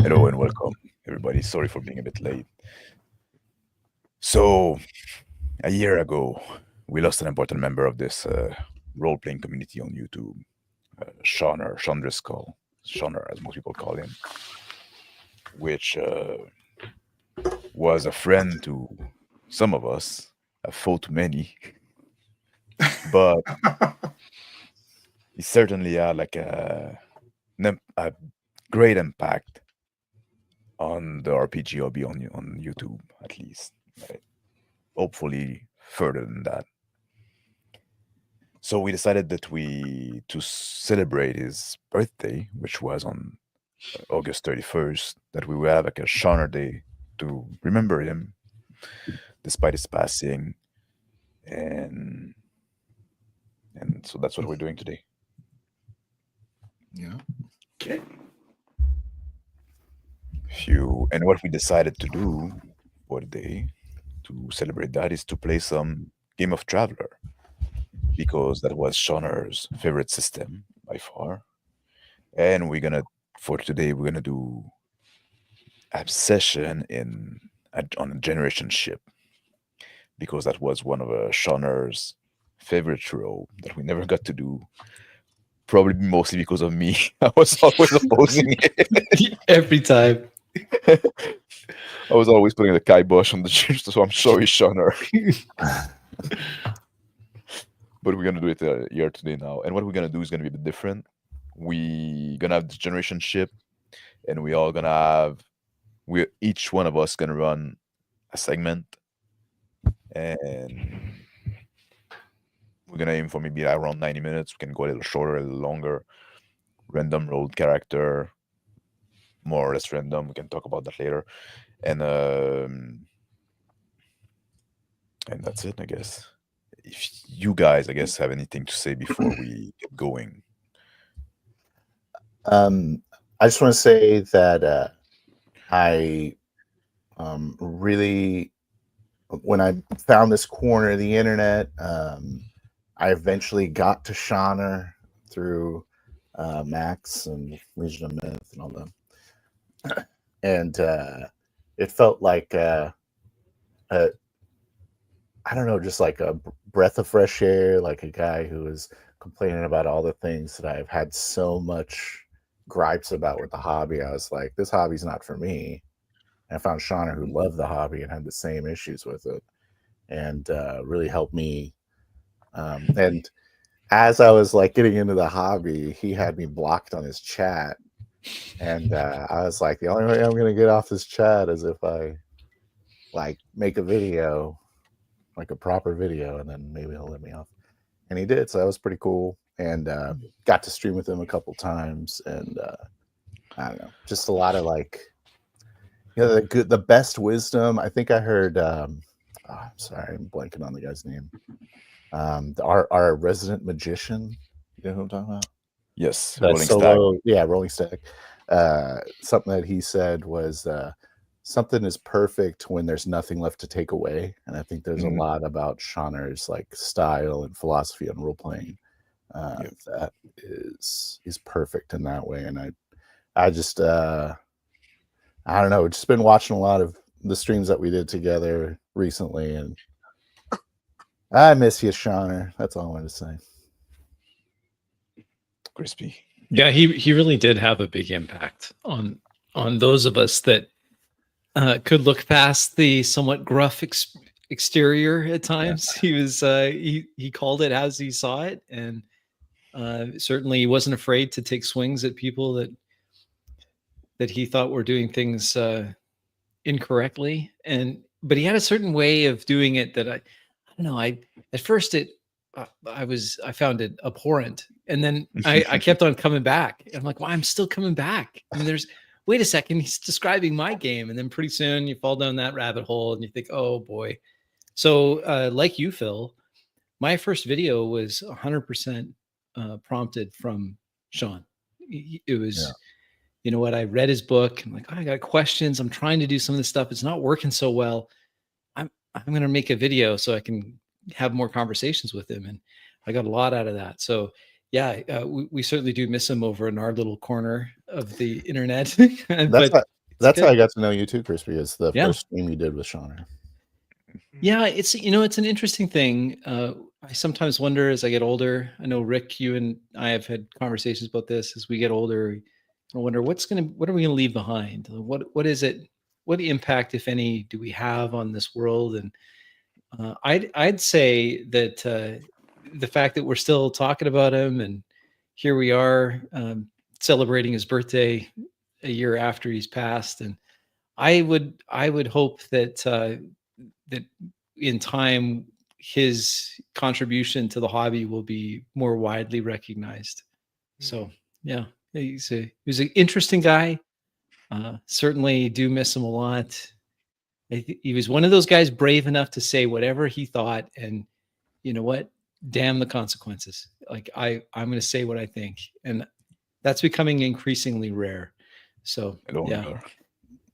Hello and welcome, everybody. Sorry for being a bit late. So, a year ago, we lost an important member of this role playing community on YouTube, Shonner, Shonner, as most people call him, which was a friend to some of us, a foe to many, but he certainly had like a great impact on the RPG hobby on YouTube, at least. Right? Hopefully, further than that. So we decided that we to celebrate his birthday, which was on August 31st, that we would have like a Shonner Day to remember him despite his passing, and and so that's what we're doing today. Yeah. Okay. And what we decided to do for the day to celebrate that is to play some Game of Traveler because that was Shonner's favorite system by far. And for today we're gonna do obsession on a generation ship because that was one of Shonner's favorite role that we never got to do. Probably mostly because of me. I was always opposing it. Every time. I was always putting the kibosh on the ship, so I'm sorry, Shonner. But we're gonna do it here today now. And what we're gonna do is gonna be a bit different. We gonna have this generation ship, and we all gonna have we each one of us gonna run a segment, and we're gonna aim for maybe around 90 minutes. We can go a little shorter, a little longer. Random rolled character, more or less random. We can talk about that later, and that's it, I guess. If you guys, I guess, have anything to say before we get going. I just want to say that I really, when I found this corner of the internet, I eventually got to Shonner through Max and Legion of Myth and all that, and it felt like I don't know, just like a breath of fresh air, like a guy who was complaining about all the things that I've had so much gripes about with the hobby. I was like, this hobby's not for me. And I found Shonner who loved the hobby and had the same issues with it, and really helped me. And as I was like getting into the hobby, he had me blocked on his chat, and I was like, the only way I'm going to get off this chat is if I like make a video, like a proper video, and then maybe he'll let me off. And he did, so that was pretty cool. And got to stream with him a couple times, and I don't know, just a lot of like, the best wisdom. I think I heard. I'm sorry, I'm blanking on the guy's name. Our resident magician. You know who I'm talking about? Yes, The Rolling solo, Stag. yeah, Rolling Stack. Something that he said was something is perfect when there's nothing left to take away, and I think there's a lot about Shonner's like style and philosophy on role playing that is perfect in that way. And I just I don't know, just been watching a lot of the streams that we did together recently, and I miss you, Shonner. That's all I wanted to say. Crispy. Yeah, he really did have a big impact on those of us that could look past the somewhat gruff exterior at times. Yeah. He was he called it as he saw it, and certainly he wasn't afraid to take swings at people that he thought were doing things incorrectly. But he had a certain way of doing it that I don't know. At first I found it abhorrent, and then I kept on coming back. I'm like, well, I'm still coming back. And wait a second, he's describing my game, and then pretty soon you fall down that rabbit hole, and you think, oh boy. So, like you, Phil, my first video was 100% prompted from Sean. It was, you know what? I read his book. I'm like, oh, I got questions. I'm trying to do some of this stuff. It's not working so well. I'm going to make a video so I can have more conversations with him, and I got a lot out of that. So yeah, we certainly do miss him over in our little corner of the internet. That's how good. I got to know you too, Crispy. Is the Yeah. first stream you did with Shonner. Yeah, it's it's an interesting thing. I sometimes wonder as I get older. I know Rick, you and I have had conversations about this. As we get older, I wonder what are we gonna leave behind? What is it? What impact, if any, do we have on this world? And I'd say that the fact that we're still talking about him, and here we are celebrating his birthday a year after he's passed, and I would hope that that in time his contribution to the hobby will be more widely recognized. So yeah, he was an interesting guy. Certainly do miss him a lot. He was one of those guys brave enough to say whatever he thought, and you know what? Damn the consequences. Like I'm going to say what I think, and that's becoming increasingly rare. So Hello, yeah, Hungar.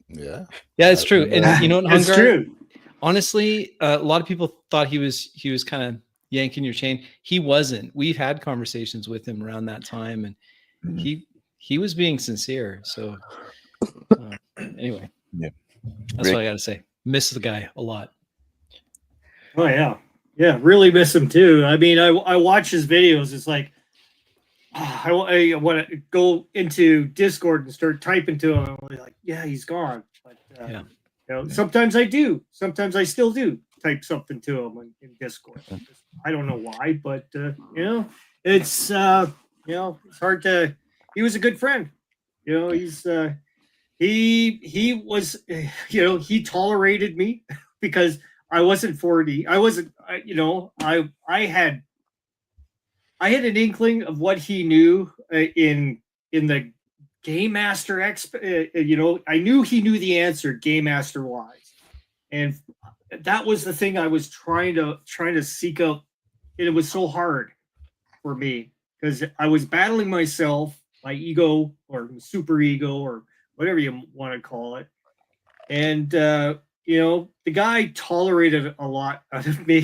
Yeah. yeah, it's true. And you know what, It's Hungar? true. Honestly, a lot of people thought he was kind of yanking your chain. He wasn't. We've had conversations with him around that time, and Mhm. he was being sincere. So anyway, Yeah. that's Rick. what I got to say. Miss the guy a lot. Oh yeah, really miss him too. I mean, I watch his videos. It's like I want to go into Discord and start typing to him. I'm like, yeah, he's gone. But Yeah. sometimes I do. Sometimes I still do type something to him in Discord. I don't know why, but it's it's hard to. He was a good friend. He's he was he tolerated me because I wasn't 40. I wasn't. I had an inkling of what he knew in the Game Master I knew he knew the answer Game Master wise, and that was the thing I was trying to seek out, and it was so hard for me because I was battling myself, my ego or super ego or whatever you want to call it, and the guy tolerated a lot out of me,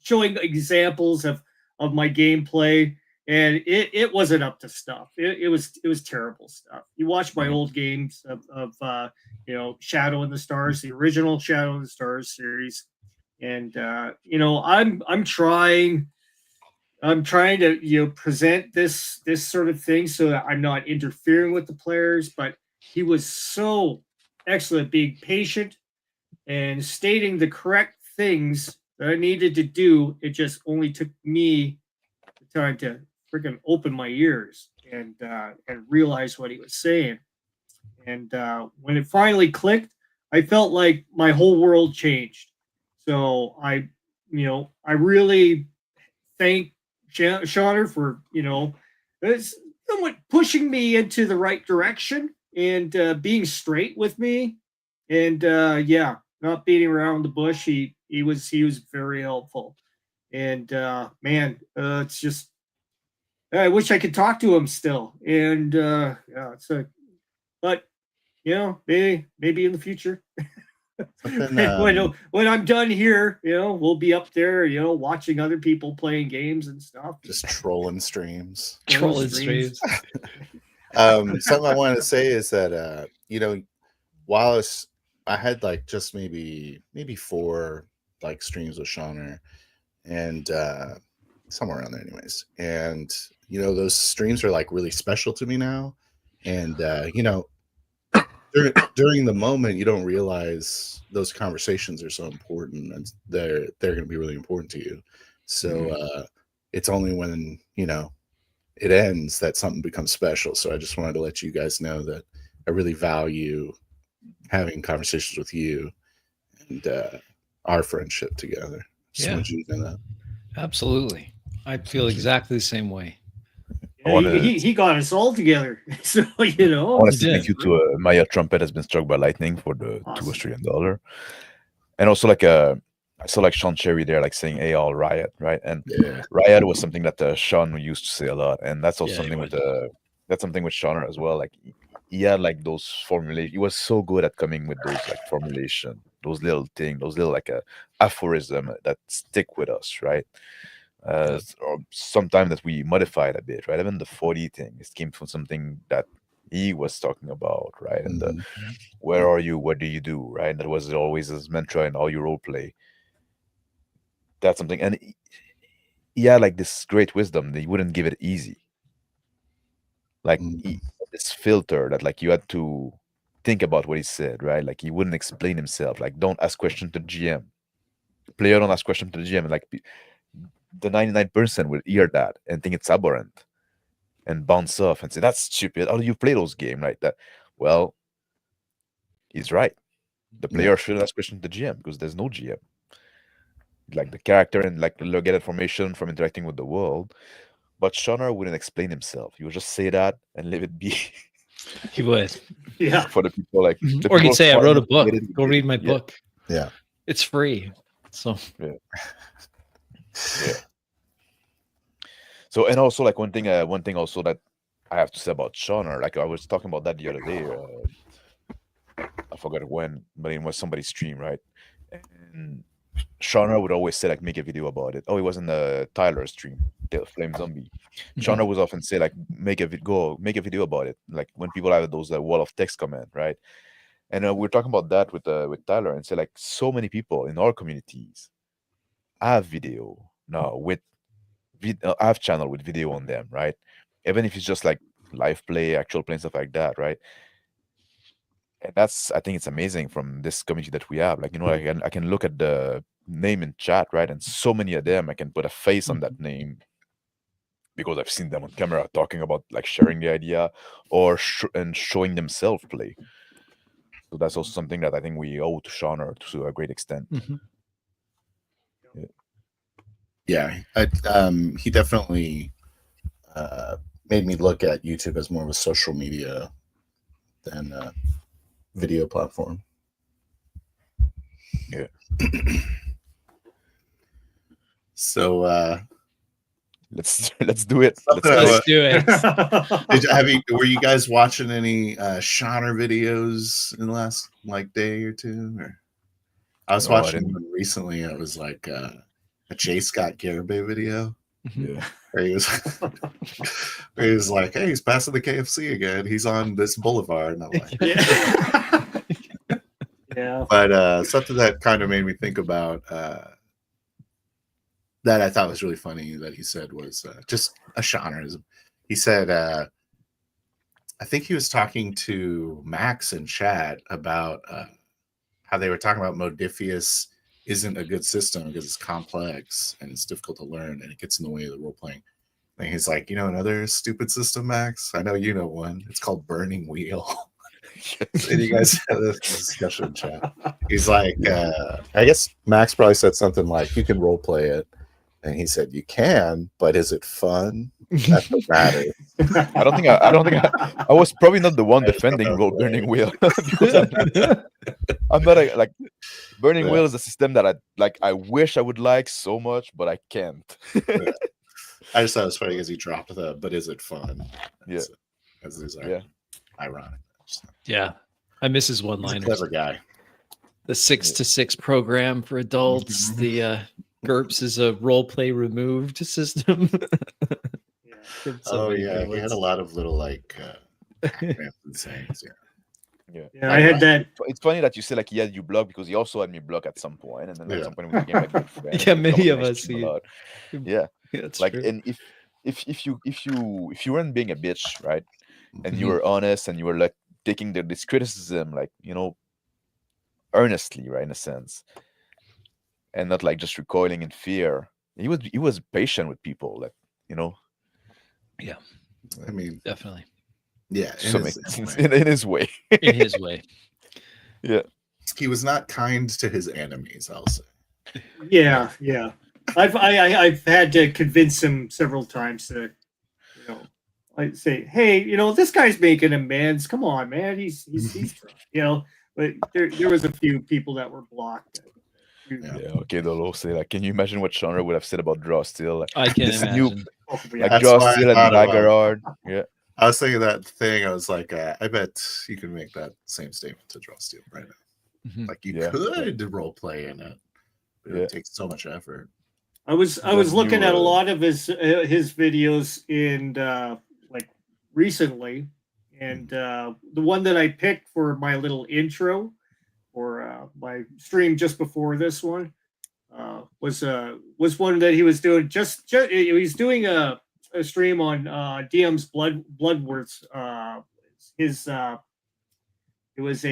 showing examples of my gameplay, and it wasn't up to stuff. It was terrible stuff. You watch my old games of Shadow in the Stars, the original Shadow in the Stars series, and I'm trying to present this sort of thing so that I'm not interfering with the players, but he was so excellent being patient and stating the correct things that I needed to do. It just only took me the time to freaking open my ears and realize what he was saying. And when it finally clicked, I felt like my whole world changed. So I really thank Shonner for somewhat pushing me into the right direction and being straight with me, and not beating around the bush. He was very helpful, and it's just I wish I could talk to him still, and but maybe in the future. When I'm done here, we'll be up there, watching other people playing games and stuff. Just trolling streams. Trolling streams. Something I wanted to say is that while I had like just maybe 4 like streams with Shonner, and somewhere around there, anyways. And those streams are like really special to me now, and during the moment you don't realize those conversations are so important, and they're going to be really important to you. So it's only when it ends that something becomes special. So I just wanted to let you guys know that I really value having conversations with you and our friendship together. Just want you to know that. Absolutely. I feel exactly the same way. He got us all together. So, I want to say did. thank you to Maya Trumpet has been struck by lightning for the Awesome. $2 Australian. And also I saw like Sean Cherry there, like saying "Hey, all riot," right? And riot was something that Sean used to say a lot, and that's also something with that's something with Shonner as well. Like he had like those formulations. He was so good at coming with those like formulation, those little things, those little like aphorism that stick with us, right? Or sometimes that we modified a bit, right? Even the 40 thing, it came from something that he was talking about, right? And the Mhm. where are you? What do you do? Right? That was always his mantra in all your role play. That's something, and he had like this great wisdom that he wouldn't give it easy. Like Mhm. this filter that like you had to think about what he said, right? Like he wouldn't explain himself. Like don't ask question to GM. Player don't ask question to the GM. Like the 99% will hear that and think it's abhorrent and bounce off and say that's stupid. How do you play those game like that? Well, he's right. The Yeah. player should ask question to the GM because there's no GM. Like the character and like they'll get information from interacting with the world. But Shonner wouldn't explain himself. He would just say that and leave it be. He would. Yeah. For the people like the Or he'd people say, I wrote a finally book. get it, Go get read it. my Yeah, book. Yeah. It's free. So yeah. So and also like one thing also that I have to say about Shonner, like I was talking about that the other day. I forgot when, but it was somebody's stream, right? And Shonner would always say like make a video about it. Oh, it was in the Tyler's stream, the Flame Zombie. Shonner would often say like make a video about it. Like when people have those wall of text comment, right? And we're talking about that with Tyler and say like so many people in our communities have video now with I have channel with video on them, right? Even if it's just like live play, actual play, and stuff like that, right? And that's I think it's amazing from this community that we have. Like, I can look at the name in chat, right? And so many of them, I can put a face on that name because I've seen them on camera talking about like sharing the idea or and showing themselves play. So that's also something that I think we owe to Shonner to a great extent. Yeah. He definitely made me look at YouTube as more of a social media than a video platform. Yeah. So Let's do it. Something let's do it. were you guys watching any Shonner videos in the last like day or two? Or I was No, I watching didn't. one recently. It was like a J. Scott Garibay video Yeah. where he was where he was like, "Hey, he's passing the KFC again. He's on this boulevard." And I'm like, Yeah. Yeah. but something that kind of made me think about that I thought was really funny that he said was just a Shonnerism. He said, I think he was talking to Max in chat about how they were talking about Modifius isn't a good system because it's complex and it's difficult to learn and it gets in the way of the role playing. And he's like, another stupid system, Max? I know you know one. It's called Burning Wheel. And you guys had this discussion in chat. He's like, I guess Max probably said something like, you can role play it. And he said, "You can, but is it fun? That's what matters." I don't think I was probably not the one defending Burning Wheel because I'm not like Burning Wheel is a system that I wish I would like so much, but I can't. I just thought it was funny because he dropped the "but is it fun?" Yeah, as his ironic. Yeah, I miss his He's a one-liners. clever guy. The 6 to 6 program for adults. The GURPS is a role play removed system. Oh yeah, he had a lot of little like sayings. Yeah. I had that. It's funny that you say like he had you blocked because he also had me blocked at some point, and then at some point we became like good friends. Yeah, many of us. Yeah, like true. and if you weren't being a bitch, right, and you were honest and you were like taking this criticism like earnestly, right, in a sense, and not like just recoiling in fear. He was patient with people, like Yeah, I mean, definitely. Yeah, in his way. In his way. Yeah, he was not kind to his enemies, I'll say. Yeah. I've had to convince him several times to, I say, hey, this guy's making amends. Come on, man. He's but there was a few people that were blocked. Yeah, okay, Dolo say like, can you imagine what Shonner would have said about Draw Steel? Like, I can imagine. Like Draw Steel and Lagerard. Yeah. I was thinking that thing. I was like, I bet you can make that same statement to Draw Steel right now. Like you could role play in it, but it takes so much effort. I was looking at a lot of his videos in like recently, And the one that I picked for my little intro or my stream just before this one was one that he was doing. He was doing a stream on DM's Bloodworth's. His it was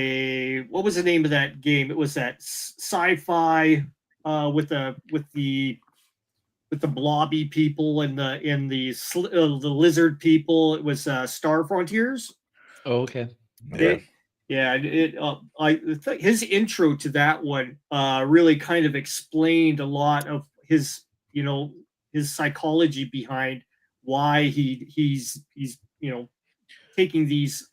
what was the name of that game? It was that sci-fi with the blobby people and the lizard people. It was Star Frontiers. Oh, okay. Yeah. His intro to that one really kind of explained a lot of his his psychology behind why he's taking these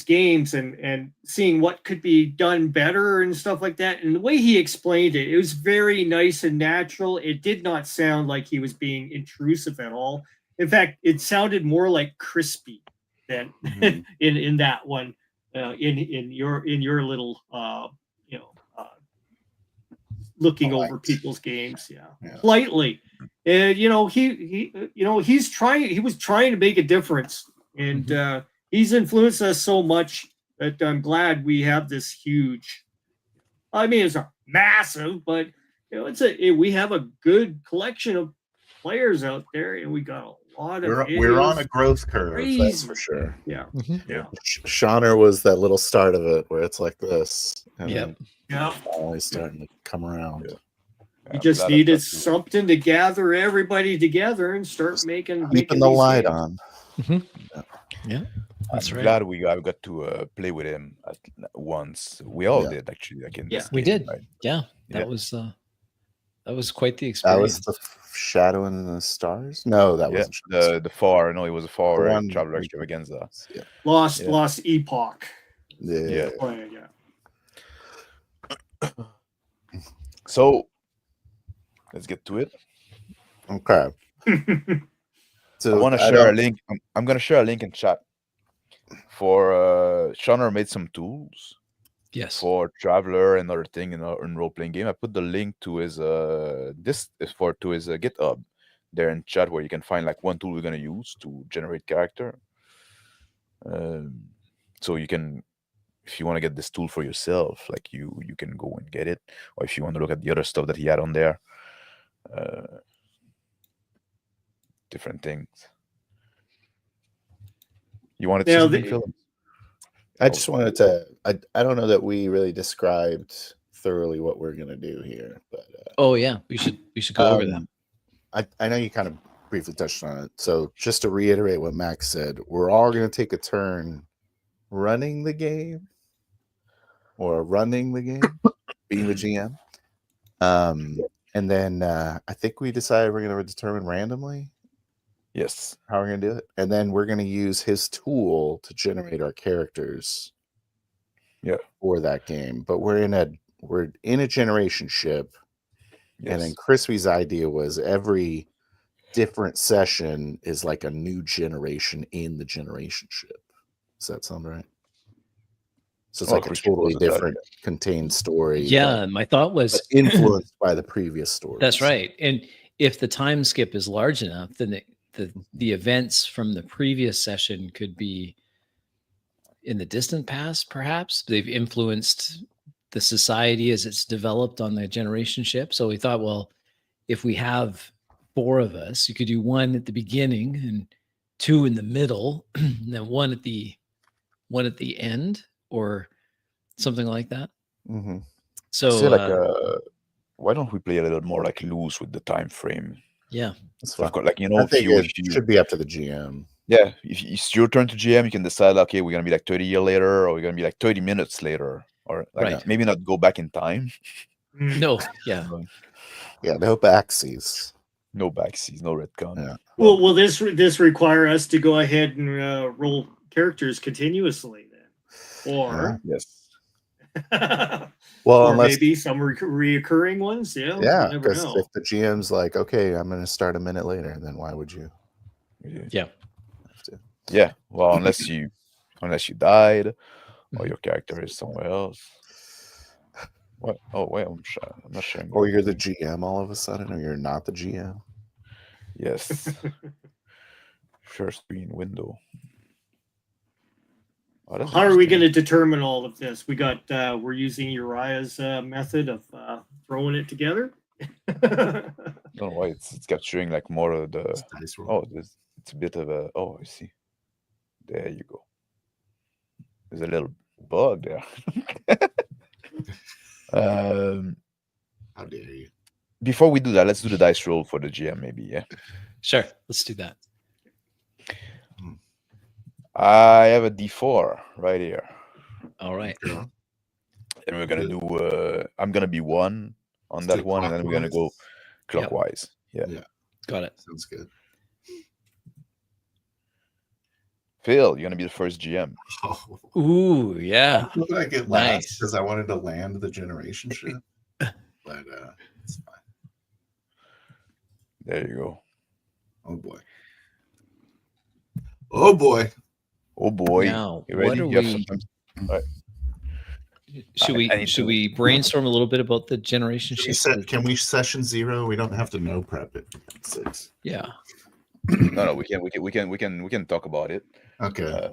games and seeing what could be done better and stuff like that. And the way he explained it, it was very nice and natural. It did not sound like he was being intrusive at all. In fact, it sounded more like crispy than in that one. In your little looking over people's games, politely, and he was trying to make a difference, and he's influenced us so much that I'm glad we have this huge. I mean, it's not massive, but we have a good collection of players out there, and we got a lot of. We're on a growth curve, crazy. that's for sure. Yeah. Shonner was that little start of it where it's like this, and Yep. then finally starting to come around. Yeah. You just needed something to gather everybody together and start making Keeping the light on. Yeah, that's I'm right. glad I got to play with him once. We all did actually. Like in this we game, did. right? Yeah, Yeah. that was quite the That experience. was the Shadow in the Stars. No, that wasn't the far. No, it was a far one- Traveler Extravaganza. Yeah. Lost Epoch. Yeah. So let's get to it. Okay. So I want to share a link. I'm going to share a link in chat for Shonner made some tools Yes. for Traveler and other thing in role playing game. I put the link to his his GitHub there in chat where you can find like one tool we're going to use to generate character. So you can, if you want to get this tool for yourself, like you can go and get it, or if you want to look at the other stuff that he had on there, different things. You wanted to say something, Phil? I just wanted to. I don't know that we really described thoroughly what we're gonna do here, but Oh yeah, we should go over that. I know you kind of briefly touched on it. So just to reiterate what Max said, we're all going to take a turn running the game being the GM. And then I think we decided we're going to determine randomly Yes. how we're going to do it. And then we're going to use his tool to generate our characters for that game. But we're in a generation ship. Yes. And then Crispy's idea was every different session is like a new generation in the generation ship. Does that sound right? So it's like a totally different contained story. Yeah, my thought was but influenced by the previous story. That's right. And if the time skip is large enough, then the events from the previous session could be in the distant past, perhaps. They've influenced the society as it's developed on the generation ship. So we thought, well, if we have 4 of us, you could do 1 at the beginning and 2 in the middle, and then 1 at the end, or something like that. Mm-hmm. So why don't we play a little more like loose with the time frame? Yeah, that's fine. Like, you know, I think it should be up to the GM. Yeah, if it's your turn to GM, you can decide, okay, we're gonna be like 30 years later, or we're gonna be like 30 minutes later, or like maybe not go back in time. No, yeah, no backseas. No backseas, no retcon. Yeah. Well, will this require us to go ahead and roll characters continuously then, or yes? Well, or unless maybe some reoccurring ones. Yeah, because if the GM's like, okay, I'm going to start a minute later, then why would you? Yeah. Have to? Yeah. Well, unless you died, or your character is somewhere else. What? Oh wait, I'm not sharing. Or you're the GM all of a sudden, or you're not the GM. Yes. Share screen window. Oh, that's How are we interesting. going to determine all of this? We're using Uriah's method of throwing it together. I don't know why it's capturing like more of the. It's dice roll. Oh, it's a bit of a. Oh, I see. There you go. There's a little bug there. How dare you? Before we do that, let's do the dice roll for the GM, maybe. Yeah. Sure, let's do that. I have a D4 right here, All right. Okay. and we're gonna Good. do. I'm gonna be one on Let's that do one, and then we're gonna go clockwise. clockwise. Yeah. Yeah, Got it. sounds good. Phil, you're gonna be the first GM. Oh, Ooh, yeah. I thought I get last Nice. because I wanted to land the generation ship, but it's fine. There you go. Oh boy. Oh boy. Oh boy. Now, You what ready? are You have we? some time. Should I need we should to- we brainstorm a little bit about the generation shift? Can we session 0? We don't have to know prep it. 6. Yeah. No, we can talk about it. Okay.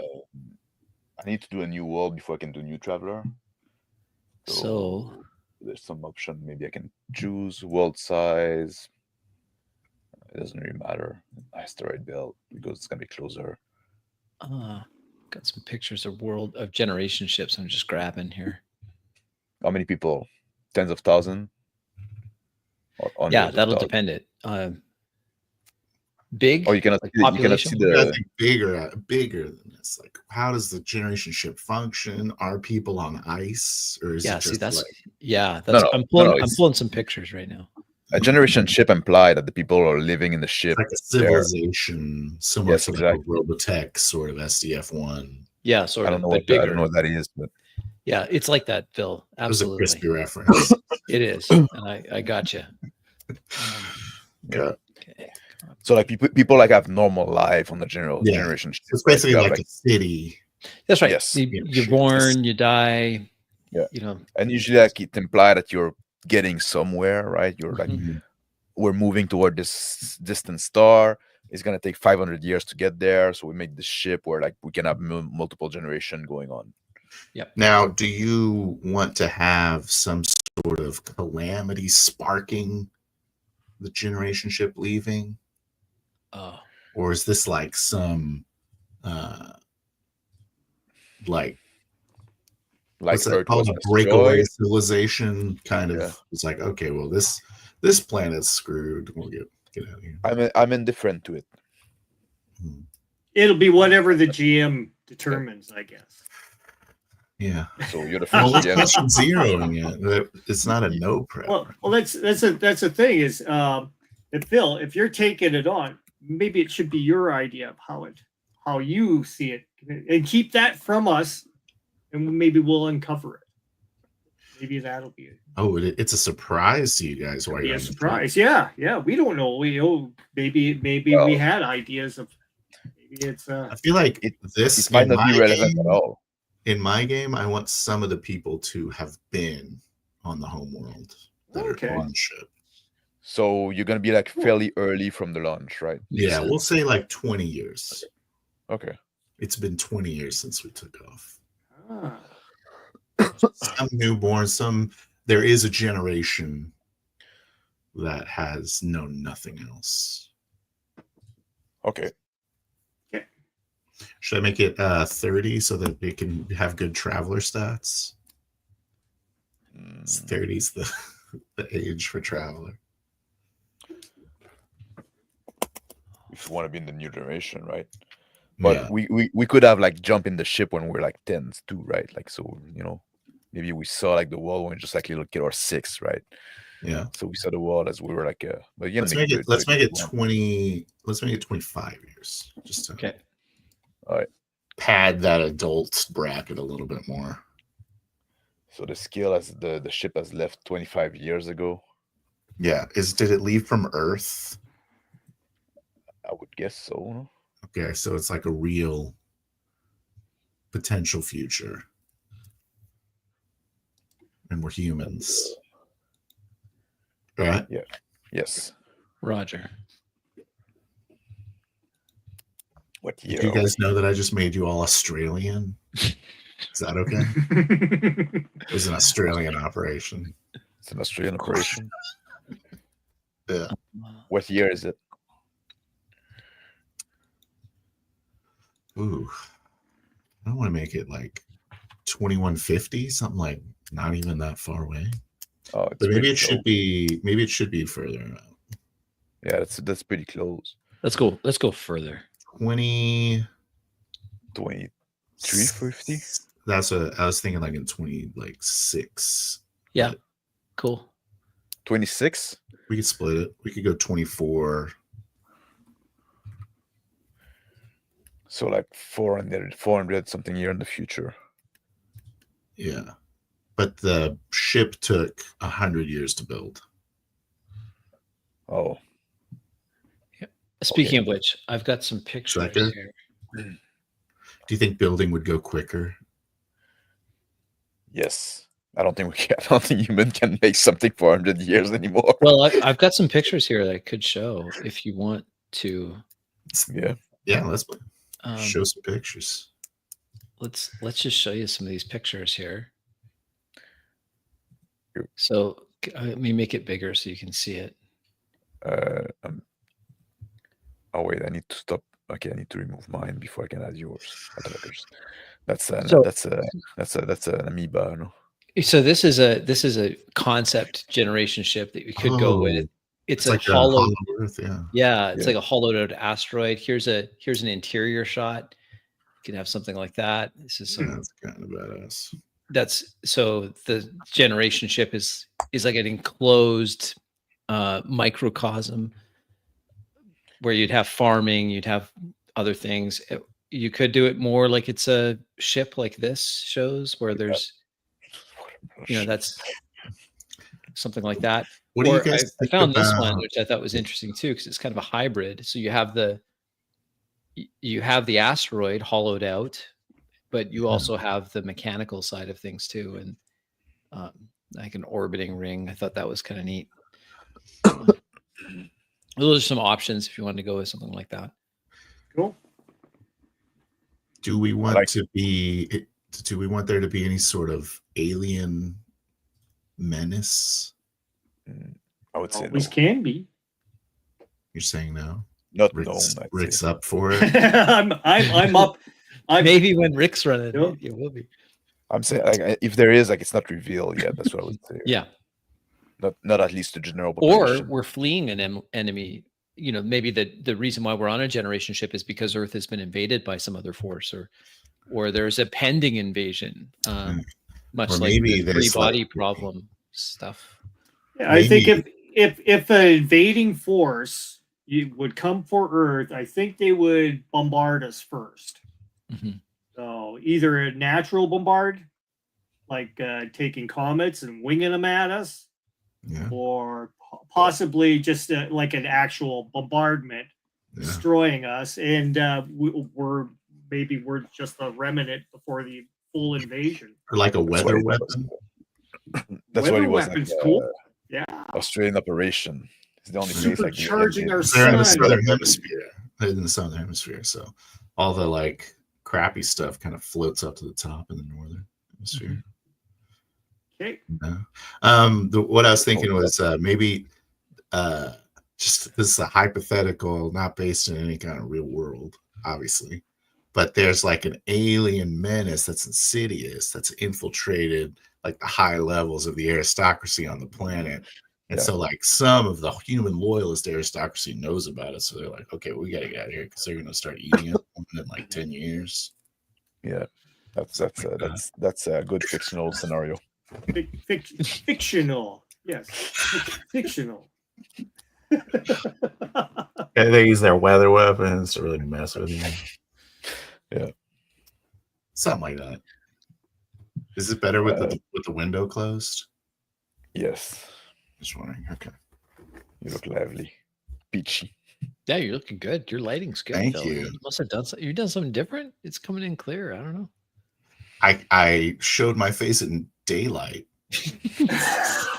I need to do a new world before I can do new traveler. So there's some option. Maybe I can choose world size. It doesn't really matter. Asteroid belt because it's gonna be closer. got some pictures of generation ships. I'm just grabbing here. How many people? Tens of thousands? Or Yeah, hundreds of that'll thousands? depend it. Big Or you cannot like see, you cannot see population? I the. think bigger than this. Like, how does the generation ship function? Are people on ice, or is Yeah, it see just that's like that's no, I'm no, pulling it's- pulling some pictures right now. A generation ship implied that the people are living in the ship. like a there. civilization similar Yes, to exactly. like a Robotech sort of SDF1? Yeah, sort I of, don't know but what bigger. I don't know what that is, but Yeah, it's like that, Phil. It was a Absolutely, crispy reference. it is, and I got you. Okay. Okay. so like people like have normal life on the Yeah. generation ship. It's right? basically You have, like a city. That's right. Yes. You're Shit. born, you die. Yeah. You know. and usually like it implies that you're getting somewhere, right? You're like Mhm. we're moving toward this distant star. It's gonna take 500 years to get there, so we make this ship where like we can have multiple generation going on. Now, do you want to have some sort of calamity sparking the generation ship leaving? Oh, Or is this like some like what's that called? was A breakaway destroyed. civilization kind of. Yeah. It's like, okay, well this planet's screwed. We'll get out of here. I'm indifferent to it. It'll be whatever the GM determines, I guess. Yeah. So you're the Well, first let's GM. touch zeroing it. It's not a no prep. Well, that's the thing is, if Phil, if you're taking it on, maybe it should be your idea of how you see it, and keep that from us, and maybe we'll uncover it. Maybe that'll be it. Oh, it's a surprise to you guys. Why Be you're a on the surprise. Yeah, we don't know. Maybe Well, we had ideas of. Maybe it's I feel like this It might in not be my relevant game- at all. In my game, I want some of the people to have been on the homeworld that Okay. are on the ship. So you're gonna be like fairly early from the launch, right? Yeah, we'll say like 20 years. Okay. It's been 20 years since we took off. Ah. Some newborn, there is a generation that has known nothing else. Okay. Should I make it 30 so that they can have good traveler stats? 30 is the age for traveler. If you want to be in the new generation, right? But Yeah. we could have like jump in the ship when we're like 10s too, right? Like so, maybe we saw like the world when we're just like little kid or 6, right? Yeah. So we saw the world as we were like but Let's make it 20. Let's make it 25 years. Just to okay. All right. pad that adult bracket a little bit more. So the skill as the ship has left 25 years ago. Yeah. Did it leave from Earth? I would guess so. No? Okay, so it's like a real potential future. And we're humans. Right? Yes. Roger. What Did year? you are guys we? know that I just made you all Australian? Is that okay? It was an Australian operation. It's an Australian operation. Yeah. What year is it? Ooh. I don't want to make it like 2150, something like not even that far away. Oh, it's But maybe pretty it should close. be further out. Yeah, that's pretty close. Let's go further. 20 2350. That's what I was thinking, like in 26. Yeah, But cool. 26. we could split it. We could go 24. So like 400 something year in the future. Yeah. But the ship took 100 years to build. Oh, Speaking Okay. of which, I've got some pictures good? here. Do you think building would go quicker? yes. I don't think human can make something for 100 years anymore. Well, I've got some pictures here that I could show if you want to. Yeah. Yeah, let's Um, show some pictures. let's just show you some of these pictures here. Yep. So let me make it bigger so you can see it. Oh wait, I need to stop. Okay, I need to remove mine before I can add yours. That's So- that's an amoeba. No? So this is a concept generation ship that we could go with. It's a like hollow. Hollow Earth, yeah. Yeah, it's Yeah. like a hollowed out asteroid. Here's an interior shot. You can have something like that. This is Yeah, some. that's kind of badass. That's so the generation ship is like an enclosed microcosm where you'd have farming, you'd have other things. You could do it more like it's a ship like this shows where there's, that's something like that. What do you Or guys I think found this about- one, which I thought was interesting too, because it's kind of a hybrid. So you have the asteroid hollowed out, but you also have the mechanical side of things too, and like an orbiting ring. I thought that was kind of neat. Those are some options if you wanted to go with something like that. Cool. Do we want like- to be? Do we want there to be any sort of alien menace? I would say no. Always can be. You're saying no? Not Rick's, known. I'd Rick's say. up for it. I'm up. Maybe when Rick's running, Yep. it will be. I'm saying like if there is like it's not revealed yet. That's what I would say. Yeah. Not at least the general Or population. we're fleeing an enemy. Maybe the reason why we're on a generation ship is because Earth has been invaded by some other force, or there's a pending invasion, much Or like maybe the there's, three-body like- problem stuff. I think Maybe- if an invading force would come for Earth, I think they would bombard us first. Mhm. So either a natural bombard, like taking comets and winging them at us, Yeah. or possibly just like an actual bombardment Yeah. destroying us, and we're just a remnant before the full invasion. Or like a That's weather what it was. weapon. That's what Weather it was. weapons, like, cool. Yeah, Australian operation. It's the only place like Supercharging our They're in the sun. southern hemisphere. They're in the southern hemisphere, so all the like crappy stuff kind of floats up to the top in the northern hemisphere. Okay. Yeah. What I was thinking was maybe just this is a hypothetical, not based in any kind of real world, obviously. But there's like an alien menace that's insidious, that's infiltrated like the high levels of the aristocracy on the planet. And Yeah. so like some of the human loyalist aristocracy knows about it. So they're like, okay, we got to get out of here because they're going to start eating it in like 10 years. Yeah, that's a good fictional scenario. Fictional. Yes. Fictional. And they use their weather weapons to really mess with you. Yeah. Something like that. Is it better with the window closed? Yes, Just wondering. Okay. you look lively, peachy. Yeah, you're looking good. Your lighting's good. Thank Phil. you. Must have done something. You've done something different. It's coming in clear. I don't know. I showed my face in daylight.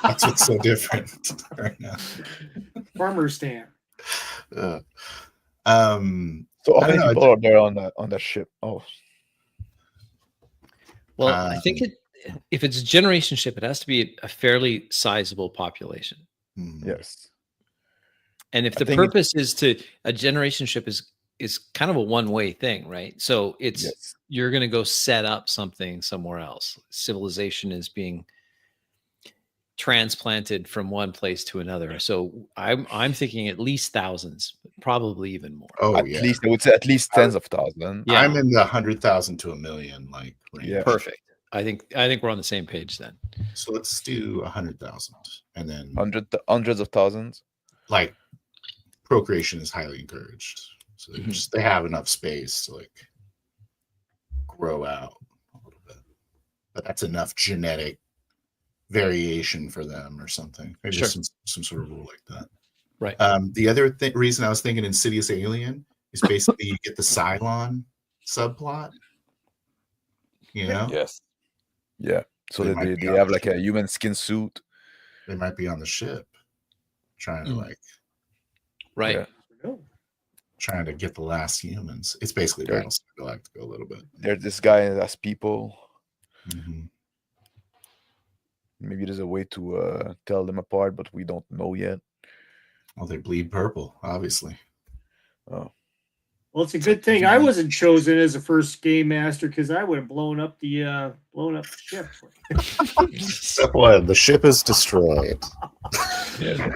That's what's so different right now. Farmer stand. So how I don't many know. people are there on that ship? Oh, Well, I think if it's a generation ship, it has to be a fairly sizable population. yes. And if I the think purpose is to a generation ship is kind of a one-way thing, right? So it's yes. you're going to go set up something somewhere else. Civilization is being transplanted from one place to another. So I'm thinking at least thousands, probably even more. Oh At yeah, least I would say at least tens of thousands. Yeah. I'm in the 100,000 to a million like range. Yeah. Perfect. I think we're on the same page then. So let's do 100,000, and then Hundreds of thousands. like procreation is highly encouraged. So they have enough space to like grow out a little bit, but that's enough genetic variation for them or something. Maybe Sure. some sort of rule like that. Right. The other reason I was thinking Insidious Alien is basically you get the Cylon subplot. You know? Yes. Yeah. So They might they be on have the like a ship. human skin suit. They might be on the ship trying to like Right. Yeah. No. trying to get the last humans. It's basically They're- Battlestar Galactica a little bit. There's this guy as people. Mhm. Maybe there's a way to tell them apart, but we don't know yet. Well, they bleed purple, obviously. Oh, Well, it's a good thing I wasn't chosen as a first game master because I would have blown up the ship. Step one: the ship is destroyed. Yeah.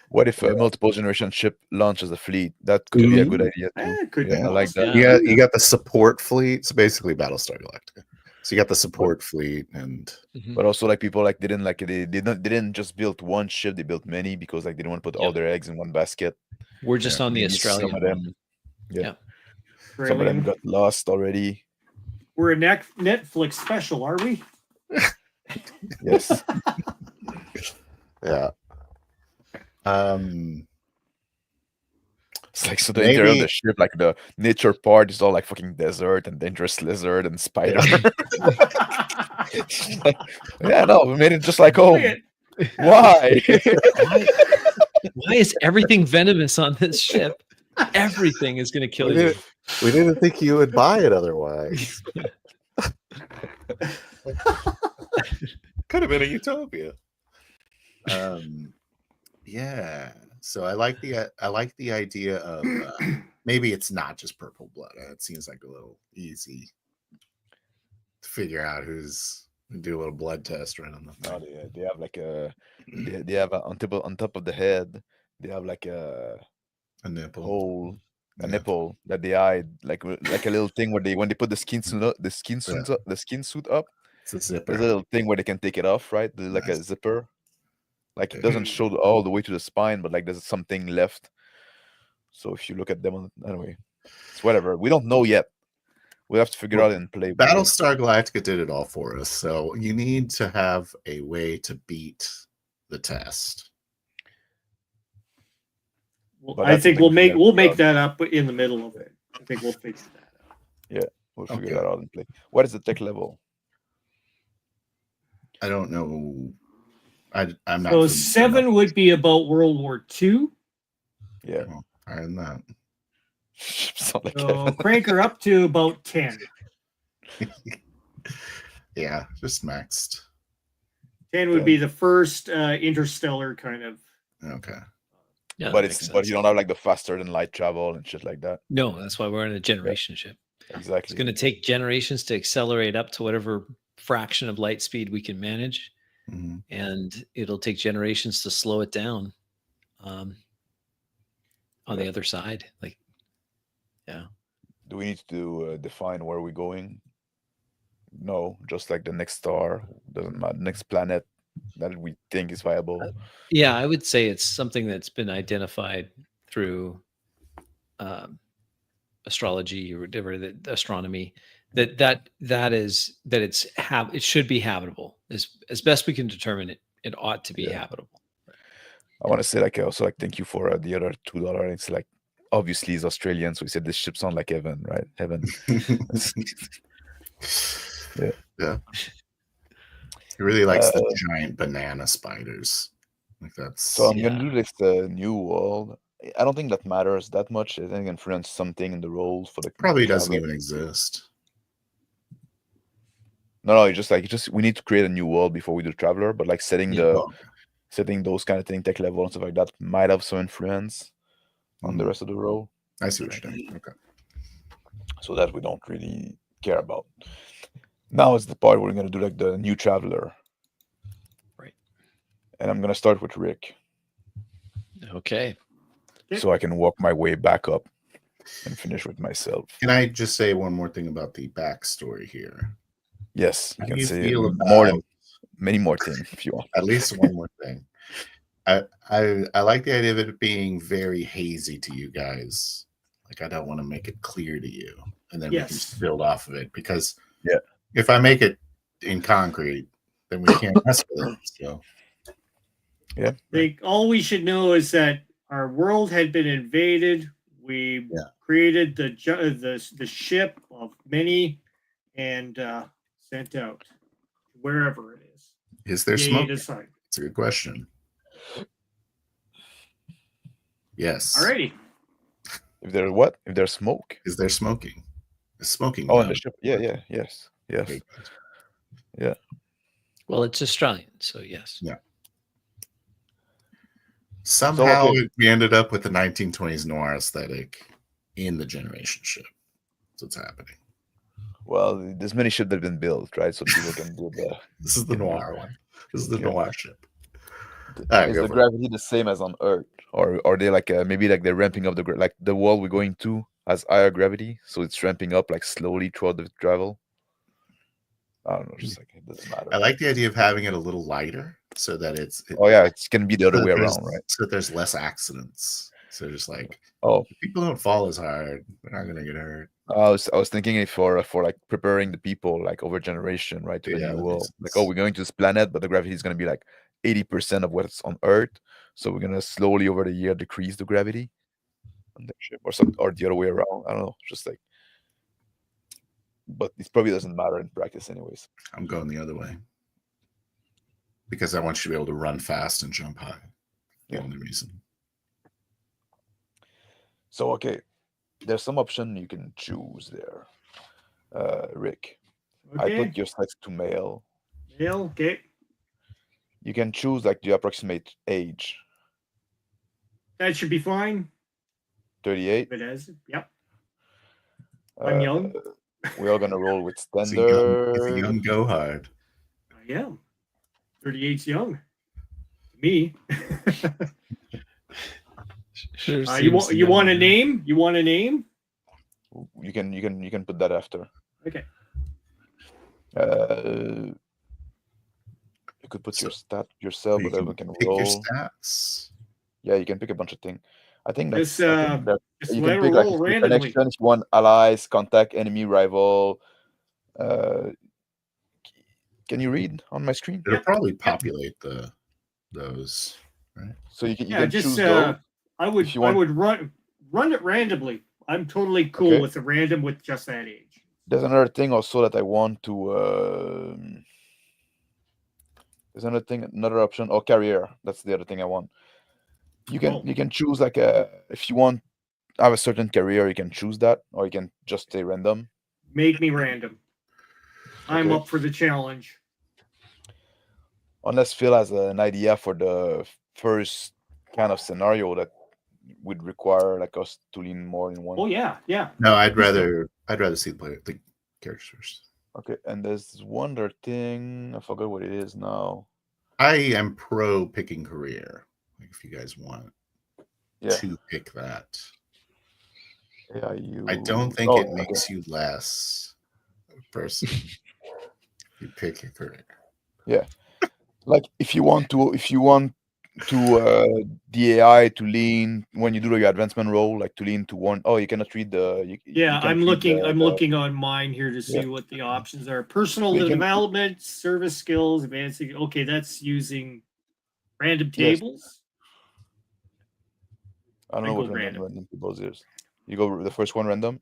what if a multiple generation ship launches a fleet? That could be a good idea too. It could be Yeah, I like that. awesome. You got the support fleet. It's basically Battlestar Galactica. So you got the support fleet, and But also like people like didn't like they didn't just build one ship, they built many because like they didn't want to put all their eggs in one basket. We're just on the Maybe some Australian of them- one. Yeah. Some of them got lost already. We're a Netflix special, are we? Yes. yeah. It's like so the interior of Maybe- the ship, like the nature part is all like fucking desert and dangerous lizard and spider. Yeah, no, we made it just like home. Why? Why is everything venomous on this ship? Everything is going to kill you. We didn't think you would buy it otherwise. Could have been a utopia. Yeah. So I like the idea of maybe it's not just purple blood. It seems like a little easy to figure out who's do a little blood test right on the No, thing. they have like a they have on top of the head. They have like a nipple. hole, a Yeah. nipple that they hide, like a little thing where when they put the skin suit up, the skin suit up. It's a zipper. There's a little thing where they can take it off, right? There's like a Yes. zipper. Like it doesn't show all the way to the spine, but like there's something left. So if you look at them, anyway, it's whatever. We don't know yet. We'll have to figure out and play. Battlestar Galactica did it all for us. So you need to have a way to beat the test. Well, But I that's think the we'll thing we make have to that up in the middle of it. I think we'll figure that out. We'll figure Okay. that out and play. What is the tech level? I don't know. I'm not. So familiar 7 enough. would be about World War II. Yeah. Higher than that. Sound like So Kevin. crank her up to about 10. Yeah, just maxed. 10 would be the first interstellar kind of. Okay. Yeah, But that it's makes but sense. you don't have like the faster than light travel and shit like that. No, that's why we're in a generation ship. It's Exactly. going to take generations to accelerate up to whatever fraction of light speed we can manage, Mhm. and it'll take generations to slow it down. On the other side, like, yeah. Do we need to define where we're going? No, just like the next star, doesn't matter. Next planet that we think is viable. Yeah, I would say it's something that's been identified through astrology or whatever, that astronomy, it should be habitable. As best we can determine it, it ought to be Yeah. habitable. I want to say like also like thank you for the other $2. It's like obviously he's Australian, so he said this ship sound like heaven, right? Heaven. Yeah. He really likes the giant banana spiders. Like that's So I'm gonna do this new world. I don't think that matters that much. I think influence something in the roles for the Probably doesn't traveler. even exist. No, it's just we need to create a new world before we do traveler, but like setting Yeah, the well, setting those kind of thing, tech level and stuff like that might have some influence on the Mhm. rest of the role. I see what you're saying. Okay. So that we don't really care about. Now it's the part where we're gonna do like the new traveler. Right. And I'm gonna start with Rick. Okay. Okay. So I can walk my way back up and finish with myself. Can I just say one more thing about the backstory here? Yes, you How can do you say feel more about than many more things if you want. at least one more thing? I like the idea of it being very hazy to you guys. Like I don't want to make it clear to you, and then we can just Yes. build off of it. Because Yeah. if I make it in concrete, then we can't mess with it. So Yeah. All we should know is that our world had been invaded. We Yeah. created the ship of many and sent out wherever it is. is there Yay, smoke? decide. It's a good question. Yes. Alrighty. If there's what? If there's smoke? Is there smoking? Is smoking? Oh, in the allowed? ship. Yeah. Yes. Okay, good. Well, it's Australian, so yes. Yeah. Somehow okay. we ended up with the 1920s noir aesthetic in the generation ship. That's what's happening. Well, there's many ships that have been built, right? So people can do the. This is the noir one. This is the Okay. noir ship. All right, Is go the for it. gravity the same as on Earth, or are they like maybe like they're ramping up like the wall we're going to has higher gravity, so it's ramping up like slowly throughout the travel? I don't know, just like it doesn't matter. I like the idea of having it a little lighter so that it's. Oh yeah, it's gonna be the other way around, right? So that there's less accidents. So just like Oh, if people don't fall as hard, they're not gonna get hurt. I was thinking it for like preparing the people like over generation, right, to the Yeah, new that world. makes Like, sense. oh, we're going to this planet, but the gravity is gonna be like 80% of what's on Earth, so we're gonna slowly over the year decrease the gravity on the ship, or the other way around. I don't know, just like. But it probably doesn't matter in practice, anyways. I'm going the other way because I want you to be able to run fast and jump high. The Yeah. only reason. So okay, there's some option you can choose there, Rick. I Okay. put your sex to male. Male. Okay. You can choose like the approximate age. That should be fine. 38. If it is. Yep. I'm young. We are gonna roll with It's a standard. young go hard. I am. 38's young. To me. Sure you want seems you want a young. name? You want a name? You can put that after. Okay. You could put So- your stat yourself, You but then can we can pick your roll. stats. Yeah, you can pick a bunch of things. I think This that's. I think that just you let can it pick like roll if you randomly. connection, if you want allies, contact, enemy, rival. Can you read on my screen? It'll Yep. probably populate those, right? So you Yeah, can just choose those. I would if you want. run it randomly. I'm totally cool Okay. with the random with just that age. There's another thing also that I want to. There's another option. Oh, career. That's the other thing I want. You can choose like if you want have a certain career, you can choose that, or you can just stay random. Make me random. I'm Okay. up for the challenge. Unless Phil has an idea for the first kind of scenario that would require like us to lean more in one. Oh yeah. No, I'd Please do. rather see the characters first. Okay, and there's one other thing. I forgot what it is now. I am pro picking career. Like if you guys want Yeah. to pick that. Yeah, I don't think Oh, it makes you less of a person. You pick your career. Yeah. Like if you want to the AI to lean when you do your advancement role, like to lean to one. Oh, you cannot read the. Yeah, you can I'm read looking. the- I'm the- looking on mine here to see Yeah. what the options are. Personal We can- development, service skills, advancing. Okay, that's using random Yes. tables. I don't I know go what random. random tables is. You go the first one random.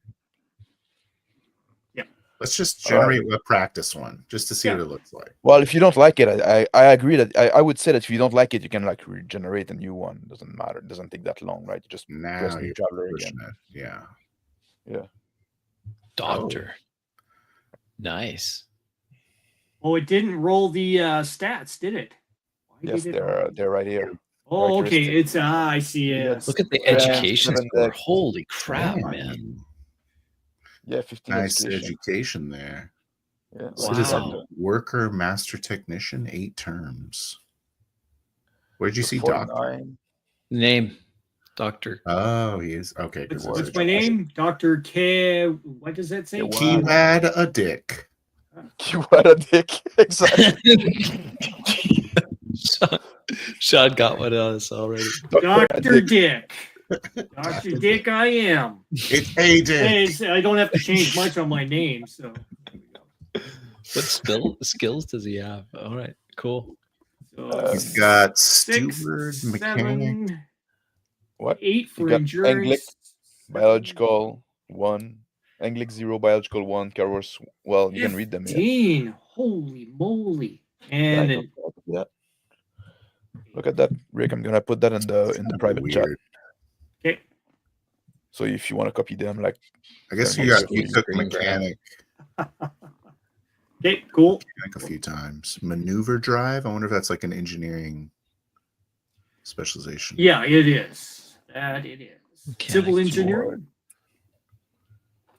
Let's just All right. generate a practice one just to see Yeah. what it looks like. Well, if you don't like it, I agree that I would say that if you don't like it, you can like regenerate a new one. Doesn't matter. It doesn't take that long, right? You just press Now new you're traveler again. pushing it. Yeah. Yeah. Doctor. Nice. Oh, it didn't roll the stats, did it? Why Yes, did it they're right here. Oh, okay. characteristic. It's I see. Yes. Look at the Strength, education 7 score. dex. Holy crap, Dang. man. Yeah, 15 Nice education. education there. Yeah, like Citizen, Wow. worker, master technician, 8 terms. Where'd you So see doctor? 49. Name, Doctor. Oh, he is. Okay. Good What's work. my name? Dr. K. What does that say? K- Keywad a dick. You had a dick. Exactly. Sean got one on us already. Dr. Dick. Dr. Dick, I am. It's a dick. I don't have to change much on my name, so there we go. What skills does he have? All right, cool. So He's got 6, steward, mechanic. 7, What? 8 for got endurance. Biological 1. Anglic 0, biological 1, Carros. Well, you can read them. Yeah. 15. Holy moly. Yeah, And I got that. Look at that, Rick. I'm gonna put that in the private chat. Weird. okay. So if you want to copy them, like I guess Green you took green mechanic Okay, cool. a few times. Maneuver drive. I wonder if that's like an engineering specialization. Yeah, it is. That it is. Mechanic Civil sword. engineering.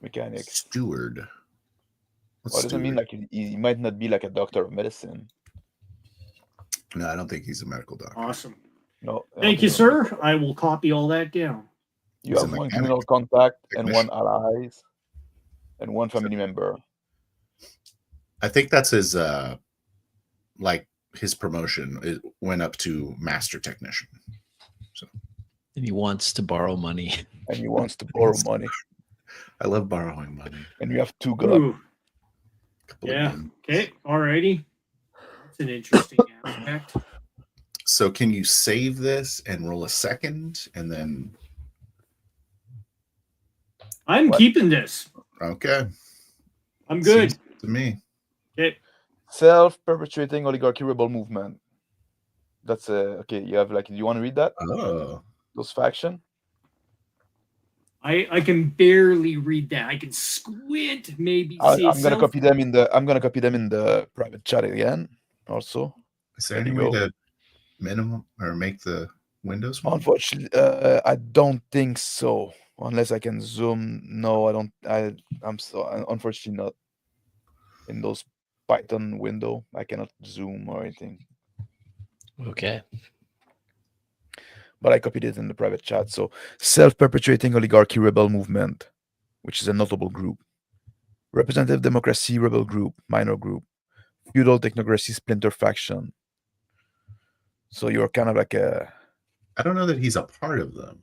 mechanics. Steward. What's Well, it doesn't mean steward? like he might not be like a doctor of medicine. No, I don't think he's a medical doctor. Awesome. No. I don't Thank you, think so. sir. I will copy all that down. You He's a have one mechanic. criminal contact and Technician. one allies, and one family member. I think that's his like his promotion. It went up to master technician. And he wants to borrow money. And he wants to borrow money. I love borrowing money. And you have 2 good luck. Ooh, Couple of yeah. men. Okay. Alrighty. That's an interesting aspect. So can you save this and roll a second and then I'm What? keeping this. okay. I'm good. Seems to me. Okay. Self-perpetuating oligarchy rebel movement. That's okay. You have like. Do you want to read that? Oh. Those faction. I can barely read that. I can squint, maybe. I'm see gonna self- copy them in the. I'm gonna copy them in the private chat again. Also, Is there There any you way go. to minimum or make the windows smaller? unfortunately, I don't think so. Unless I can zoom. No, I don't. I'm so unfortunately not in those Python window. I cannot zoom or anything. Okay. But I copied it in the private chat. So, self-perpetuating oligarchy rebel movement, which is a notable group. Representative democracy rebel group, minor group. Feudal technocracy splinter faction. So you're kind of like a. I don't know that he's a part of them.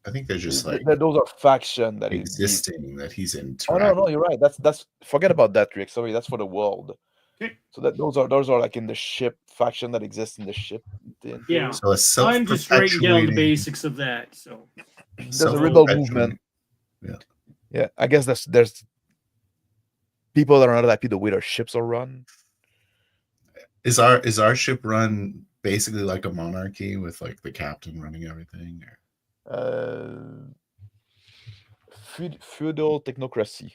I think they're just like those are faction that is. existing that he's in. Oh no, you're right. That's forget about that, Rick. Sorry, that's for the world. Okay. So that those are like in the ship faction that exists in the ship. Yeah. So a I'm just writing down the self-perpetuating- basics of that. So There's a rebel self-perpetuating- movement. Yeah, I guess there's people that are not happy the way their ships are run. Is our ship run basically like a monarchy with like the captain running everything? Or? Feudal technocracy.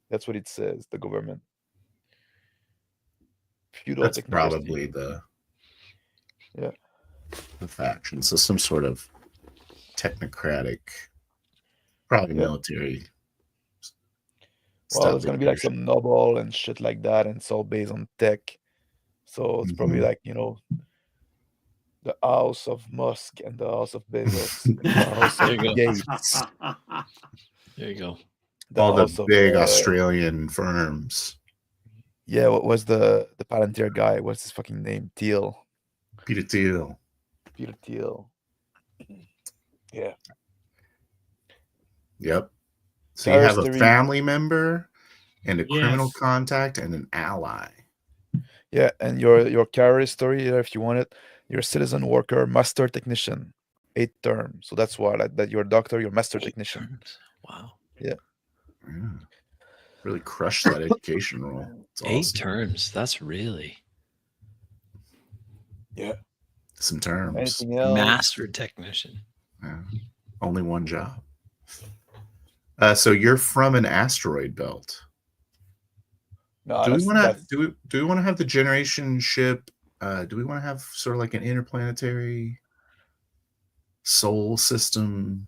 That's what it says. The government. Feudal That's technocracy. probably the faction. So some sort of technocratic, probably military. Well, there's gonna be like some noble and shit like that, and it's all based on tech. So it's probably like the House of Musk and the House of Bezos, and the House There of you go. Gates, There you go. all House the of, big Australian firms. Yeah, what was the Palantir guy? What's his fucking name? Thiel. Peter Thiel. Peter Thiel. Yeah. Yep. So you have a Terrorist family member and a criminal Yes. contact and an ally. Yeah, and your career history, if you want it, you're a citizen worker, master technician, 8 term. So that's why that you're a doctor, you're a master technician. Wow. Yeah. Really crushed that education role. It's 8 awesome. terms. That's really Some terms. Anything else? master technician. Yeah. Only one job. So you're from an asteroid belt. No, Do we that's, want to that's do we want to have the generation ship? Do we want to have sort of like an interplanetary soul system?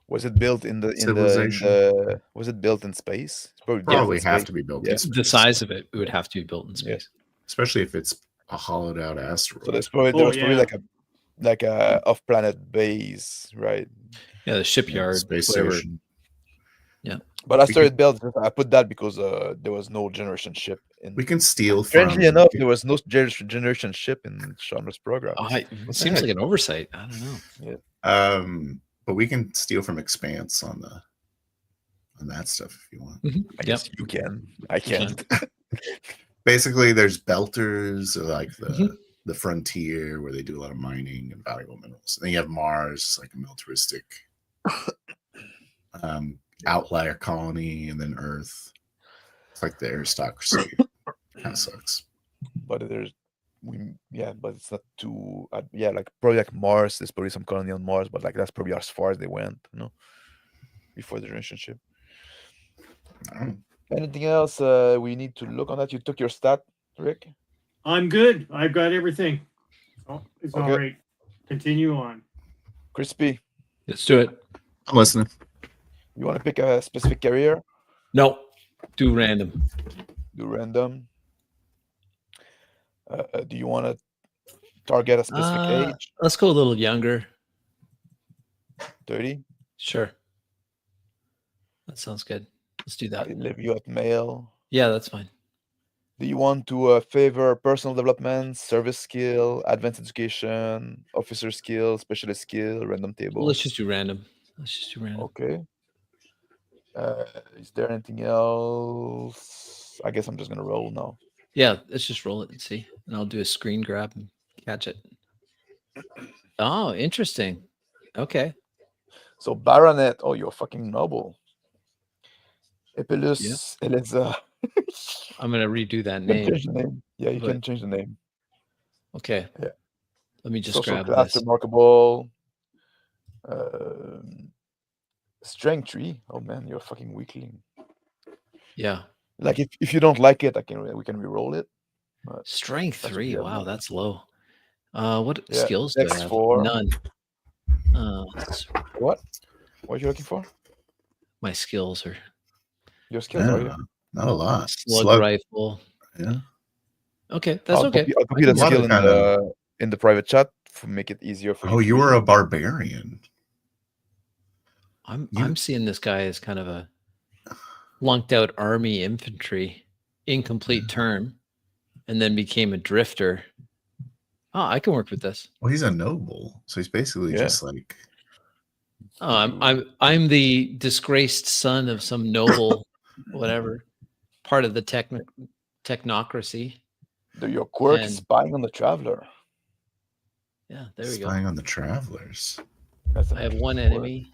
was it built in the Civilization? was it built in space? It's probably Probably built in have space. to be built Yeah. in space. The size of it would have to be built in space. Especially if it's a hollowed out asteroid. So there was probably like a off planet base, right? Yeah, the shipyard, space whatever. station. But asteroid belt, I put that because there was no generation ship in. We can steal Strangely from. enough, there was no generation ship in Shonner's program. It seems like an oversight. I don't know. But we can steal from Expanse on that stuff if you want. I guess you can. I can't. Basically, there's belters, like the frontier where they do a lot of mining and valuable minerals. And then you have Mars, like a militaristic outlier colony, and then Earth. It's like the aristocracy. Kind of sucks. But but it's not too. Like probably like Mars. There's probably some colony on Mars, but like that's probably as far as they went, before the relationship. Anything else we need to look on that? You took your stat, Rick? I'm good. I've got everything. It's all Okay. right. Continue on. Crispy, Let's do it. I'm listening. you want to pick a specific career? No, do random. Do random. Do you want to target a specific age? Let's go a little younger. 30? Sure. That sounds good. Let's do that. I live you at male. Yeah, that's fine. Do you want to favor personal development, service skill, advanced education, officer skill, specialist skill, random table? Let's just do random. Okay. Is there anything else? I guess I'm just gonna roll now. Yeah, let's just roll it and see. And I'll do a screen grab and catch it. Oh, interesting. Okay. So Baronet, oh, you're fucking noble. Epilus, Eliza. I'm gonna redo that You can name. change the name. Yeah, you But- can change the name. Okay. Yeah. Let me just Social grab class, this. remarkable. Strength tree. Oh man, you're a fucking weakling. Yeah. Like if you don't like it, we can re-roll it. Strength That's 3. good. Wow, that's low. What Yeah, skills do I Dex have? 4. None. What are you looking for? My skills are Your skills are you? Not a lot. slug rifle. Yeah. Okay, that's okay. I'll copy that A lot skill of in the private chat to make it easier for you. Oh, to you read. were a barbarian. I'm seeing this guy as kind of a lunked out army infantry, incomplete term, and then became a drifter. Oh, I can work with this. Well, he's a noble, so he's basically just like. Oh, I'm the disgraced son of some noble, whatever, part of the technocracy. Your quirk And- is spying on the traveler. Yeah, there we go. Spying on the travelers. That's I have an one interesting enemy.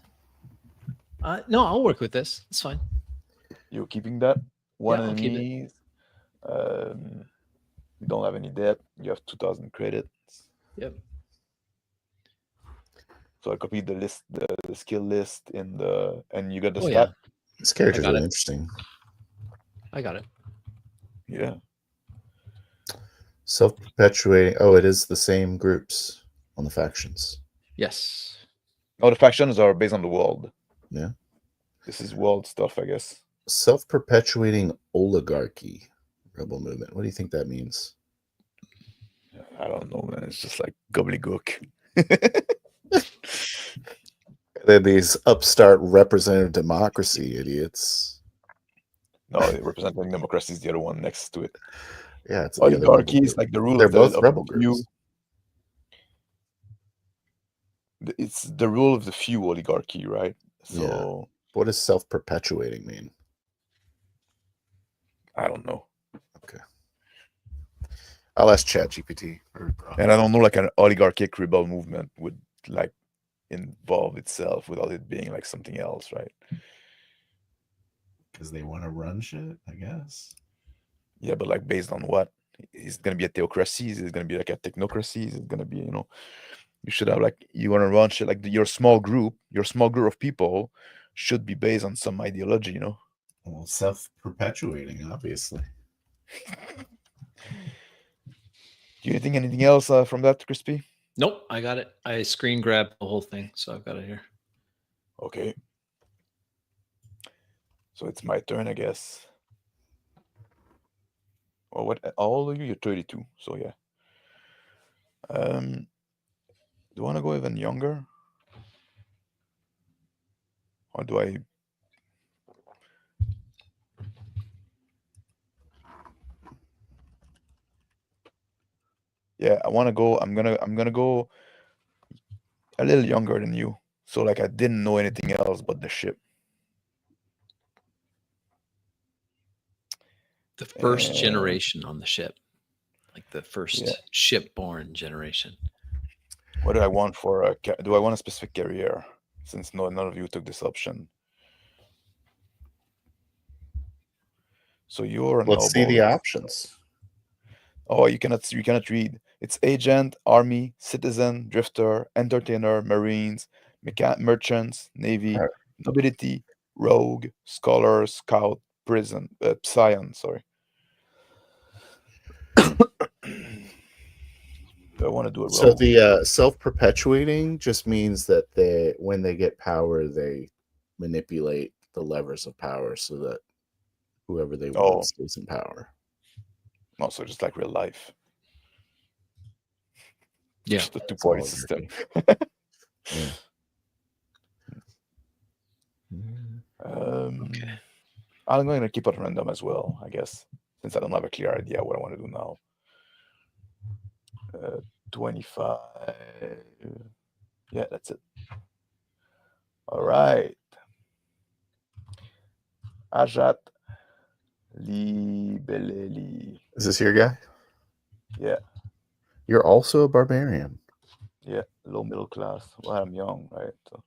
No, I'll work with this. It's fine. You're keeping that one I'll keep it. enemy. You don't have any debt. You have 2,000 credits. Yep. So I copied the list, the skill list and you got the Oh, stat. This character's got really it. interesting. I got it. Yeah. Self-perpetuating. Oh, it is the same groups on the factions. Yes. Oh, the factions are based on the world. Yeah. This is world stuff, I guess. Self-perpetuating oligarchy rebel movement. What do you think that means? I don't know, man. It's just like gobbledygook. They're these upstart representative democracy idiots. No, representing democracy is the other one next to it. Yeah, it's the other Oligarchy rebel is like the rule They're of the, both of rebel the few. groups. It's the rule of the few oligarchy, right? So What does self-perpetuating mean? I don't know. Okay. I'll ask ChatGPT. And I don't know like an oligarchic rebel movement would like involve itself without it being like something else, right? Because they want to run shit, I guess. Yeah, but like based on what? Is it gonna be a theocracy? Is it gonna be like a technocracy? Is it gonna be, you should have like you wanna run shit like your small group of people should be based on some ideology. Well, self-perpetuating, obviously. Do you think anything else from that, Crispy? Nope, I got it. I screen grabbed the whole thing, so I've got it here. Okay. So it's my turn, I guess. Or what? All of you, you're 32. So yeah. Do you want to go even younger, or do I? Yeah, I want to go. I'm gonna go a little younger than you. So like I didn't know anything else but the ship. The first Uh, generation on the ship, like the first Yeah. ship-born generation. What do I want for a? Do I want a specific career? Since none of you took this option. So you're a Let's see noble. the options. Oh, you cannot read. It's agent, army, citizen, drifter, entertainer, marines, merchants, navy, Alright. nobility, rogue, scholar, scout, prison, scion. Sorry. Do I want to do a So rogue? the self-perpetuating just means that when they get power, they manipulate the levers of power so that whoever they Oh. want stays in power. Also, just like real life. Yeah. Just a That's two-party all system. Yeah. Okay. I'm going to keep it random as well, I guess, since I don't have a clear idea what I want to do now. 25. Yeah, that's it. All right. Ajat Libeleli. Is this your guy? Yeah, You're also a barbarian. yeah, low middle class. Well, I'm young, right? So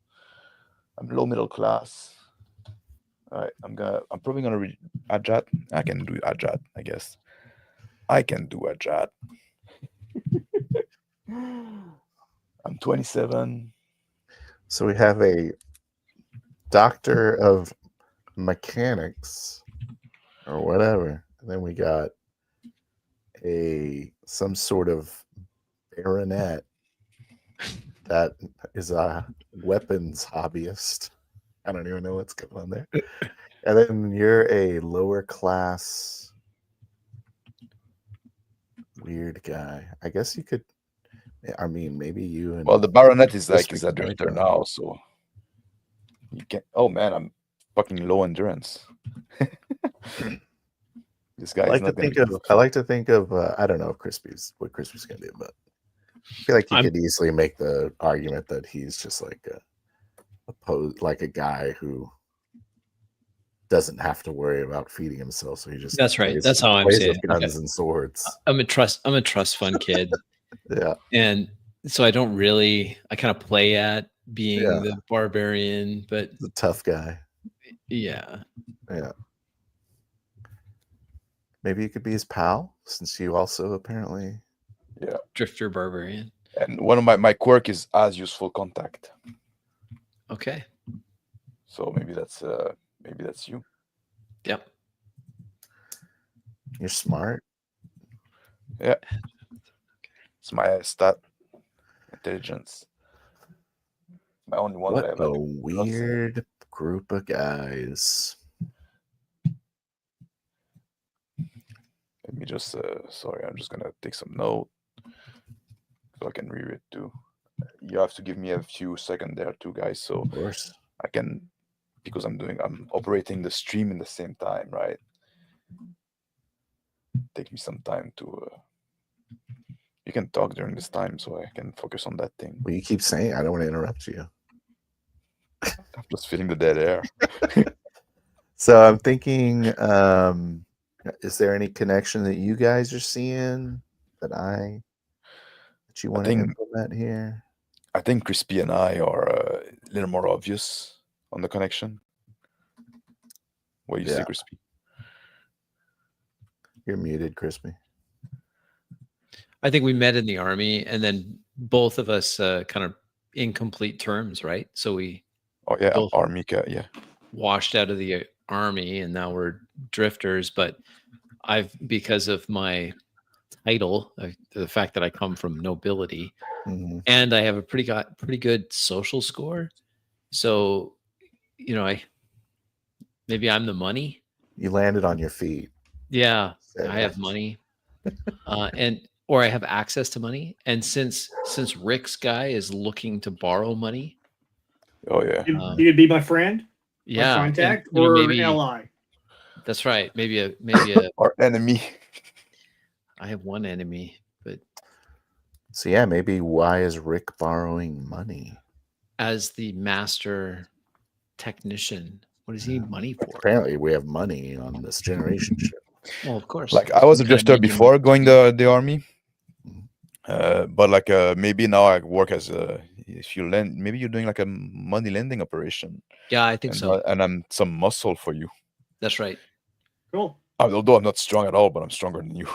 I'm low middle class. All right, I'm probably gonna read Ajat. I can do Ajat, I guess. I can do Ajat. I'm 27. So we have a doctor of mechanics or whatever. And then we got some sort of baronet that is a weapons hobbyist. I don't even know what's going on there. And then you're a lower class weird guy. I guess you could. I mean, maybe you and Well, the baronet is Chris like is a could make drifter a- now, so you can. Oh man, I'm fucking low endurance. This guy I is like to not gonna think be of. good I for- like to think of. I don't know if what Crispy's gonna do, but I feel like you I'm- could easily make the argument that he's just like like a guy who doesn't have to worry about feeding himself, so he just That's right. plays, That's how I'm plays saying with it. guns Okay. and swords. I'm a trust fund kid. Yeah, And so I kind of play at being Yeah. the barbarian, but the tough guy. yeah. Yeah. Maybe you could be his pal, since you also apparently. Yeah, Drifter barbarian. and one of my quirk is as useful contact. Okay. So maybe that's you. Yep. You're smart. It's my stat intelligence. My only one What that I have a like weird group of guys. Let me just sorry, I'm just gonna take some note so I can read it too. You have to give me a few seconds there too, guys, so Of course. I can, because I'm operating the stream in the same time, right? Take me some time to you can talk during this time so I can focus on that thing. Well, you keep saying I don't want to interrupt you. I'm just feeling the dead air. So I'm thinking, is there any connection that you guys are seeing that you want to think- implement here? I think Crispy and I are a little more obvious on the connection. What you say, Yeah. Crispy? You're muted, Crispy. I think we met in the army, and then both of us kind of incomplete terms, right? So we Oh yeah, both army cat. Yeah. washed out of the army, and now we're drifters. But because of my title, the fact that I come from nobility, Mm-hmm. and I have a pretty good social score. So, maybe I'm the money. You landed on your feet. Yeah, Say I have that. money, or I have access to money. And since Rick's guy is looking to borrow money, Oh yeah. You could be my friend, yeah, my and, contact, or maybe ally. that's right. Maybe a Our enemy. I have one enemy, but So yeah, maybe why is Rick borrowing money? as the master technician, what does he need money for? Apparently, we have money on this generation ship. Well, of course. Like I was a You gotta drifter make your before money. going the army. But like maybe now I work as if you lend, maybe you're doing like a money lending operation. Yeah, I think so. And I'm some muscle for you. That's right. Cool. Although I'm not strong at all, but I'm stronger than you.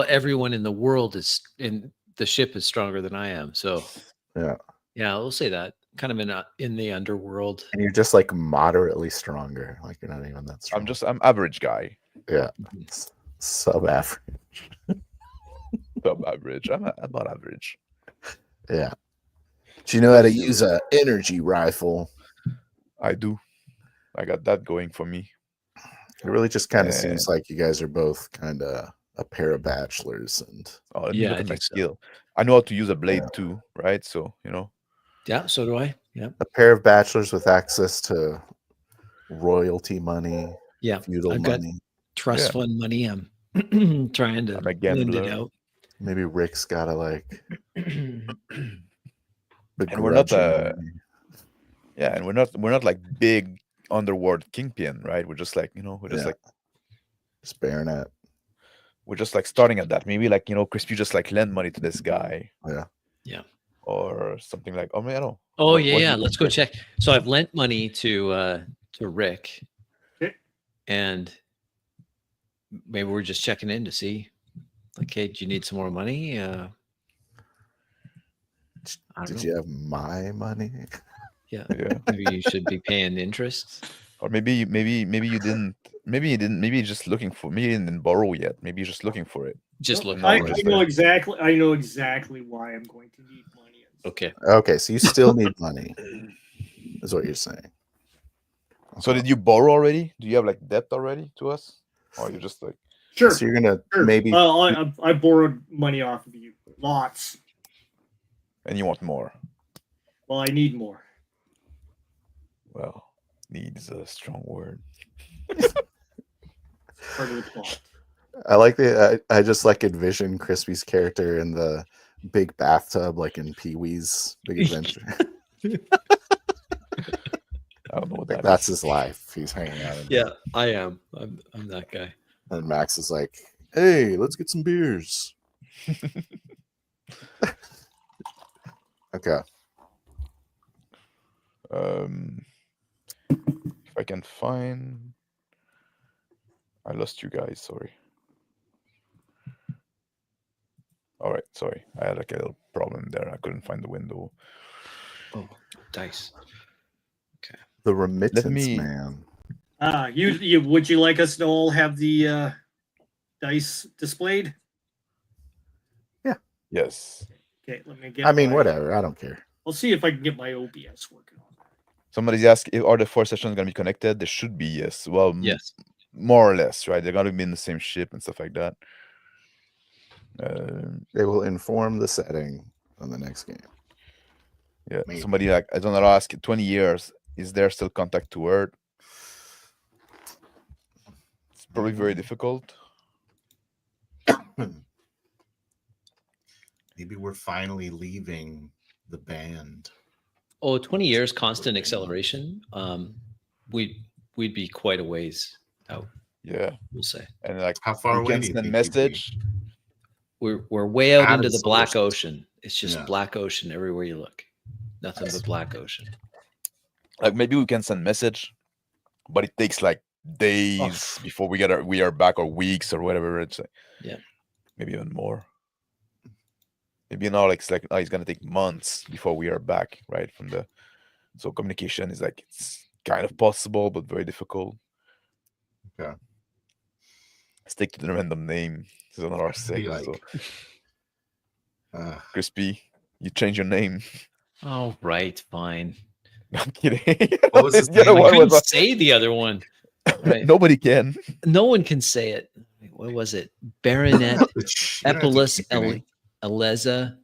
Everyone in the world is in the ship is stronger than I am. So Yeah, we'll say that. Kind of in the underworld. and you're just like moderately stronger. Like you're not even that strong. I'm average guy. Yeah, sub-average. Sub average. I'm about average. Yeah. Do you know how to use an energy rifle? I do. I got that going for me. It really just kind of seems like you guys are both kind of a pair of bachelors, and Let me Yeah, look I at my think so. skill. I know how to use a blade too, right? So Yeah, so do I. Yeah. a pair of bachelors with access to royalty money, Yeah. feudal I've got money. trust fund money. I'm trying to I'm a lend it gambler. out. Maybe Rick's got to like and we're not. and we're not like big underworld kingpin, right? We're just like just baronet. We're just like starting at that. Maybe like Crispy just like lend money to this guy. Yeah. Or something like. I mean, I don't know. Oh What yeah. do you Let's go think? check. So I've lent money to Rick, Okay. and maybe we're just checking in to see. Like, hey, do you need some more money? I don't Did know. you have my money? Yeah. Yeah. Maybe you should be paying interest. Or maybe you didn't. Maybe you didn't. Maybe you're just looking for. Maybe you didn't borrow yet. Maybe you're just looking for it. Just No, look. No, I, we're I just know like- exactly. I know exactly why I'm going to need money. Okay. Okay, so you still need money, is what you're saying. So did you borrow already? Do you have like debt already to us? Or you're just like Sure. So you're gonna Sure. maybe I borrowed money off of you. Lots. and you want more? Well, I need more. Well, need is a strong word. Part of the plot. I like the I just like envision Crispy's character in the big bathtub, like in Pee-wee's Big Adventure. I don't know what Like that that's is. his life. He's hanging out. Yeah, I am. I'm that guy. And Max is like, "Hey, let's get some beers." Okay. If I can find. I lost you guys. Sorry. All right. Sorry. I had like a little problem there. I couldn't find the window. Oh, dice. The remittance me- man. You would you like us to all have the dice displayed? Yes. Okay, let me get. I mean, my- whatever. I don't care. I'll see if I can get my OBS working on that. Somebody's asking, are the 4 sessions going to be connected? They should be, yes. Well, Yes. more or less, right? They're going to be in the same ship and stuff like that. They will inform the setting on the next game. Yeah. Maybe. Somebody like, I don't know, ask 20 years, is there still contact to Earth? It's probably very difficult. Maybe we're finally leaving the band. Oh, 20 years constant acceleration. We'd be quite a ways out, Yeah. we'll say. And like, How far we away can do you send think you'd be? message. We're way out Out into of the the black solar ocean. It's just Yeah. black ocean everywhere you look. Nothing but black ocean. Like maybe we can send message, but it takes like days before we are back, or weeks or whatever. It's like, Yeah. maybe even more. Maybe it's like it's gonna take months before we are back, right? So communication is like it's kind of possible, but very difficult. Okay. Stick to the random name. This is another Be sec. So like, Crispy, you change your name. Oh, right, fine. I'm kidding. What was his The other name? I one couldn't was say the other one. Right. nobody can. No one can say it. Wait, what was it? Baronet you don't have to Epilus keep your name. Eliza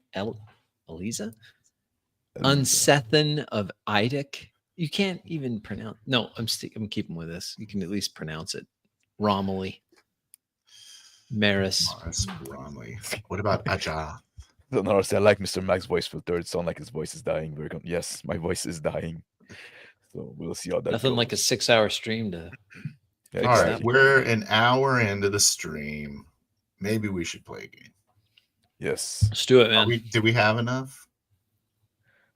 Unsethan of Idic. You can't even pronounce. No, I'm keeping with this. You can at least pronounce it. Romilly. Maris. Morris Bromley. What about Aja? No, I like Mr. Mac's voice filter. It sounds like his voice is dying. Yes, my voice is dying. So we'll see how that Nothing goes. like a 6-hour stream to. Yeah, All right, exactly. we're an hour into the stream. Maybe we should play a game. Yes, Let's do it, man. Do we have enough?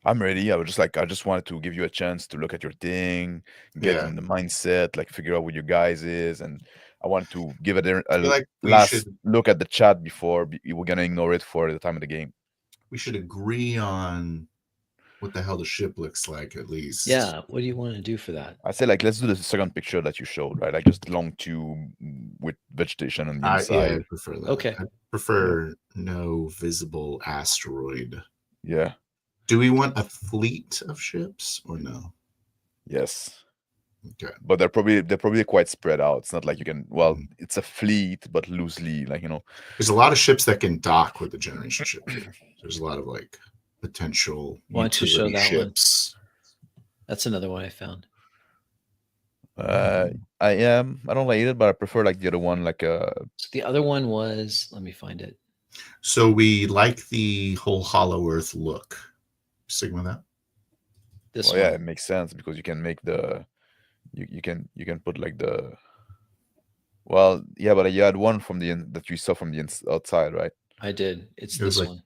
I'm ready. I just wanted to give you a chance to look at your thing, get Yeah. in the mindset, like figure out what your guys is, and I wanted to give it a I feel like we last should look at the chat before we're gonna ignore it for the time of the game. agree on what the hell the ship looks like at least. Yeah. What do you want to do for that? I say like let's do the second picture that you showed, right? Like just long tube with vegetation on the Yeah, inside. I prefer that. Okay. I prefer no visible asteroid. Yeah. Do we want a fleet of ships or no? Yes. Okay. But they're probably quite spread out. It's not like you can. Well, Mhm. it's a fleet, but loosely, like There's a lot of ships that can dock with the generation ship. There's a lot of like potential Why don't you show utility that one? ships. That's another one I found. I don't like it, but I prefer like the other one, like So the other one was. Let me find it. So we like the whole Hollow Earth look. Sticking with that. This well, yeah, one. it makes sense because you can make the you can put like the well, yeah, but you had one from the that you saw from the outside, right? I did. It's It was this like- one.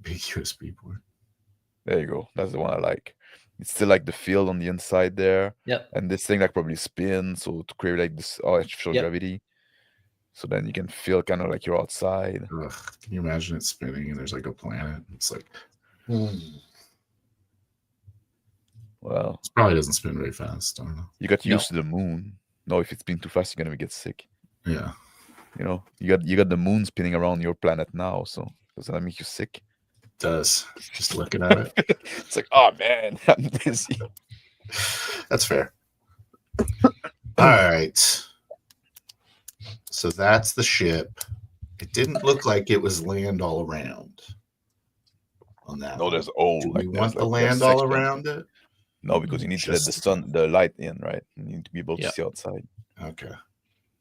Big USB port. There you go. That's the one I like. It's still like the field on the inside there, Yep. and this thing like probably spins, so to create like this artificial Yep. gravity. So then you can feel kind of like you're outside. Ugh, can you imagine it spinning and there's like a planet? It's like Well, it probably doesn't spin very fast. I don't know. you got No. used to the moon. No, if it's spin too fast, you're gonna get sick. Yeah. You got the moon spinning around your planet now, so doesn't that make you sick? It does. Just looking at it. It's like, oh man, I'm dizzy. That's fair. All right. So that's the ship. It didn't look like it was land all around on that. No, one. there's all Do like we there's, want the like, there's land all section. around it? No, because you need to let the Just- sun, the light in, right? You need to be able to Yeah. see outside. Okay.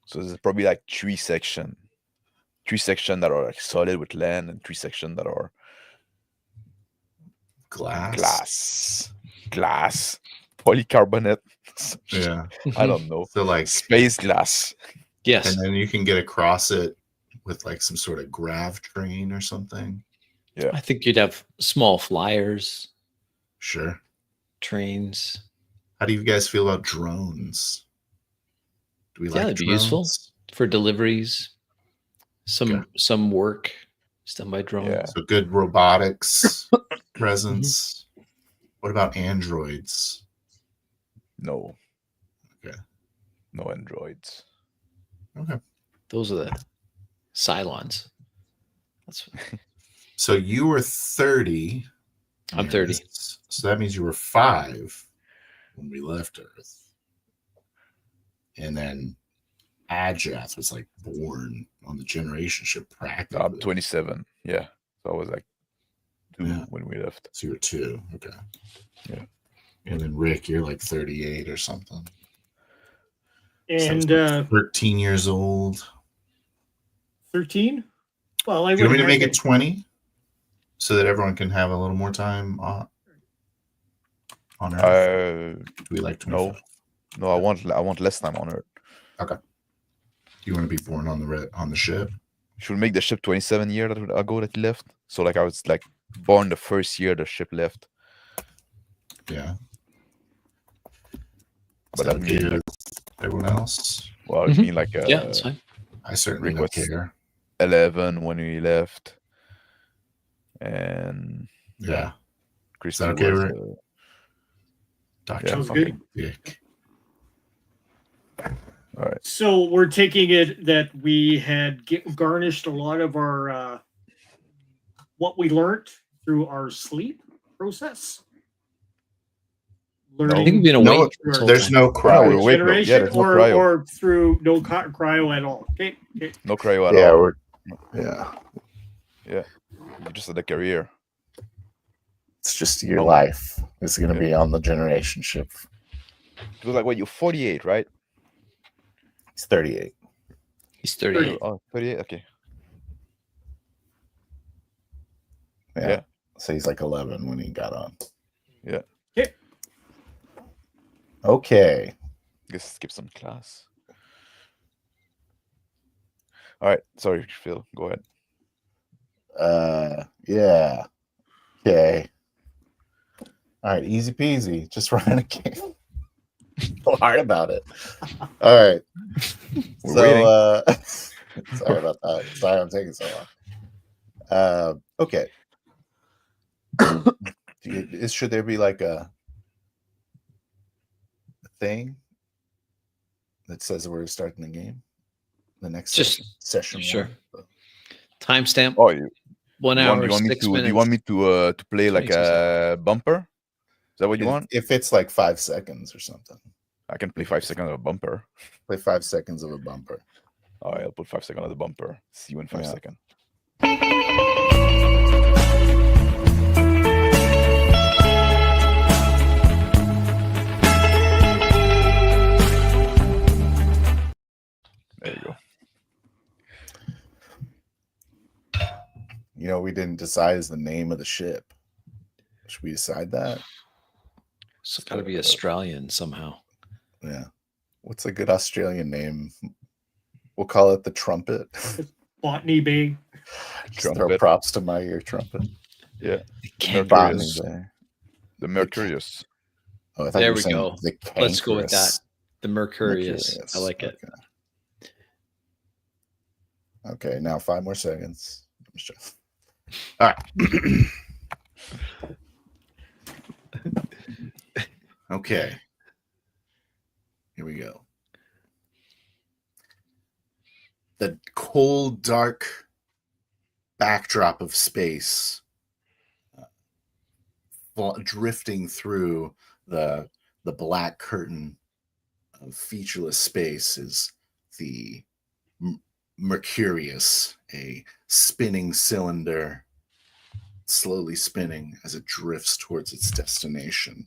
So there's probably like three sections that are like solid with land, and three sections that are glass, polycarbonate. Yeah. I don't know, So like, space glass. Yes. and then you can get across it with like some sort of grav train or something. I think you'd have small flyers, Sure. trains. How do you guys feel about drones? Do we Yeah, like that'd be drones? useful. For deliveries. Some work is done by drones. Yeah. So good robotics presence. What about androids? No. Okay. No androids. Okay. Those are the Cylons. That's So you were 30. I'm 30. So that means you were 5 when we left Earth. And then Ajath was like born on the generation ship practically. I'm 27. Yeah. So I was like 2 Yeah. when we left. So you were 2. Okay. Yeah. And then Rick, you're like 38 or something. And 13 years old. 13. Well, I Do you want me to wouldn't make have it 20 so that everyone can have a little more time on Earth? Do we like 25? No, I want less time on Earth. Do you want to be born on the ship? Should we make the ship 27 years ago that he left? So like I was like born the first year the ship left. Yeah. But that I okay mean, like, with everyone else? well, I Mhm. mean, like, Yeah, that's fine. I certainly Rick don't was care. 11 when we left, and Yeah. Christy okay, was. Rick? Dr. Yeah, Sounds okay. good. Dick. All right. So we're taking it that we had garnished a lot of our what we learned through our sleep process. I think Learning we've been No, awake this whole there's time. no Oh, no, cryo. we're awake. No, yeah, generation there's no cryo. or through no cryo at all. Okay. No cryo at Yeah, all. we're yeah. Yeah, you just had a career. It's just your Oh. life is going to Yeah. be on the generation ship. It was like, what, you're 48, right? He's 38. He's 38. Oh, 38, okay. Yeah. Yeah. So he's like 11 when he got on. Yeah. Okay. Guess skip some class. All right, sorry, Phil. Go ahead. Yeah. Okay. All right, easy peasy. Just run a game. So hard about it. All right. We're So waiting. sorry about that. Sorry I'm taking so long. Okay. Should there be like a thing that says we're starting the game? The next Just session sure. one? Timestamp. Oh, you 1 you hour, want me 6 to? minutes. Do you want me to play like 22 a bumper? Is that what you want? If it's like 5 seconds or something. I can play 5 seconds of a bumper. Play 5 seconds of a bumper. All right, I'll put 5 seconds on the bumper. See you in 5 Yeah. seconds. There you go. You know, we didn't decide the name of the ship. Should we decide that? It's got to be Australian somehow. Yeah. What's a good Australian name? We'll call it the Trumpet. Botany Bay. Just throw Trumpet. props to my ear, Trumpet. Yeah. Can't Botany Mercurius. Bay. The Mercurius. Oh, I thought There you were we saying go. the Let's go with that. Cankerous. The Mercurius. I like it. Okay, now 5 more seconds. All right. Okay. Here we go. The cold, dark backdrop of space, drifting through the black curtain of featureless space, is the Mercurius, a spinning cylinder, slowly spinning as it drifts towards its destination.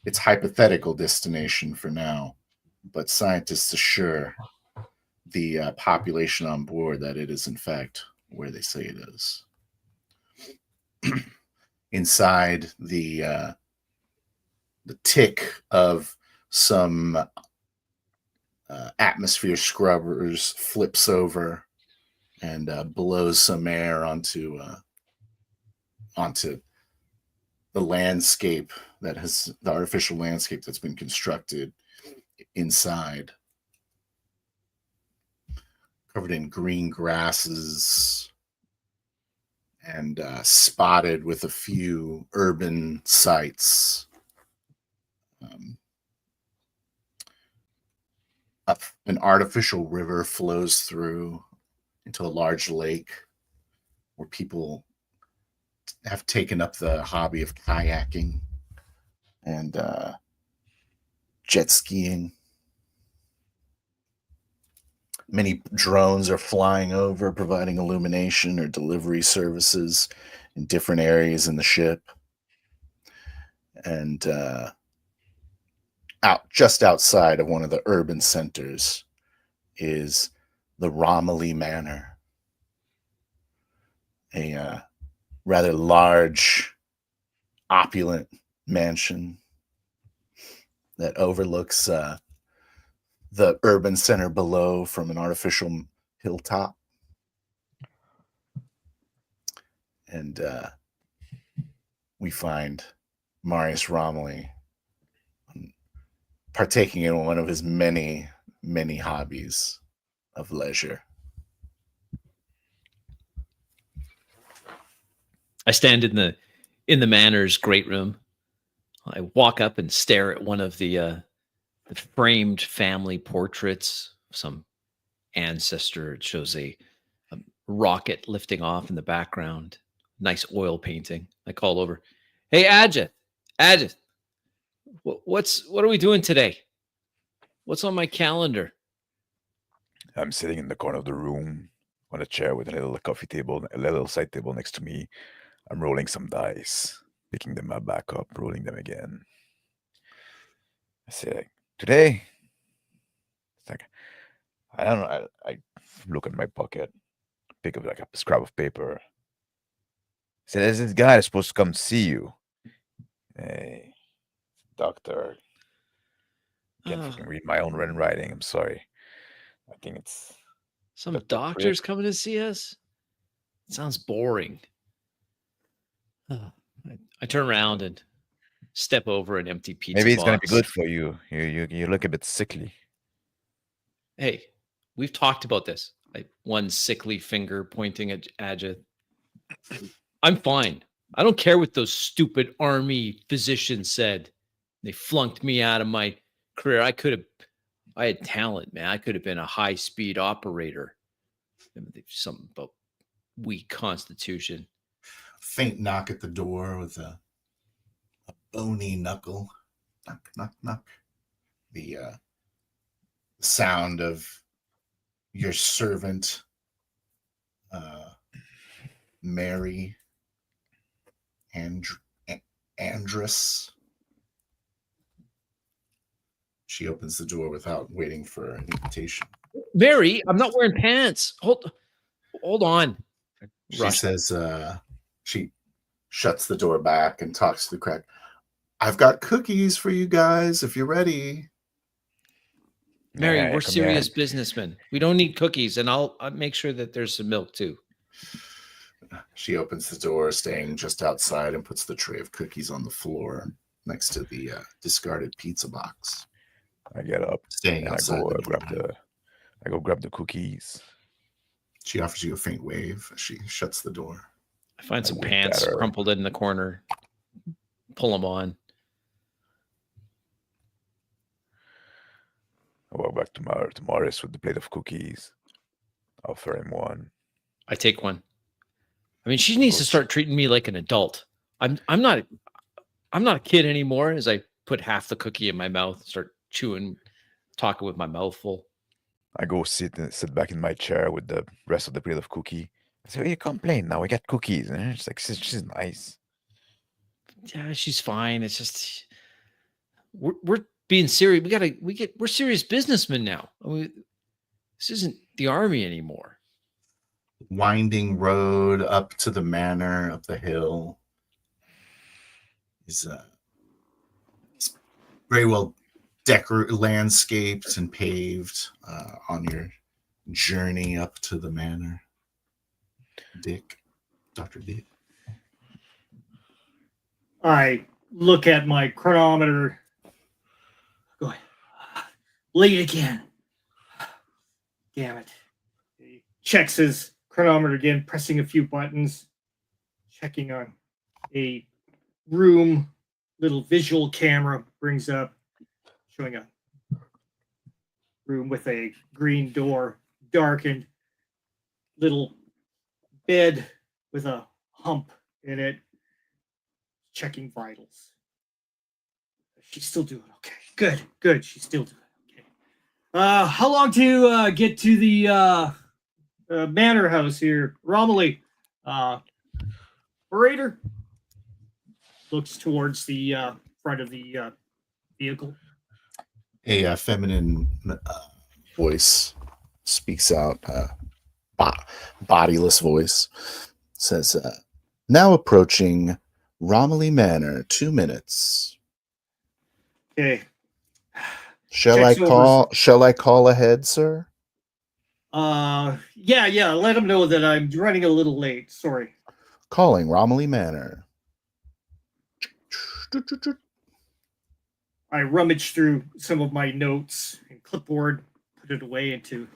Its hypothetical destination for now, but scientists assure the population on board that it is in fact where they say it is. Inside, the tick of some atmosphere scrubbers flips over and blows some air onto the landscape the artificial landscape that's been constructed inside, covered in green grasses and spotted with a few urban sites. An artificial river flows through into a large lake where people have taken up the hobby of kayaking and jet skiing. Many drones are flying over, providing illumination or delivery services in different areas in the ship. And just outside of one of the urban centers is the Romilly Manor, a rather large, opulent mansion that overlooks the urban center below from an artificial hilltop. And we find Marius Romilly partaking in one of his many, many hobbies of leisure. I stand in the manor's great room. I walk up and stare at one of the framed family portraits of some ancestor. It shows a rocket lifting off in the background. Nice oil painting. I call over, "Hey, Ajit, what are we doing today? What's on my calendar?" I'm sitting in the corner of the room on a chair with a little coffee table, a little side table next to me. I'm rolling some dice, picking them up back up, rolling them again. I say, like, today, it's like, I don't know. I look at my pocket, pick up like a scrap of paper. I say, there's this guy that's supposed to come see you. Hey, doctor. Can't Oh, fucking read my own writing. I'm sorry. I think it's some the prick. doctor's coming to see us? Sounds boring. I turn around and step over an empty pizza Maybe it's gonna be box. good for you. You look a bit sickly. Hey, we've talked about this. Like one sickly finger pointing at Ajit. I'm fine. I don't care what those stupid army physicians said. They flunked me out of my career. I had talent, man. I could have been a high speed operator. Something about weak constitution. Faint knock at the door with a bony knuckle. Knock, knock, knock. The sound of your servant, Mary Andress. She opens the door without waiting for an invitation. Mary, I'm not wearing pants. Hold on. She Rush. says, she shuts the door back and talks to the crack. I've got cookies for you guys if you're ready. Mary, Yeah, we're come serious here. businessmen. We don't need cookies, and I'll make sure that there's some milk too. She opens the door, staying just outside, and puts the tray of cookies on the floor next to the discarded pizza box. I get up Staying and outside the door. I go grab the cookies. She offers you a faint wave as she shuts the door. I find I some wink pants at her. crumpled in the corner. Pull them on. I walk back to Morris with the plate of cookies. Offer him one. I take one. I mean, she needs to start treating me like an adult. I'm not a kid anymore. As I put half the cookie in my mouth, start chewing, talking with my mouth full. I go sit back in my chair with the rest of the plate of cookie. I say, you complain now. We got cookies. And she's like, she's nice. Yeah, she's fine. It's just we're being serious. We're serious businessmen now. I mean, this isn't the army anymore. Winding road up to the manor, up the hill. Is very well landscaped and paved on your journey up to the manor. Dr. Dick. I look at my chronometer. Go ahead. Late again. Damn it. He checks his chronometer again, pressing a few buttons, checking on a room. Little visual camera brings up, showing a room with a green door, darkened, little bed with a hump in it, checking vitals. She's still doing okay. Good. She's still doing okay. How long to get to the manor house here? Romilly, operator looks towards the front of the vehicle. A feminine voice speaks out, bodiless voice, says, now approaching Romilly Manor, 2 minutes. Okay. Shall I call ahead, sir? Yeah, let him know that I'm running a little late. Sorry. Calling Romilly Manor. I rummage through some of my notes and clipboard, put it away into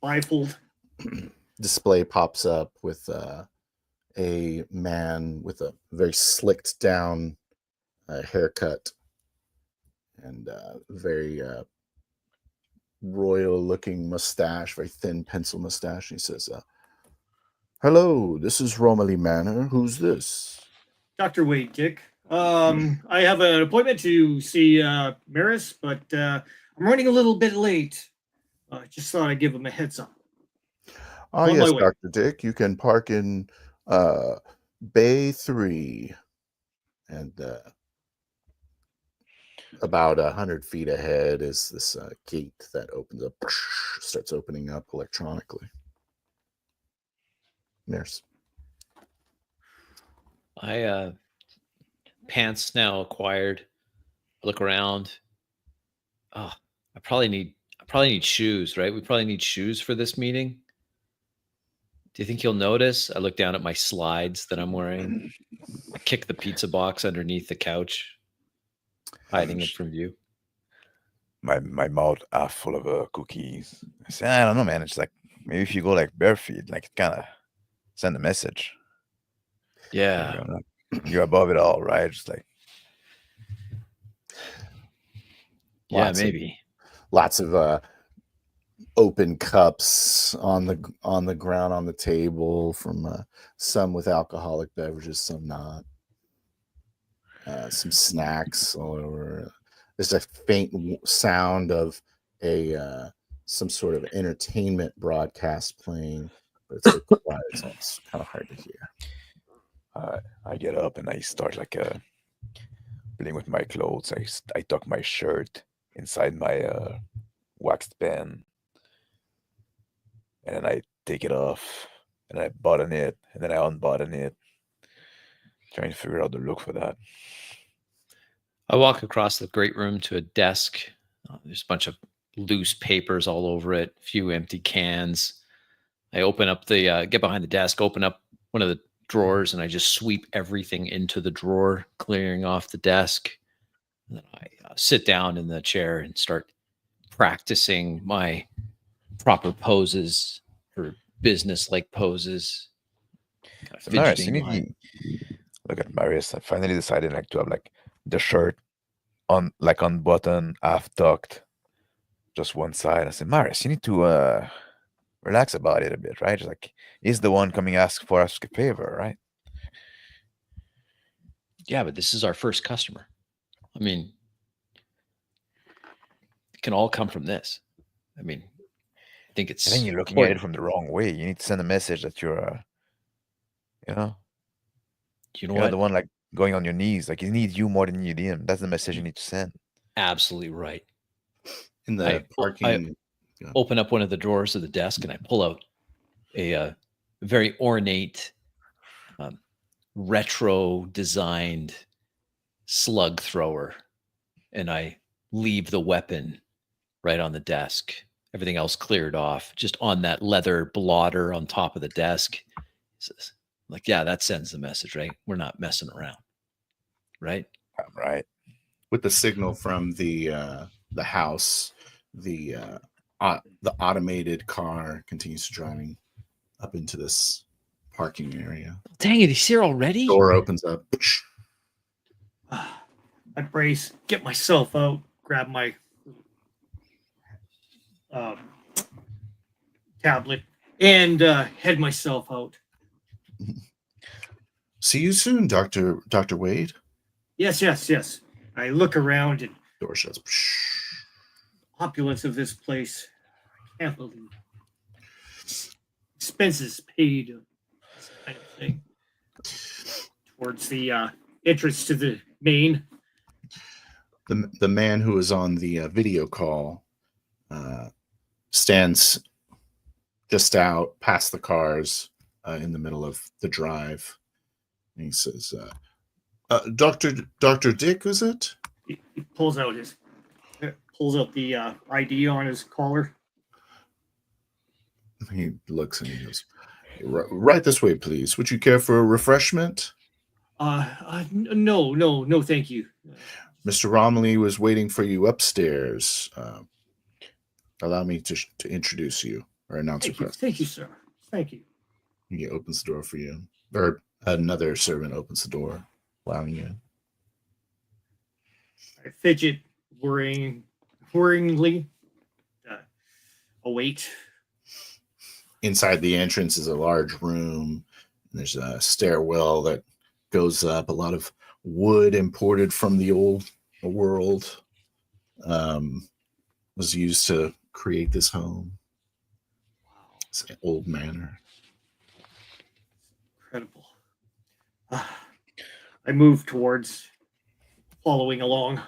bifold. Display pops up with a man with a very slicked down haircut and very royal looking mustache, very thin pencil mustache. And he says, hello, this is Romilly Manor. Who's this? Dr. Wade, Dick. I have an appointment to see Maris, but I'm running a little bit late. Just thought I'd give him a heads up. Ah, On my yes, way. Dr. Dick. You can park in Bay 3. And about 100 feet ahead is this gate that opens up, starts opening up electronically. Nurse. I pants now acquired. Look around. Oh, I probably need shoes, right? We probably need shoes for this meeting. Do you think you'll notice? I look down at my slides that I'm wearing. I kick the pizza box underneath the couch, hiding it from view. My mouth half full of cookies. I say, I don't know, man. It's like maybe if you go like bare feet, like it kind of send a message. Yeah. You're above it all, right? Just like Yeah, maybe. Lots of open cups on the ground on the table from some with alcoholic beverages, some not. Some snacks all over. There's a faint sound of some sort of entertainment broadcast playing, but it's so quiet, so it's kind of hard to hear. I get up and I start like playing with my clothes. I tuck my shirt inside my waxed pen, and then I take it off, and I button it, and then I unbutton it, trying to figure out the look for that. I walk across the great room to a desk. There's a bunch of loose papers all over it, a few empty cans. I open up get behind the desk, open up one of the drawers, and I just sweep everything into the drawer, clearing off the desk. And then I sit down in the chair and start practicing my proper poses or business-like poses. Kind of So Marius, you fidgeting need behind. look at Marius. I finally decided like to have like the shirt on like unbuttoned, half tucked, just one side. I said, Marius, you need to relax about it a bit, right? Just like he's the one coming ask a favor, right? Yeah, but this is our first customer. I mean, it can all come from this. I mean, I think it's. I think you're looking at it from the wrong way. You need to send a message that you're, You know you're what? the one like going on your knees. Like he needs you more than you need him. That's the message you need to send. Absolutely right. In the parking, Open up one of the drawers of the desk and I pull out a very ornate, retro designed slug thrower, and I leave the weapon right on the desk. Everything else cleared off, just on that leather blotter on top of the desk. Like, yeah, that sends the message, right? We're not messing around, right? Right. with the signal from the house, the automated car continues driving up into this parking area. Dang it, he's here already? Door opens up. I brace, get myself out, grab my tablet, and head myself out. See you soon, Dr. Wade. Yes. I look around and Door shuts. opulence of this place. I can't believe expenses paid, this kind of thing. Towards the entrance to the main. The man who is on the video call stands just out past the cars in the middle of the drive. And he says, Dr. Dick, is it? He pulls out the ID on his collar. He looks and he goes, right this way, please. Would you care for a refreshment? No, thank you. Mr. Romilly was waiting for you upstairs. Allow me to introduce you or announce your presence. Thank you, sir. Thank you. He opens the door for you, or another servant opens the door, allowing you in. I fidget worryingly. Await. Inside the entrance is a large room. And there's a stairwell that goes up. A lot of wood imported from the old world was used to create this home. It's an old manor. Incredible. I move towards, following along.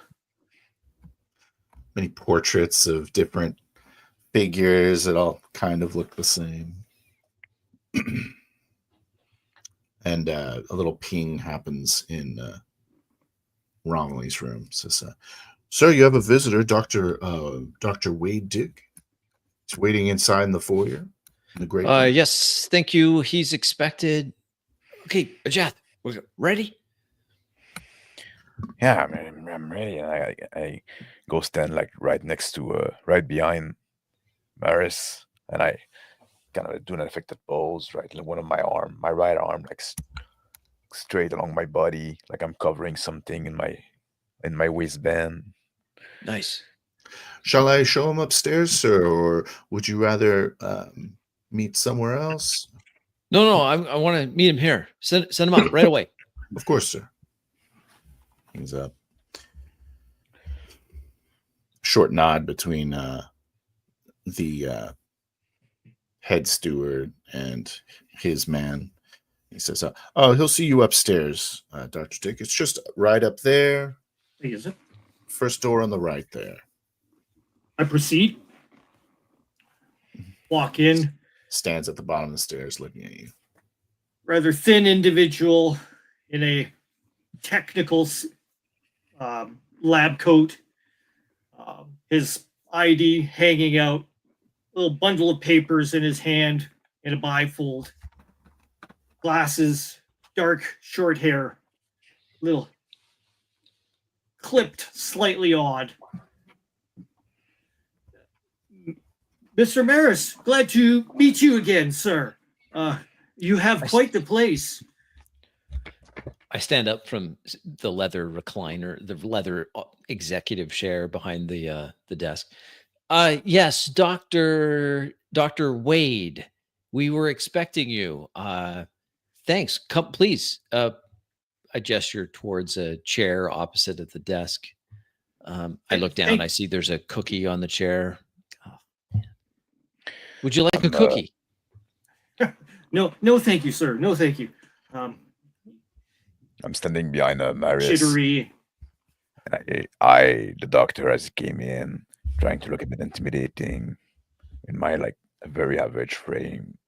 Many portraits of different figures that all kind of look the same. And a little ping happens in Romilly's room. It says, "Sir, you have a visitor, Dr. Wade Duke. He's waiting inside in the foyer." In the great room. Yes, thank you. He's expected. Okay, Ajath, we're ready? Yeah, I'm ready. And I go stand like right next to, right behind Maris, and I kind of do an affected pose, right? Like one of my right arm, like straight along my body, like I'm covering something in my waistband. Nice. Shall I show him upstairs, sir, or would you rather meet somewhere else? No, I want to meet him here. Send him out right away. Of course, sir. He's up. Short nod between the head steward and his man. He says, "Oh, he'll see you upstairs, Dr. Dick. It's just right up there. Is it? First door on the right there." I proceed. Walk in. Stands at the bottom of the stairs looking at you. Rather thin individual in a technical lab coat. His ID hanging out. A little bundle of papers in his hand in a bifold. Glasses, dark, short hair. Little clipped, slightly odd. Mr. Maris, glad to meet you again, sir. You have quite the place. I stand up from the leather recliner, the leather executive chair behind the desk. Yes, Dr. Wade, we were expecting you. Thanks. Come, please. I gesture towards a chair opposite of the desk. I look down. I see there's a cookie on the chair. Would you like a cookie? No, thank you, sir. No, thank you. I'm standing behind Maris. Jittery. And the doctor, as he came in, trying to look a bit intimidating, in my like a very average frame,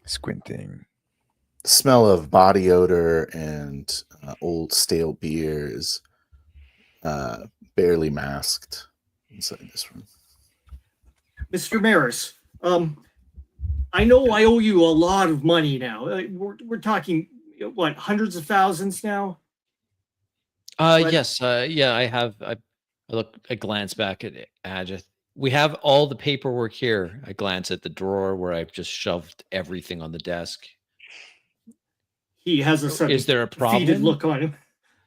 squinting. The smell of body odor and old stale beer is barely masked inside this room. Mr. Maris, I know I owe you a lot of money now. We're talking, what, hundreds of thousands now? Yes. Yeah, I have. I glance back at Ajith. We have all the paperwork here. I glance at the drawer where I've just shoved everything on the desk. He has a sudden Is there a problem? defeated look on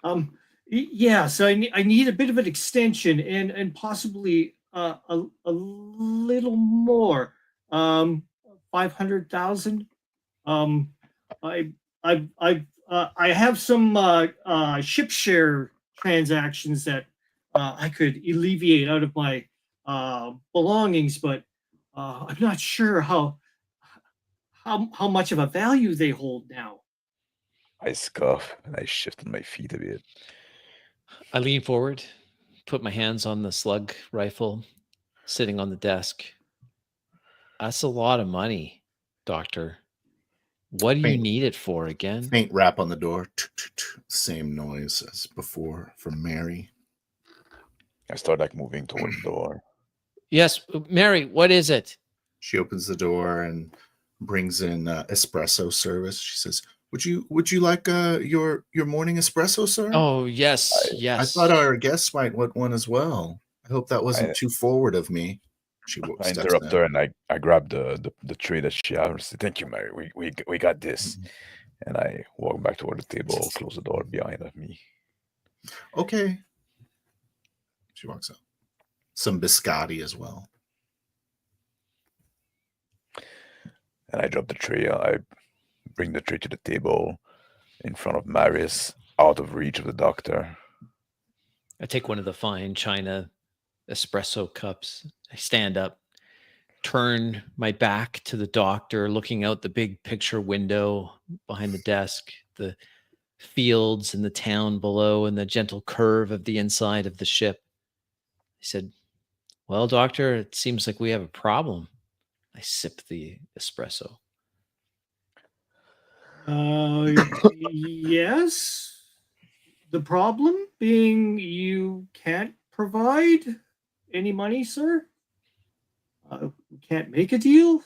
him. Yeah, so I need a bit of an extension and possibly a little more. 500,000. I have some ship share transactions that I could alleviate out of my belongings, but I'm not sure how much of a value they hold now. I scoff and I shift on my feet a bit. I lean forward, put my hands on the slug rifle sitting on the desk. That's a lot of money, Doctor. What do you need it for again? Faint rap on the door. Same noise as before from Mary. I start like moving towards the door. Yes, Mary, what is it? She opens the door and brings in espresso service. She says, Would you like your morning espresso, sir? Oh yes, I- I yes. thought our guests might want one as well. I hope that wasn't I- too forward of me. She I steps interrupt in. her and I grab the tray that she has. And say, "Thank you, Mary. We got this." Mhm. And I walk back toward the table, close the door behind of me. Okay. She walks out. Some biscotti as well. And I drop the tray. I bring the tray to the table in front of Marius, out of reach of the doctor. I take one of the fine china espresso cups. I stand up, turn my back to the doctor, looking out the big picture window behind the desk, the fields and the town below, and the gentle curve of the inside of the ship. I said, "Well, doctor, it seems like we have a problem." I sip the espresso. Yes. The problem being you can't provide any money, sir. We can't make a deal.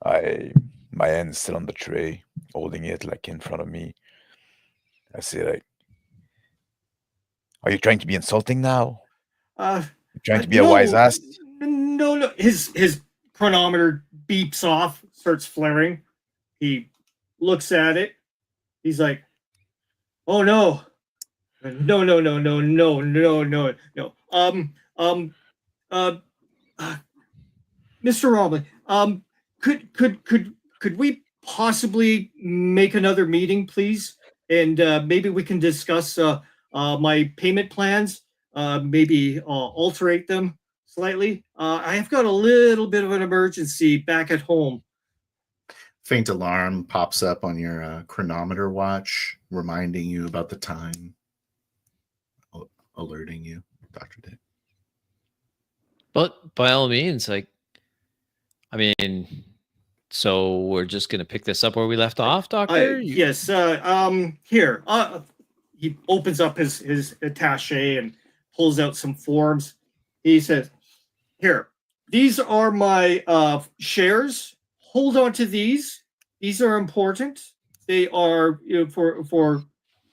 My hand's still on the tray, holding it like in front of me. I say like, "Are you trying to be insulting now? Uh, You trying to be a wise ass?" No. His chronometer beeps off, starts flaring. He looks at it. He's like, "Oh no, no. Uh, Mr. Romley, could we possibly make another meeting, please? And maybe we can discuss my payment plans. Maybe alterate them slightly. I've got a little bit of an emergency back at home." Faint alarm pops up on your chronometer watch, reminding you about the time, alerting you, Dr. Dick. But by all means, like, I mean, so we're just going to pick this up where we left off, doctor? Yes. Here. He opens up his attaché and pulls out some forms. He says, "Here, these are my shares. Hold on to these. These are important. They are, for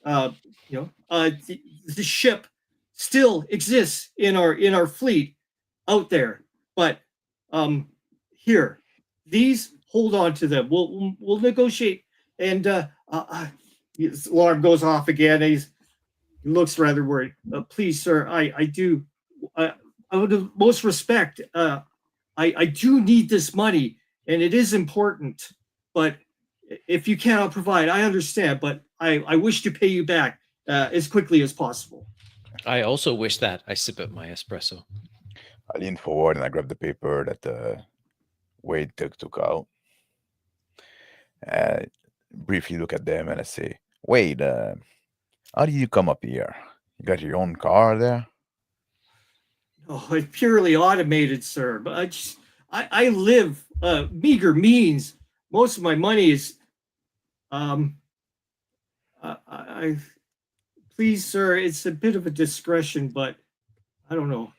the ship still exists in our fleet out there. But here, these, hold on to them. We'll negotiate." And his alarm goes off again. He looks rather worried. "Please, sir, I do. I would have most respect. I do need this money, and it is important. But if you cannot provide, I understand. But I wish to pay you back as quickly as possible." I also wish that. I sip at my espresso. I lean forward and I grab the paper that Wade took out. I briefly look at them and I say, "Wade, how did you come up here? You got your own car there?" Oh, it's purely automated, sir. But I live meager means. Most of my money is I please, sir, it's a bit of a discretion, but I don't know.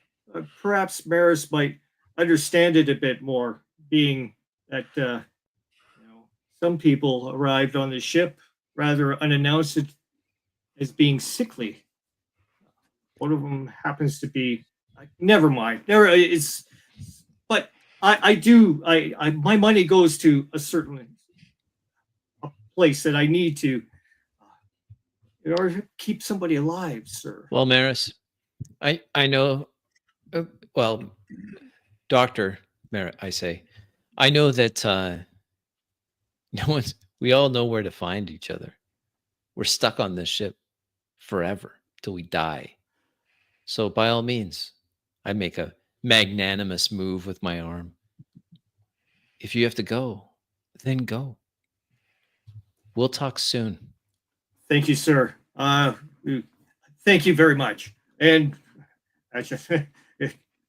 Perhaps Maris might understand it a bit more, being that some people arrived on the ship rather unannounced as being sickly. One of them happens to be. Never mind. Never. It's. But I do. My money goes to a certain place that I need to in order to keep somebody alive, sir. Well, Maris, I know. Well, Doctor Merritt, I say, I know that no one's. We all know where to find each other. We're stuck on this ship forever till we die. So by all means, I make a magnanimous move with my arm. If you have to go, then go. We'll talk soon. Thank you, sir. Thank you very much. And I just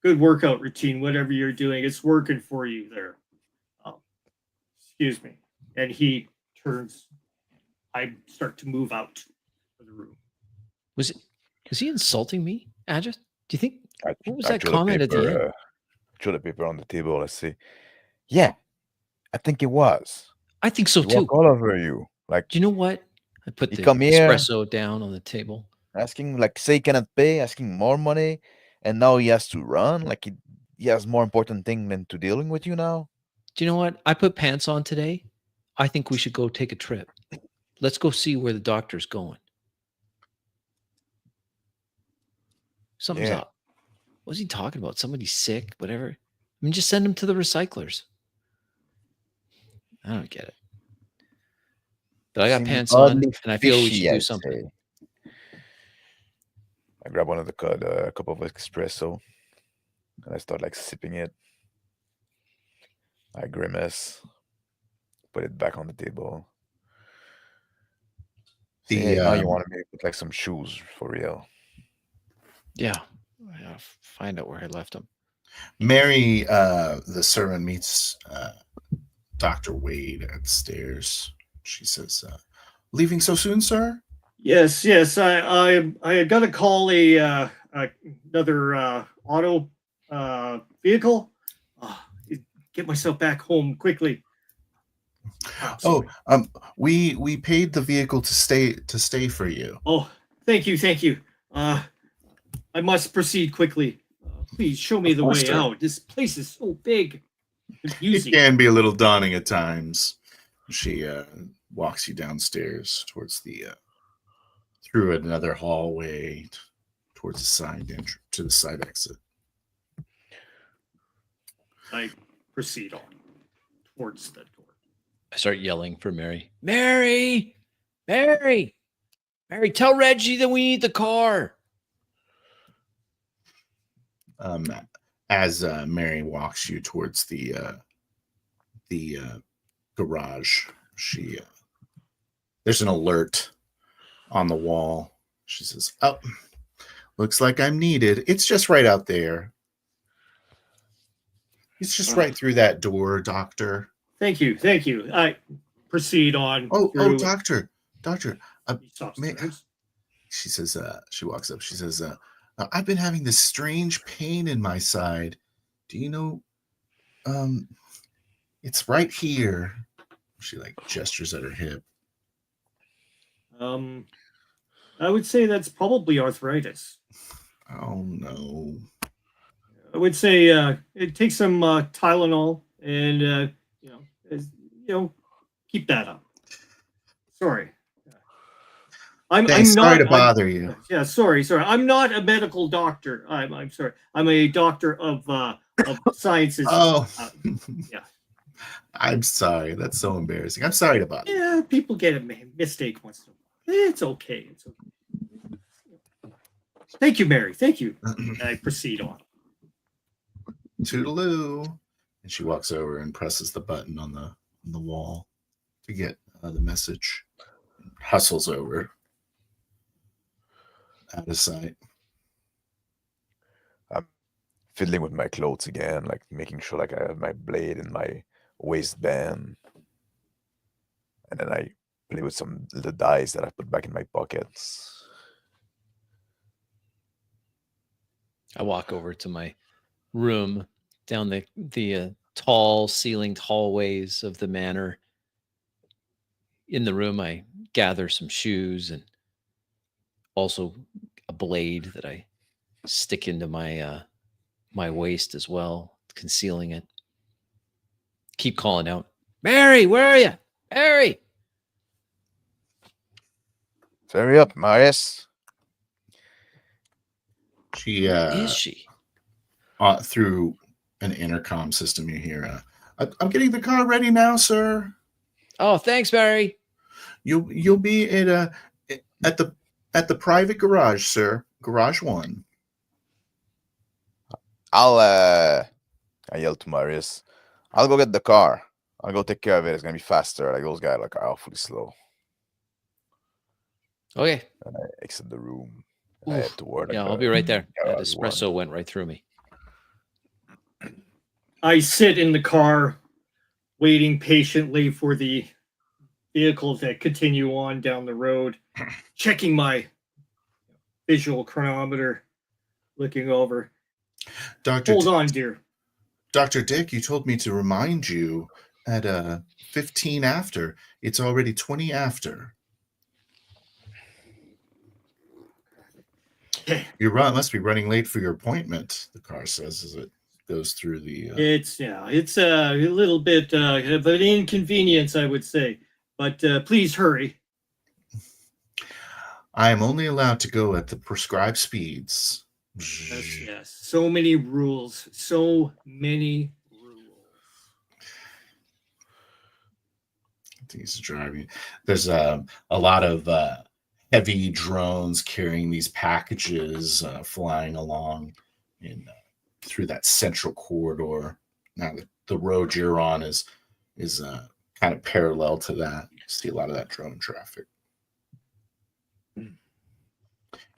good workout routine, whatever you're doing, it's working for you there. Excuse me. And he turns. I start to move out of the room. Was he insulting me, Adjust? Do you think? What was I that throw the comment at the paper, end? throw the paper on the table. I say, "Yeah, I think it was. I think so He too. walk all over you. Like Do you know what? I put he the come here espresso down on the table. asking, like, say he cannot pay, asking more money, and now he has to run. Like he has more important thing than to dealing with you now. Do you know what? I put pants on today. I think we should go take a trip. Let's go see where the doctor's going. Something's Yeah. up. What's he talking about? Somebody's sick, whatever. I mean, just send him to the recyclers. I don't get it. But I got Seem pants on, oddly and I feel we fishy, should do I'd something. say. I grab one of the a cup of espresso, and I start like sipping it. I grimace, put it back on the table. Say, hey, now you want me to put like some shoes for real? Yeah. I gotta find out where I left them. Mary, the servant, meets Dr. Wade upstairs. She says, leaving so soon, sir? Yes. I got to call another auto vehicle. Get myself back home quickly. Oh, we paid the vehicle to stay for you. Oh, thank you. I must proceed quickly. Please show me the way Sir. out. This place is so big. Confusing. It can be a little daunting at times. She walks you downstairs towards the through another hallway towards the side entrance to the side exit. I proceed on towards the door. I start yelling for Mary. Mary! Tell Reggie that we need the car. As Mary walks you towards the garage, she there's an alert on the wall. She says, "Oh, looks like I'm needed. It's just right out there. It's just right through that door, doctor." Thank you. I proceed on. Oh, doctor. She says, she walks up. She says, I've been having this strange pain in my side. Do you know? It's right here. She like gestures at her hip. I would say that's probably arthritis. Oh no. I would say it takes some Tylenol and keep that up. Sorry. I'm sorry not to bother you. Yeah, sorry. I'm not a medical doctor. I'm sorry. I'm a doctor of sciences. Oh, yeah. I'm sorry. That's so embarrassing. I'm sorry to bother you. Yeah, people get a mistake once in a while. It's okay. Thank you, Mary. Thank you. And I proceed on. Toodaloo. And she walks over and presses the button on the wall to get the message. Hustles over. Out of sight. I'm fiddling with my clothes again, like making sure like I have my blade in my waistband. And then I play with some little dice that I put back in my pockets. I walk over to my room down the tall ceilinged hallways of the manor. In the room, I gather some shoes and also a blade that I stick into my my waist as well, concealing it. Keep calling out, Mary, where are you? Mary! Hurry up, Marius. She Is she? Through an intercom system you hear, I'm getting the car ready now, sir. Oh, thanks, Mary. You'll be at the private garage, sir. Garage 1. I yell to Marius, I'll go get the car. I'll go take care of it. It's gonna be faster. Like those guys are awfully slow. Okay. And I exit the room. I head toward. Like, yeah, I'll be right there. That garage espresso went right through me. I sit in the car, waiting patiently for the vehicles that continue on down the road, checking my visual chronometer, looking over. Dr. Hold on, dear. Dr. Dick, you told me to remind you at 15 after. It's already 20 after. You must be running late for your appointment, the car says as it goes through the... It's a little bit of an inconvenience, I would say. But please hurry. I am only allowed to go at the prescribed speeds. Yes. So many rules. So many rules. He's driving. There's a lot of heavy drones carrying these packages flying along through that central corridor. Now the road you're on is kind of parallel to that. You see a lot of that drone traffic.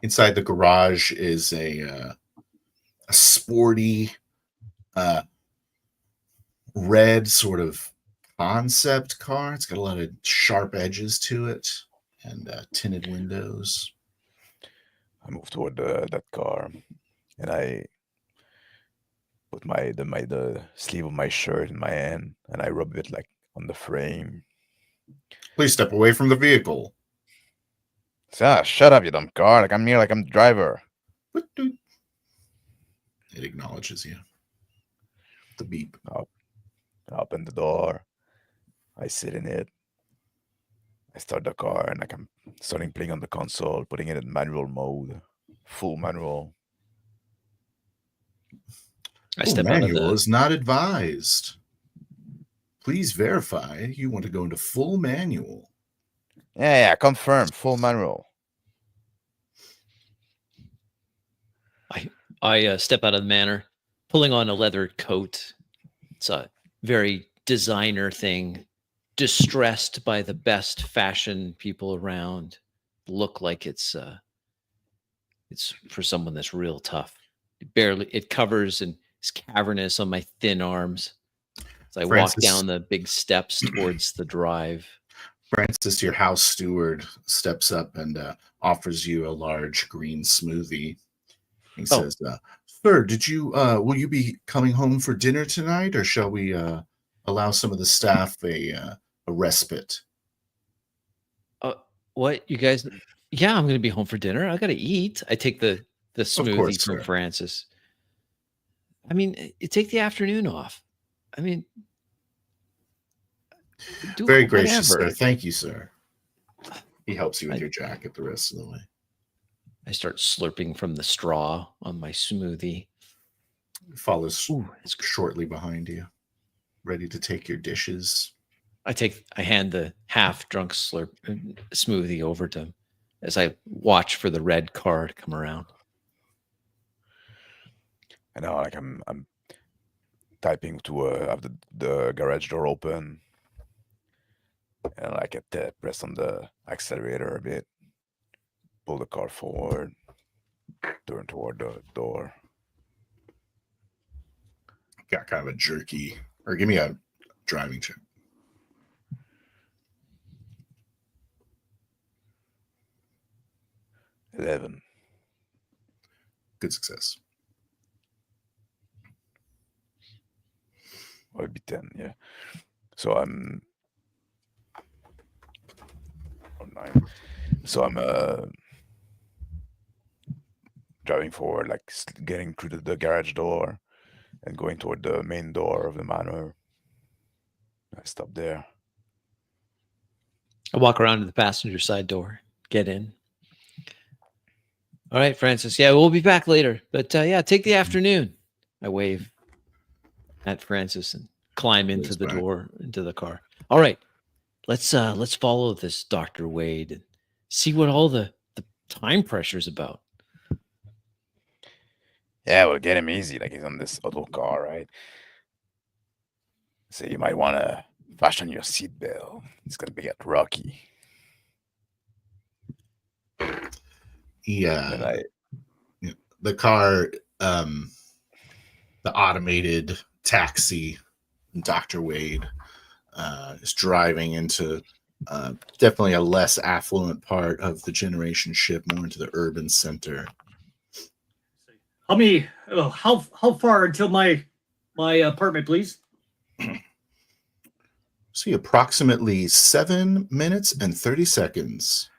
Inside the garage is a sporty red sort of concept car. It's got a lot of sharp edges to it and tinted windows. I move toward that car, and I put the sleeve of my shirt in my hand, and I rub it like on the frame. Please step away from the vehicle. Shut up, you dumb car! Like I'm here, like I'm the driver. It acknowledges you. The beep. I open the door. I sit in it. I start the car, and like I'm starting playing on the console, putting it in manual mode, full manual. I step out of Manual the. is not advised. Please verify you want to go into full manual. Yeah, confirm, full manual. I step out of the manor, pulling on a leather coat. It's a very designer thing, distressed by the best fashion people around. Look like it's for someone that's real tough. It covers and is cavernous on my thin arms. As I walk down the big steps towards the drive. Francis, your house steward, steps up and offers you a large green smoothie. He says, "Sir, will you be coming home for dinner tonight, or shall we allow some of the staff a respite?" What, you guys? Yeah, I'm going to be home for dinner. I got to eat. I take the smoothie from Francis. I mean, you take the afternoon off. I mean, very gracious, sir. Thank you, sir. He helps you with your jacket the rest of the way. I start slurping from the straw on my smoothie. Follows shortly behind you, ready to take your dishes. I hand the half-drunk smoothie over to him as I watch for the red car to come around. I know, like I'm typing to have the garage door open, and like I press on the accelerator a bit, pull the car forward, turn toward the door. Got kind of a jerky, or give me a driving check. $11. Good success. Or it'd be 10, yeah. So I'm 9. So I'm driving forward, like getting through the garage door and going toward the main door of the manor. I stop there. I walk around to the passenger side door, get in. All right, Francis. Yeah, we'll be back later. But yeah, take the afternoon. I wave at Francis and climb into the door, into the car. All right, let's follow this Dr. Wade and see what all the time pressure's about. Yeah, we'll get him easy. Like he's on this auto car, right? So you might want to fasten your seatbelt. It's gonna be at Rocky. Yeah, the car, the automated taxi, Dr. Wade is driving into definitely a less affluent part of the generation ship, more into the urban center. How far until my apartment, please? See, approximately 7 minutes and 30 seconds.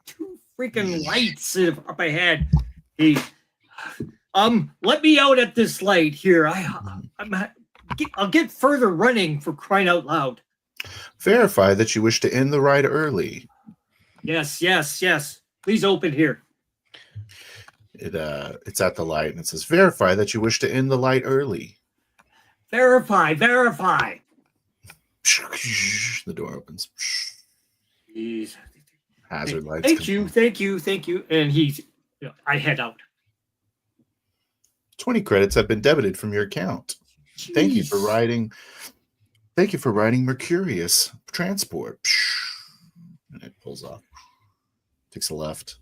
2 freaking lights up ahead. Hey, let me out at this light here. I'll get further running, for crying out loud. Verify that you wish to end the ride early. Yes. Please open here. It's at the light, and it says, verify that you wish to end the light early. Verify. The door opens. Jeez. Hazard lights. Thank you. And I head out. 20 credits have been debited from your account. Jeez. Thank you for riding Mercurius Transport. And it pulls off. Takes a left.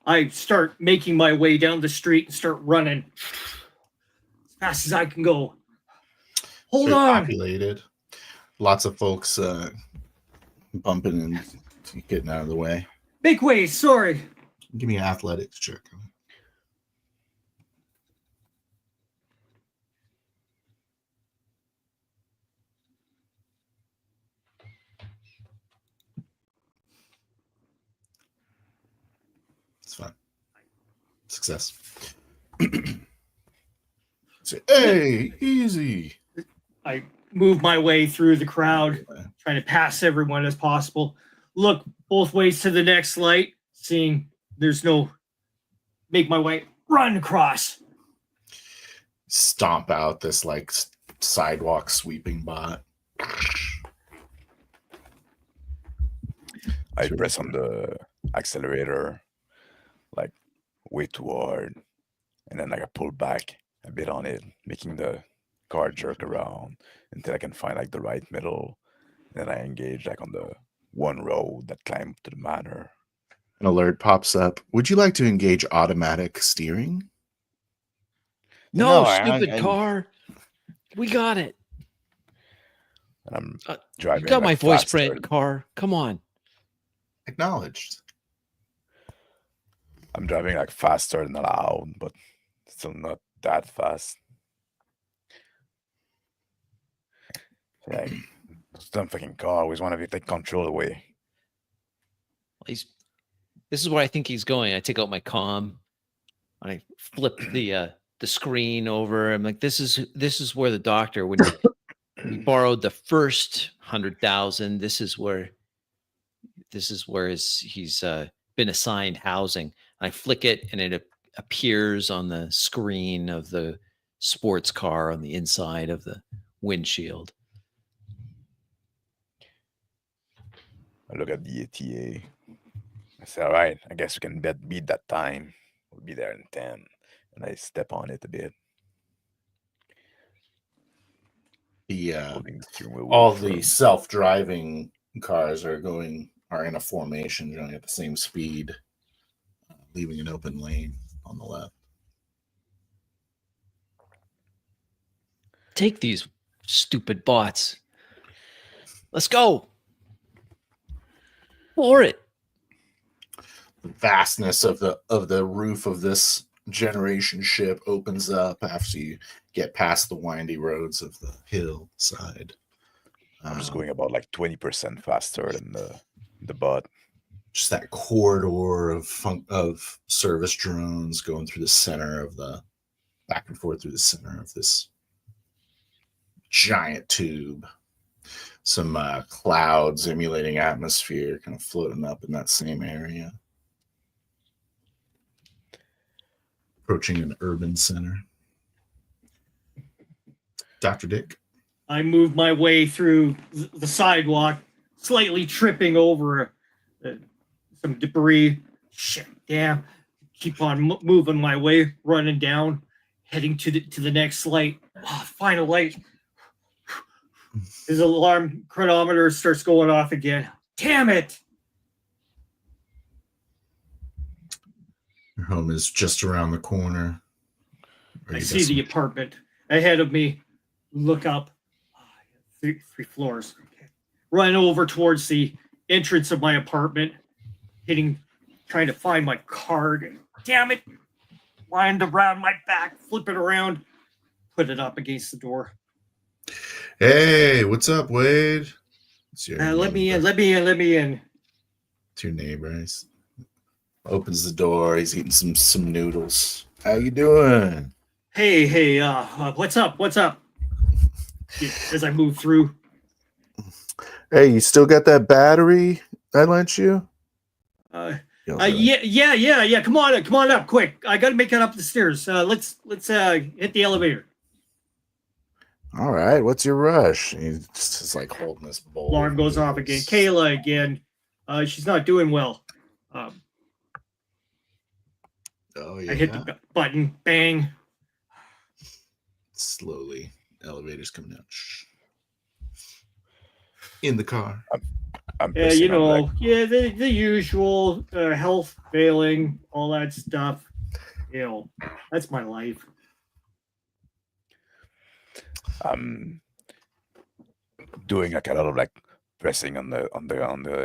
I start making my way down the street and start running as fast as I can go. Hold on. Populated. Lots of folks bumping and getting out of the way. Make way. Sorry. Give me an athletics check. It's fine. Success. Say, hey, easy. I move my way through the crowd, trying to pass everyone as possible. Look both ways to the next light, seeing there's no. Make my way, run across. Stomp out this sidewalk sweeping bot. I press on the accelerator way too hard, and then I pull back a bit on it, making the car jerk around until I can find the right middle. Then I engage on the one road that climbs to the manor. An alert pops up. Would you like to engage automatic steering? No, No, stupid car. We got it. And I'm driving. You got my voice faster. print, car. Come on. Acknowledged. I'm driving faster than allowed, but still not that fast. Some fucking car always want to take control away. This is where I think he's going. I take out my comm. I flip the screen over. I'm like, this is where the doctor, when he borrowed the first 100,000, this is where he's been assigned housing. I flick it and it appears on the screen of the sports car on the inside of the windshield. I look at the ETA. I say, all right, I guess we can beat that time. We'll be there in 10. And I step on it a bit. All the self-driving cars are in a formation, going at the same speed, leaving an open lane on the left. Take these stupid bots. Let's go. For it. The vastness of the roof of this generation ship opens up after you get past the windy roads of the hillside. I'm just going about 20% faster than the bot. Just that corridor of service drones going through the center of back and forth through the center of this giant tube. Some clouds emulating atmosphere kind of floating up in that same area. Approaching an urban center. Dr. Dick. I move my way through the sidewalk, slightly tripping over some debris. Shit, damn. Keep on moving my way, running down, heading to the next light. Oh, final light. His alarm chronometer starts going off again. Damn it! Your home is just around the corner. I see the apartment ahead of me. Look up. Three floors. Okay. Run over towards the entrance of my apartment, trying to find my card. Damn it! Wind around my back, flip it around, put it up against the door. Hey, what's up, Wade? It's your Let me in. neighbor. Let me in. Let me in. It's your neighbor. He opens the door. He's eating some noodles. How you doing? Hey. What's up? What's up? As I move through. Hey, you still got that battery I lent you? Yeah. Come on up, quick. I got to make it up the stairs. Let's hit the elevator. All right, what's your rush? He's just like holding this bowl. Alarm goes off again. Kayla again. She's not doing well. Oh yeah. I hit the button. Bang. Slowly, elevators coming down. In the car. I'm Yeah, pissing on, like, the usual health failing, all that stuff. That's my life. I'm doing like a lot of like pressing on the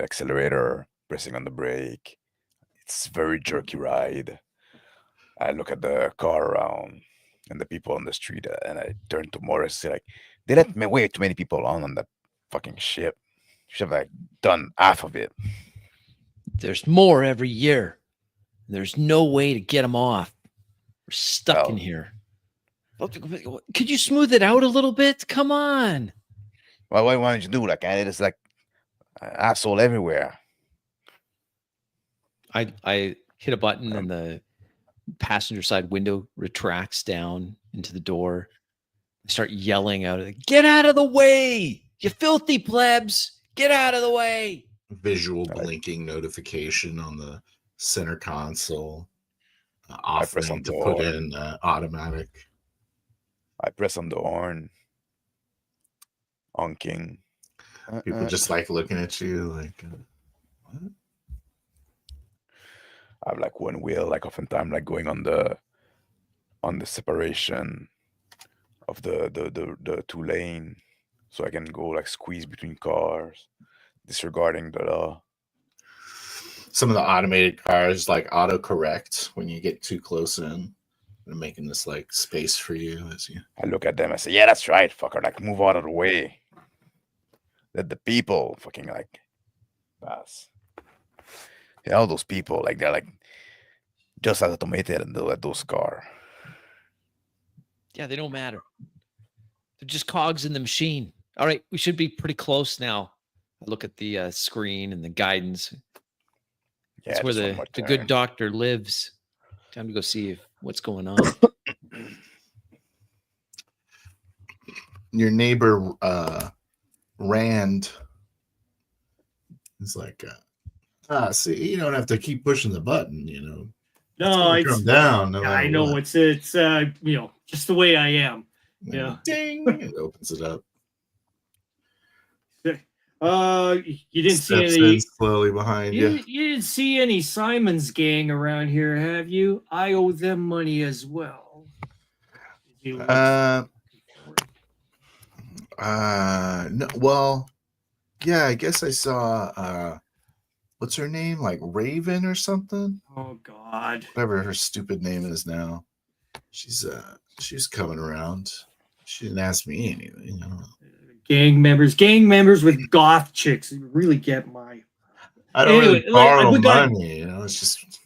accelerator, pressing on the brake. It's very jerky ride. I look at the car around and the people on the street, and I turn to Morris, say like, they let me way too many people on that fucking ship. Should have like done half of it. There's more every year. There's no way to get them off. We're stuck in Well, here. Could you smooth it out a little bit? Come on. Well, what wanted you do? Like, it's like asshole everywhere. I hit a button and the passenger side window retracts down into the door. I start yelling out, "Get out of the way, you filthy plebs! Get out of the way!" Visual blinking notification on the center console. I press Offering on to the put horn. in automatic. I press on the horn, honking. People just like looking at you like, what? I have like one wheel, like oftentimes like going on the separation of the two lane, so I can go like squeeze between cars, disregarding the law. Some of the automated cars like autocorrect when you get too close in. They're making this like space for you as you. I look at them, I say, yeah, that's right, fucker, like move out of the way. Let the people fucking like pass. Yeah, all those people, like they're like just as automated and at those car. Yeah, they don't matter. They're just cogs in the machine. All right, we should be pretty close now. I look at the screen and the guidance. Yeah, That's where just one more the good turn. doctor lives. Time to go see what's going on. Your neighbor Rand is like, see, you don't have to keep pushing the button, you know. No, it's come down. No I matter know what. it's just the way I am. Yeah. Ding! It opens it up. You didn't see Steps any in slowly behind you. You didn't see any Simon's gang around here, have you? I owe them money as well. No. Well, yeah, I guess I saw what's her name? Like Raven or something? Oh God. Whatever her stupid name is now. She's coming around. She didn't ask me anything. I don't know. Gang members with goth chicks really get my. I don't Anyway, really borrow we got- money, you know. It's just,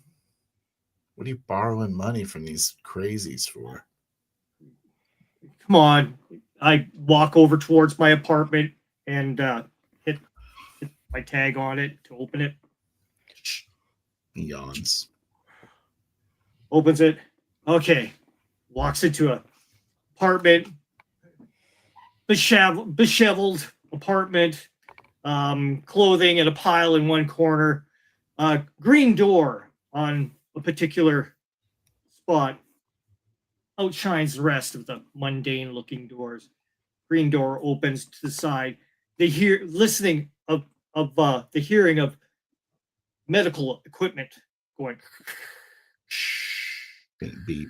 what are you borrowing money from these crazies for? Come on. I walk over towards my apartment and hit my tag on it to open it. He yawns. Opens it. Okay. Walks into a apartment. Disheveled apartment. Clothing in a pile in one corner. Green door on a particular spot outshines the rest of the mundane looking doors. Green door opens to the side. They hear listening of the hearing of medical equipment going. Beep.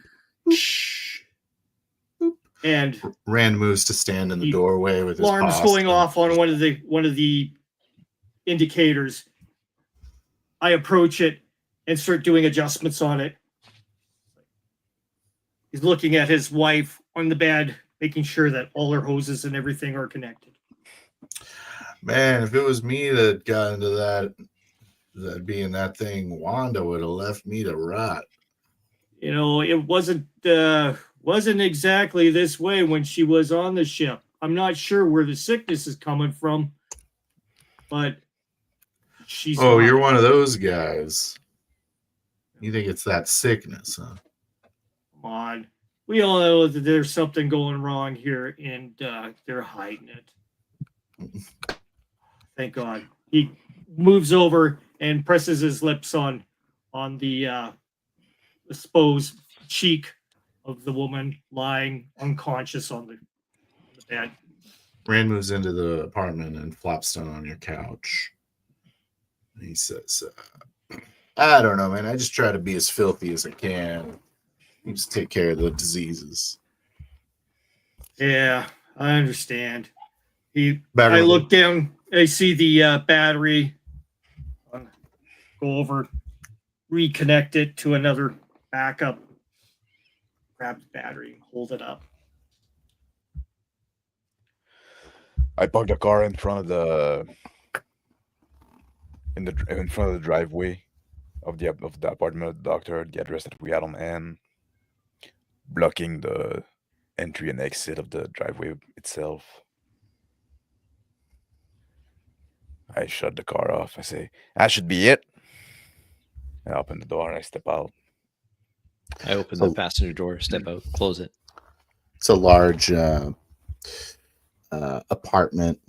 And Rand moves to stand in the doorway with his alarms boss. going off on one of the indicators. I approach it and start doing adjustments on it. He's looking at his wife on the bed, making sure that all her hoses and everything are connected. Man, if it was me that got into that being that thing, Wanda would have left me to rot. You know, it wasn't exactly this way when she was on the ship. I'm not sure where the sickness is coming from, but she's Oh, got you're it. one of those guys. You think it's that sickness, huh? Come on. We all know that there's something going wrong here, and they're hiding it. Thank God. He moves over and presses his lips on the exposed cheek of the woman lying unconscious on the bed. Rand moves into the apartment and flops down on your couch. He says, I don't know, man. I just try to be as filthy as I can. You just take care of the diseases. Yeah, I understand. I Better look down. I see the battery. Go over, reconnect it to another backup. Grab the battery, hold it up. I parked the car in front of the in front of the driveway of the apartment of the doctor, the address that we had on hand, blocking the entry and exit of the driveway itself. I shut the car off. I say, that should be it. I open the door and I step out. I open So- the passenger door, step out, close it. It's a large apartment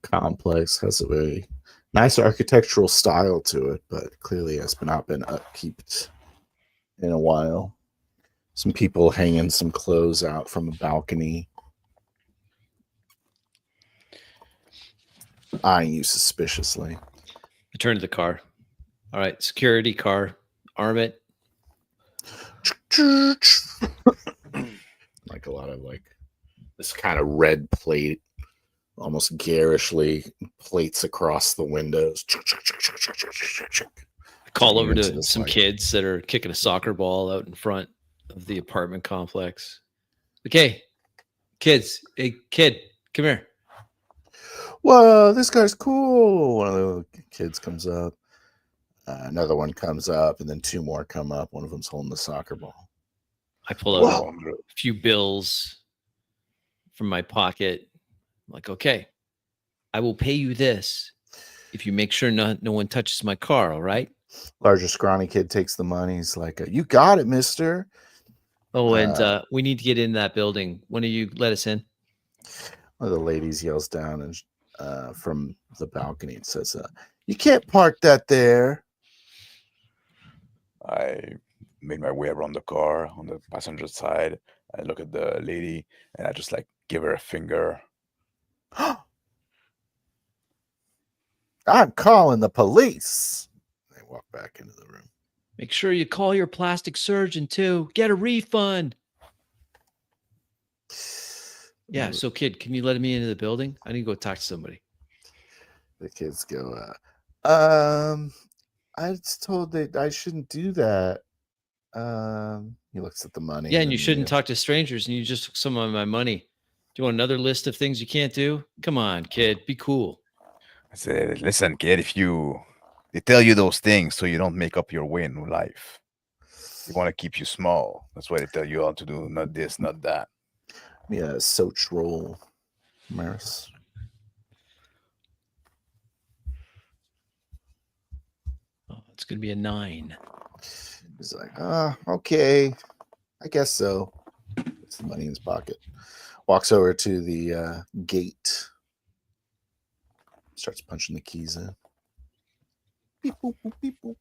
complex. Has a very nice architectural style to it, but clearly has not been upkept in a while. Some people hanging some clothes out from a balcony, eyeing you suspiciously. I turn to the car. All right, security car, arm it. Like a lot of like this kind of red plate, almost garishly plates across the windows. I call over Into to this, some like- kids that are kicking a soccer ball out in front of the apartment complex. Okay, kids, hey kid, come here. Whoa, this guy's cool. One of the kids comes up. Another one comes up, and then two more come up. One of them's holding the soccer ball. I pull out Whoa. a few bills from my pocket. I'm like, okay, I will pay you this if you make sure no one touches my car. All right. Larger, scrawny kid takes the money. He's like, "You got it, mister." Oh, and we need to get in that building. When do you let us in? One of the ladies yells down and from the balcony and says, "You can't park that there." I made my way around the car on the passenger side. I look at the lady and I just like give her a finger. I'm calling the police. They walk back into the room. Make sure you call your plastic surgeon too. Get a refund. Yeah. So, kid, can you let me into the building? I need to go talk to somebody. The kids go, I was told that I shouldn't do that. He looks at the money. Yeah, and you then shouldn't he talk to strangers. And you just took some of my money. Do you want another list of things you can't do? Come on, kid, be cool. I said, listen, kid, they tell you those things so you don't make up your way in life. They want to keep you small. That's why they tell you all to do not this, not that. Yeah, Soch roll, Maris. Oh, it's gonna be a 9. He's like, okay, I guess so. Puts the money in his pocket. Walks over to the gate. Starts punching the keys in. Beep, boop, boop, beep, boop.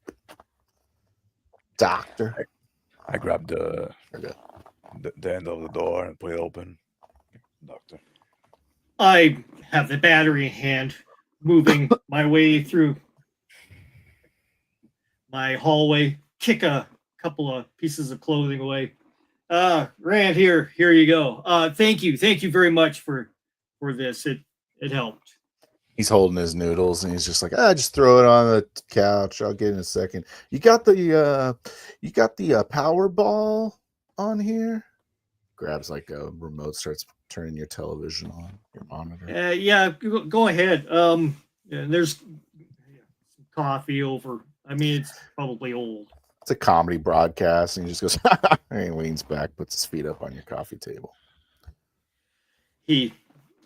Doctor. I grabbed Okay. the end of the door and put it open. Doctor. I have the battery in hand, moving my way through my hallway, kick a couple of pieces of clothing away. Rand, here you go. Thank you very much for this. It helped. He's holding his noodles and he's just like, just throw it on the couch. I'll get it in a second. You got the Powerball on here? grabs like a remote, starts turning your television on, your monitor. Yeah, go ahead. Yeah, there's some coffee over. I mean, it's probably old. It's a comedy broadcast, and he just goes, and he leans back, puts his feet up on your coffee table.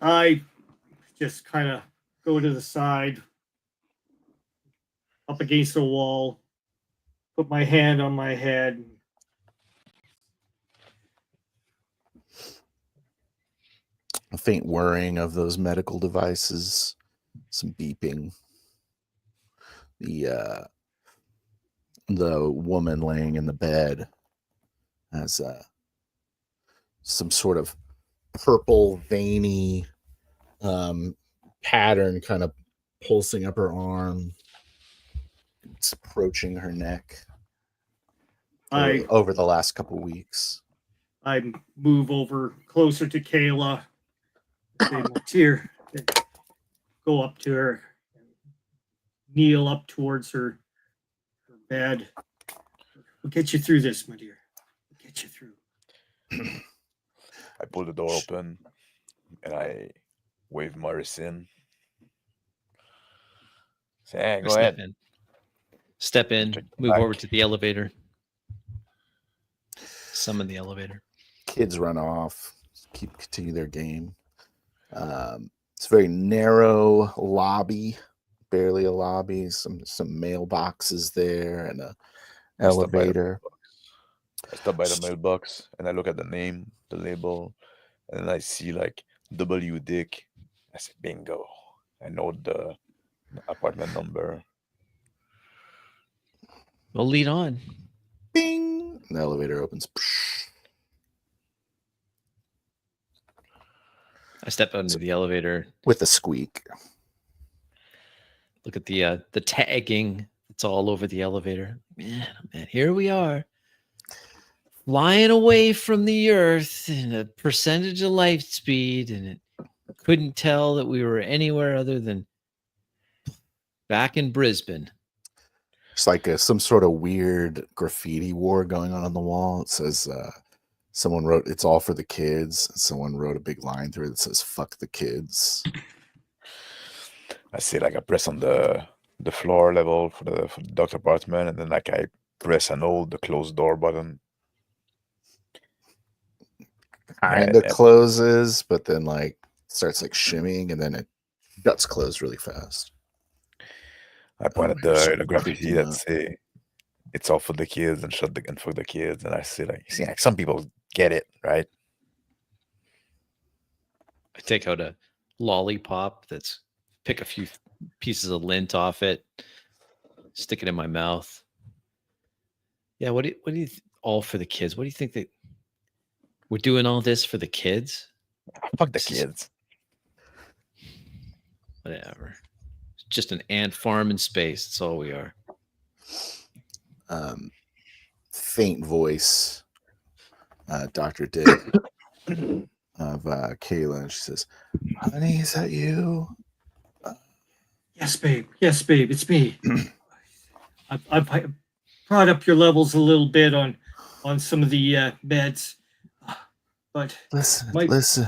I just kind of go to the side, up against the wall, put my hand on my head. A faint whirring of those medical devices, some beeping. The woman laying in the bed has some sort of purple veiny pattern kind of pulsing up her arm. It's approaching her neck over the last couple weeks. I move over closer to Kayla. Say, Tear, go up to her, kneel up towards her bed. We'll get you through this, my dear. We'll get you through. I pull the door open and I wave Morris in. Say, hey, go ahead. Step in, Check the move back. over to the elevator. Summon the elevator. Kids run off, continue their game. It's a very narrow lobby, barely a lobby. Some mailboxes there and a elevator. I stop by the mailbox and I look at the name, the label, and then I see like W Dick. I say, bingo. I know the apartment number. We'll lead on. Bing! And the elevator opens. I step out into the elevator. With a squeak. Look at the tagging. It's all over the elevator. Man, here we are. Flying away from the earth in a percentage of light speed, and it couldn't tell that we were anywhere other than back in Brisbane. It's like some sort of weird graffiti war going on the wall. It says someone wrote, "It's all for the kids." Someone wrote a big line through it that says, "Fuck the kids." I see like I press on the floor level for the doctor apartment, and then like I press and hold the closed door button. Kind of closes, but then like starts like shimmying, and then it guts closed really fast. I point at you're the graffiti freaking that out. say it's all for the kids and and fuck the kids, and I say like, you see, like some people get it, right? I take out a lollipop pick a few pieces of lint off it, stick it in my mouth. Yeah, what do you all for the kids? What do you think that we're doing all this for the kids? Fuck the kids. Whatever. It's just an ant farm in space. That's all we are. Faint voice, Dr. Dick of Kayla, and she says, "Honey, is that you?" Yes, babe. Yes, babe. It's me. I brought up your levels a little bit on some of the meds, but Listen. What, dear? Listen.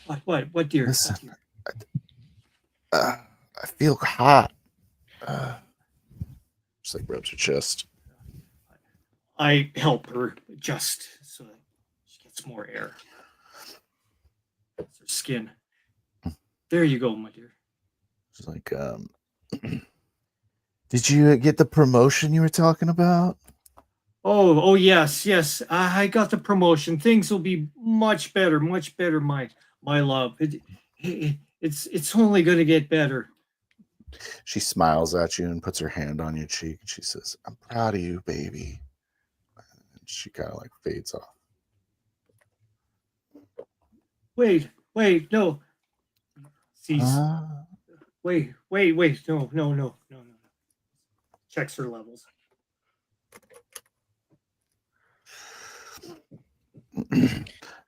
What, dear? I feel hot. Just like rubs her chest. I help her adjust so that she gets more air. It's her skin. There you go, my dear. She's like, did you get the promotion you were talking about? Oh, yes. I got the promotion. Things will be much better, my love. It's only going to get better. She smiles at you and puts her hand on your cheek, and she says, "I'm proud of you, baby." And she kind of like fades off. Wait, no. Wait, no. Checks her levels.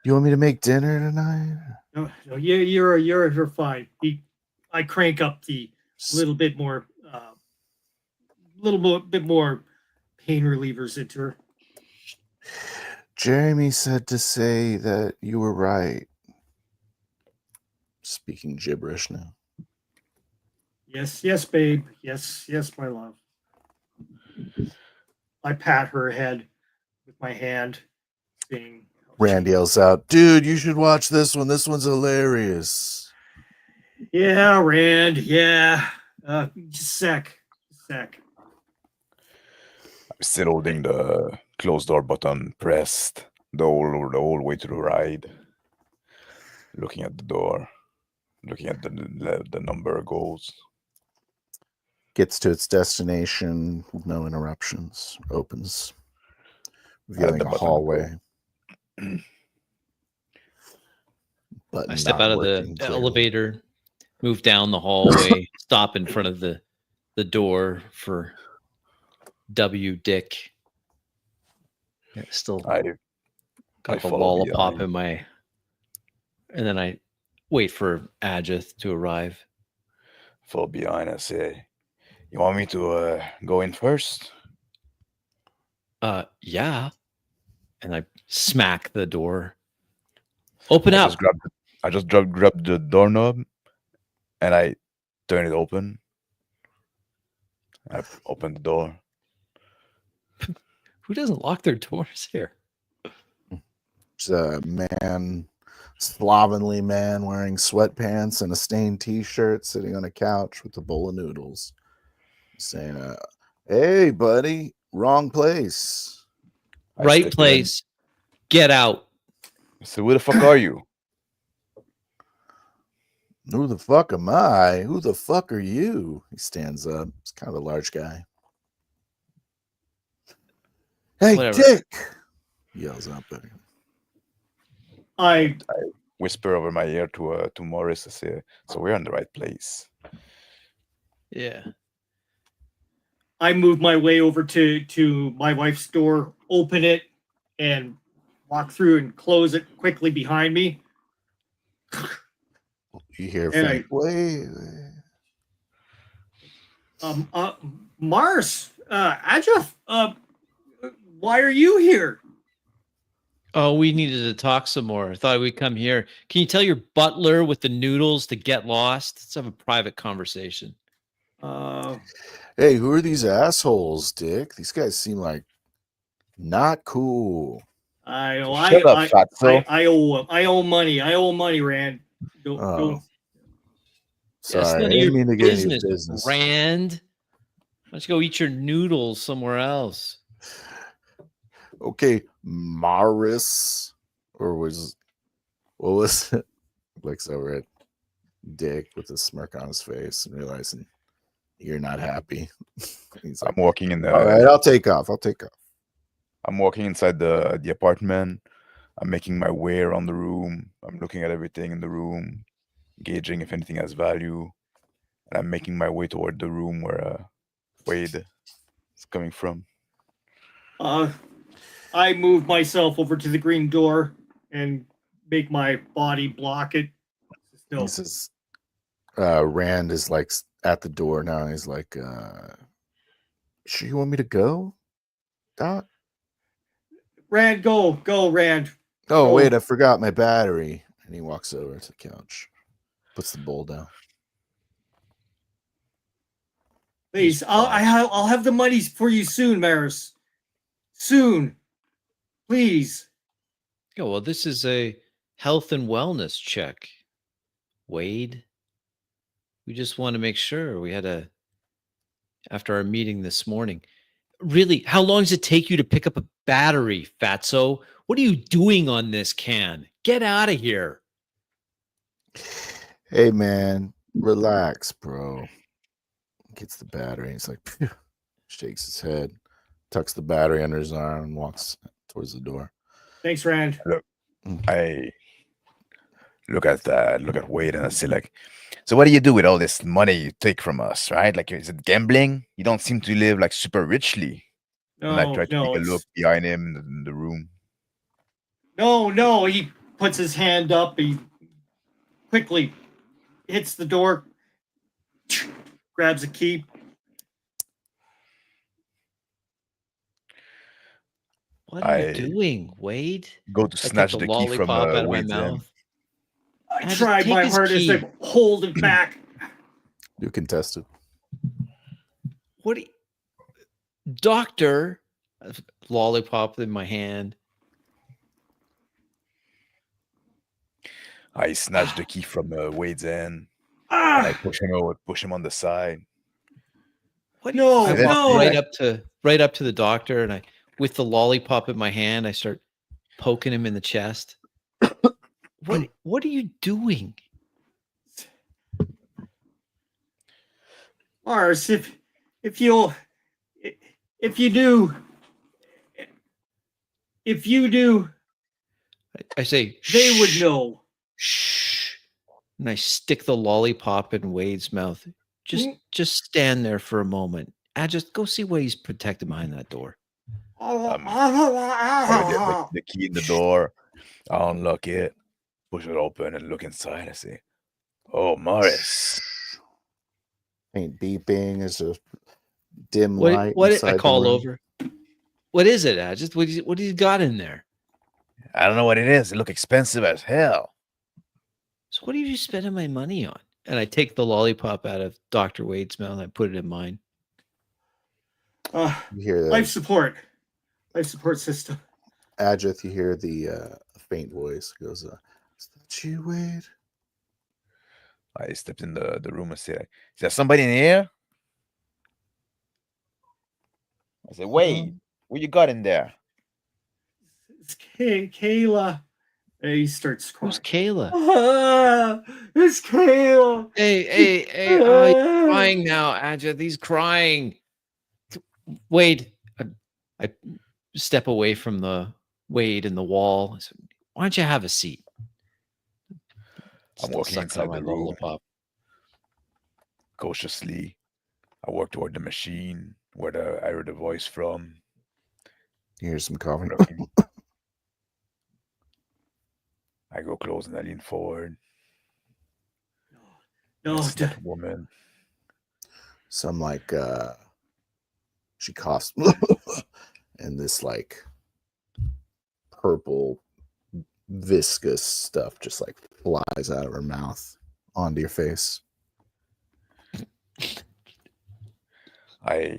You want me to make dinner tonight? No, you're fine. I crank up the little bit more pain relievers into her. Jeremy said to say that you were right. Speaking gibberish now. Yes, yes, babe. Yes, yes, my love. I pat her head with my hand, saying, Rand yells out, "Dude, you should watch this one. This one's hilarious." "Yeah, Rand. Yeah. Just a sec. I'm still holding the closed door button pressed the whole way to the ride. Looking at the door, looking at the number goes. Gets to its destination with no interruptions. Opens, revealing the a button hallway. I Button step not out of the working clearly. elevator, move down the hallway, stop in front of the door for W. Dick. Yeah, still I got the follow lollipop behind. in my, and then I wait for Adjeth to arrive. Fall behind. I say, "You want me to go in first?" Yeah. And I smack the door. Open I up. just grab the doorknob, and I turn it open. I open the door. Who doesn't lock their doors here? There's a man, slovenly man wearing sweatpants and a stained t-shirt sitting on a couch with a bowl of noodles. Saying, "Hey, buddy, wrong place." I Right step in. place. Get out. I say, "Who the fuck are you?" Who the fuck am I? Who the fuck are you? He stands up. He's kind of a large guy. "Hey, Whatever. Dick!" He yells out at him. I Whisper over my ear to Morris. I say, "So we're in the right place." Yeah. I move my way over to my wife's door, open it, and walk through and close it quickly behind me. You hear And faint, "Wait." Mars, Adjeth, why are you here? Oh, we needed to talk some more. I thought we'd come here. Can you tell your butler with the noodles to get lost? Let's have a private conversation. "Hey, who are these assholes, Dick? These guys seem like not cool." I So shut up, fatso. I owe money. I owe money, Rand. Don't. Oh, That's sorry. none I of your didn't mean to get any business, business. Rand. Why don't you go eat your noodles somewhere else? Okay, Maris, or what was it? Looks over at Dick with a smirk on his face and realizing you're not happy. He's I'm like, walking in "All right, I'll take off. I'm walking inside the apartment. I'm making my way around the room. I'm looking at everything in the room, gauging if anything has value, and I'm making my way toward the room where Wade is coming from. I move myself over to the green door and make my body block it. He No, says, Rand is like at the door now. And he's like, "Sure you want me to go, Doc?" Rand, go, Rand. "Oh, Go. wait, I forgot my battery." And he walks over to the couch, puts the bowl down. Please, I'll have the money for you soon, Maris. Soon, please. Yeah, well, this is a health and wellness check, Wade. We just want to make sure after our meeting this morning. Really, how long does it take you to pick up a battery, fatso? What are you doing on this can? Get out of here. "Hey, man, relax, bro." Gets the battery. He's like, "Phew." Shakes his head, tucks the battery under his arm, and walks towards the door. Thanks, Rand. I look at Wade and I say, like, "So what do you do with all this money you take from us, right? Like, is it gambling? You don't seem to live like super richly." And I try to take a look behind him in the room. No. He puts his hand up. He quickly hits the door, grabs a key. What are you I doing, Wade? go to I take snatch the the key from lollipop out of my Wade's end. mouth. I just tried take my his hardest key. to hold it back. You contested. What do you, Doctor? Lollipop in my hand. I snatch the key from Wade's end, and I Ah, push him on the side. What? No, I then- walk no. right up to the doctor, and I, with the lollipop in my hand, I start poking him in the chest. What are you doing? Mars, if you do, I say, they would "Shh, know. shh," and I stick the lollipop in Wade's mouth. Just stand there for a moment. I just go see what he's protected behind that door. Already the key in the door. I unlock it, push it open, and look inside. I say, "Oh, Morris." Ain't beeping. There's a dim What? light What? inside I the call room. over. What is it? Just what he's got in there? I don't know what it is. It look expensive as hell. So what are you spending my money on? And I take the lollipop out of Dr. Wade's mouth and I put it in mine. You hear the Life support system. Adjeth. You hear the faint voice. It goes, "Is that you, Wade?" I stepped in the room and said, "Is there somebody in here?" I said, "Wade, what you got in there?" It's Kayla. And he starts crying. Who's Kayla? It's Kayla. Hey, oh, he's crying now, Adjeth. He's crying. Wade, I step away from the Wade and the wall. I said, why don't you have a seat? I'm walking Sucking inside on my the room. lollipop. Cautiously, I walk toward the machine where I heard the voice from. You hear some coughing. Looking. I go close and I lean forward. No, I see that woman. Some like she coughs and this like purple viscous stuff just like flies out of her mouth onto your face. I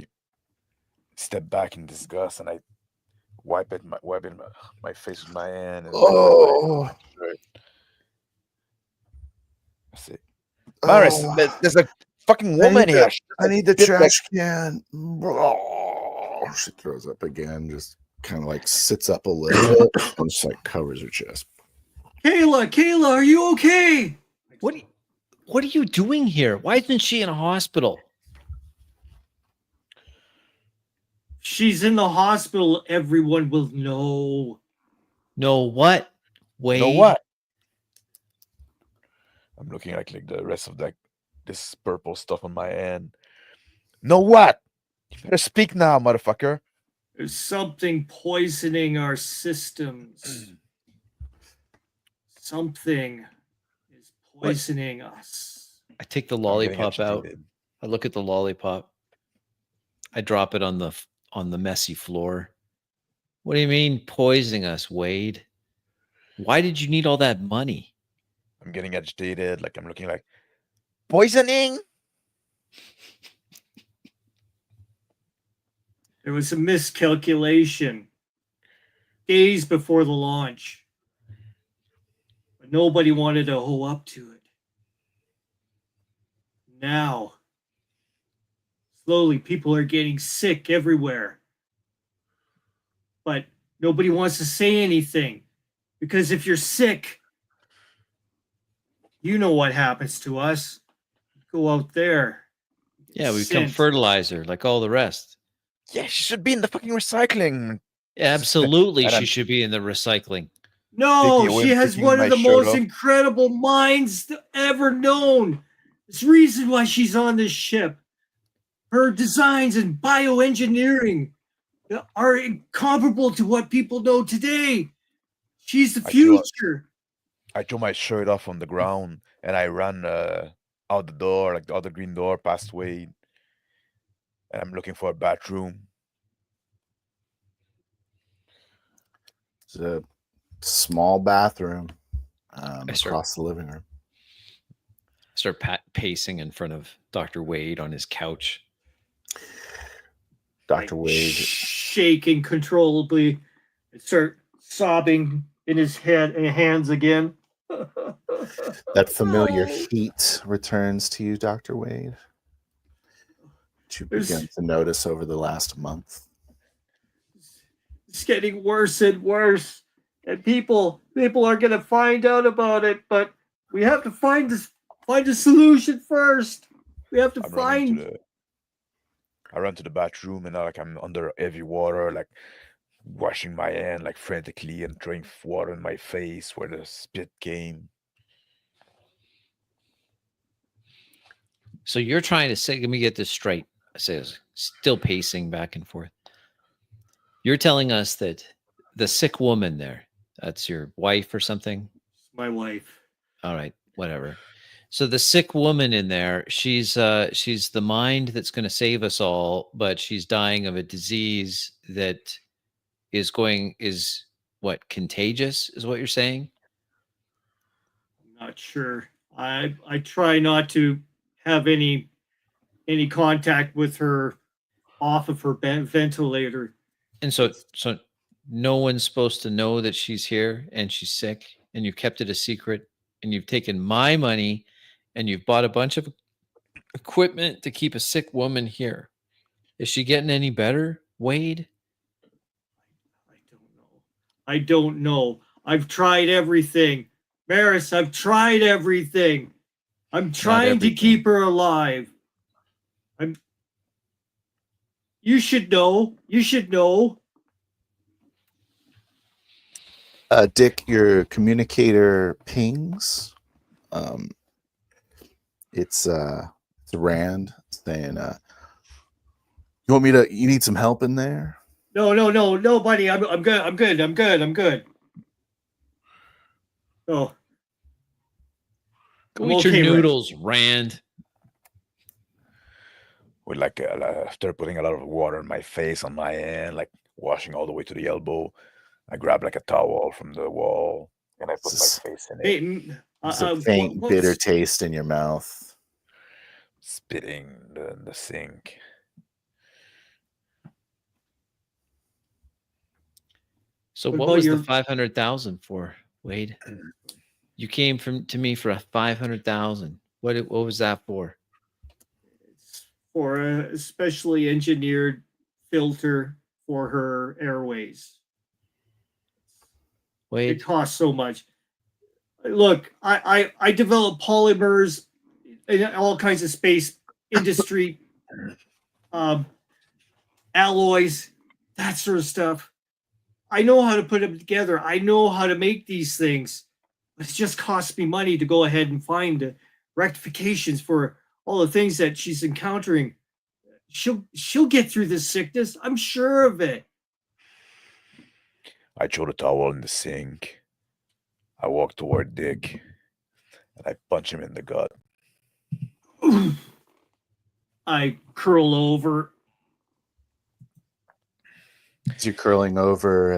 step back in disgust and I wipe my face with my hand. And Oh, I say, Maris, oh, there's a fucking woman here. I need the Dip that- trash can. Oh, she throws up again, just kind of like sits up a little bit and just like covers her chest. Kayla, are you okay? What are you doing here? Why isn't she in a hospital? She's in the hospital. Everyone will know. No, what? Wade? You know what? I'm looking like the rest of this purple stuff on my hand. Know what? You better speak now, motherfucker. There's something poisoning our systems. Something is poisoning us. I take the I'm getting lollipop out. agitated. I look at the lollipop. I drop it on the messy floor. What do you mean poisoning us, Wade? Why did you need all that money? I'm getting agitated. Like I'm looking like poisoning. There was a miscalculation days before the launch, but nobody wanted to hoe up to it. Now, slowly, people are getting sick everywhere, but nobody wants to say anything because if you're sick, you know what happens to us. Go out there. Yeah, we become Sent. fertilizer like all the rest. Yeah, she should be in the fucking recycling. Absolutely, And she I'm- should be in the recycling. No, Taking away- she has taking one my of the shirt most off. incredible minds ever known. It's the reason why she's on this ship. Her designs and bioengineering are incomparable to what people know today. She's the I threw- future. I threw my shirt off on the ground and I ran out the door, like the other green door, past Wade. And I'm looking for a bathroom. It's a small bathroom start- across the living room. Start pacing in front of Dr. Wade on his couch. Dr. I Wade. shake uncontrollably and start sobbing in his head and hands again. That familiar No. heat returns to you, Dr. Wade. That you There's- begin to notice over the last month. It's getting worse and worse, and people are gonna find out about it. But we have to find a solution first. We have to I run to the bathroom and like I'm under heavy water, like washing my hand like frantically and throwing water in my face where the spit came. So you're trying to say, let me get this straight. I says, still pacing back and forth. You're telling us that the sick woman there, that's your wife or something? my wife. All right, whatever. So the sick woman in there, she's the mind that's going to save us all, but she's dying of a disease that is what, contagious is what you're saying? I'm not sure. I try not to have any contact with her off of her ventilator. And so no one's supposed to know that she's here and she's sick, and you've kept it a secret, and you've taken my money and you've bought a bunch of equipment to keep a sick woman here. Is she getting any better, Wade? I don't know. I've tried everything. Maris, I've tried everything. I'm trying to keep her alive. You should know. You should know. Dick, your communicator pings. It's Rand saying, you need some help in there? No, buddy. I'm good. Oh. Go eat your noodles, Rand. With like after putting a lot of water in my face, on my hand, like washing all the way to the elbow, I grab like a towel from the wall and I put my face in it. It's a faint, bitter taste in your mouth. Spitting in the sink. So what was the 500,000 for, Wade? You came to me for a 500,000. What was that for? It's for a specially engineered filter for her airways. Wade, it costs so much. Look, I develop polymers in all kinds of space industry, alloys, that sort of stuff. I know how to put them together. I know how to make these things. But it just costs me money to go ahead and find rectifications for all the things that she's encountering. She'll get through this sickness. I'm sure of it. I throw the towel in the sink. I walk toward Dick and I punch him in the gut. I curl over. As you're curling over,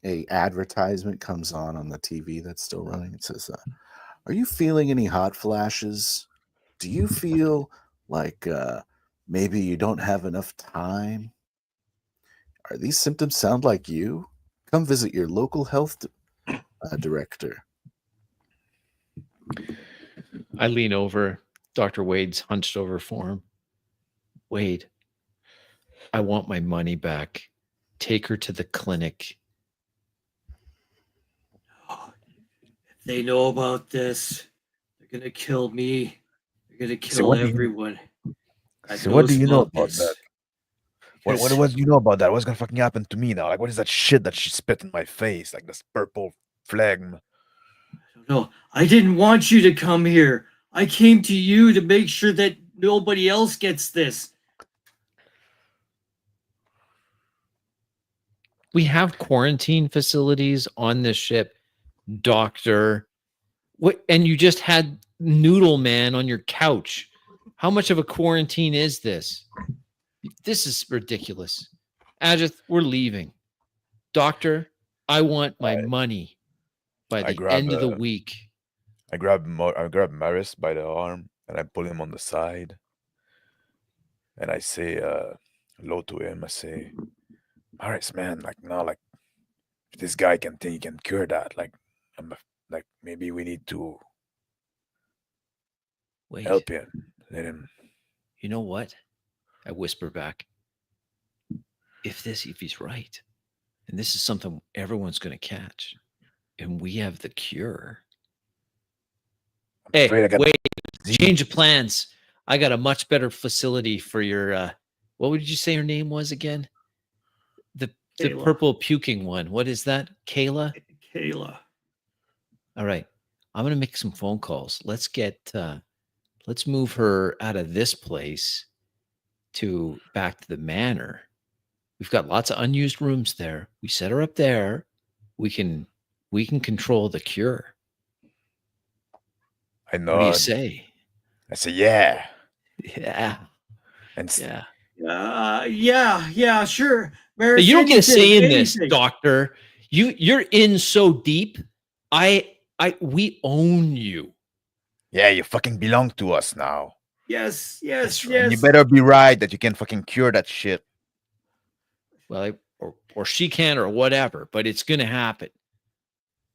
a advertisement comes on the TV that's still running. It says, are you feeling any hot flashes? Do you feel like maybe you don't have enough time? Are these symptoms sound like you? Come visit your local health director. I lean over. Dr. Wade's hunched over for him. Wade, I want my money back. Take her to the clinic. If they know about this, they're going to kill me. They're going to kill everyone. So what do you know about that? What do you know about that? What's gonna fucking happen to me now? Like, what is that shit that she spit in my face? Like this purple phlegm. I don't know. I didn't want you to come here. I came to you to make sure that nobody else gets this. We have quarantine facilities on this ship, doctor. What? And you just had Noodle Man on your couch. How much of a quarantine is this? This is ridiculous. Ajith, we're leaving. Doctor, I want my Right. money by I the grab end of the week. I grab Maris by the arm and I pull him on the side and I say hello to him. I say, Maris, man, like now, like if this guy can think he can cure that. Like maybe we need to Wait, help him. Let him. you know what? I whisper back. If he's right, and this is something everyone's going to catch, and we have the cure. I'm afraid Hey, I got wait, disease. change of plans. I got a much better facility for your what would you say her name was again? The Kayla. purple puking one. What is that? Kayla? Kayla. All right. I'm gonna make some phone calls. Let's move her out of this place to back to the manor. We've got lots of unused rooms there. We set her up there. We can control the cure. I What do you nod. say? I say, yeah. Yeah. And Yeah. Yeah, sure. Hey, Maris, you don't get a say in this, anything. doctor. You're in so deep. We own you. yeah, you fucking belong to us now. Yes, That's right. And you yes. better be right that you can fucking cure that shit. Well, or she can or whatever, but it's going to happen.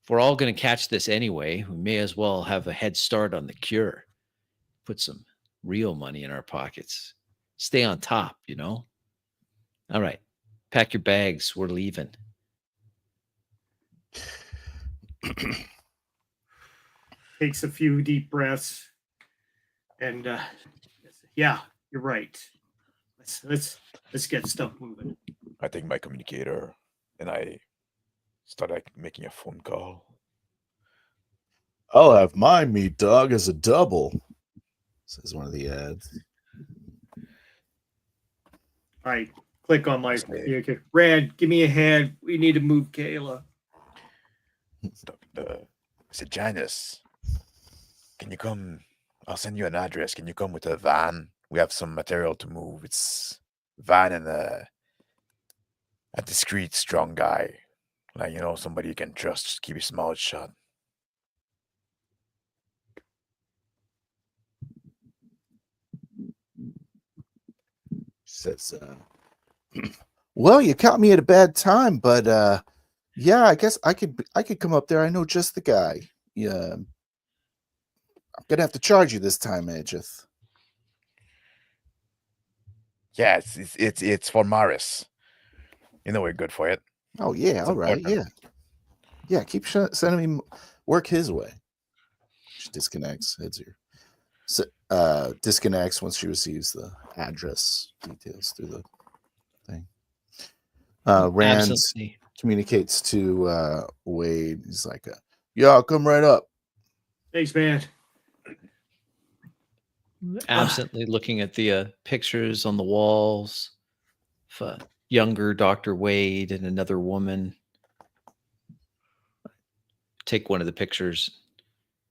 If we're all going to catch this anyway, we may as well have a head start on the cure. Put some real money in our pockets. Stay on top, you know? All right. Pack your bags. We're leaving. Takes a few deep breaths, and yeah, you're right. Let's get stuff moving. I take my communicator and I start like making a phone call. I'll have my meat dog as a double, says one of the ads. I click on my Yes, ma'am. communicator. Brad, give me a hand. We need to move Kayla. I said, Janice, can you come? I'll send you an address. Can you come with a van? We have some material to move. It's a van and a discreet, strong guy. Like, you know, somebody you can trust. Just keep his mouth shut. Says, well, you caught me at a bad time, but yeah, I guess I could come up there. I know just the guy. Yeah, I'm gonna have to charge you this time, Edgeth. Yeah, it's for Maris. You know we're good for it. Oh yeah, It's all right, important. yeah. Keep sending me work his way. She disconnects. Heads here. So, disconnects once she receives the address details through the thing. Rand Absolutely. communicates to Wade. He's like, "Yeah, I'll come right up." Thanks, man. Absently looking at the pictures on the walls of a younger Dr. Wade and another woman. Take one of the pictures,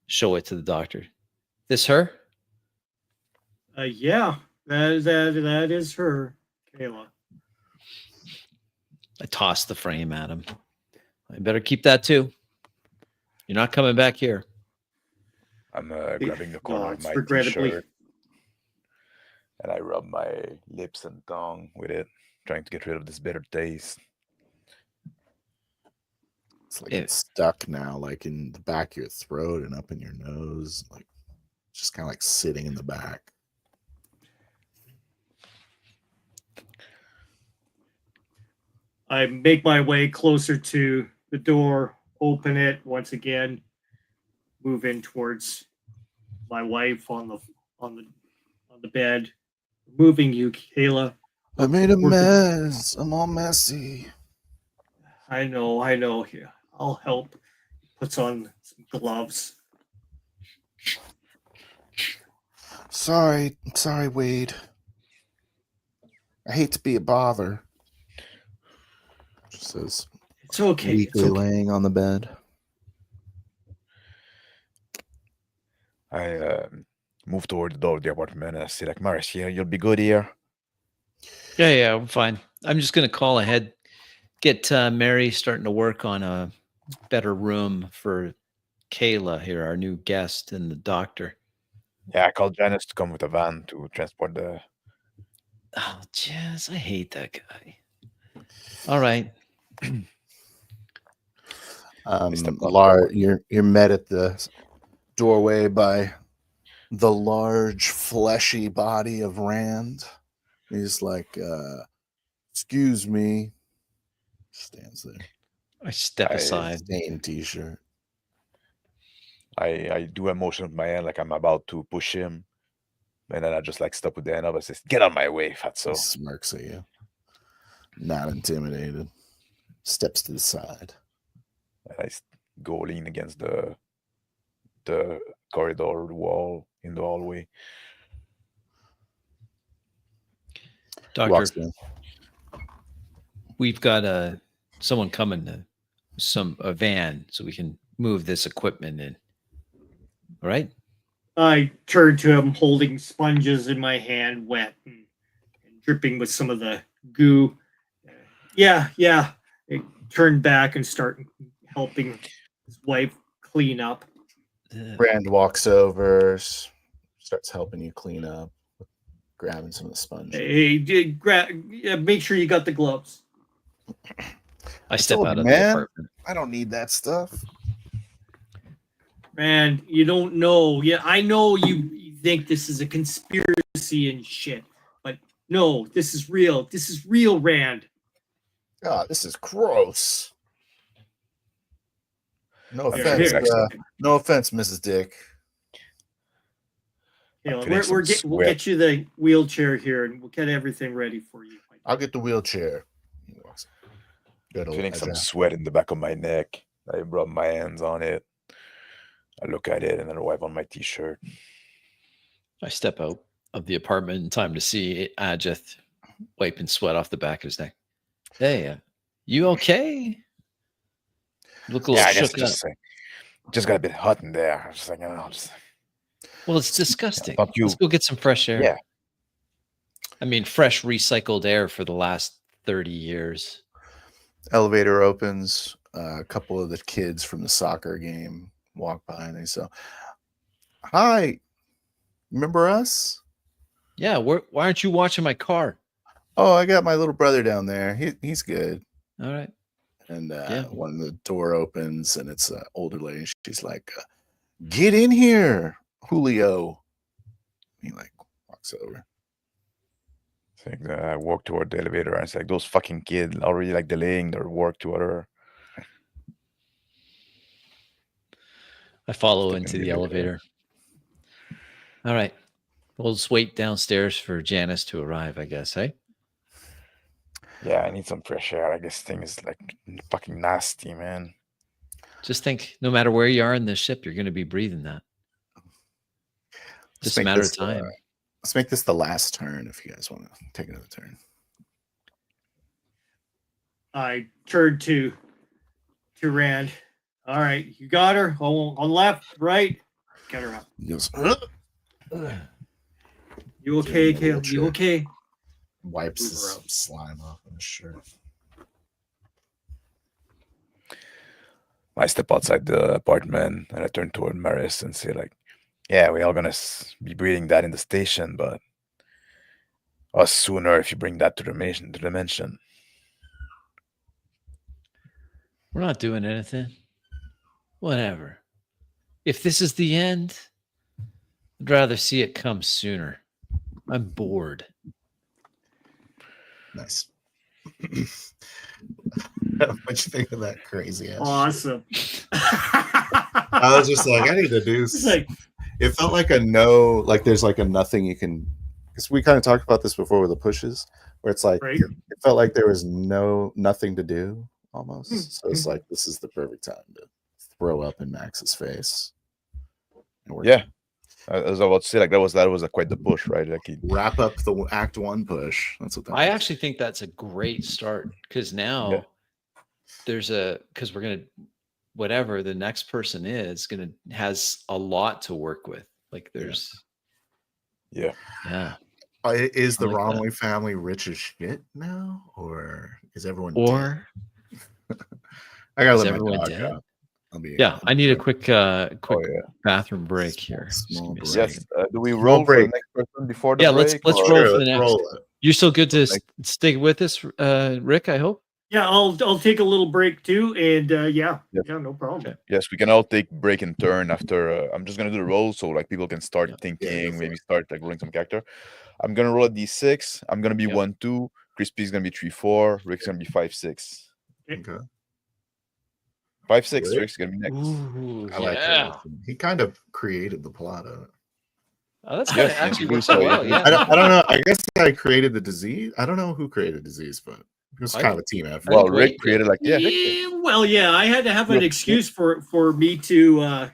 show it to the doctor. This her? Yeah, that is her, Kayla. I tossed the frame at him. I better keep that too. You're not coming back here. I'm grabbing the corner of it's my regrettably. t-shirt and I rub my lips and tongue with it, trying to get rid of this bitter taste. It's like it's stuck now, like in the back of your throat and up in your nose, like just kind of like sitting in the back. I make my way closer to the door, open it once again, move in towards my wife on the bed. Moving you, Kayla. I made a We're- mess. I'm all messy. I know. Here, I'll help. Puts on some gloves. Sorry, Wade. I hate to be a bother. She says, It's okay. It's weakly okay. laying on the bed. I move toward the door of the apartment and I say, like, Maris, yeah, you'll be good here. Yeah, I'm fine. I'm just gonna call ahead, get Mary starting to work on a better room for Kayla here, our new guest and the doctor. Yeah, I called Janice to come with a van to transport the. Oh, Jazz, I hate that guy. All right. Mr. Butler. You're met at the doorway by the large, fleshy body of Rand. He's like, "Excuse me." Stands there, I step aside. stained t-shirt. I do a motion with my hand like I'm about to push him, and then I just like stop with the hand up and says, "Get on my way, He fatso." smirks at you, not intimidated. Steps to the side. And I go lean against the corridor wall in the hallway. Doctor, Walks in. we've got someone coming to a van so we can move this equipment in. All right. I turn to him, holding sponges in my hand, wet and dripping with some of the goo. Yeah. I turn back and start helping his wife clean up. Rand walks over, starts helping you clean up, grabbing some of the sponge. Hey, make sure you got the gloves. I step told out you, of the man. apartment. I don't need that stuff. Man, you don't know. Yeah, I know you think this is a conspiracy and shit, but no, this is real. This is real, Rand. God, this is gross. No I'm offense, feeling excellent. no offense, Mrs. Dick. You know, feeling some we'll sweat. get you the wheelchair here, and we'll get everything ready for you. I'll get the wheelchair. He walks. Good old Feeling some agile. sweat in the back of my neck. I rub my hands on it. I look at it and then I wipe on my t-shirt. I step out of the apartment in time to see Ajith wiping sweat off the back of his neck. Hey, you okay? You look a little Yeah, I guess shook up. just got a bit hot in there. I was just like, just Well, it's disgusting. thought you- Let's go get some fresh air. Yeah. I mean, fresh recycled air for the last 30 years. Elevator opens. A couple of the kids from the soccer game walk by and they say, "Hi, remember us? Yeah, why aren't you watching my car? Oh, I got my little brother down there. He's good." All right. And Yeah. when the door opens and it's an older lady, she's like, "Get in here, Julio." He like walks over. I walk toward the elevator and it's like those fucking kids already like delaying their work to other. I follow Step in into the the elevator. elevator. All right. We'll just wait downstairs for Janice to arrive, I guess, eh? Yeah, I need some fresh air. I guess thing is like fucking nasty, man. Just think, no matter where you are in this ship, you're going to be breathing that. Just a matter of time. Let's make this the last turn if you guys want to take another turn. I turn to Rand. All right, you got her on left, right. Get her up. He goes, You okay, Give him a Kale? You okay? wipes Move his her up. slime off on his shirt. I step outside the apartment and I turn toward Maris and say like, yeah, we're all gonna be breathing that in the station, but us sooner if you bring that to the mansion. We're not doing anything. Whatever. If this is the end, I'd rather see it come sooner. I'm bored. Nice. What'd you think of that crazy ass? Awesome. I was just like, I need to do. It's like, It felt like a no, like there's like a nothing you can. Because we kind of talked about this before with the pushes, where it's like right? it felt like there was nothing to do almost. So it's like this is the perfect time to throw up in Max's face. And we're Yeah. I was about to say like that was quite the push, right? Like he, wrap up the Act 1 push. That's what that I was. actually think that's a great start because now because we're going to, whatever the next person has a lot to work with. Like there's, yeah. Is the I like that. Romley family rich as shit now, or is everyone Or I gotta Is let my everyone dog dead? out. I'll be I need a quick yeah. bathroom break here. Just Small give me a break. second. Yes. Do we Small roll for the break. next person before the Yeah, break? let's or- roll Sure, for the let's next. roll it. You're still good to Like- stick with us, Rick, I hope. Yeah, I'll take a little break too, and Yes. no problem. Okay. Yes, we can all take break in turn after. I'm just gonna do the roll, so like people can start Yeah. thinking, for maybe start like rolling some character. I'm gonna roll a d6. I'm gonna be Yep. 1-2. Crispy's gonna be 3-4. Rick's gonna be 5-6. Okay. 5-6. Rick? Rick's gonna be next. Ooh, I like yeah. that. He kind of created the plot of it. Oh, that's Yes, kind of actually introduce works out it. well. Yeah. I don't know. I guess I created the disease. I don't know who created disease, but it was I- kind of a team effort. Well, think Rick Wade created like Yeah, I had to have an Yep. excuse for me to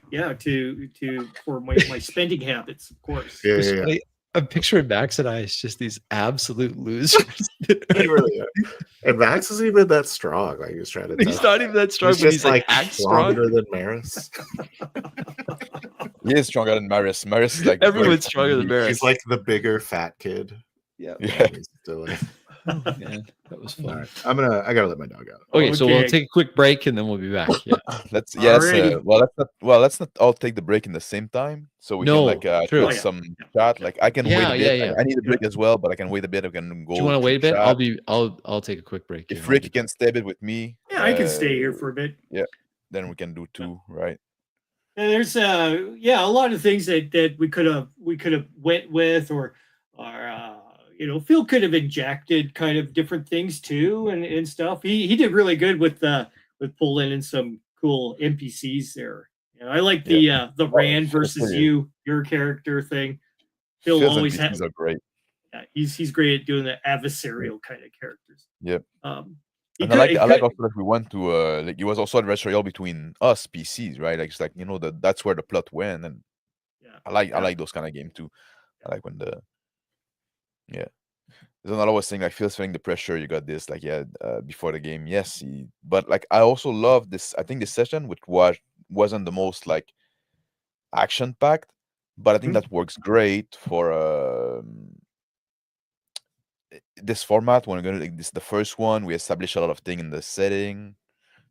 for my spending habits, of course. Yeah, It's yeah, yeah. funny, I'm picturing Max and I as just these absolute losers. He really is. And Max isn't even that strong. Like he was trying to tell. He's not even that strong, He's but just he's like act strong. stronger than Maris. he is stronger than Maris. Maris is like Everyone's stronger than Maris. He's like the bigger fat kid. Yeah. Yeah. He's still like, Oh, man, that was all fun. right, I gotta let my dog out. Okay, so we'll Okay. take a quick break and then we'll be back. Yeah. Let's Alrighty. let's not all take the break in the same time, so we No, can like true. do Oh, yeah. some chat. Like I can wait Yeah, a bit. yeah. I need a break as well, but I can wait a bit. I can go. Do you want to wait a through bit? chat. I'll take a quick break. If and I'll Rick be can stay a bit with me, Yeah, I can stay here for a bit. then we can do two, right? And there's a lot of things that we could have went with, or Phil could have injected kind of different things too, and stuff. He did really good with pulling in some cool NPCs there. I like the Rand versus absolutely. your character thing. Phil Phil's always NPCs has. are great. Yeah, he's great at doing the adversarial kind of characters. Yep. He And could- I it like could- also that we went to like it was also adversarial between us PCs, right? Like it's like that's where the plot went, and yeah. I like Yeah. those kind of games too. I like when there's another was saying like Phil's feeling the pressure. You got this, like before the game, yes. But like I also love this. I think this session, which wasn't the most like action packed, but I think that works great for this format. When we're gonna like this, the first one, we establish a lot of things in the setting,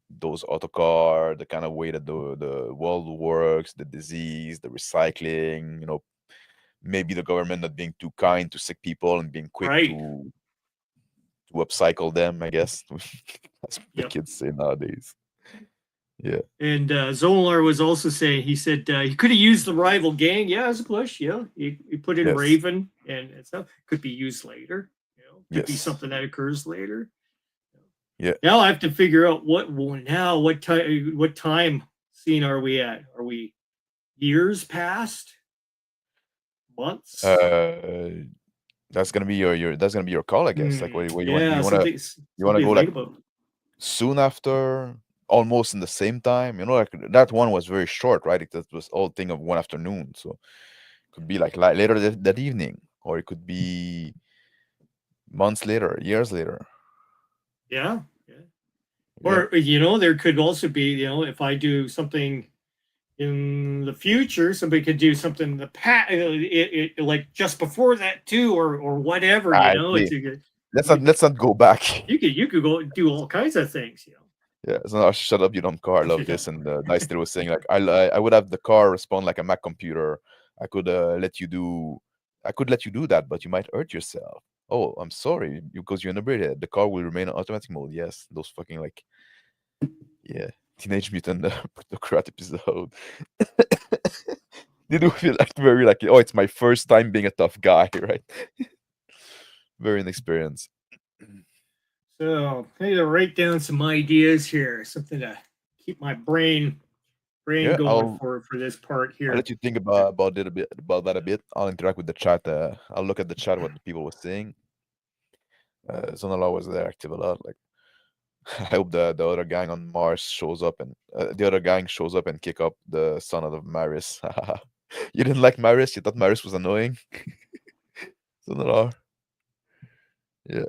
those autocar, the kind of way that the world works, the disease, the recycling. Maybe the government not being too kind to sick people and being quick Right. to upcycle them, I guess. That's what the Yep. kids say nowadays. Yeah. And Zolar was also saying, he said he could have used the rival gang. Yeah, as a push. Yeah, he put in Yes. Raven and stuff. Could be used later. Could be Yes. something that occurs later. Yeah. Now I have to figure out what time scene are we at? Are we years past? Months? That's gonna be your call, I guess. Like, what you want? Yeah, You wanna something go to like think about. soon after, almost in the same time? Like that one was very short, right? That was all thing of one afternoon, so it could be like later that evening, or it could be months later, years later. Yeah. Yeah. Or there could also be, if I do something in the future, somebody could do something in the past, like just before that too, or whatever. I It's see. a good. Let's not go back. You could go do all kinds of things. Yeah, it's not shut up, you dumb car. I love this. And Dice still was saying like I would have the car respond like a Mac computer. I could let you do that, but you might hurt yourself. Oh, I'm sorry, because you're inebriated. The car will remain on automatic mode. Yes, those fucking like Teenage Mutant Plutocrat episode. They do feel like very like, oh, it's my first time being a tough guy, right? Very inexperienced. So I need to write down some ideas here, something to keep my brain Yeah, going for this part here. I'll let you think about that a bit. I'll interact with the chat. I'll look at the chat what the people were saying. Zonala was there active a lot. Like I hope the other gang on Mars shows up and the other gang shows up and kick up the son of Maris. You didn't like Maris? You thought Maris was annoying? Zonala. Yeah.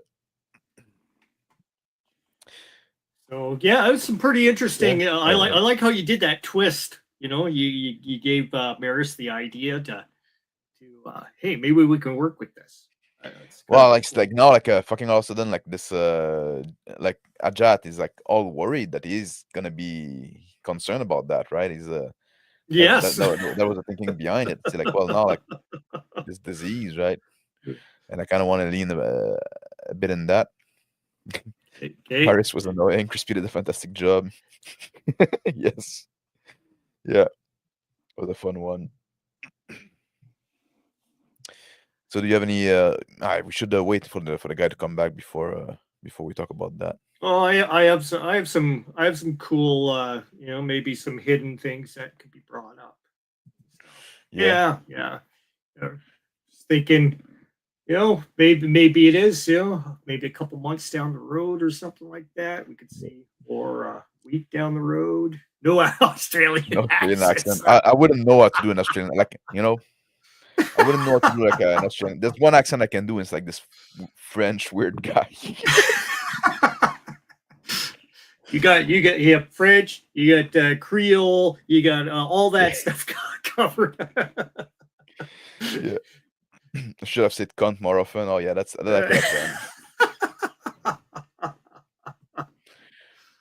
So yeah, it was some pretty interesting. Yeah. I like how you did that twist. You gave Maris the idea to hey, maybe we can work with this. It's Well, kinda like it's cool. like now, like fucking all of a sudden, like this, like Ajat is like all worried that he's gonna be concerned about that, right? He's Yes. that was the thinking behind it. It's like, well, now like this disease, right? And I kind of want to lean a bit in that. Okay. Paris was annoying. Crispy did a fantastic job. Yes, yeah, it was a fun one. So, do you have any? We should wait for the guy to come back before we talk about that. Oh, I have some cool maybe some hidden things that could be brought up. So, Yeah, yeah. Just thinking, maybe it is, maybe a couple months down the road or something like that. We could see, or a week down the road. No Australian no Australian accent. accents. I wouldn't know how to do an Australian, like I wouldn't know how to do like an Australian. There's one accent I can do. It's like this French weird guy. You have French, you got Creole, you got all that stuff covered. Yeah, I should have said cunt more often. Oh yeah, that I could have done.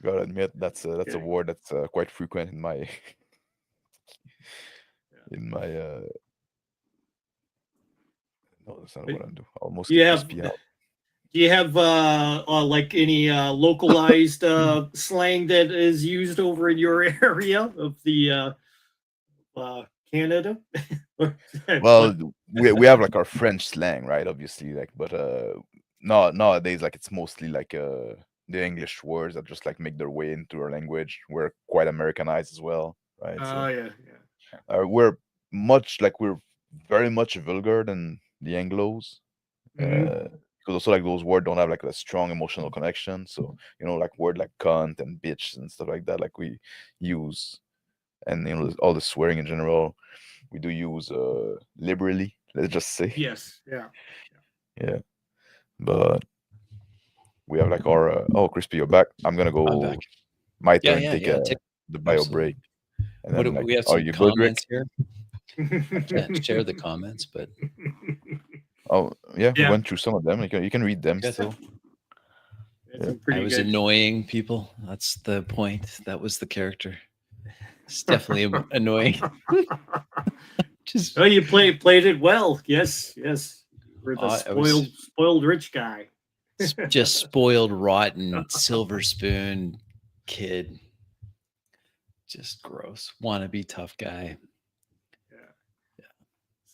Gotta admit that's a word that's quite frequent in my in my. No, that's not what I do. Almost Do you get have crispy out. do you have like any localized slang that is used over in your area of the Canada? Well, we have like our French slang, right? Obviously, like, but no, nowadays, like it's mostly like the English words that just like make their way into our language. We're quite Americanized as well, right? So Yeah. we're very much vulgar than the Anglos. Because also like those words don't have like a strong emotional connection. So like word like cunt and bitch and stuff like that, like we use, and all the swearing in general, we do use liberally. Let's just say. Yes. Yeah. Yeah, but we have like our Crispy, you're back. I'm gonna I'm go. back. My Yeah, turn. yeah, Take yeah. the bio absolutely. break, and then like, We have are some you good, Rick? comments here. Can't share the comments, but Oh yeah, we Yeah. went through some of them. You can read them Good. still. Some I pretty was good. annoying people. That's the point. That was the character. It's definitely annoying. Just Oh, you played it well. Yes. We're the I was spoiled rich guy. just spoiled, rotten, silver spoon kid. Just gross. Wannabe tough guy.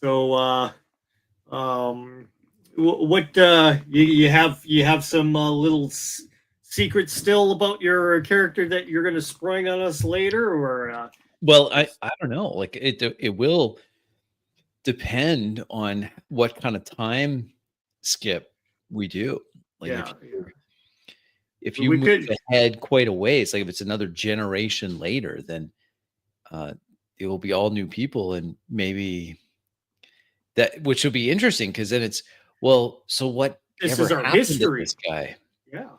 So, what you have some little secrets still about your character that you're going to spring on us later, or Well, I don't know. Like it will depend on what kind of time skip we do. Like yeah, if We you move could- ahead quite a ways, like if it's another generation later, then it will be all new people, and maybe that, which will be interesting because then it's, well, so what This ever is our happened history. to this guy? yeah.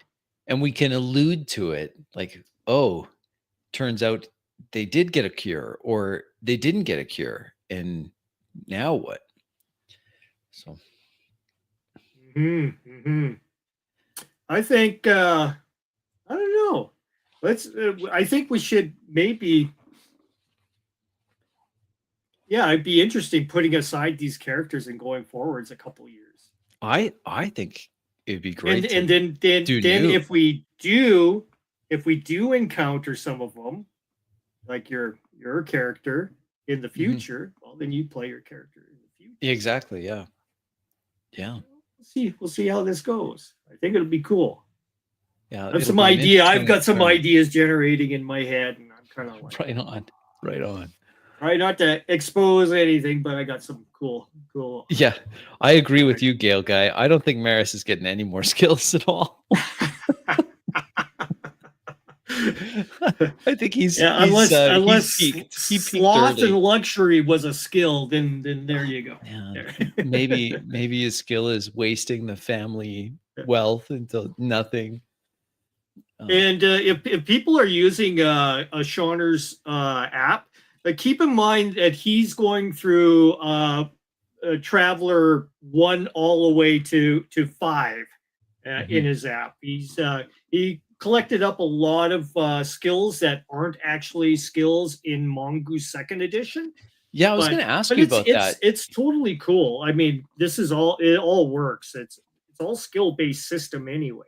And we can allude to it, like, oh, turns out they did get a cure, or they didn't get a cure, and now what? So I think I don't know. Let's. I think we should maybe. Yeah, it'd be interesting putting aside these characters and going forwards a couple years. I think it'd be great. And then if we do encounter some of them, like your character in the future, well, then you play your character in the future. Exactly. Yeah. We'll see how this goes. I think it'll be cool. Yeah. I have some idea. I've got some ideas generating in my head, and I'm kind of like right on. Right, not to expose anything, but I got some cool. Yeah, I agree with you, Gale guy. I don't think Maris is getting any more skills at all. I think unless he peaked sloth early. and luxury was a skill, then there you go. Yeah, maybe his skill is wasting the family wealth into nothing. And if people are using a Shonner's app, keep in mind that he's going through Traveler 1 all the way to 5 in his app. He collected up a lot of skills that aren't actually skills in Mongoose second edition. Yeah, I was But, going to ask but you it's about it's that. it's totally cool. I mean, this is all it all works. It's all skill based system anyway.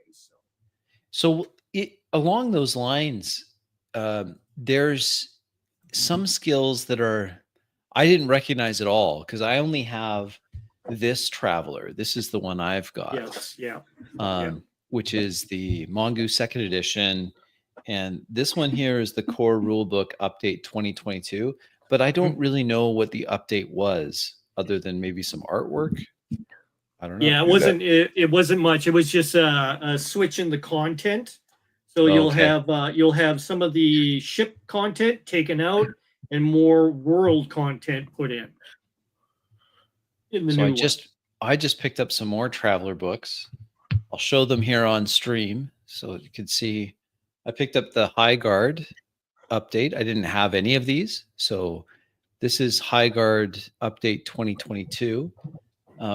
So along those lines, there's some skills that I didn't recognize at all because I only have this Traveler. This is the one I've got. Yes, yeah. Which is the Mongoose second edition. And this one here is the core rulebook update 2022. But I don't really know what the update was other than maybe some artwork. I don't know. Yeah, it wasn't much. It was just a switch in the content. So you'll have some of the ship content taken out and more world content put in. So I just picked up some more Traveler books. I'll show them here on stream so you can see. I picked up the High Guard update. I didn't have any of these, so this is High Guard update 2022,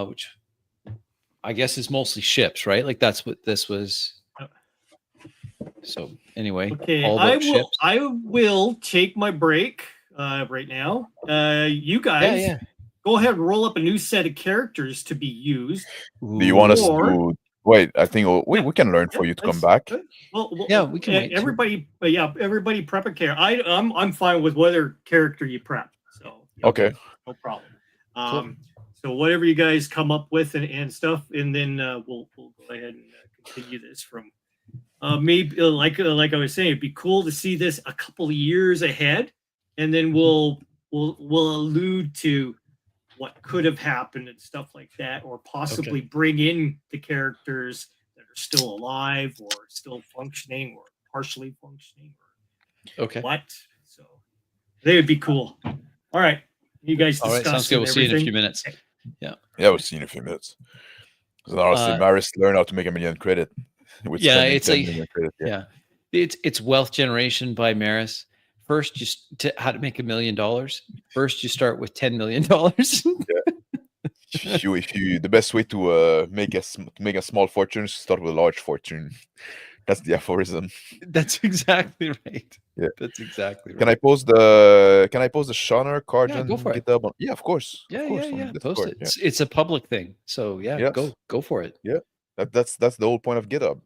which I guess is mostly ships, right? Like that's what this was. So anyway, okay, all about ships. I will take my break right now. You guys, go ahead and roll up a new set of characters to be used. Do you want us to wait? I think we can learn for you to come back. Well, yeah, we can wait. Everybody, everybody prep a character. I'm fine with whatever character you prep. So okay, no problem. So whatever you guys come up with and stuff, and then we'll go ahead and continue this from maybe like I was saying, it'd be cool to see this a couple of years ahead, and then we'll allude to what could have happened and stuff like that, or possibly bring in the characters that are still alive or still functioning or partially functioning. Or what? So they would be cool. All right. You guys discuss. All right, sounds good. We'll see you in a few minutes. Yeah, we'll see you in a few minutes. So honestly, Maris learned how to make $1 million credit. It's it's wealth generation by Maris. First, how to make $1 million. First, you start with $10 million. If you the best way to make a small fortune is to start with a large fortune. That's the aphorism. That's exactly right. Yeah, that's exactly right. Can I post the Shonner card on go for GitHub? Yeah, of course. Yeah, of course, Post it. Yeah. It's a public thing, so go for it. Yeah, that's the whole point of GitHub,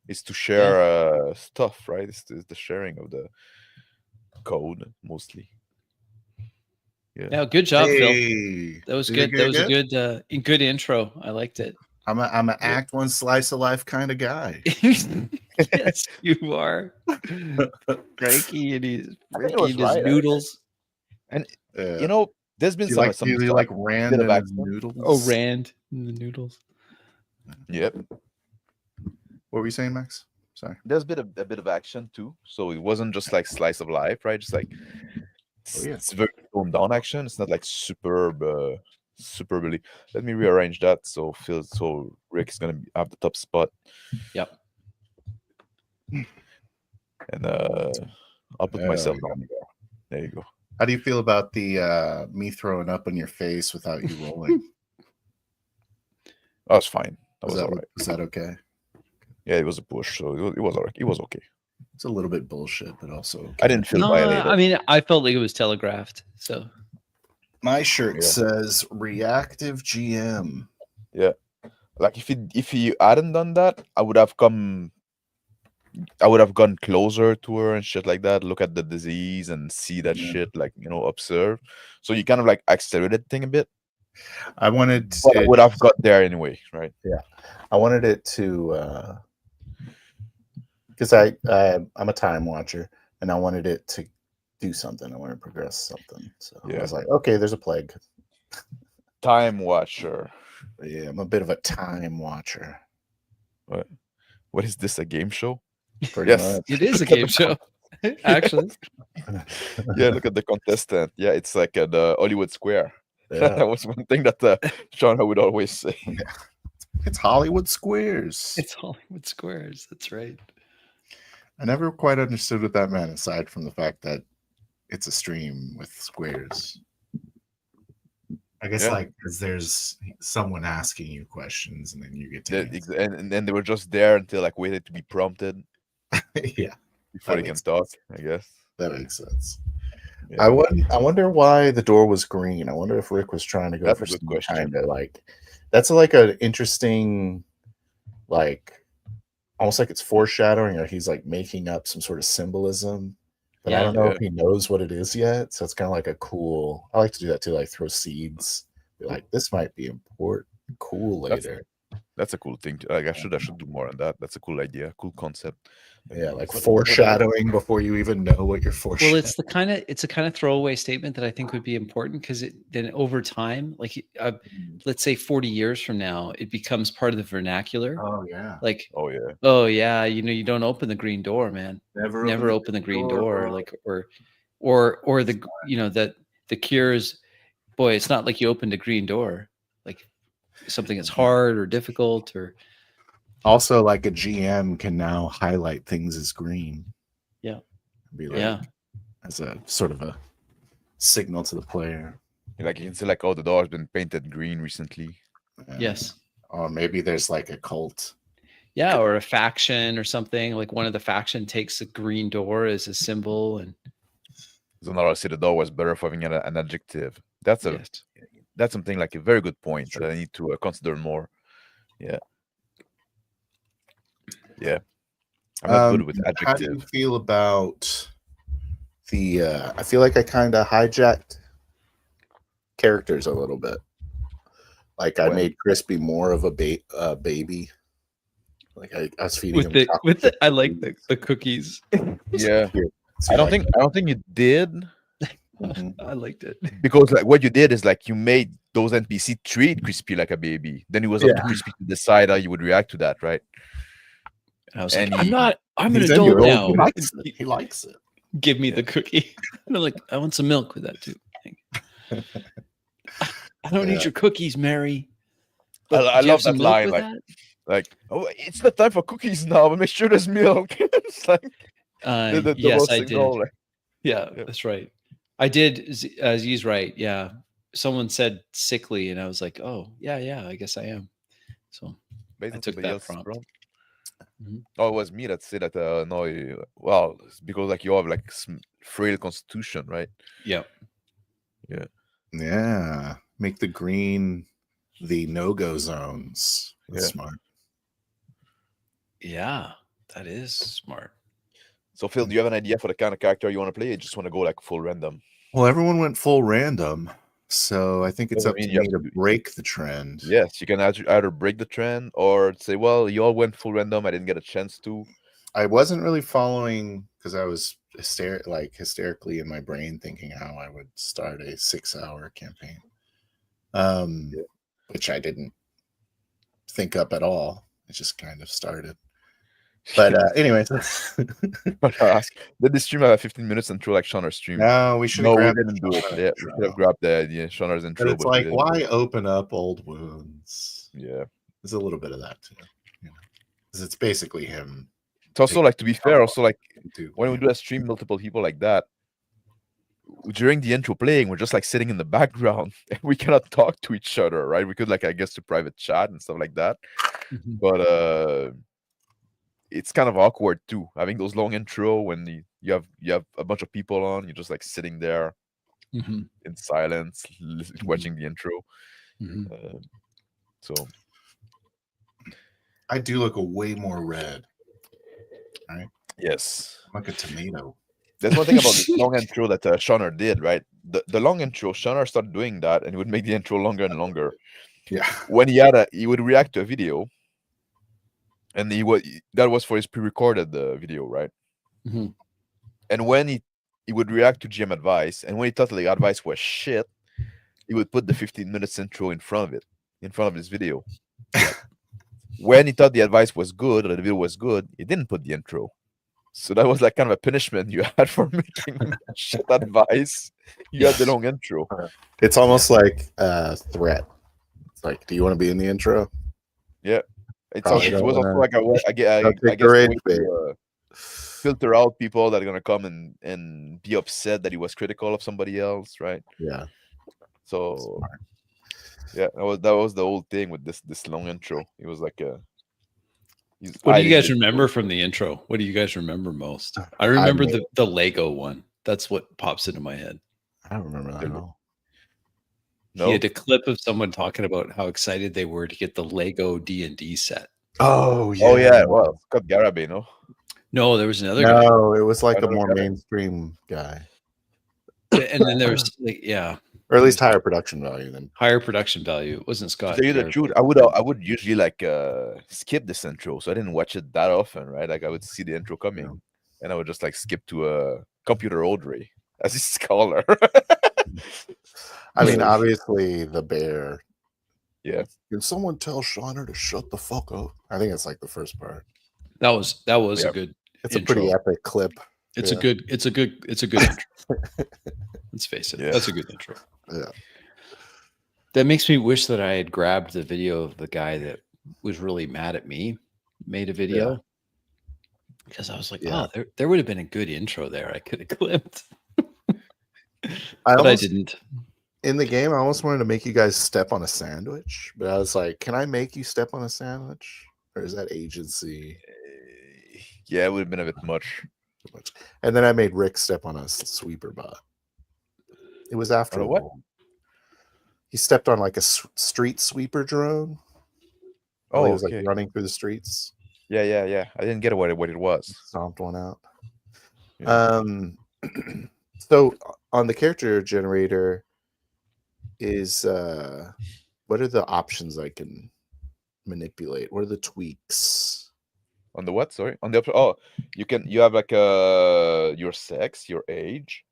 is to share stuff, right? It's the sharing of the code mostly. Yeah, good job, Phil. That was good. That was a good intro. I liked it. I'm an act one slice of life kind of guy. Yes, you are. Frankie and his noodles. And there's been some like Rand and his noodles. Oh, Rand and the noodles. Yep. What were you saying, Max? Sorry. There's a bit of action too. So it wasn't just like slice of life, right? Just like it's very toned down action. It's not like superbly. Let me rearrange that so Rick is gonna have the top spot. Yep. And I'll put myself down there. There you go. How do you feel about the me throwing up in your face without you rolling? That was fine. That was all right. Was that okay? Yeah, it was a push, so it was all right. It was okay. It's a little bit bullshit, but also okay. I didn't feel violated. I mean, I felt like it was telegraphed. So my shirt says reactive GM. Yeah, like if he hadn't done that, I would have gone closer to her and shit like that. Look at the disease and see that shit, like observe. So you kind of like accelerated the thing a bit. I wanted to, I would have got there anyway, right? Yeah, I wanted it to because I'm a time watcher and I wanted it to do something. I wanted to progress something. So I was like, okay, there's a plague. Time watcher. Yeah, I'm a bit of a time watcher. What is this? A game show? Pretty much. It is a game show. Actually. Yeah, look at the contestant. Yeah, it's like the Hollywood Square. Yeah. That was one thing that Shonner would always say. It's Hollywood Squares. It's Hollywood Squares. That's right. I never quite understood what that meant, aside from the fact that it's a stream with squares. I guess Yeah. like because there's someone asking you questions and then you get to answer. And then they were just there until like waited to be prompted Yeah, before That they can makes talk, I guess. that makes sense. Yeah. I wonder why the door was green. I wonder if Rick was trying to go That's for a good some question. kind of like that's like an interesting like almost like it's foreshadowing or he's like making up some sort of symbolism. But I don't know Yeah. if he knows what it is yet. So it's kind of like a cool I like to do that too, like throw seeds. Be like, this might be important cool That's later. That's a cool thing. Like I should do more on that. That's a cool idea, cool concept. Yeah, like What- foreshadowing before you even know what you're foreshadowing. Well, it's a kind of throwaway statement that I think would be important because then over time, like let's say 40 years from now, it becomes part of the vernacular. Oh yeah, Like, Oh yeah. oh yeah, you don't open the green door, man. never Never open the green door. bro. Like or the that the cures. Boy, it's not like you opened a green door. Like something that's hard or difficult or Also, like a GM can now highlight things as green. Yeah. Be like yeah. as a sort of a signal to the player. Like you can see like, oh, the door has been painted green recently. Yes. Or maybe there's like a cult. Yeah, or a faction or something. Like one of the faction takes a green door as a symbol, and So now I see the door was better for having an adjective. That's yes. that's something like a very good point Sure. that I need to consider more. Yeah. Yeah. I'm not good with How do you adjective. feel about the I feel like I kind of hijacked characters a little bit. Like I When? made Crispy more of a baby. Like I was feeding him chocolate with the chip I like cookies. the cookies. Yeah. So I don't like- think you did, Mhm. I liked it. because like what you did is like you made those NPC treat Crispy like a baby. Then it was up to Yeah. Crispy to decide how you would react to that, right? And I was And like, I'm he- not. I'm an He's adult into it. now. He likes it. He likes it. Give me the cookie. And I'm like, I want some milk with that too. I don't Yeah. need your cookies, Mary. I But do you love have some that milk line, with like- that? Like, oh, it's the time for cookies now, but make sure there's milk. It's like the Yes, most I thing did. all, like, Yeah, Yeah. that's right. I did. Z's right. Yeah. Someone said sickly, and I was like, oh, yeah, I guess I am. So based I on took somebody that else's prompt. prompt. Mhm. Oh, it was me that said that. No, well, it's because like you have like frail constitution, right? Yeah. Yeah. Make the green the no-go zones. That's Yeah. smart. Yeah, that is smart. So Phil, do you have an idea for the kind of character you want to play? You just want to go like full random. Well, everyone went full random. So I think it's Doesn't up to mean you me have to to do- break the trend. Yes, you can either break the trend or say, well, you all went full random. I didn't get a chance to. I wasn't really following because I was hysterically in my brain thinking how I would start a 6-hour campaign, Yeah. which I didn't think up at all. It just kind of started. But anyway, Ask, did this stream have 15 minutes intro like Shonner stream? no, we should No, have we grabbed didn't do it. Shonner Yeah, we intro. could have grabbed the Shonner's intro, But it's we like, didn't do why it. open up old wounds? Yeah. There's a little bit of that too, because it's basically him. It's also like, to be fair, also like when we do do a stream, multiple people like that, during the intro playing, we're just like sitting in the background and we cannot talk to each other, right? We could like, I guess, to private chat and stuff like that. Mhm. But it's kind of awkward too, having those long intro when you have a bunch of people on, you're just like sitting there Mhm. in silence, watching the intro. Mhm. So I do look way more red. yes, I'm like a tomato. there's one thing about the long intro that Shonner did, right? The long intro, Shonner started doing that, and he would make the intro longer and longer. Yeah. When he would react to a video, and that was for his pre-recorded video, right? Mhm. And when he would react to GM advice, and when he thought the advice was shit, he would put the 15 minutes intro in front of it, in front of his video. When he thought the advice was good or the video was good, he didn't put the intro. So that was like kind of a punishment you had for making shit advice. You had the long intro. It's almost like a threat. It's like, do you want to be in the intro? It Probably was don't also wanna- like I guess Don't take the a rage way bait. to filter out people that are gonna come and be upset that he was critical of somebody else, right? Yeah. So Yeah, that was the whole thing with this long intro. It was like he's What do you hiding guys the remember intro. from the intro? What do you guys remember most? I remember the Lego one. That's what pops into my head. I don't remember that at all. He No, had a clip of someone talking about how excited they were to get the Lego D&D set. Oh yeah. oh yeah, well, Scott Garabay, no, No, there was another guy. No, it was like a Another more guy. mainstream guy, And then there was yeah, or at least higher production value than. higher production value. It wasn't to Scott. tell you the Garrett. truth, I would usually like skip this intro, so I didn't watch it that often, right? Like I would see the intro coming, and I would just like skip to Computer Audrey as his scholar. I mean, So, obviously the bear. yeah, Can someone tell Shonner to shut the fuck up? I think it's like the first part. That was Yeah. a good It's intro. a pretty epic clip. It's Yeah. a good intro. Let's face it. Yeah. That's a good intro. Yeah. That makes me wish that I had grabbed the video of the guy that was really mad at me, made a video. Because I was like, Yeah. oh, there would have been a good intro there. I could have clipped. I But I almost, didn't. in the game, I almost wanted to make you guys step on a sandwich, but I was like, can I make you step on a sandwich? Or is that agency? yeah, it would have been a bit much. And then I made Rick step on a sweeper bot. It was after On a what? all. He stepped on like a street sweeper drone. Oh, He was okay. like running through the streets. Yeah. I didn't get what it was. Stomped one out. Yeah. So on the character generator is what are the options I can manipulate? What are the tweaks? On the what? Sorry. On the you have like your sex, your age,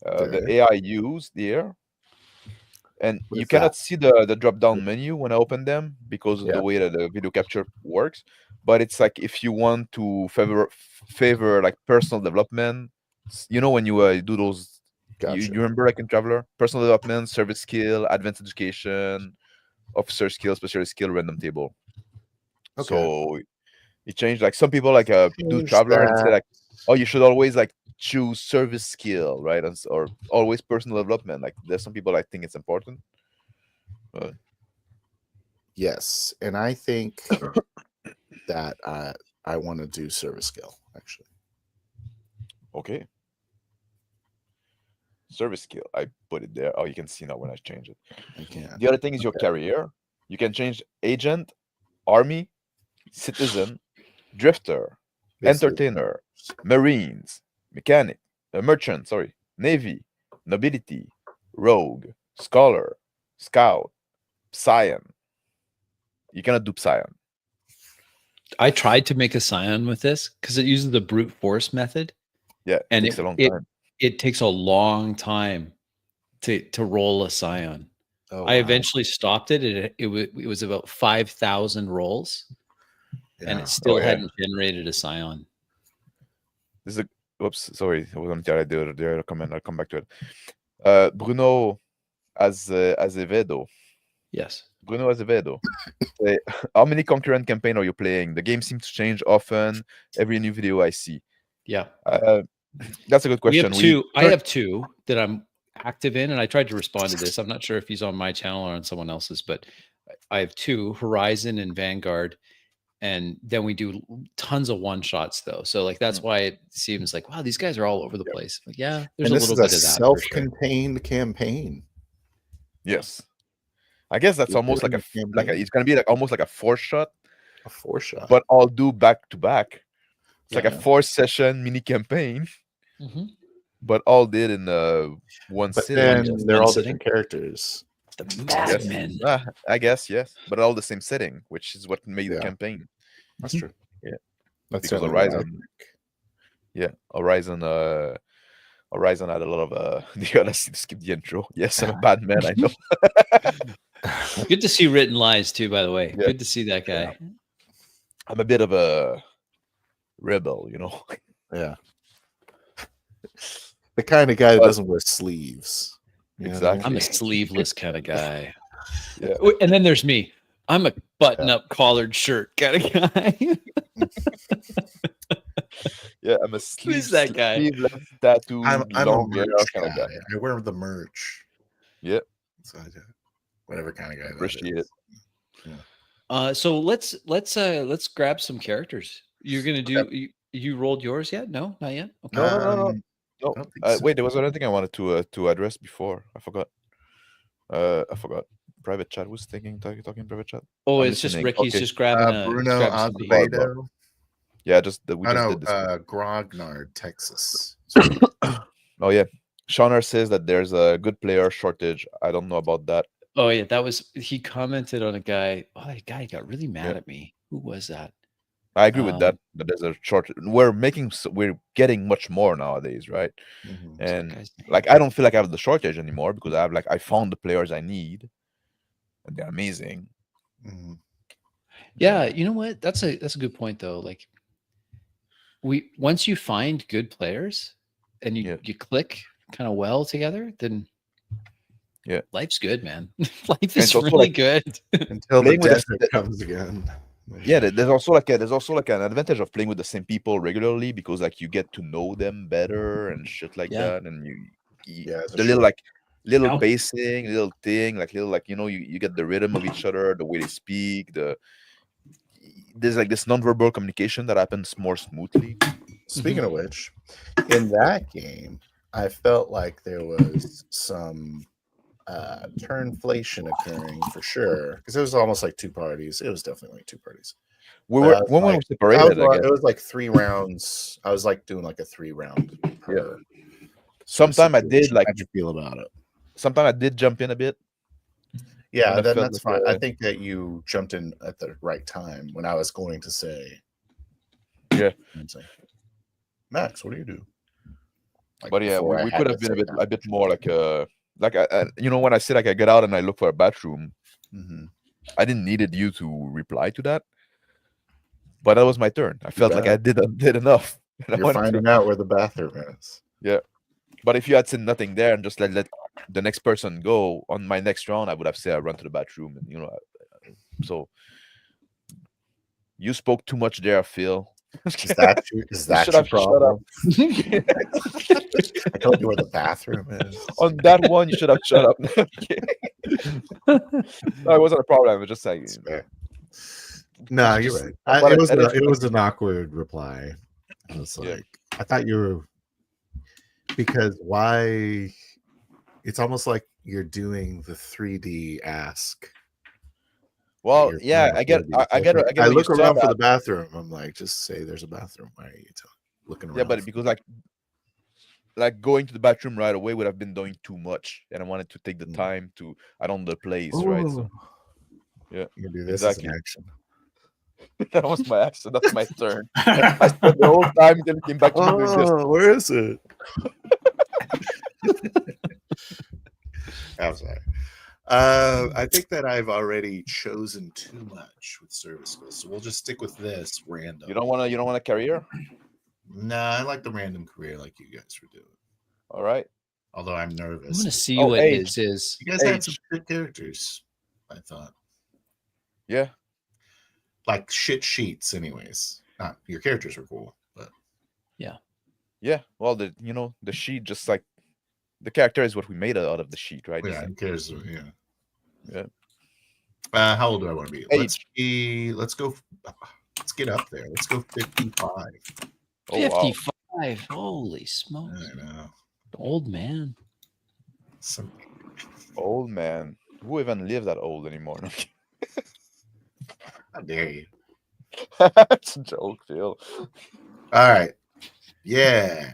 the Okay. AI used here, and What you is cannot that? see the drop down menu when I open them because of Yeah. the way that the video capture works. But it's like if you want to favor like personal development, you know, when you do those, Gotcha. you remember like in Traveler, personal development, service skill, advanced education, officer skill, specialist skill, random table. Okay. So it changed. Like some people like do Change Traveler and say that. like, oh, you should always like choose service skill, right? Or always personal development. Like there's some people I think it's important. Yes, and I think that I want to do service skill actually. Okay. Service skill. I put it there. Oh, you can see now when I change it. I can't. The other thing is your career. You can change agent, army, citizen, drifter, Basically, entertainer, marines, mechanic, merchant, sorry, navy, nobility, rogue, scholar, scout, scion. You cannot do scion. I tried to make a scion with this because it uses the brute force method. Yeah, it And takes a long time. It takes a long time to roll a scion. Oh, I wow. eventually stopped it. It was about 5,000 rolls, and Yeah. it still Oh, yeah. hadn't generated a scion. This is a whoops, sorry, I wasn't there. I did a comment. I'll come back to it. Bruno Azevedo. Yes. Bruno Azevedo. Say, how many concurrent campaign are you playing? The game seems to change often. Every new video I see. Yeah. That's a good question. I have two that I'm active in, and I tried to respond to this. I'm not sure if he's on my channel or on someone else's, but I have two, Horizon and Vanguard, and then we do tons of one shots though. So like that's why it seems like, wow, these guys are all over the place. Like, yeah, there's And a this little is bit a of that. For sure. self-contained campaign. Yes. I guess that's You're almost like doing a a like campaign. it's gonna be like almost like a 4-shot, A 4-shot. but I'll do back to back. It's like a Yeah. 4-session mini campaign, Mhm. but all did in one But sitting. then Just they're one all sitting? different characters. The Yes. madmen. I guess yes, but all the same setting, which is what made the Yeah. campaign. That's true. Yeah. That's Because certainly what I Horizon, think. yeah, Horizon had a lot of you gotta skip the intro. Yes, I'm a bad man, I know. Good to see Written Lies too, by the way. Yeah. Good to see that guy. I'm a bit of a rebel, you know. Yeah. The kind of guy that But- doesn't wear sleeves. You know what I mean? Exactly. I'm a sleeveless kind of guy. Yeah. And then there's me. I'm a button-up collared shirt kind of guy. Yeah, I'm a Who's that guy? sleeveless tattoo, I'm a long hair merch kind of guy. guy. I wear the merch. Yeah. That's what I do. whatever kind of guy that Appreciate is. So let's grab some characters. You're gonna do you rolled yours yet? No, not yet. Okay. No. I don't think so. Wait, there was another thing I wanted to address before. I forgot. Private chat. Who's talking private chat? Oh, I'm it's just listening. Ricky's Okay. just grabbing Bruno grabbing somebody. Azevedo. Yeah, we Oh just no, did this. Grognard, Texas. Oh yeah, Shonner says that there's a good player shortage. I don't know about that. Oh yeah, that was he commented on a guy. Oh, that guy got really mad Yeah. at me. Who was that? I agree with that. But there's a shortage. We're getting much more nowadays, right? Mhm. What's that And guy's name? like I don't feel like I have the shortage anymore because I found the players I need, and they're amazing. Mhm. Yeah, you know what? That's a good point though. Like once you find good players and you click kind of well together, then Yeah. life's good, man. Life And is it's also really like good. Until the playing with desert comes again. yeah, there's also like an advantage of playing with the same people regularly because like you get to know them better and shit like Yeah. that, and you Yeah, that's the little true. like little Yeah. pacing, little thing, like little like you get the rhythm of each other, the way they speak, there's like this nonverbal communication that happens more smoothly. Speaking of which, in that game, I felt like there was some turnflation occurring for sure because it was almost like two parties. It was definitely like two parties. We But were I was when we like- were separated, I guess. It was like 3 rounds. I was like doing like a 3 round per. Sometime I did like How'd you feel about it? sometime I did jump in a bit. Yeah, when I then felt that's like, fine. I think that you jumped in at the right time when I was going to say, Yeah. and say, Max, what do you do? Like, But yeah, before I we had could to have been say a bit more like when I say like I get out and I look for a bathroom, Mhm. I didn't needed you to reply to that. But that was my turn. I felt like I did enough. and I You're wanted to- finding out where the bathroom is. Yeah. But if you had seen nothing there and just let the next person go on my next round, I would have said I run to the bathroom and so you spoke too much there, Phil. Is that your, is that should your have shut up. problem? I told you where the bathroom is. On that one, you should have shut up. No, it wasn't a problem. It was just like It's fair. No, you're just- right. but It was an awkward reply. I was Yeah. like, I thought you were, because why? It's almost like you're doing the 3D ask. well, You're yeah, playing I get, 4D. I get, I what you look said around for at. the bathroom. I'm like, just say there's a bathroom. Why are you looking around? Yeah, but because like going to the bathroom right away would have been doing too much, and I wanted to take the time to I don't know the place, right? So yeah, you can do this exactly. as an action. that was my action. That's my turn. I spent the whole time until it came back to me doing this. Where is it? I'm sorry. I think that I've already chosen too much with service skills, so we'll just stick with this random. You don't want a career? Nah, I like the random career like you guys were doing. All right. Although I'm I'm nervous. gonna see Oh, what age. his is. You guys had Age. some good characters, I thought. Yeah. Like shit sheets, anyways. Not your characters were cool, but Yeah. Well, the sheet just like the character is what we made out of the sheet, right? yeah, who cares? Yeah. How old do I want to be? Let's get up there. Let's go 55. Oh, wow. 55. Holy smokes. I know. Old man. Some Old man. Who even lives that old anymore? how dare you? It's a joke, Phil. All right. Yeah.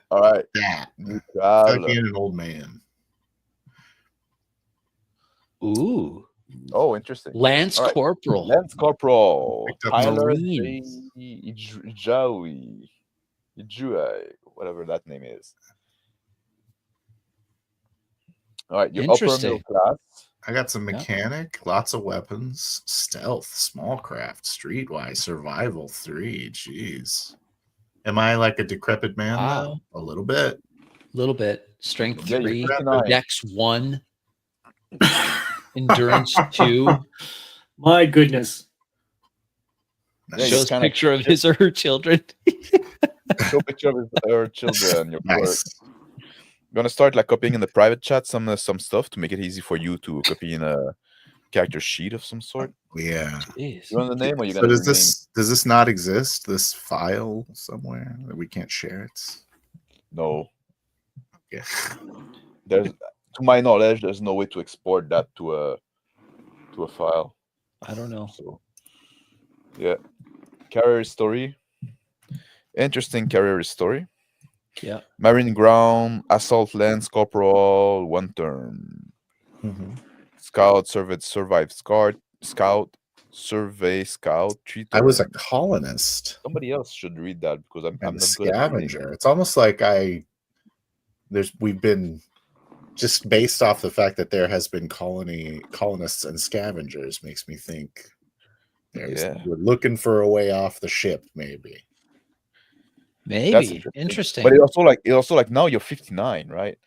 All right. That. Neutral. Being an old man. Ooh. Oh, interesting. Lance All right. Corporal. Lance Corporal. Picked up Tyler Marines. Ijui, whatever that name is. All right, you're upper middle Interesting. class. I got some Yeah. mechanic, lots of weapons, stealth, small craft, streetwise, survival 3. Jeez. Am I like a decrepit man Wow. now? A little bit. A little bit. Strength Yeah, you're 3. 59. Dex 1. Endurance 2. My goodness. Yeah, you're Shows kinda- picture of his or her children. Show a picture of her children. Your Nice. gonna start like copying in the private chat some stuff to make it easy for you to copy in a character sheet of some sort. Yeah. Jeez. You want the name, or you So gonna does rename? this not exist? This file somewhere that we can't share it? No, Yeah. there's to my knowledge, there's no way to export that to a file. I don't know. So yeah, career story. Interesting career story. Yeah. Marine ground, assault lance corporal, 1 turn. Mhm. Scout, survive scout, survey scout, 3 I was a turn. colonist Somebody else should read that because I'm and a not good at reading. scavenger. It's almost like we've been just based off the fact that there has been colonists and scavengers makes me think we're looking for a way off the ship, maybe. Maybe. Interesting. But it also like now you're 59, right?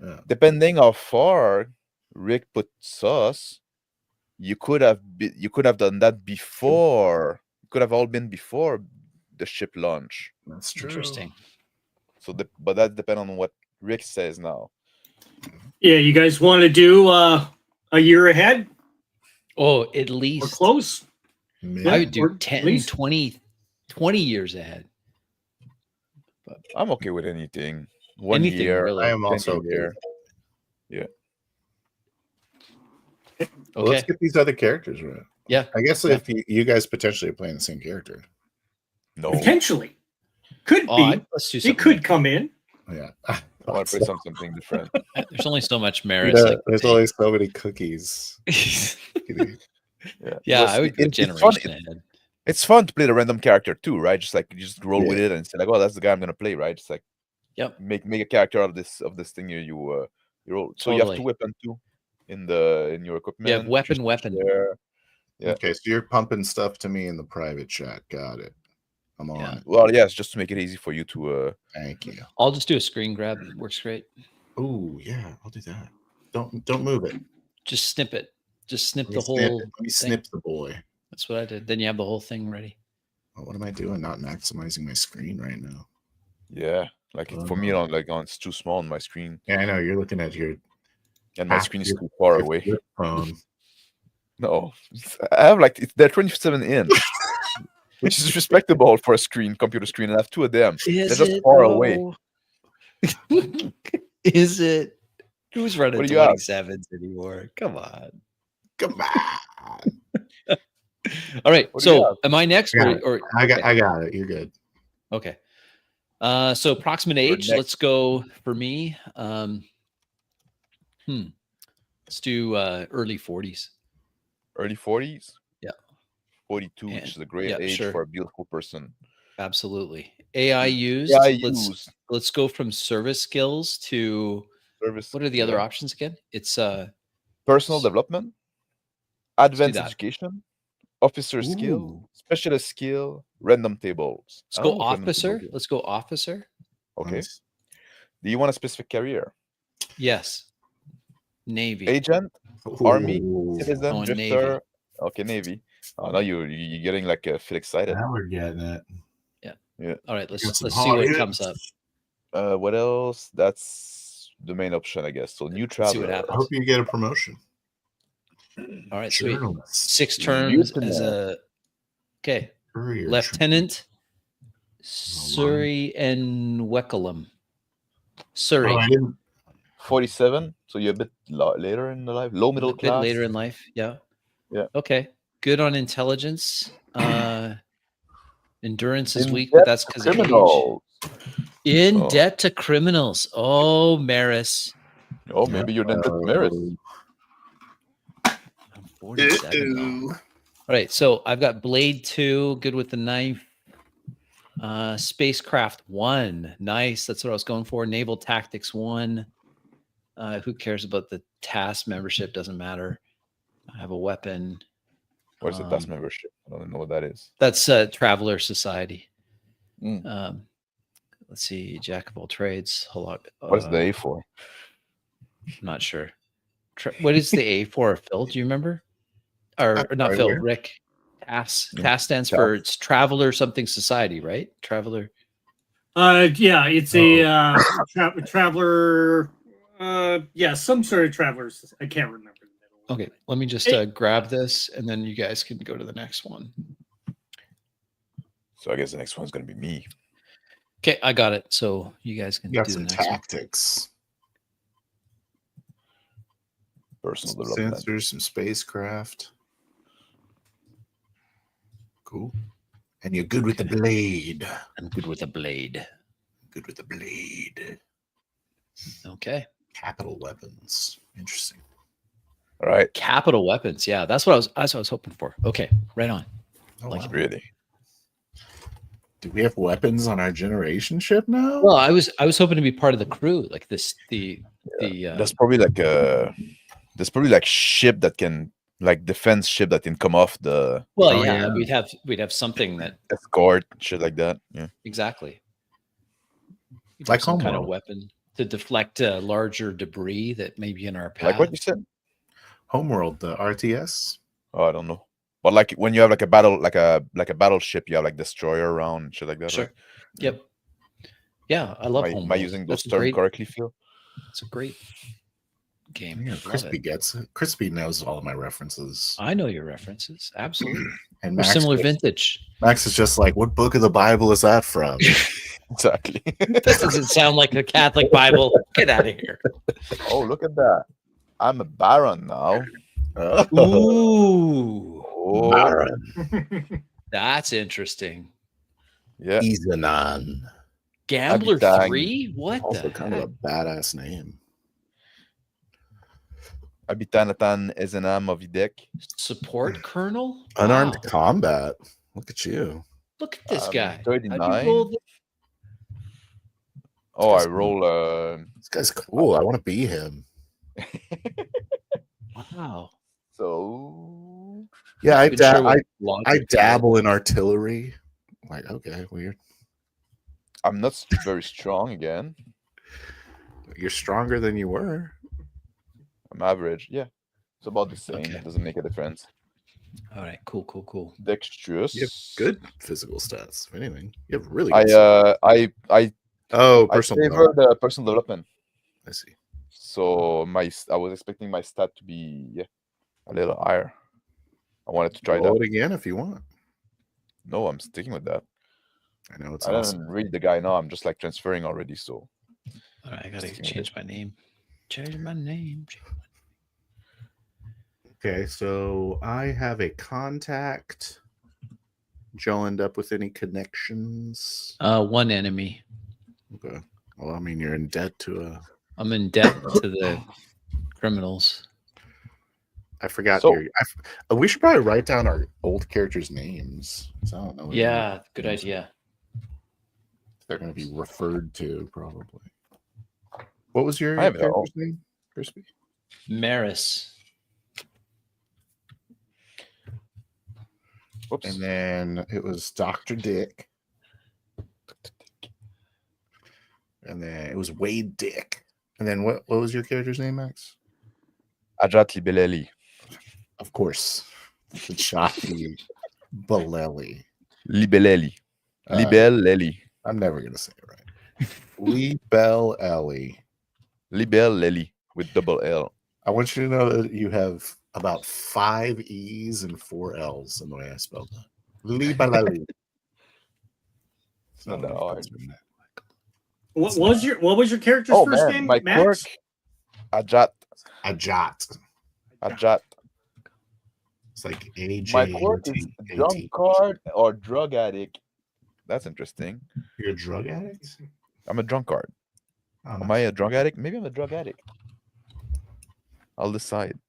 Yeah. Depending how far Rick puts us, you could have done that before. It could have all been before the ship launch. That's true. Interesting. So but that depends on what Rick says now. Yeah, you guys want to do a year ahead Oh, at or least close? I would Or do at 10, least- 20 years ahead. But I'm okay with anything. 1 Anything, year. really. I am also 10 okay year. with Okay. Well, let's get these other characters right. Yeah. I guess Yeah. if you guys potentially are playing the same character. No. Potentially. Could be. Let's do It something. could come in. Yeah. I want to play something different. There's only so much merit. There's only so many cookies. Yeah, Plus, I would go it's fun. generation ahead. It's fun to play the random character too, right? Just like you just roll Yeah. with it and say like, "Oh, that's the guy I'm gonna play," right? Just like, Yep. make a character out of this thing you roll. So you have Totally. 2 weapons too in your equipment. Yeah, weapon. Share. Yeah. Okay, so you're pumping stuff to me in the private chat. Got it. I'm on Yeah. it. Well, yes, just to make it easy for you to. Thank you. I'll just do a screen grab. Works great. Oh yeah, I'll do that. Don't move it. Just snip it. Just snip Let the me whole. snip, let me thing. snip the boy. That's what I did. Then you have the whole thing ready. Oh, what am I doing? Not maximizing my screen right now. Yeah, like for me, it's too small on my screen, Yeah, I know. You're looking at your and my half screen is your- too far your away. flip phone. No, I have they're 27 inch, which is respectable for a computer screen. And I have 2 of them. They're just far away. Is it? Who's running What do you have? 27s anymore? Come on. Come on. All right. What do you have? So am I next? I got it. Or I got it. You're good. okay. So approximate You're age. next. Let's go for me. Let's do early 40s. Early 40s. Yeah. 42, And- which is a great yeah, age sure. for a beautiful person. Absolutely. AI used. Let's go from service skills to Service. what are the other options again? It's Personal development, advanced that. education, officer skill, Ooh. specialist skill, random tables. Let's I go don't know what random officer. tables is. Let's go officer. Okay. Nice. Do you want a specific career? Yes. Navy. Agent, Army, Ooh. citizen, Oh, Navy. drifter. Okay, Navy. Oh, now you're getting feel excited. Now we're getting it. All right, let's Got some see what hot comes hits. up. What else? That's the main option, I guess. So new Let's see what traveler. I happens. hope you get a promotion. All right, sweet. Journalist. 6 turns as Lieutenant. okay. Courier. Lieutenant Surrey and Weckelham. Surrey. Oh, I didn't. 47. So you're a bit later in the life. Low middle a bit class. later in life. Yeah. Yeah. Okay. Good on intelligence. Endurance is In weak, but debt that's to because of age. criminals. In Oh. debt to criminals. Oh, Maris. Oh, maybe you're in debt to Maris. I'm 47. All right. So I've got Blade 2, good with the knife. Spacecraft 1. Nice. That's what I was going for. Naval Tactics 1. Who cares about the task membership? Doesn't matter. I have a weapon. Where's the task membership? I don't know what that is. That's Traveler Society. Mm. Let's see. Jack of all trades. Hold on. What's the A for? I'm not sure. What is the A for, Phil? Do you remember? Or not Right Phil, where? Rick. TAS. Yeah. TAS stands for it's Traveler something Society, right? Traveler. Yeah, it's a traveler. Yeah, some sort of travelers. I can't remember the middle. Okay, let me just grab this, and then you guys can go to the next one. So I guess the next one's gonna be me. Okay, I got it. So you guys can You got do the some next one. tactics. Personal Some development. sensors, some spacecraft. Cool. And you're good with the blade. I'm good with a blade. Good with the blade. Okay. Capital weapons. Interesting. All right. Capital weapons. Yeah, that's what I was hoping for. Okay, right on. Oh, Like wow. Really? Do we have weapons on our generation ship now? Well, I was hoping to be part of the crew, like this. There's probably like ship that can like defense ship that can come off the Well, Oh, yeah, yeah. we'd have something that escort, shit like that. Yeah. exactly. You'd Like have some kind of Homeworld. weapon to deflect larger debris that may be in our path. Like what you said? Homeworld, the RTS. Oh, I don't know. But like when you have like a battle, like a battleship, you have like destroyer around and shit like that. Sure. Right? Yep. Yeah, I love Am I Homeworld. using That's those terms great. correctly, Phil? It's a great game. Yeah, Love Crispy it. gets it. Crispy knows all of my references. I know your references. Absolutely. And We're Max, similar vintage. Max is just like, what book of the Bible is that from? Exactly. That doesn't sound like a Catholic Bible. Get out of here. Oh, look at that! I'm a baron now. Ooh, Oh, Baron. that's interesting. yeah. Izanan. Gambler Abitang. 3? What Also the kind heck? of a badass name. Abitanatan Ezenam Ovidek. Support Colonel? Unarmed Wow. combat. Look at you. Look at this guy. How'd 39. you roll the- Oh, I That's roll. This guy's cool. I want to be him. Wow. So Yeah, Even sure what I logic is. dabble in artillery. Like, okay, weird. I'm not very strong again. You're stronger than you were. I'm average. Yeah, it's about the same. Okay. It doesn't make a difference. All right, cool. Dexterous. You have good physical stats. If anything, you have really I good. I Oh, I personal favor development. the personal development. I see. So I was expecting my stat to be a little higher. I wanted to try Roll that. it again if you want. No, I'm sticking with that. I know it's I awesome. didn't read the guy now. I'm just like transferring already. So All right, I gotta Sticking with change my name. Change my name. Okay, so I have a contact. Joe end up with any connections? One enemy. Okay. Well, I mean, you're in debt to a. I'm in debt to the criminals. I forgot So- your. We should probably write down our old characters' names. 'Cause I don't know. Yeah, good idea. They're going to be referred to probably. What was your I have it all. character's name, Crispy? Maris. whoops. And then it was Dr. Dick. And then it was Wade Dick. And then what was your character's name, Max? Ajat Libeleli. Of course. Shaki Baleli. Libeleli. Libeleli. I'm never going to say it right. Libeleli. Libeleli with double L. I want you to know that you have about 5 E's and 4 L's in the way I spelled that. Libeleli. Not that hard. What was your character's Oh first man, name? my quirk. Max? Ajat. Ajat. Ajat. It's like AJ. My quirk is drunkard or drug addict. That's interesting. You're a drug addict? I'm a drunkard. Oh, Am I a drug addict? Maybe I'm a drug addict. I'll decide.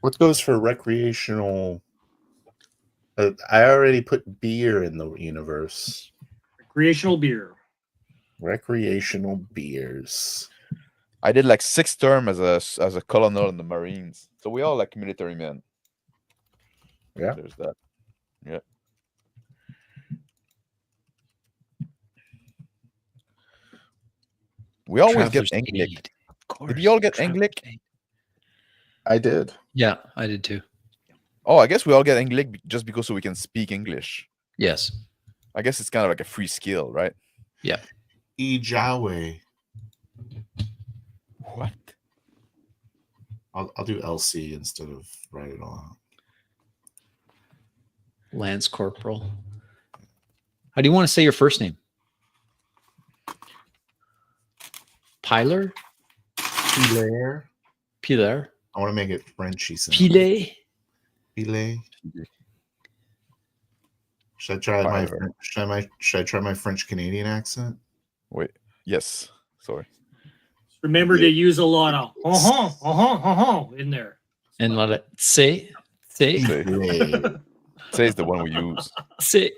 What goes for recreational? I already put beer in the universe. Recreational beer. Recreational beers. I did like 6 term as a colonel in the Marines. So we all like military men. Yeah. There's that. Yeah. We always get Traveler's English. Aid. Of course. Did you all get Traveler's English? Aid. I did. Yeah, I did too. Oh, I guess we all get English just because so we can speak English. Yes. I guess it's kind of like a free skill, right? Yeah. Ijawe. What? I'll do LC instead of write it all out. Lance Corporal. How do you want to say your first name? Pilar? Pilar. Pilar? I want to make it Frenchy sound. Pilar? Pilar. Should I try my Pilar. should I try my French Canadian accent? Wait. Yes. Sorry. Remember to use a lot of in there. And a lot of say. Say. Pilar. Say is the one we use. Say.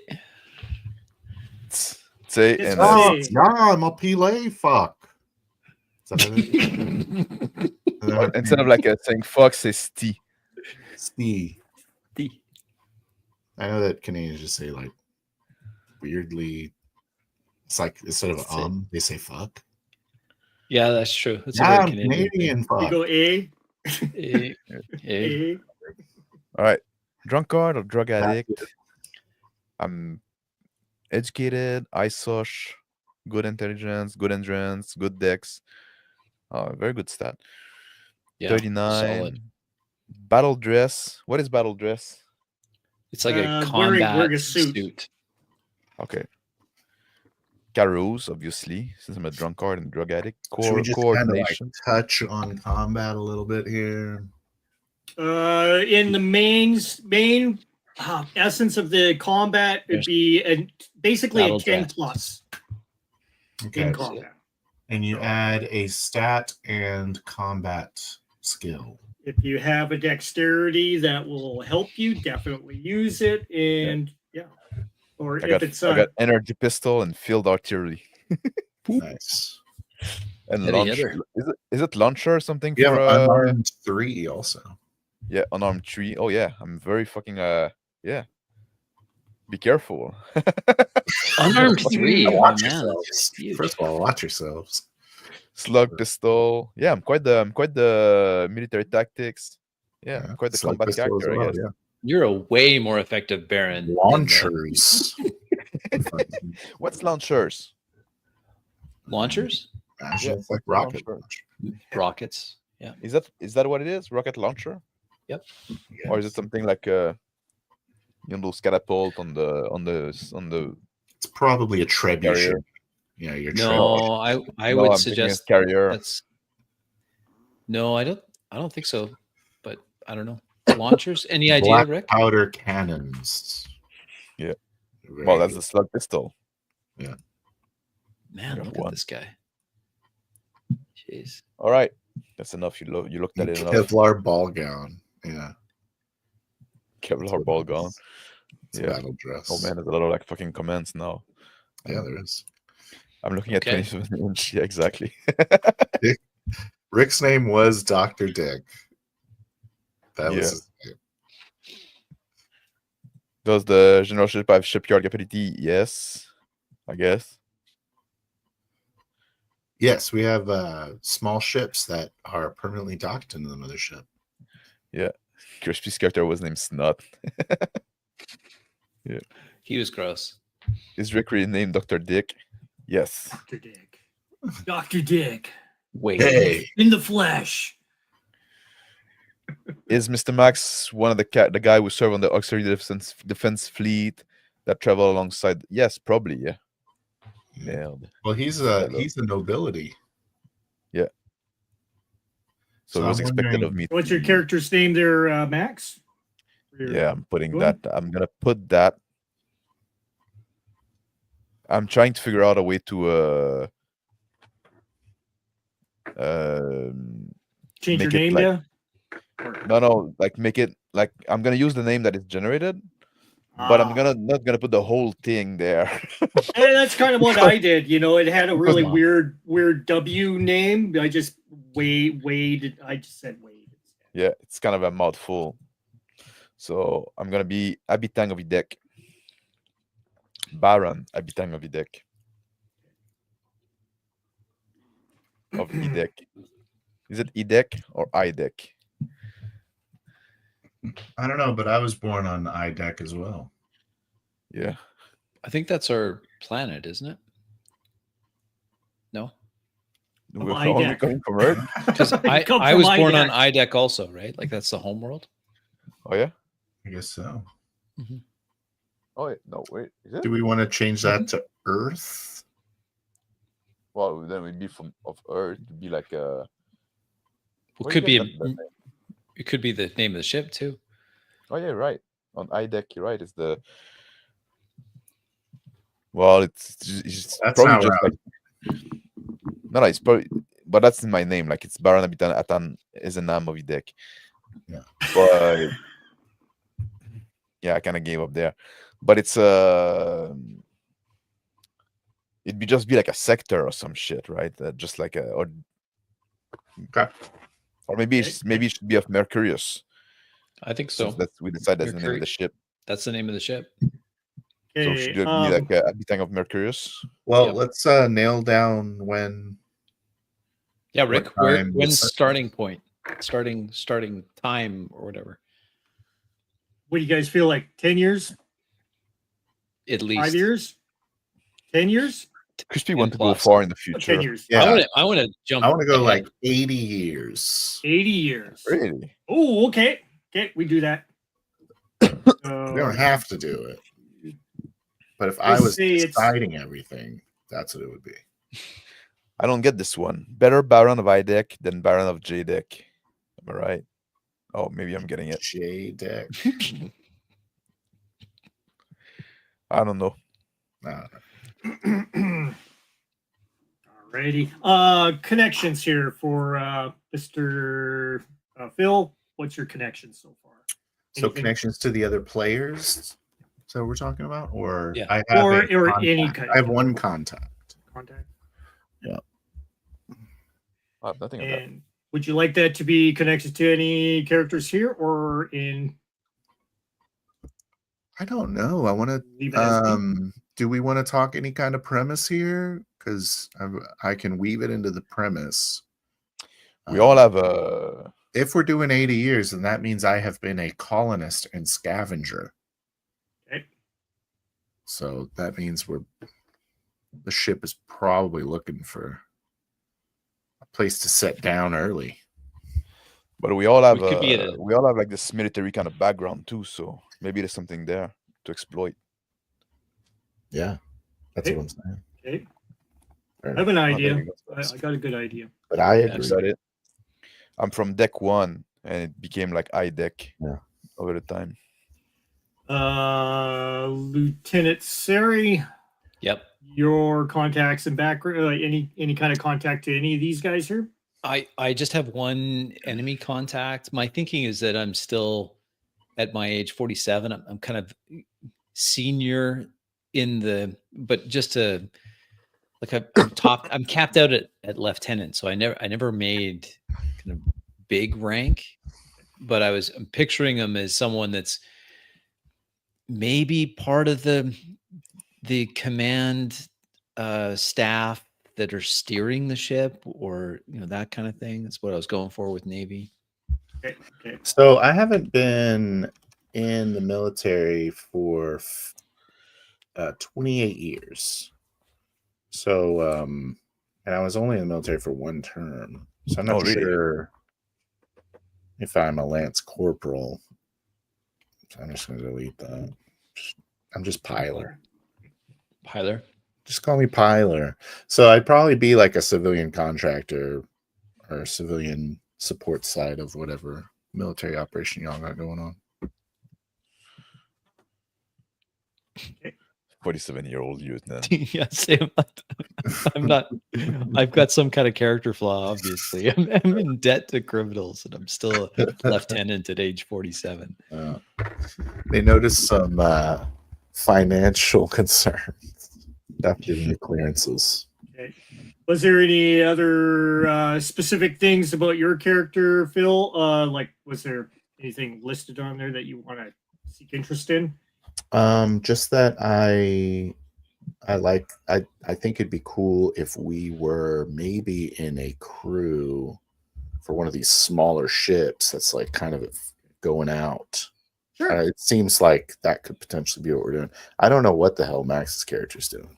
Say It's and all- then Say. Yeah, I'm a Pilar. Fuck. Is that what it is? instead of like saying fuck, say sti. Steve. I know that Canadians just say like weirdly. It's like instead of they say fuck. Yeah, that's true. That's Yeah, a I'm very Canadian. Canadian. You Fuck. go A, Eh, eh. A. All right. Drunkard or drug That's addict? it. I'm educated, ISOSH, good intelligence, good endurance, good dex. Very good stat. Yeah, 39. solid. Battle dress. What is battle dress? It's like a Wearing combat a suit. suit. Okay. Carouse, obviously, since I'm a drunkard and drug addict. Should we just kind of like Coordination. touch on combat a little bit here? In the main essence of the combat, it'd be basically Battle a 10 dress. plus Okay. in combat. And you add a stat and combat skill. If you have a dexterity that will help you, definitely use it. And or I if got, it's I got energy pistol and field artillery. Nice. And Heavy launch. hitter. Is it launcher or something You have for unarmed 3 also. yeah, unarmed 3. Oh yeah, I'm very fucking yeah. Be careful. Unarmed 3. Oh, Watch man, yourselves. that's huge. First of all, watch yourselves. Slug pistol. Yeah, I'm quite the military tactics. Yeah, I'm quite the Slug combat pistol as character, I well, guess. yeah. You're a way more effective Baron. than, Launchers. What's launchers? launchers? Imagine Yeah, it's like rocket launcher. launch. Rockets. Yeah. Is that what it is? Rocket launcher? Or is it something like those catapult on the It's probably a trebuchet. Carrier. Yeah, your No, I No, would I'm thinking suggest carrier. that's no, I don't think so. But I don't know. Launchers? Any idea, black Rick? powder cannons. Yeah. Very Well, that's good. the slug pistol. Man, got look one. at this guy. Jeez. All right, that's enough. You looked at it enough. Kevlar ball gown. Yeah. Kevlar ball gone. It's a Yeah. battle dress. Oh man, there's a lot of like fucking comments now. Yeah, there is. I'm looking at Okay. 27 inch. Yeah, exactly. Rick's name was Dr. Dick. That was Yeah. his name. Does the generalship have shipyard capacity? Yes, I guess. Yes, we have small ships that are permanently docked into the mothership. Crispy's character was named Snot. He was gross. Is Rick really named Dr. Dick? Yes. Dr. Dick. Dr. Dick. Wait. Hey, In the flesh. Is Mr. Max one of the guy who served on the auxiliary defense fleet that travel alongside? Yes, probably. Yeah. Nailed. well, he's a nobility. So it So was I'm expected of wondering- me. What's your character's name there, Max? Yeah, I'm putting Go that. I'm gonna put that. I'm trying to figure out a way to Change your make it name, like- yeah? no, like make it like I'm gonna use the name that is generated, but I'm not gonna put the whole thing there. And that's kind of what I did. You know, it had a really Come on. weird W name. I just Wade. I just said Wade. Yeah, it's kind of a mouthful. So I'm gonna be Habitang of Idek. Baron Habitang of Idek. Of Idek. Is it Idek or Idek? I don't know, but I was born on IDEC as well. Yeah. I think that's our planet, isn't it? No, We're Of only IDEC. coming from Earth. because You I come I from was born on IDEC. IDEC also, right? Like that's the home world. Oh yeah. I guess so. Oh wait, no wait. Is it? Do we want to change that to Earth? Well, then we'd be from of Earth. It'd be like Well, Where could you be get that name? it could be the name of the ship too. Oh yeah, right. On IDEC, you're right. It's the. Well, it's That's probably not just like. No, it's probably, but that's in my name. Like it's Baron Abitan Atan is a name of IDEC. Yeah. But yeah, I kind of gave up there. But it's it'd be just be like a sector or some shit, right? Just like a Okay. or maybe it should be of Mercurius. I think so. Since we decide that's the name of the ship. That's the name of the ship. So Okay, should it be like a Abitan of Mercurius? Well, Yep. let's nail down when. Yeah, What Rick. time When's was that? starting point? Starting time or whatever. what do you guys feel like? 10 years? At least 5 years? 10 years? Crispy 10 want to go plus. far in the 10 future. years. Yeah, I want to jump. I want to go ahead. like 80 years. 80 years. Really? Oh, okay. Okay, we do that. We don't have to do it. But if I Let's was say it's- deciding everything, that's what it would be. I don't get this one. Better Baron of IDEC than Baron of JDEC. Am I right? Oh, maybe I'm getting it. J deck. I don't know. Alrighty. Connections here for Mr. Phil. What's your connection so far? So Anything? connections to the other players. So we're talking about, or Yeah. I have Or a any contact. kind I have of one contact. contact. I have nothing on that. And would you like that to be connected to any characters here or in I don't know. I want leave it to. as me? Do we want to talk any kind of premise here? Because I can weave it into the premise. We all have a. If we're doing 80 years, then that means I have been a colonist and scavenger. Okay. So that means the ship is probably looking for a place to set down early. But we all have We could be at a- we all have like this military kind of background too. So maybe there's something there to exploit. Yeah, that's what I'm saying. Okay. Fair I have an Oh, there idea. you go. I got a good idea. But I Yeah, agree. Is that it? I'm from deck 1, and it became like IDEC Yeah. over the time. Lieutenant Sari, Yep. your contacts and background, any kind of contact to any of these guys here? I just have one enemy contact. My thinking is that I'm still at my age 47. I'm kind of senior in the, but just to like I'm capped out at lieutenant. So I never made kind of big rank, but I'm picturing him as someone that's maybe part of the command staff that are steering the ship, or that kind of thing. That's what I was going for with Navy. Okay. So I haven't been in the military for 28 years. So, and I was only in the military for one term. So I'm not Oh, really? sure if I'm a lance corporal. So I'm just going to delete that. I'm just Piler. Piler. Just call me Piler. So I'd probably be like a civilian contractor or civilian support side of whatever military operation y'all got going on. 47-year-old youth then. Yeah, same. I'm not. I've got some kind of character flaw. Obviously, I'm in debt to criminals, and I'm still a lieutenant at age 47. They noticed some financial concerns after giving the clearances. Okay. Was there any other specific things about your character, Phil? Like, was there anything listed on there that you want to seek interest in? Just that I think it'd be cool if we were maybe in a crew for one of these smaller ships that's like kind of going out. Sure. It seems like that could potentially be what we're doing. I don't know what the hell Max's character's doing.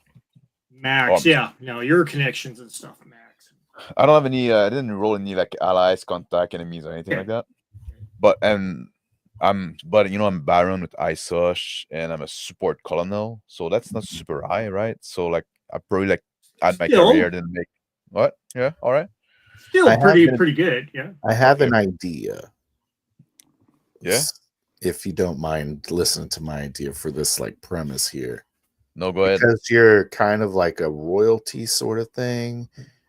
Max, Oh, yeah. No, your connections and stuff, Max. I don't have any. I didn't roll any like allies, contact enemies, or anything Okay. like that. But I'm Baron with ISOSH, and I'm a support colonel, so that's not super high, right? So like I probably like add my Still. career, then make what? Yeah, all right. Still I have pretty been- pretty good, yeah. I have an idea. Yeah? If you don't mind listening to my idea for this like premise here. No, go ahead. Because you're kind of like a royalty sort of thing.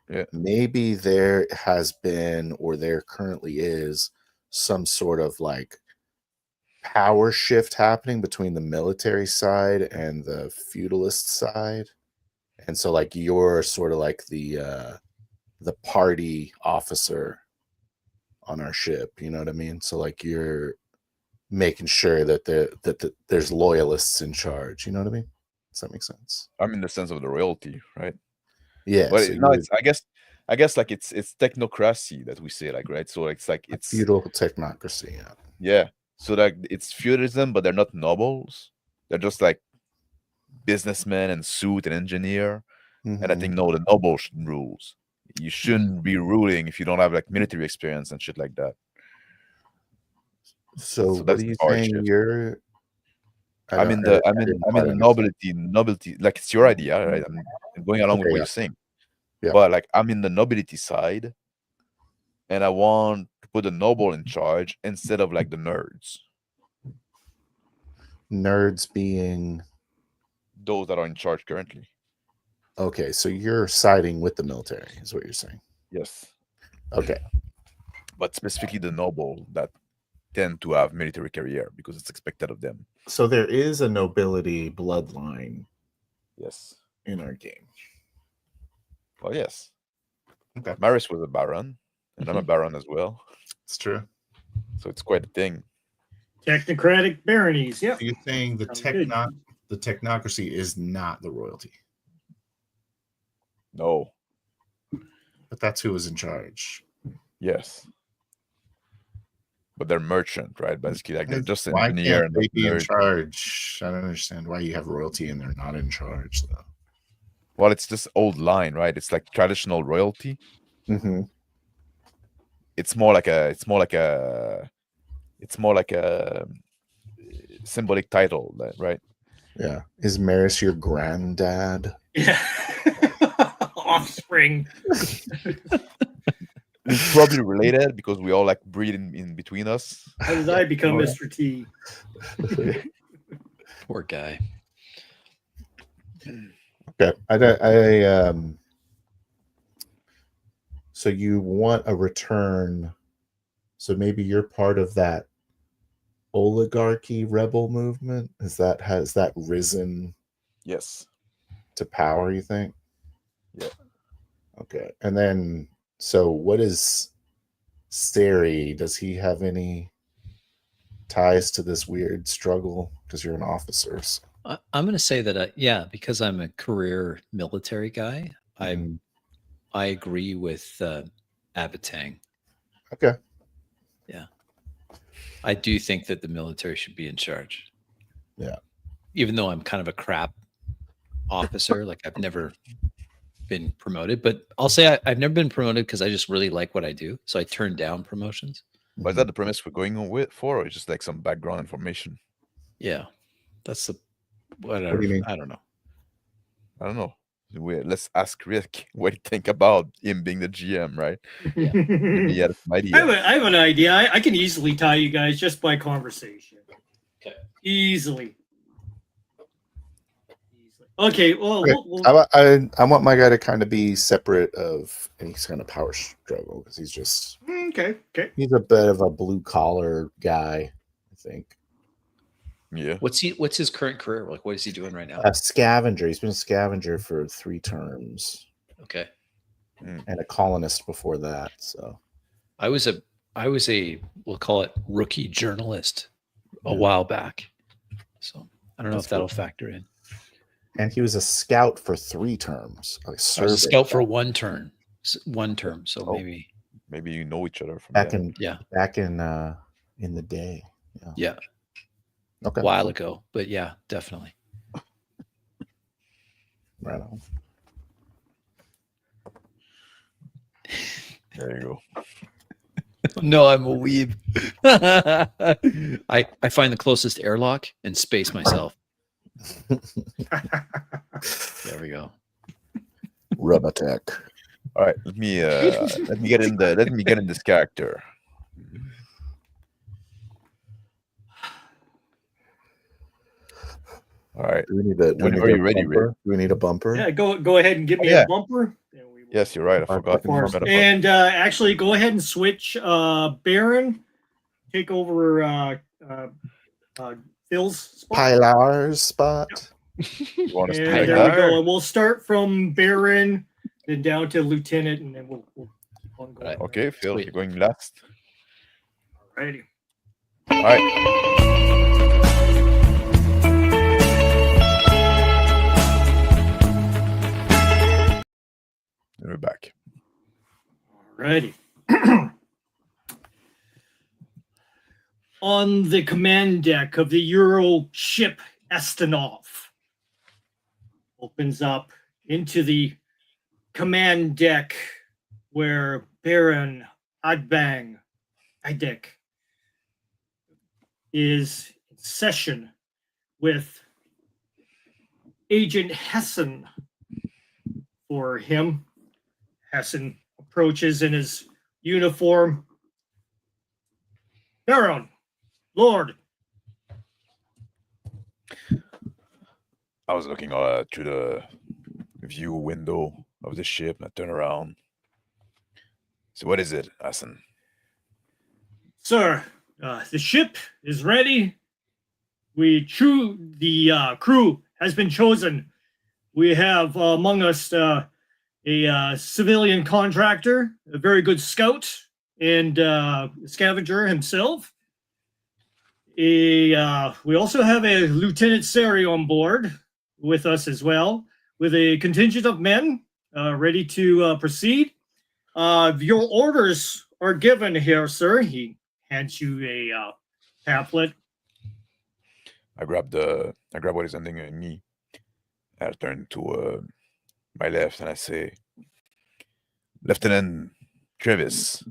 Yeah. Maybe there has been, or there currently is, some sort of like power shift happening between the military side and the feudalist side. And so like you're sort of like the party officer on our ship, you know what I mean? So like you're making sure that there's loyalists in charge, you know what I mean? Does that make sense? I'm in the sense of the royalty, right? Yeah. But So no, you're it's I guess like it's technocracy that we say, like, right? So it's like it's feudal technocracy. Yeah. yeah. So like it's feudalism, but they're not nobles. They're just like businessmen and suit and engineer. And I think Mhm. no, the nobles should rules. You shouldn't be ruling if you don't have like military experience and shit like that. So So what that's are you the power saying? shift. You're I'm in the nobility. Like it's your idea, right? I'm going along with Okay, what yeah. you're saying. Yeah. But like I'm in the nobility side, and I want to put the noble in charge instead of like the nerds, Nerds being those that are in charge currently. okay. So you're siding with the military, is what you're saying. Yes, Okay. but specifically the noble that tend to have military career because it's expected of them. So there is a nobility bloodline Yes. in our game. Well, yes. Okay. Maris was a baron, and I'm a baron as well. It's true. So it's quite a thing. Technocratic baronies, yep. So you're saying the Sounds good. the technocracy is not the royalty, No. but that's who is in charge. Yes. But they're merchant, right? Basically, like they're just Why engineer can't and they be in nerd. charge? I don't understand why you have royalty and they're not in charge, though. Well, it's this old line, right? It's like traditional royalty. Mm-hmm. It's more like a symbolic title, right? Yeah. Is Maris your granddad? Yeah. Offspring. It's probably related because we all like breed in between us. How did I become Yeah. Mr. T? Poor guy. Okay. So you want a return. So maybe you're part of that oligarchy rebel movement. Has that risen Yes. to power, you think? Yeah. Okay. And then so what is Sari? Does he have any ties to this weird struggle? Because you're an officer. So. I'm going to say that, yeah, because I'm a career military guy, Mhm. I agree with Abatang. Okay. Yeah. I do think that the military should be in charge. Yeah. Even though I'm kind of a crap officer, like I've never been promoted, but I'll say I've never been promoted because I just really like what I do. So I turn down promotions. But is that the premise we're going with for, or just like some background information? Yeah. That's the whatever. What do you mean? I don't know. I don't know. Let's ask Rick what he think about him being the GM, right? Maybe he had some idea. I have an idea. I can easily tie you guys just by conversation. Okay. Easily. Okay. Well, Okay. we'll I want my guy to kind of be separate of any kind of power struggle because he's just okay. he's a bit of a blue collar guy, I think. Yeah. What's his current career? Like what is he doing right now? A scavenger. He's been a scavenger for 3 terms Okay. and a colonist before that. So I was a we'll call it rookie journalist a Yeah. while back. So I don't know That's if that'll cool. factor in. and he was a scout for 3 terms. I was a scout for one term. So Oh. maybe Maybe you know each other from back there. in yeah, in the day. yeah, Okay. a while ago. But yeah, definitely. Right on. There you go. No, I'm a weeb. I find the closest airlock and space myself. There we go. Rub attack. All right, let me get in this character. All right. Do we need a, When are you ready, bumper? Rick? Do we need a bumper? Yeah, go ahead and give me yeah. a bumper. And we will- Yes, you're right. I forgot. Of course. And actually, go ahead and switch Baron. Take over Phil's spot. Pilar's spot. You want us to And do like there that? we go. And we'll start from Baron, then down to Lieutenant, and then we'll keep on going. Right. Okay, Phil, Sweet. you're going last. Alrighty. All right. And we're back. Alrighty. On the command deck of the Euro ship Estonov, opens up into the command deck where Baron Adbang Idek is in session with Agent Hessen for him. Hessen approaches in his uniform. Baron, Lord. I was looking through the view window of the ship and I turn around. So what is it, Hassan? Sir, the ship is ready. The crew has been chosen. We have among us a civilian contractor, a very good scout, and scavenger himself. We also have a Lieutenant Sari on board with us as well, with a contingent of men ready to proceed. Your orders are given here, sir. He hands you a pamphlet. I grab what is ending in me. I turn to my left and I say, Lieutenant Travis,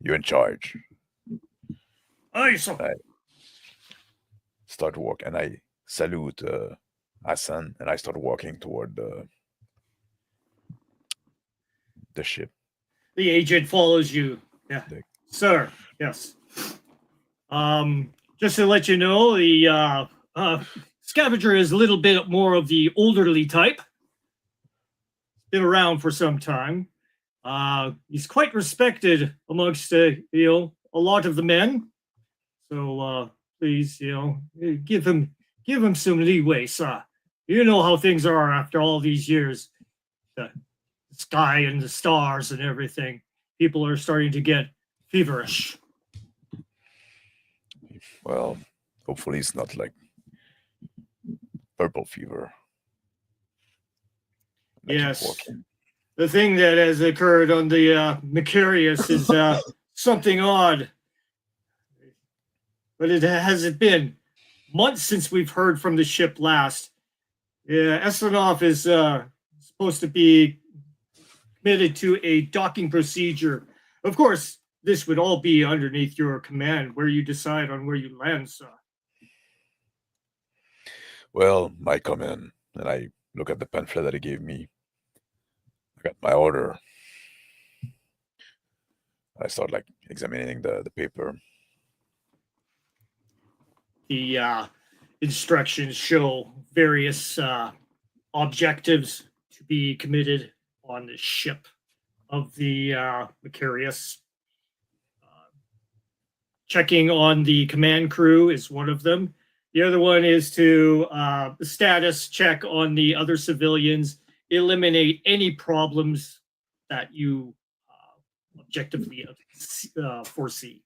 you're in charge. Aye, sir. I start to walk and I salute Hassan and I start walking toward the ship. The agent follows you. Yeah. Sir, yes. Just to let you know, the scavenger is a little bit more of the elderly type. Been around for some time. He's quite respected amongst a lot of the men. So please, give him some leeway, sir. You know how things are after all these years. The sky and the stars and everything. People are starting to get feverish. Well, hopefully it's not like purple fever. And I keep Yes. walking. The thing that has occurred on the Macarius is something odd. But it been months since we've heard from the ship last. Estonov is supposed to be committed to a docking procedure. Of course, this would all be underneath your command, where you decide on where you land, sir. Well, I come in and I look at the pamphlet that he gave me. I got my order. I start like examining the paper. The instructions show various objectives to be committed on the ship of the Macarius. Checking on the command crew is one of them. The other one is to status check on the other civilians, eliminate any problems that you objectively foresee.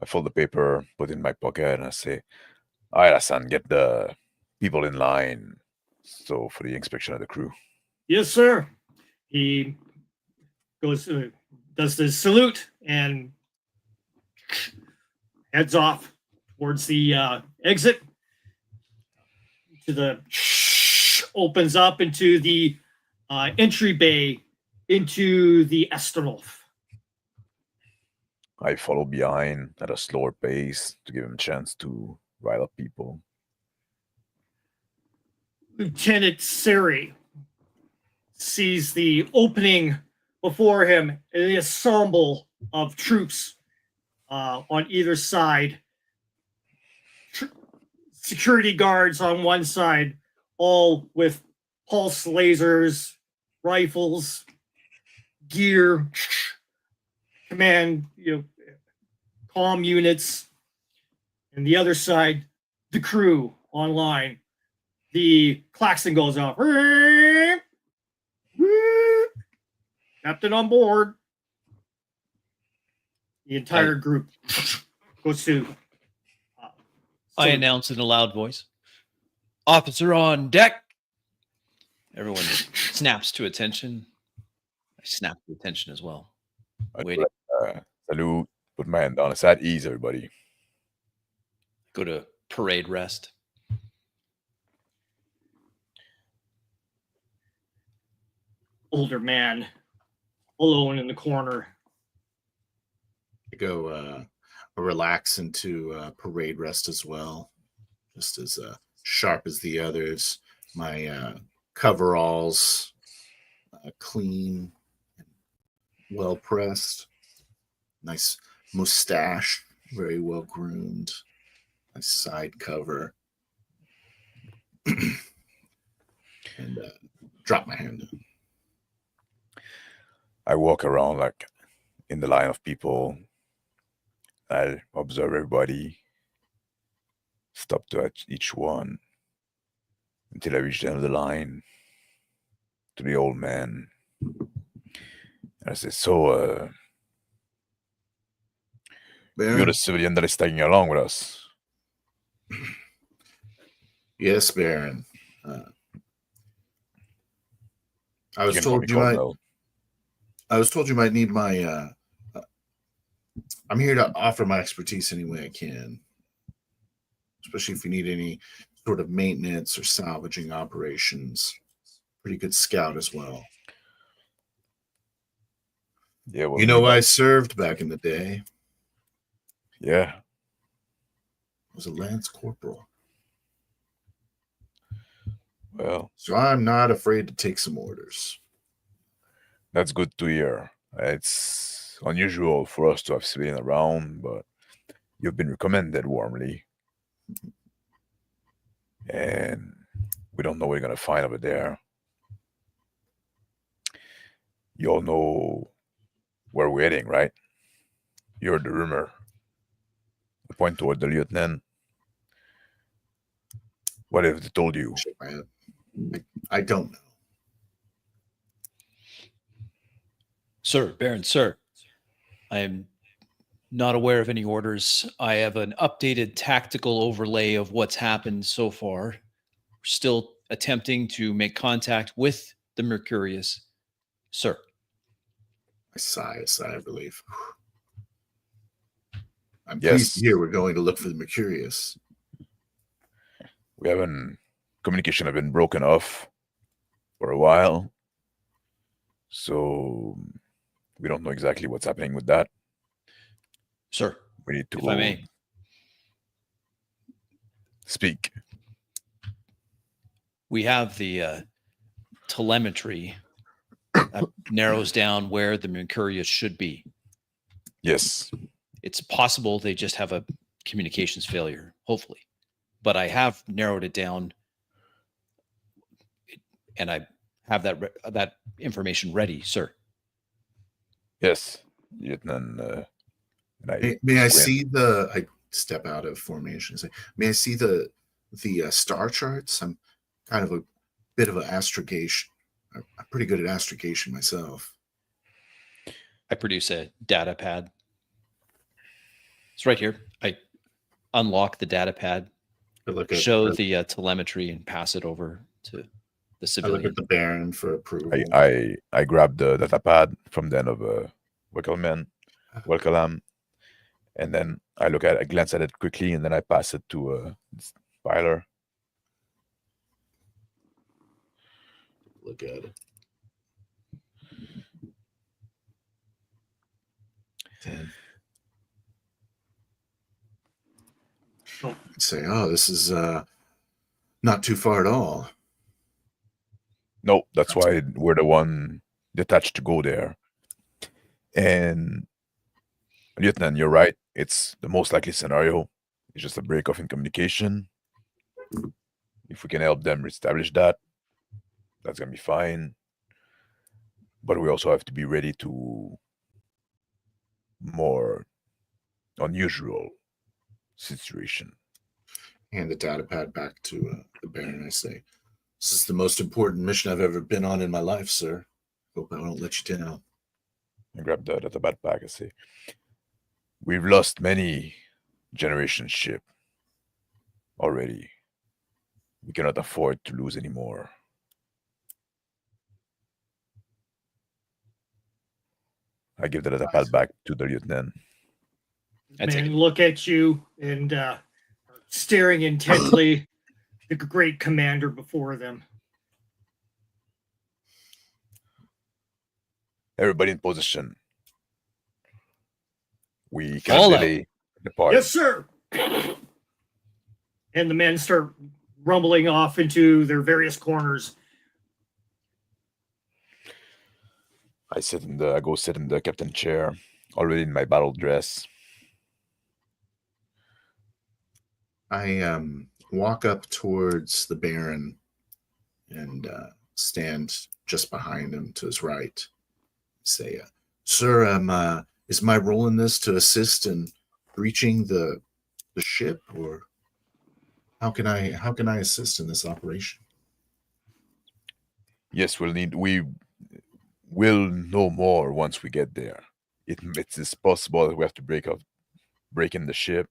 I fold the paper, put it in my pocket, and I say, all right, Hassan, get the people in line. So for the inspection of the crew. Yes, sir. He goes, does the salute and heads off towards the exit. To the opens up into the entry bay into the Estonov. I follow behind at a slower pace to give him a chance to rile up people. Lieutenant Siri sees the opening before him and the ensemble of troops on either side. Security guards on one side, all with pulse lasers, rifles, gear, command, comm units, and the other side, the crew online. The klaxon goes off. Captain on board. The entire group goes to. I announce in a loud voice, "Officer on deck." Everyone snaps to attention. I snap to attention as well. I Waiting. Salute. Put my hand on. It's at ease, everybody. Go to parade rest. Older man, alone in the corner. I go relax into parade rest as well, just as sharp as the others. My coveralls clean, and well pressed. Nice mustache, very well groomed. Nice side cover, and drop my hand down. I walk around like in the line of people. I observe everybody, stop to each one until I reach the end of the line to the old man. And I say, "So, you're Baron? the civilian that is tagging along with us?" Yes, Baron. I was You can call me told you might. Colonel. I was told you might need my. I'm here to offer my expertise any way I can, especially if you need any sort of maintenance or salvaging operations. Pretty good scout as well. Yeah, well, You know, I served back in the day. Yeah, I was a lance corporal. well, So I'm not afraid to take some orders. that's good to hear. It's unusual for us to have civilian around, but you've been recommended warmly. And we don't know what we're going to find over there. You all know where we're heading, right? You heard the rumor. I point toward the lieutenant. What have they told you? Shake my head. I don't know. Sir, Baron, sir, I am not aware of any orders. I have an updated tactical overlay of what's happened so far. We're still attempting to make contact with the Mercurius. Sir. I sigh a sigh of relief. I'm Yes. pleased to hear we're going to look for the Mercurius. We haven't communication have been broken off for a while, so we don't know exactly what's happening with that. Sir, We need to if go I may speak. We have the telemetry that narrows down where the Mercurius should be. Yes. It's possible they just have a communications failure, hopefully. But I have narrowed it down, and I have that information ready, sir. Yes, Lieutenant. May I see the? I step out of formation. And say, may I see the star charts? I'm kind of a bit of an astrogation. I'm pretty good at astrogation myself. I produce a data pad. It's right here. I unlock the data pad, show the telemetry, and pass it over to the civilian. I look at the Baron for approval. I grab the data pad from the end of Wickelman, and then I glance at it quickly, and then I pass it to Byler. Look at it. 10. Say, oh, this is not too far at all. No, that's why we're the one detached to go there. And Lieutenant, you're right. It's the most likely scenario. It's just a break off in communication. If we can help them establish that, that's gonna be fine. But we also have to be ready to more unusual situation. Hand the data pad back to the Baron. I say, this is the most important mission I've ever been on in my life, sir. Hope I don't let you down. I grab the backpack. I say, we've lost many generation ship already. We cannot afford to lose any more. I give the pad back to the lieutenant. Men look at you and staring intently, the great commander before them. Everybody in position. We can Fall delay the party. Yes, sir. And the men start rumbling off into their various corners. I go sit in the captain chair, already in my battle dress. I walk up towards the Baron and stand just behind him to his right. Say, sir, is my role in this to assist in breaching the ship, or how can I assist in this operation? Yes, we will know more once we get there. It is possible that we have to break in the ship.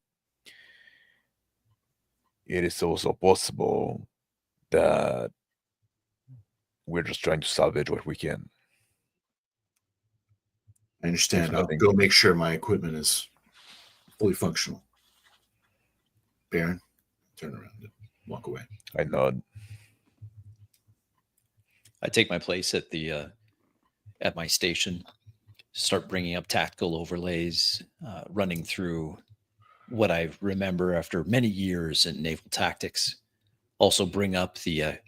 It is also possible that we're just trying to salvage what we can. I understand. I'll go make sure my equipment is fully functional. Baron, turn around and walk away. I nod. I take my place at my station, start bringing up tactical overlays, running through what I remember after many years in naval tactics. Also bring up the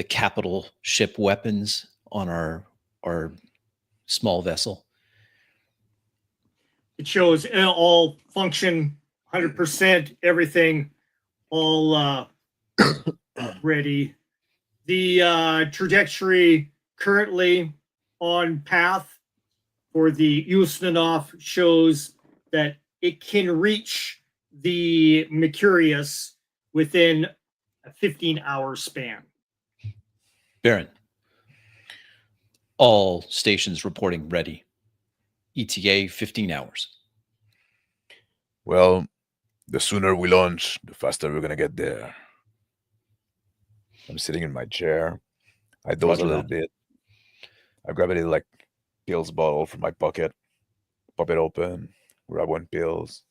capital ship weapons on our small vessel. It shows all function 100%, everything all ready. The trajectory currently on path for the Yusnanov shows that it can reach the Mercurius within a 15-hour span. Baron, all stations reporting ready. ETA 15 hours. Well, the sooner we launch, the faster we're gonna get there. I'm sitting in my chair. I doze a little bit. I grab a little pills bottle from my pocket, pop it open, grab one pills,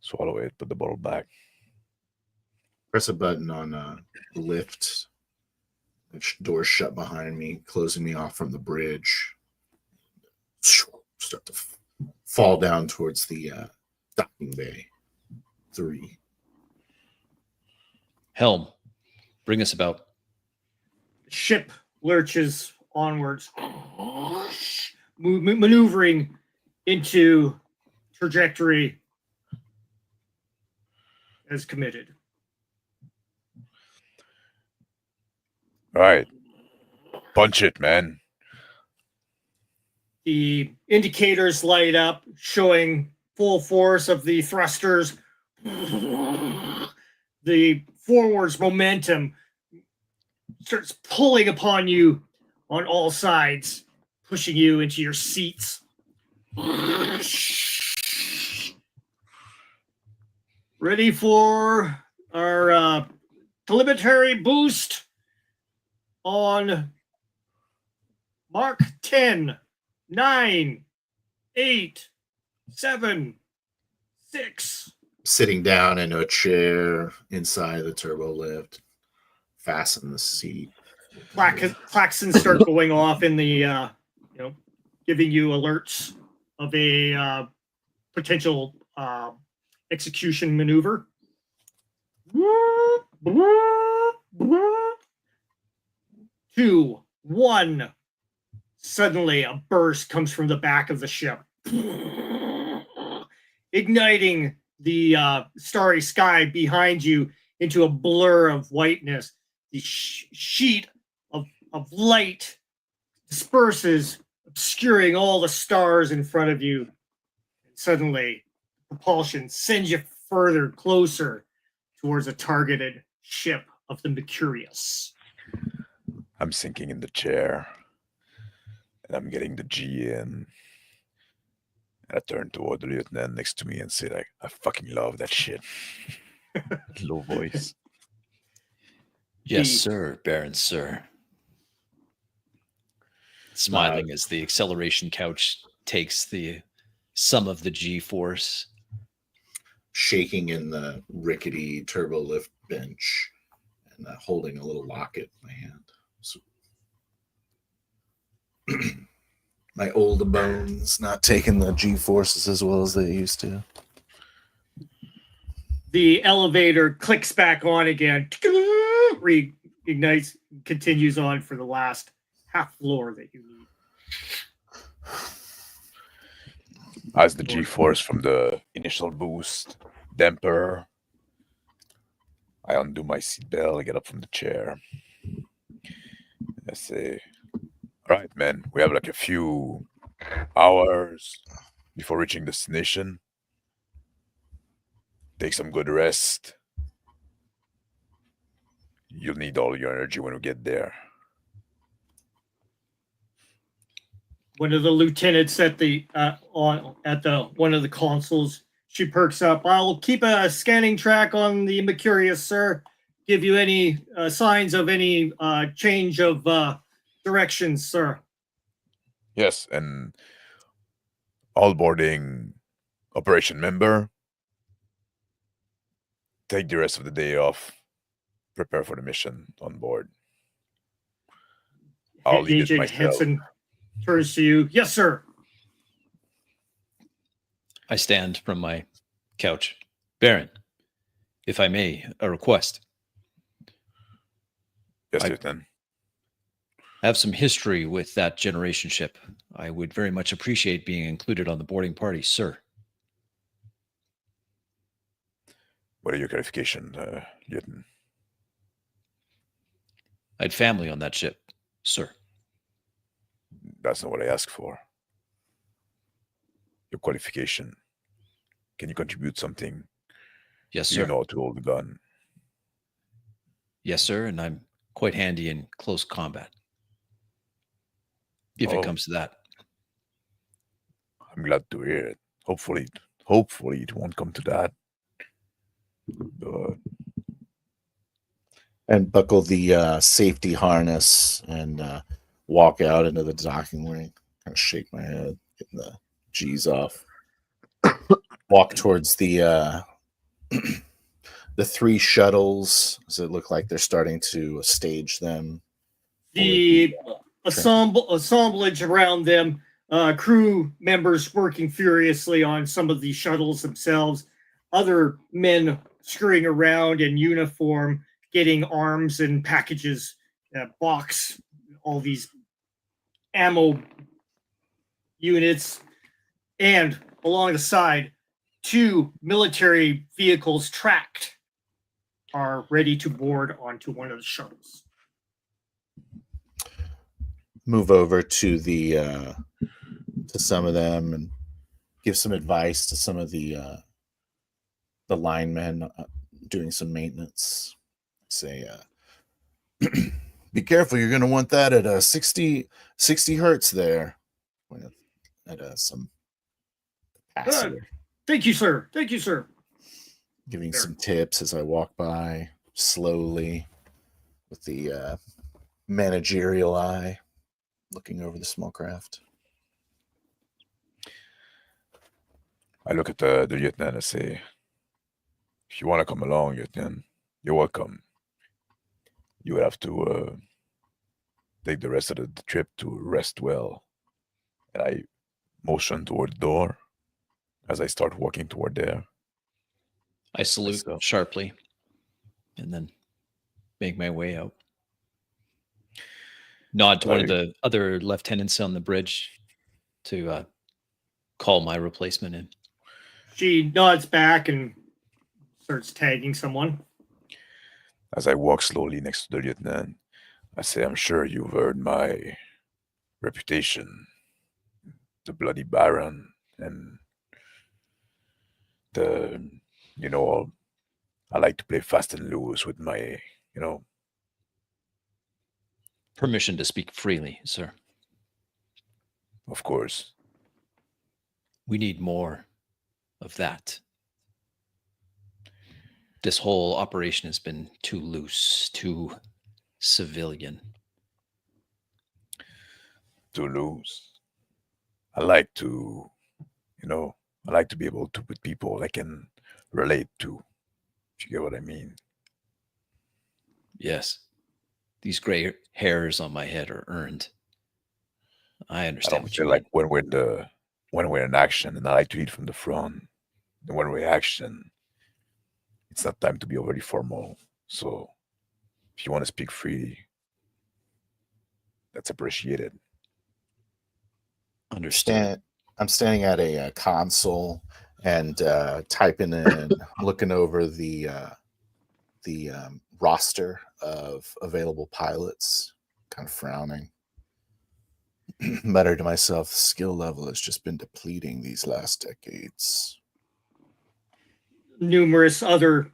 swallow it, put the bottle back. Press a button on the lift. The door shut behind me, closing me off from the bridge. Start to fall down towards the docking bay. 3. Helm, bring us about. Ship lurches onwards, maneuvering into trajectory as committed. All right. Punch it, man. The indicators light up, showing full force of the thrusters. The forwards momentum starts pulling upon you on all sides, pushing you into your seats. Ready for our telemetry boost on Mark 10, 9, 8, 7, 6. Sitting down in a chair inside the turbo lift. Fasten the seat. Klaxons start going off in the, giving you alerts of a potential execution maneuver. Two, one. Suddenly, a burst comes from the back of the ship, igniting the starry sky behind you into a blur of whiteness. The sheet of light disperses, obscuring all the stars in front of you. Suddenly, propulsion sends you further, closer towards a targeted ship of the Mercurius. I'm sinking in the chair, and I'm getting the G in. And I turn toward the lieutenant next to me and say, like, I fucking love that shit. Low voice. Yes, The- sir, Baron, sir. Smiling as the acceleration couch takes the sum of the G-force. Shaking in the rickety turbo lift bench and holding a little locket in my hand. So, my old bones not taking the G-forces as well as they used to. The elevator clicks back on again, reignites, continues on for the last half floor that you need. As the G-force from the initial boost damper, I undo my seatbelt, I get up from the chair. I say, all right, man, we have like a few hours before reaching destination. Take some good rest. You'll need all your energy when we get there. One of the lieutenants at the one of the consoles, she perks up. I'll keep a scanning track on the Mercurius, sir. Give you any signs of any change of directions, sir. Yes, and all boarding operation member, take the rest of the day off. Prepare for the mission on board. I'll lead it Agent myself. Henson turns to you. Yes, sir. I stand from my couch. Baron, if I may, a request. Yes, I- Lieutenant. I have some history with that generation ship. I would very much appreciate being included on the boarding party, sir. What are your clarifications, Lieutenant? I had family on that ship, sir. That's not what I asked for. Your qualification. Can you contribute something? Yes, Do sir. you know how to hold a gun? Yes, sir. And I'm quite handy in close combat. If Oh. it comes to that. I'm glad to hear it. Hopefully it won't come to that. But And buckle the safety harness and walk out into the docking ring. Kind of shake my head, getting the G's off. Walk towards the the three shuttles. Does it look like they're starting to stage them? The assemblage around them, crew members working furiously on some of the shuttles themselves, other men scurrying around in uniform, getting arms and packages, box, all these ammo units, and along the side, two military vehicles tracked are ready to board onto one of the shuttles. Move over to the to some of them and give some advice to some of the linemen doing some maintenance. Say, be careful, you're going to want that at 60 hertz there. At some capacitor. Thank you, sir. Thank you, sir. Giving There. some tips as I walk by slowly with the managerial eye looking over the small craft. I look at the lieutenant and say, if you want to come along, Lieutenant, you're welcome. You would have to take the rest of the trip to rest well. And I motion toward the door as I start walking toward there. I salute So- sharply. and then make my way out. Nod to one of the other lieutenants on the bridge to call my replacement in. She nods back and starts tagging someone. As I walk slowly next to the lieutenant, I say, I'm sure you've heard my reputation, the Bloody Baron, and I like to play fast and loose with my, Permission to speak freely, sir. of course. We need more of that. This whole operation has been too loose, too civilian. To lose. I like to be able to put people I can relate to. If you get what I mean. Yes. These gray hairs on my head are earned. I understand what you feel mean. like when we're in action, and I like to lead from the front. And when we're in action, it's not time to be overly formal. So if you want to speak freely, that's appreciated. Understood. I'm standing at a console and typing in, looking over the roster of available pilots, kind of frowning. Mutter to myself, skill level has just been depleting these last decades. Numerous other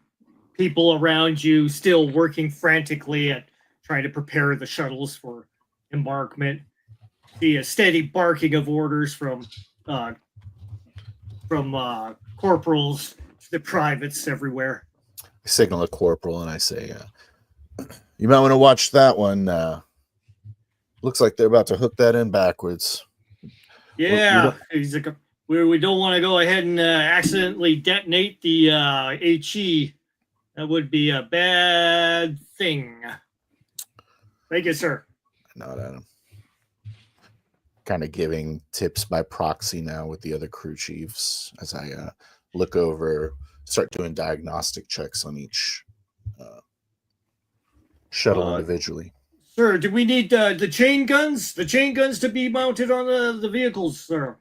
people around you still working frantically at trying to prepare the shuttles for embarkment. See a steady barking of orders from corporals to the privates everywhere. I signal a corporal and I say, you might want to watch that one. Looks like they're about to hook that in backwards. Yeah, he's like, we don't want to go ahead and accidentally detonate the HE. That would be a bad thing. Thank you, sir. Not at him. Kind of giving tips by proxy now with the other crew chiefs as I look over, start doing diagnostic checks on each shuttle individually. Sir, do we need the chain guns? The chain guns to be mounted on the vehicles, sir.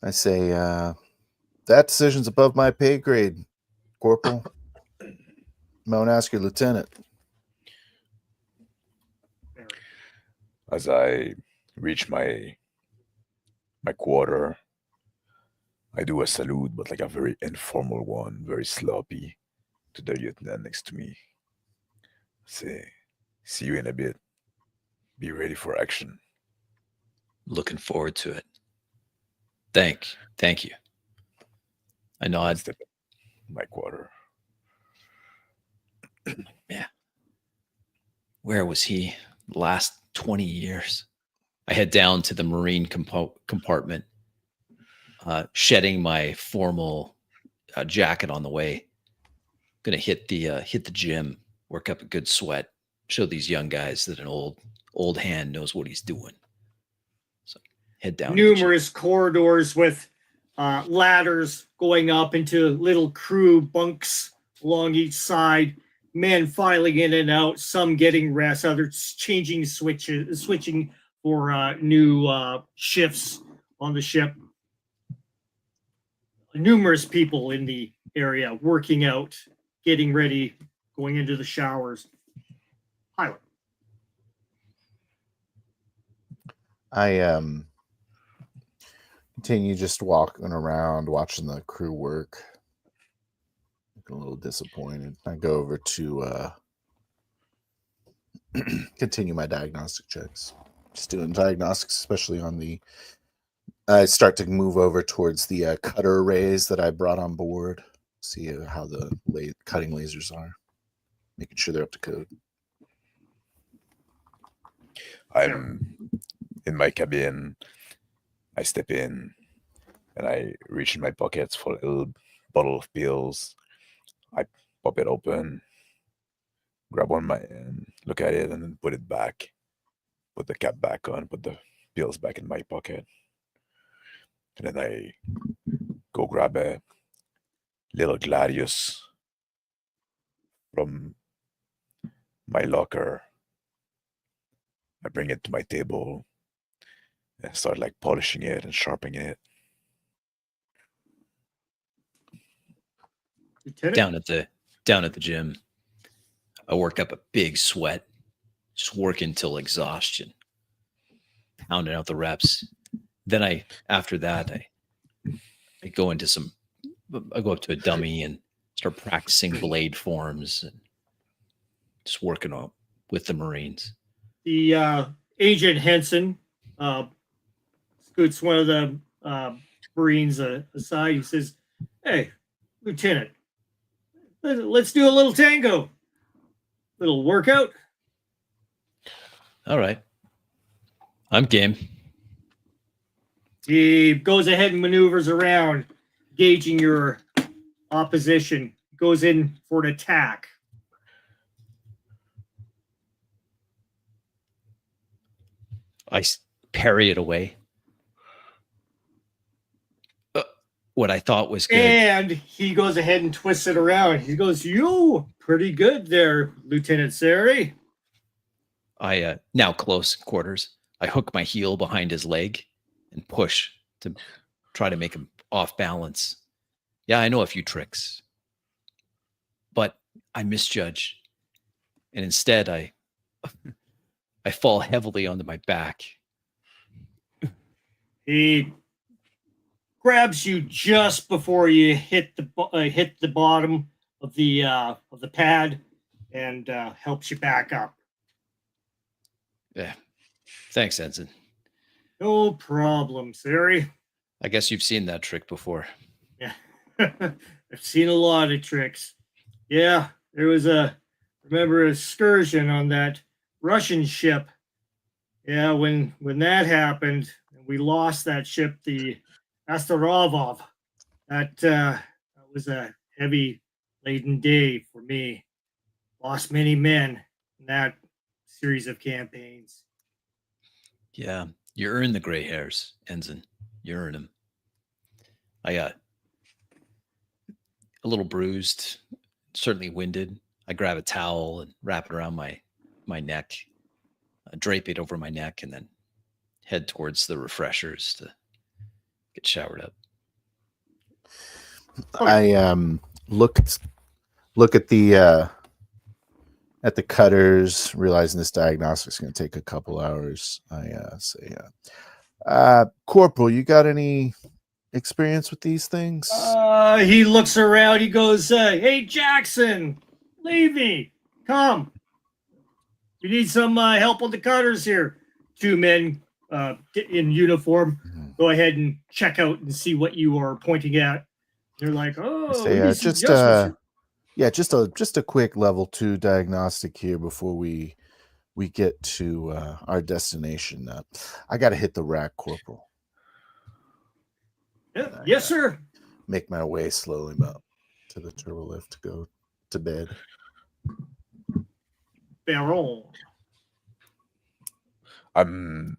I say, that decision's above my pay grade, Corporal. I'm going to ask your lieutenant. As I reach my quarter, I do a salute, but like a very informal one, very sloppy, to the lieutenant next to me. Say, see you in a bit. Be ready for action. Looking forward to it. Thank you. I nod. Step in my quarter. Yeah. Where was he the last 20 years? I head down to the Marine compartment, shedding my formal jacket on the way. Gonna hit the gym, work up a good sweat, show these young guys that an old hand knows what he's doing. So head down. Numerous corridors with ladders going up into little crew bunks along each side. Men filing in and out, some getting rest, others switching for new shifts on the ship. Numerous people in the area working out, getting ready, going into the showers. Pilot. I continue just walking around, watching the crew work. Looking a little disappointed. I go over to continue my diagnostic checks. Just doing diagnostics, especially on the. I start to move over towards the cutter arrays that I brought on board. See how the cutting lasers are. Making sure they're up to code. I'm in my cabin. I step in and I reach in my pockets for a little bottle of pills. I pop it open, grab one my hand, look at it, and then put it back. Put the cap back on, put the pills back in my pocket. And then I go grab a little gladius from my locker. I bring it to my table and start like polishing it and sharpening it. Lieutenant? Down at the gym, I work up a big sweat, just working till exhaustion, pounding out the reps. Then after that, I go into I go up to a dummy and start practicing blade forms and just working on with the Marines. The Agent Henson scoots one of the Marines aside. He says, "Hey, Lieutenant, let's do a little tango, little workout." All right, I'm game. He goes ahead and maneuvers around, gauging your opposition. Goes in for an attack. I parry it away. What I thought was good. And he goes ahead and twists it around. He goes, "You pretty good there, Lieutenant Sari." I now close quarters. I hook my heel behind his leg and push to try to make him off balance. Yeah, I know a few tricks, but I misjudge, and instead I fall heavily onto my back. He grabs you just before you hit the bottom of the pad and helps you back up. Yeah, thanks, Ensign. No problem, Sari. I guess you've seen that trick before. Yeah, I've seen a lot of tricks. Yeah, there was remember excursion on that Russian ship. Yeah, when that happened, we lost that ship, the Astarovov. That was a heavy laden day for me. Lost many men in that series of campaigns. Yeah, you earn the gray hairs, Ensign. You earn them. I got a little bruised, certainly winded. I grab a towel and wrap it around my neck, drape it over my neck, and then head towards the refreshers to get showered up. I look at the cutters, realizing this diagnostic is going to take a couple hours. I say, Corporal, you got any experience with these things? He looks around. He goes, "Hey, Jackson, Levy, come. We need some help on the cutters here." Two men in uniform go ahead and check out and see what you are pointing at. They're like, "Oh, say, just a quick level 2 diagnostic here before we get to our destination. I got to hit the rack, Corporal." Yeah, yes, sir. Make my way slowly up to the turbo lift to go to bed. Baron. I'm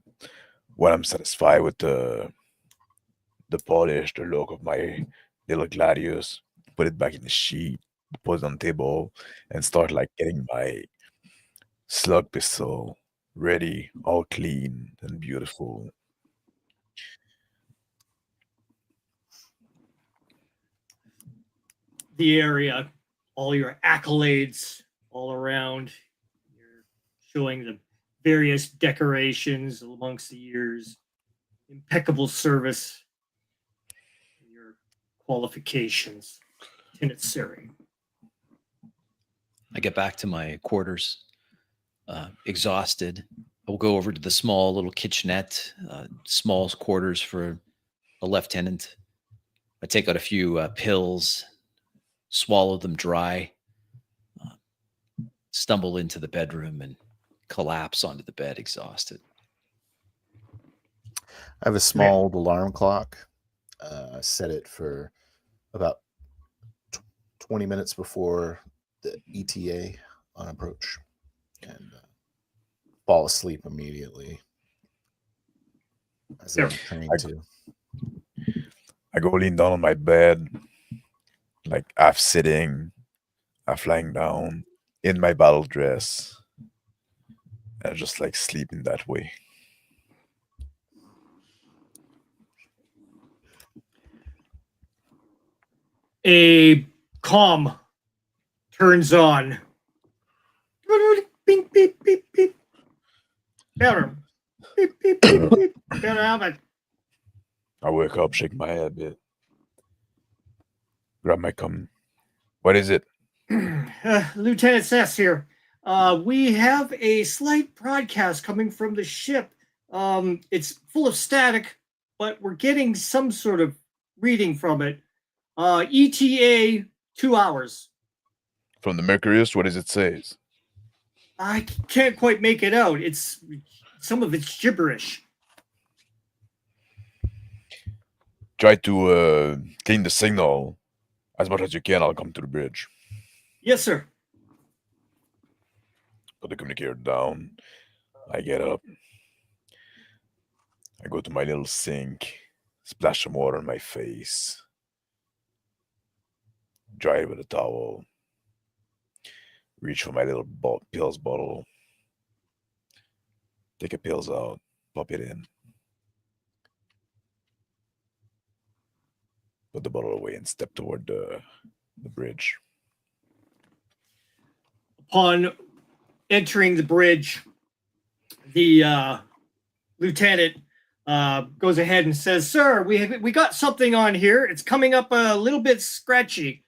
satisfied with the polish, the look of my little gladius. Put it back in the sheet, put it on the table, and start like getting my slug pistol ready, all clean and beautiful. The area, all your accolades all around. You're showing the various decorations amongst the years, impeccable service, your qualifications. Lieutenant Sari. I get back to my quarters, exhausted. I will go over to the small little kitchenette, small quarters for a lieutenant. I take out a few pills, swallow them dry, stumble into the bedroom and collapse onto the bed exhausted. I have a small alarm clock. Set it for about 20 minutes before the ETA on approach, and fall asleep immediately, as I'm trained to. I go lean down on my bed, like half sitting, half lying down in my battle dress, and just like sleeping that way. A comm turns on. Beep, beep, beep, beep. Better. Beep, beep, beep, beep. Better have it. I wake up, shake my head a bit, grab my com. What is it? Lieutenant Sess here. We have a slight broadcast coming from the ship. It's full of static, but we're getting some sort of reading from it. ETA 2 hours. From the Mercurius? What does it say? I can't quite make it out. It's some of it's gibberish. Try to clean the signal as much as you can. I'll come to the bridge. Yes, sir. Put the communicator down. I get up. I go to my little sink, splash some water on my face, dry it with a towel, reach for my little pills bottle, take a pills out, pop it in, put the bottle away, and step toward the bridge. Upon entering the bridge, the lieutenant goes ahead and says, "Sir, we got something on here. It's coming up a little bit scratchy.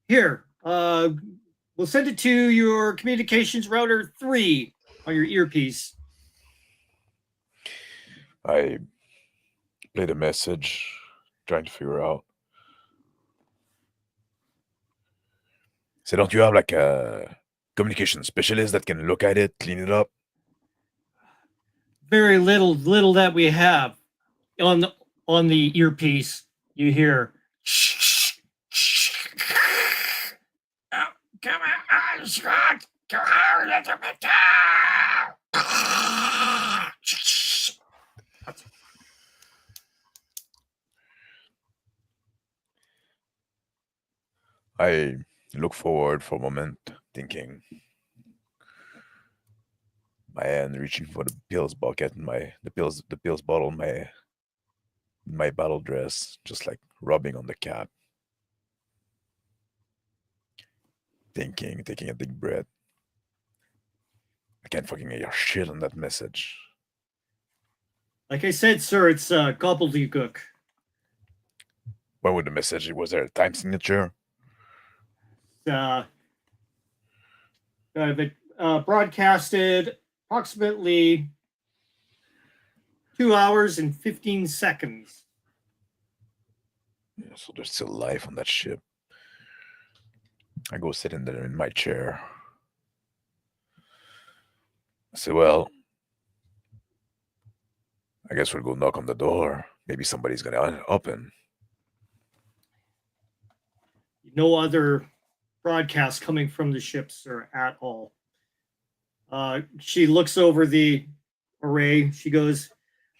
Here, we'll send it to your communications router 3 on your earpiece." I play the message, trying to figure out. So don't you have like a communication specialist that can look at it, clean it up? Very little that we have on the earpiece. You hear, "Come on, Scott. Come on, let him down." I look forward for a moment, thinking. My hand reaching for the pills bucket and the pills bottle, my battle dress, just like rubbing on the cap. Thinking, taking a big breath. I can't fucking hear shit on that message. Like I said, sir, it's gobbledygook. When was the message? Was there a time signature? Broadcasted approximately 2 hours and 15 seconds. Yeah, so there's still life on that ship. I go sit in there in my chair. I say, well, I guess we'll go knock on the door. Maybe somebody's gonna open. No other broadcast coming from the ship, sir, at all. She looks over the array. She goes,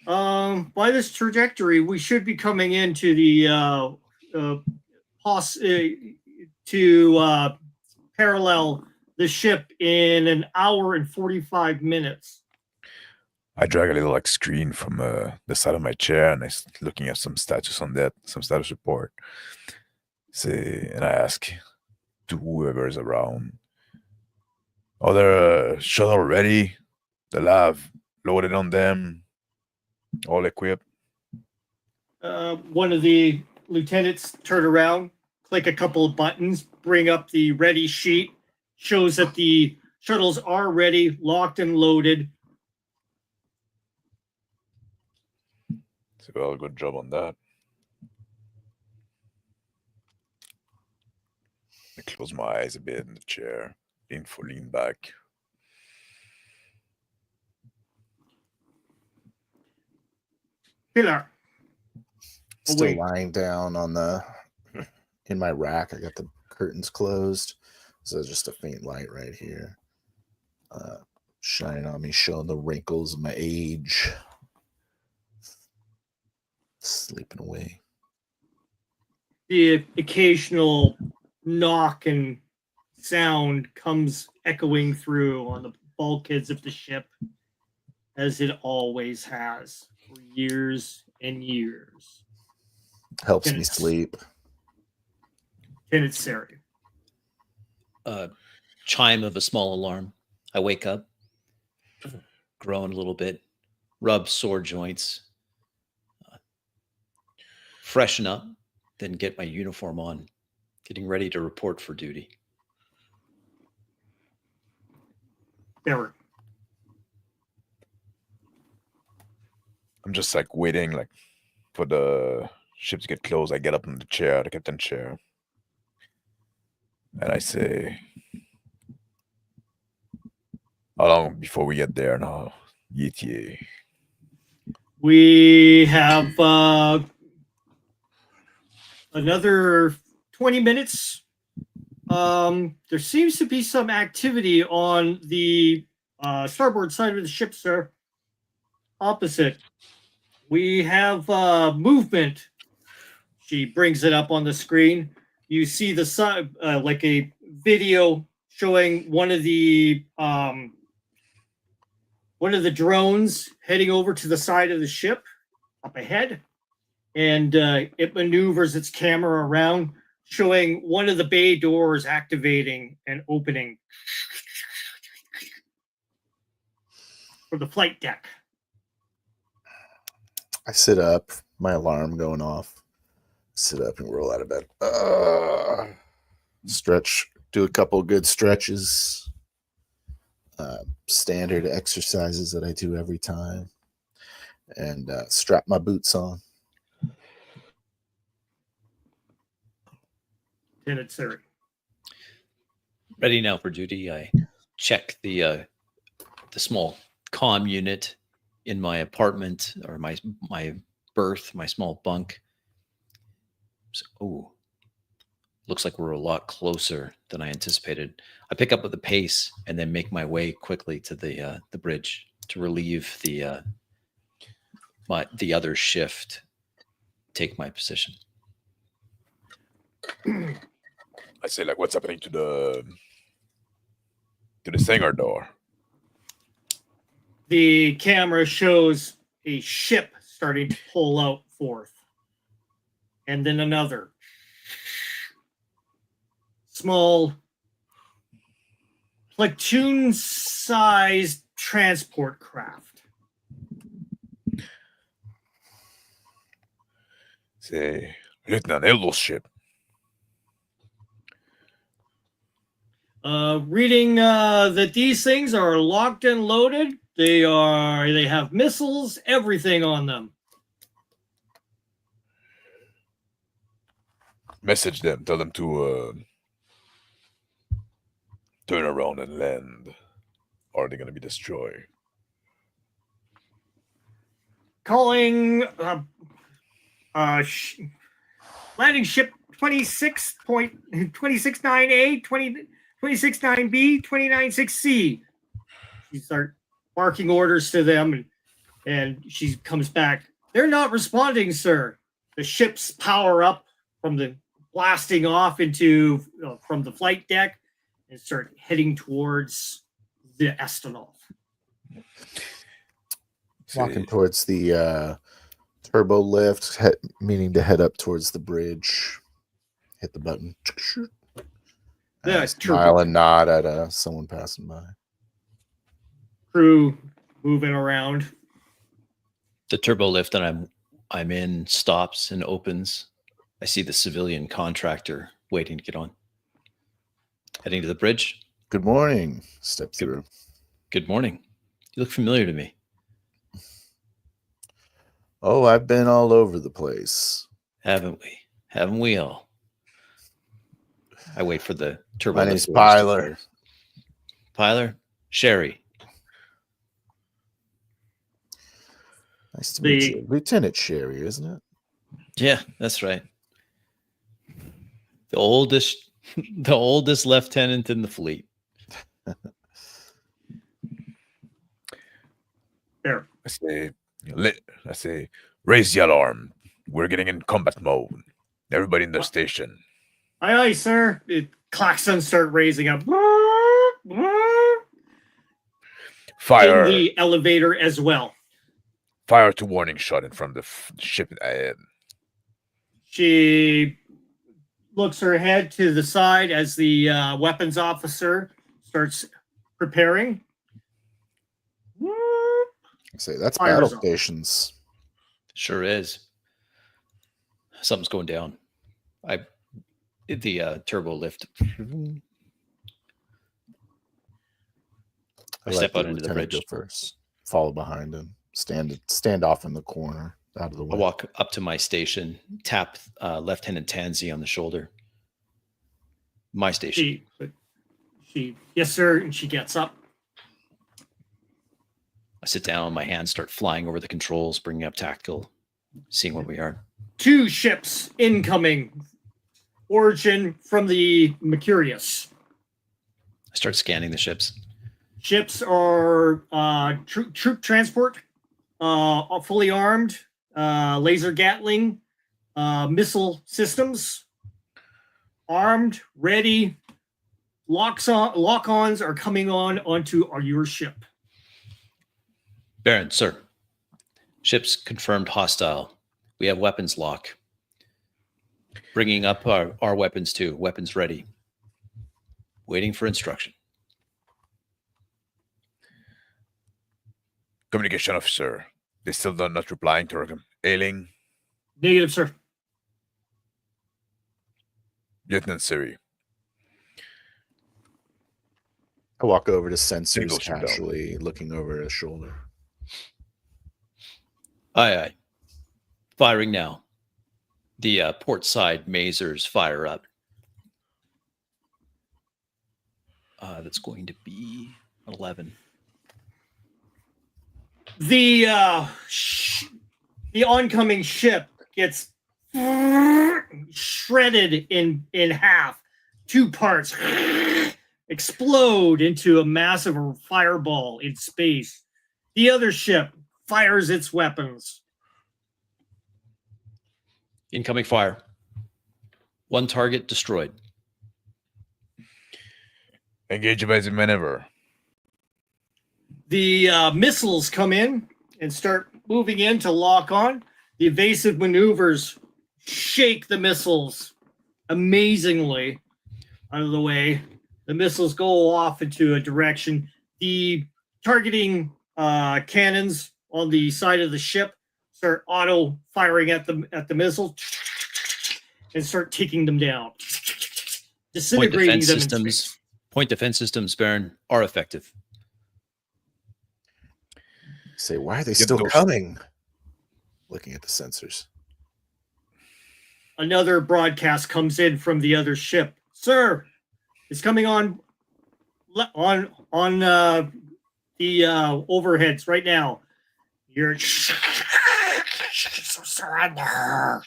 by this trajectory, we should be coming into the parallel the ship in an hour and 45 minutes. I drag a little like screen from the side of my chair, and I'm looking at some status on that, some status report. And I ask to whoever is around, are there shuttle ready? The lab loaded on them, all equipped. One of the lieutenants turn around, click a couple of buttons, bring up the ready sheet, shows that the shuttles are ready, locked and loaded. So, well, good job on that. I close my eyes a bit in the chair, lean back. Pillar. Still lying down on in my rack. I got the curtains closed, so there's just a faint light right here, shining on me, showing the wrinkles of my age. Sleeping away. the occasional knock and sound comes echoing through on the bulkheads of the ship, as it always has for years and years. Helps me Lieutenant- sleep. Lieutenant Sari. Chime of a small alarm. I wake up, groan a little bit, rub sore joints, freshen up, then get my uniform on, getting ready to report for duty. There. I'm just like waiting, like for the ship to get close. I get up in the chair, the captain chair, and I say, "How long before we get there now, ETA?" We have another 20 minutes. There seems to be some activity on the starboard side of the ship, sir. Opposite. We have movement. She brings it up on the screen. You see the side, like a video showing one of the drones heading over to the side of the ship up ahead, and it maneuvers its camera around, showing one of the bay doors activating and opening for the flight deck. I sit up, my alarm going off. Sit up and roll out of bed. Stretch, do a couple good stretches. Standard exercises that I do every time. And strap my boots on. Lieutenant Sari. Ready now for duty. I check the small comm unit in my apartment, or my berth, my small bunk. So, looks like we're a lot closer than I anticipated. I pick up with the pace and then make my way quickly to the bridge to relieve the other shift. Take my position. I say, like, what's happening to the hangar door? The camera shows a ship starting to pull out forth. And then another. Small platoon-sized transport craft. Say, Lieutenant Eldo's ship. Reading that these things are locked and loaded. They have missiles, everything on them. Message them. Tell them to turn around and land, or they're gonna be destroyed. Calling landing ship 26.269A, 269B, 296C. She starts barking orders to them, and she comes back. They're not responding, sir. The ship's power up from the blasting off into from the flight deck and start heading towards the Estonov. Walking towards the turbo lift, meaning to head up towards the bridge. Hit the button. Yeah, Smile and nod at someone passing by. Crew moving around. The turbo lift that I'm in stops and opens. I see the civilian contractor waiting to get on. Heading to the bridge. Good morning. Step through. Good morning. You look familiar to me. Oh, I've been all over the place. Haven't we? Haven't we all? I wait for the turbo. My name's Pyler. Pyler? Sherry. Nice to meet you. Lieutenant Sherry, isn't it? Yeah, that's right. The oldest lieutenant in the fleet. There. I say, raise the alarm. We're getting in combat mode. Everybody in their station. Aye, aye, sir. Klaxons start raising up. Fire. In the elevator as well. Fire to warning shot in front of the ship. She looks her head to the side as the weapons officer starts preparing. I say that's Fires battle off. stations. Sure is. Something's going down. The turbo lift. I step out into the lieutenant bridge. Go first. Follow behind him. Stand off in the corner, out of the way. I walk up to my station, tap Lieutenant Tansy on the shoulder. My station. She, yes, sir. And she gets up. I sit down. My hands start flying over the controls, bringing up tactical, seeing where we are. 2 ships incoming. Origin from the Mercurius. I start scanning the ships. Ships are troop transport, fully armed, laser Gatling, missile systems, armed, ready. Lock-ons are coming onto your ship. Baron, sir. Ships confirmed hostile. We have weapons lock. Bringing up our weapons too. Weapons ready. Waiting for instruction. Communication officer. They still not replying to her. Ailing. Negative, sir. Lieutenant Siri. I walk over to sensors Signals are down. casually, looking over his shoulder. Aye, aye. Firing now. The port side masers fire up. That's going to be 11. The oncoming ship gets shredded in half. 2 parts explode into a massive fireball in space. The other ship fires its weapons. Incoming fire. 1 target destroyed. Engage as maneuver. The missiles come in and start moving in to lock on. The evasive maneuvers shake the missiles amazingly out of the way. The missiles go off into a direction. The targeting cannons on the side of the ship start auto firing at the missile and start taking them down, disintegrating them. Point defense systems, Baron, are effective. Say, why are they still coming? Looking at the sensors. Another broadcast comes in from the other ship. Sir, it's coming on the overheads right now. You're surrender.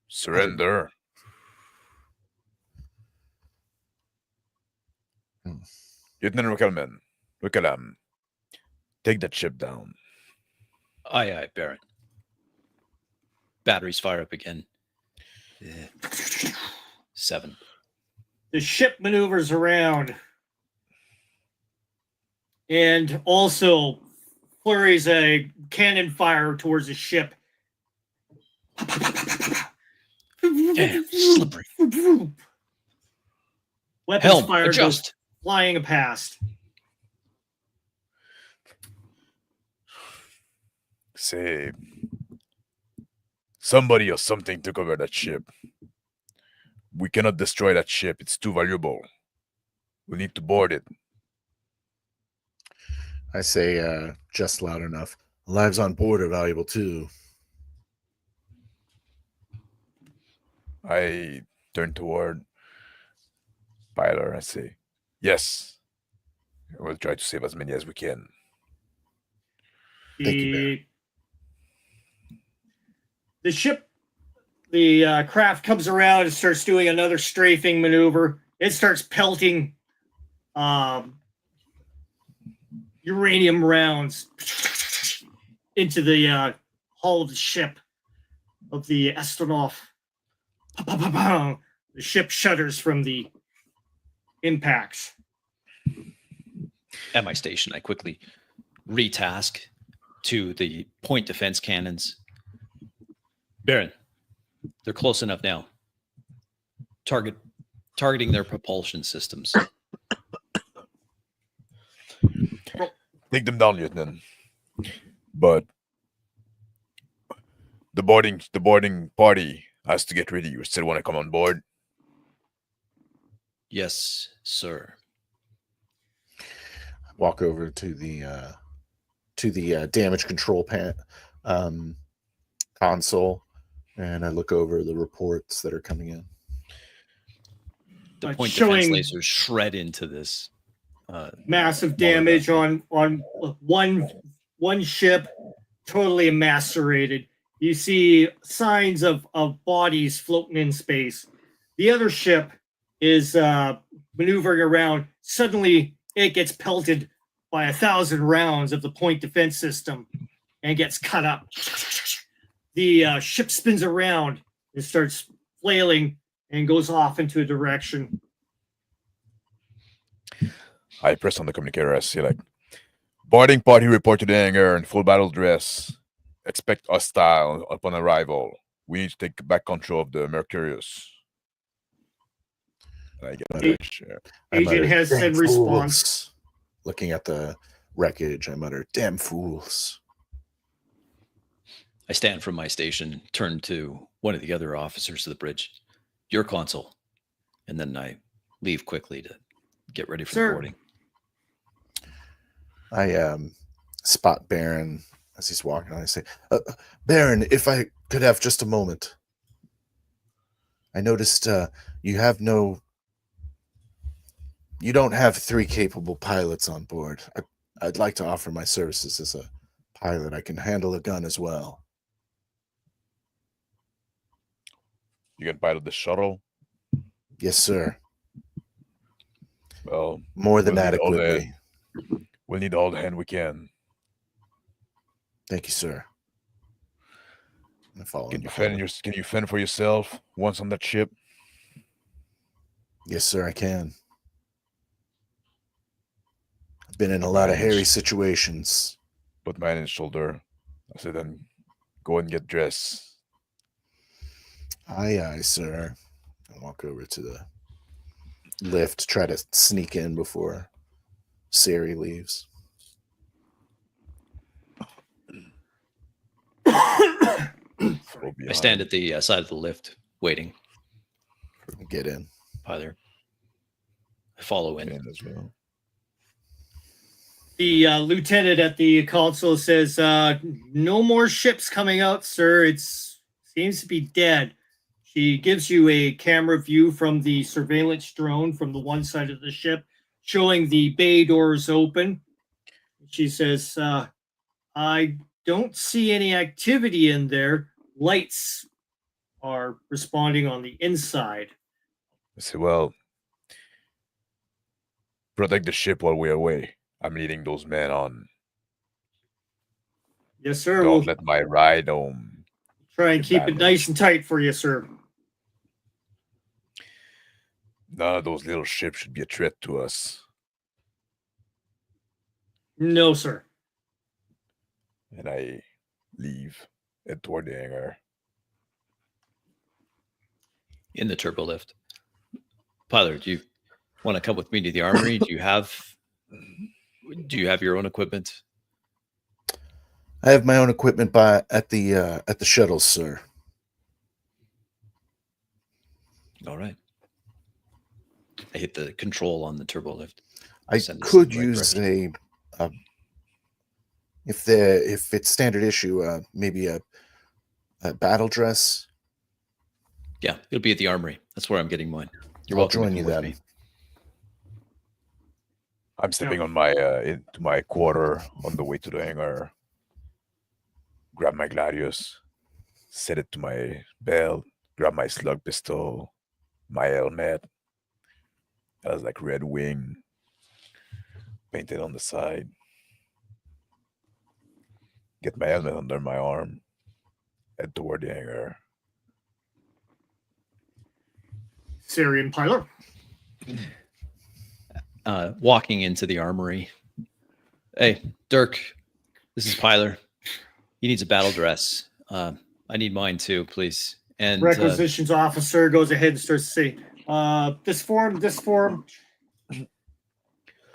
Surrender. Lieutenant Rickelman, take that ship down. Aye, aye, Baron. Batteries fire up again. 7. The ship maneuvers around and also flurries a cannon fire towards the ship. Damn, slippery. Weapons Helm, fire adjust. goes flying past. Say, somebody or something took over that ship. We cannot destroy that ship. It's too valuable. We need to board it. I say just loud enough. Lives on board are valuable too. I turn toward Pilar. I say, yes. We'll try to save as many as we can. Thank you, Baron. The ship, the craft comes around and starts doing another strafing maneuver. It starts pelting uranium rounds into the hull of the ship of the astronaut. The ship shudders from the impacts. At my station, I quickly retask to the point defense cannons. Baron, they're close enough now. Targeting their propulsion systems. Take them down, Lieutenant. But the boarding party has to get ready. You still want to come on board? Yes, sir. Walk over to the damage control console, and I look over the reports that are coming in. The point showing defense lasers shred into this. Massive damage on one ship, totally emasculated. You see signs of bodies floating in space. The other ship is maneuvering around. Suddenly, it gets pelted by 1,000 rounds of the point defense system and gets cut up. The ship spins around and starts flailing and goes off into a direction. I press on the communicator. I say, like, boarding party report to the hangar in full battle dress. Expect hostile upon arrival. We need to take back control of the Mercurius. And I get my share. Agent has said response. Fools. Looking at the wreckage, I mutter, "Damn fools." I stand from my station, turn to one of the other officers of the bridge. Your console. And then I leave quickly to get ready for the boarding. I spot Baron as he's walking on. I say, Baron, if I could have just a moment. I noticed you don't have 3 capable pilots on board. I'd like to offer my services as a pilot. I can handle a gun as well. You can pilot the shuttle? Yes, sir. Well, more than adequately. We'll need all the hand we can. Thank you, sir. Can you fend for yourself once on that ship? Yes, sir, I can. I've been in a lot of hairy situations. Put my hand in his shoulder. I said, then go and get dressed. Aye, aye, sir. I walk over to the lift, try to sneak in before Siri leaves. I stand at the side of the lift, waiting. Get in. Either. I follow in. As well. The lieutenant at the console says, no more ships coming out, sir. It seems to be dead. She gives you a camera view from the surveillance drone from the one side of the ship, showing the bay doors open. She says, I don't see any activity in there. Lights are responding on the inside. I say, well, protect the ship while we're away. I'm leading those men on. Yes, sir. Don't let my ride home. Try and keep it nice and tight for you, sir. None of those little ships should be a threat to us. No, sir. And I leave, head toward the hangar. In the turbo lift. Pilot, do you want to come with me to the armory? Do you have your own equipment? I have my own equipment at the shuttles, sir. All right. I hit the control on the turbo lift. I could use if it's standard issue, maybe a battle dress. Yeah, it'll be at the armory. That's where I'm getting mine. You're I'll welcome join you then. I'm stepping on my into my quarter on the way to the hangar. Grab my gladius, set it to my belt, grab my slug pistol, my helmet. It has like red wing painted on the side. get my helmet under my arm, head toward the hangar. Syrian Pilar. Walking into the armory. Hey, Dirk, this is Pilar. He needs a battle dress. I need mine too, please. And Requisitions officer goes ahead and starts to say, this form.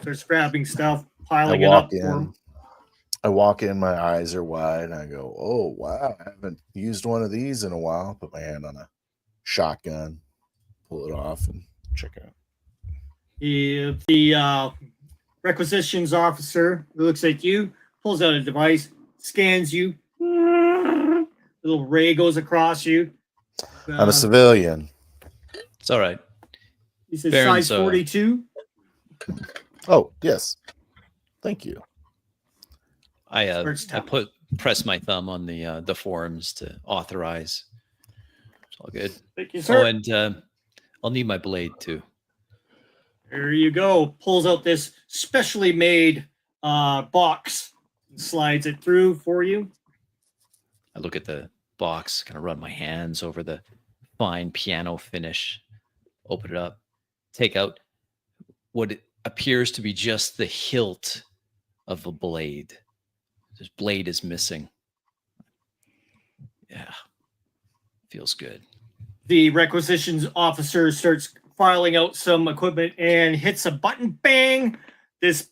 Starts grabbing stuff, piling it up for him. I walk in, my eyes are wide, and I go, oh, wow, I haven't used one of these in a while. Put my hand on a shotgun, pull it off, and check out. The requisitions officer who looks at you, pulls out a device, scans you. A little ray goes across you. I'm a civilian. it's all right. He says Baron, size 42. Oh, yes. Thank you. I press my thumb on the forms to authorize. It's all good. Thank you, sir. Oh, and I'll need my blade too. There you go. Pulls out this specially made box and slides it through for you. I look at the box, kind of run my hands over the fine piano finish, open it up, take out what it appears to be just the hilt of a blade. This blade is missing. Yeah, feels good. The requisitions officer starts filing out some equipment and hits a button. Bang! This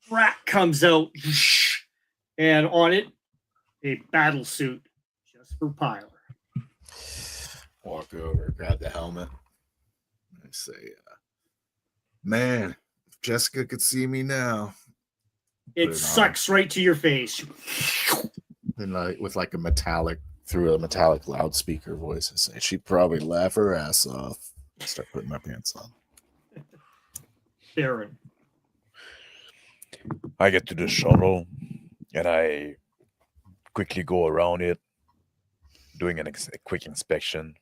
rat comes out, and on it, a battle suit just for Pilar. Walk over, grab the helmet. I say, man, if Jessica could see me now. It sucks right to your face. And with like a metallic loudspeaker voice, I say, she'd probably laugh her ass off. Start putting my pants on. Baron. I get to the shuttle and I quickly go around it, doing a quick inspection.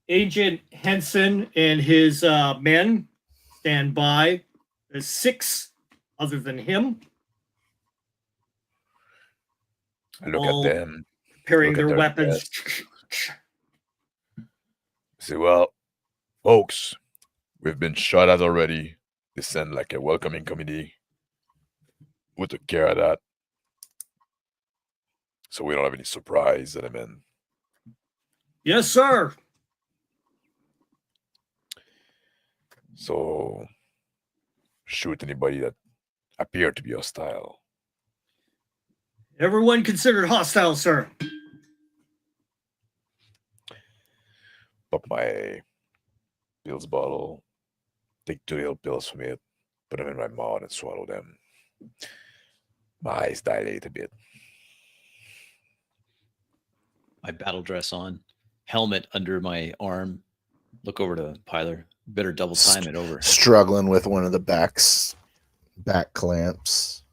Agent Henson and his men stand by. There's 6 other than him. I look all at them, preparing look at their their weapons. say, well, folks, we've been shot at already. They send like a welcoming committee. We took care of that. So we don't have any surprise that I'm in. Yes, sir. So shoot anybody that appeared to be hostile. Everyone considered hostile, sir. Pop my pills bottle, take 2 little pills from it, put them in my mouth and swallow them. My eyes dilate a bit. My battle dress on, helmet under my arm. Look over to Pilar. Better double time it over. Struggling with one of the back clamps.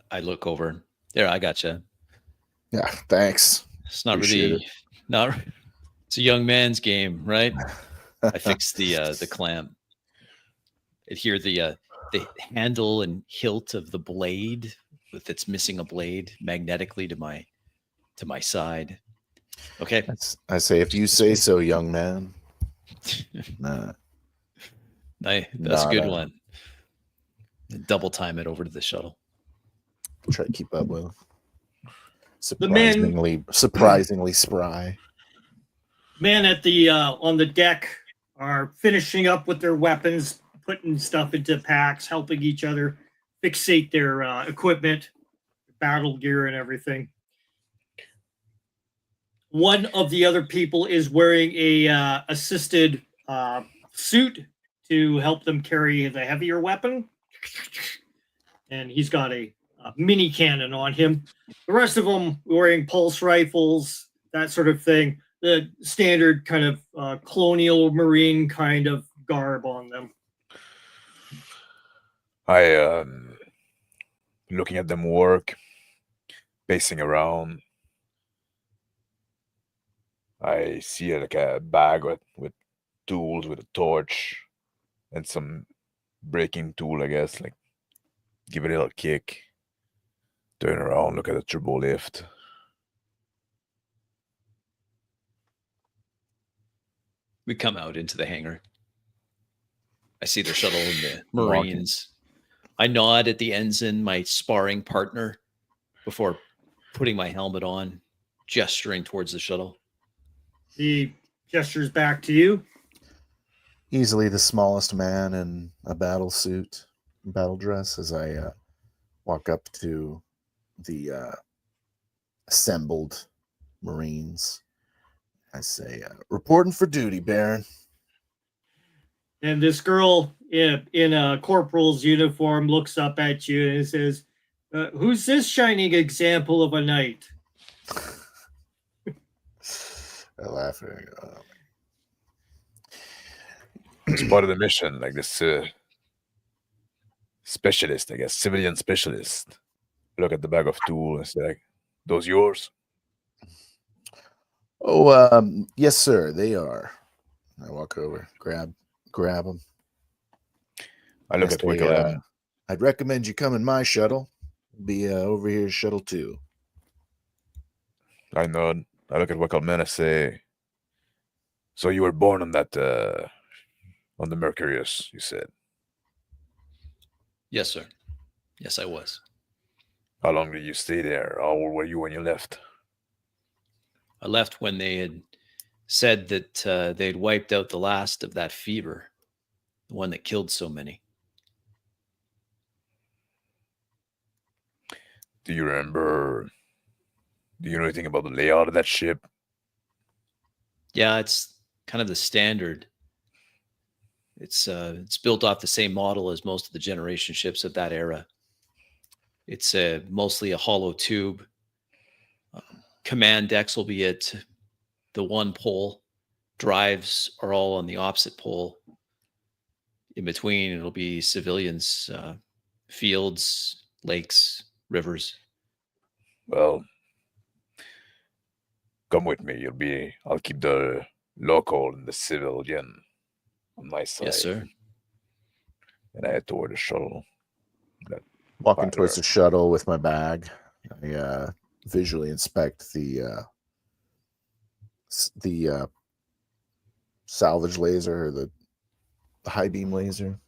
I look over. There, I gotcha. Yeah, thanks. It's not Appreciate really not. It's a young man's game, right? I fixed the clamp. Adhere the handle and hilt of the blade, with its missing a blade, magnetically to my side. Okay. I say, if you say so, young man. Nah. That's a good one. Double time it over to the shuttle. Try to keep up with him. Surprisingly spry. Men at the on the deck are finishing up with their weapons, putting stuff into packs, helping each other fixate their equipment, battle gear, and everything. One of the other people is wearing a assisted suit to help them carry the heavier weapon, and he's got a mini cannon on him. The rest of them wearing pulse rifles, that sort of thing. The standard kind of colonial marine kind of garb on them. I looking at them work, pacing around. I see like a bag with tools, with a torch, and some breaking tool, I guess. Like, give it a little kick. Turn around, look at the turbo lift. We come out into the hangar. I see the shuttle and the Walking. Marines. I nod at the ensign, my sparring partner, before putting my helmet on, gesturing towards the shuttle. He gestures back to you. Easily the smallest man in a battle suit, battle dress, as I walk up to the assembled Marines. I say, reporting for duty, Baron. And this girl in a corporal's uniform looks up at you and says, who's this shining example of a knight? I laugh. It's part of the mission, like this specialist, I guess, civilian specialist. Look at the bag of tools and say, like, those yours? Oh, yes, sir, they are. I walk over, grab them. I look at Wickle M. I'd recommend you come in my shuttle. Be over here, shuttle 2. I nod. I look at Wickle and I say, so you were born on that, on the Mercurius, you said. Yes, sir. Yes, I was. How long did you stay there? How old were you when you left? I left when they had said that they'd wiped out the last of that fever, the one that killed so many. Do you remember? Do you know anything about the layout of that ship? Yeah, it's kind of the standard. It's built off the same model as most of the generation ships of that era. It's mostly a hollow tube. Command decks will be at the one pole. Drives are all on the opposite pole. In between, it'll be civilians, fields, lakes, rivers. Well, come with me. I'll keep the local and the civilian on my side. Yes, sir. And I head toward the shuttle. Walking towards the shuttle with my bag. I visually inspect the salvage laser, or the high beam laser.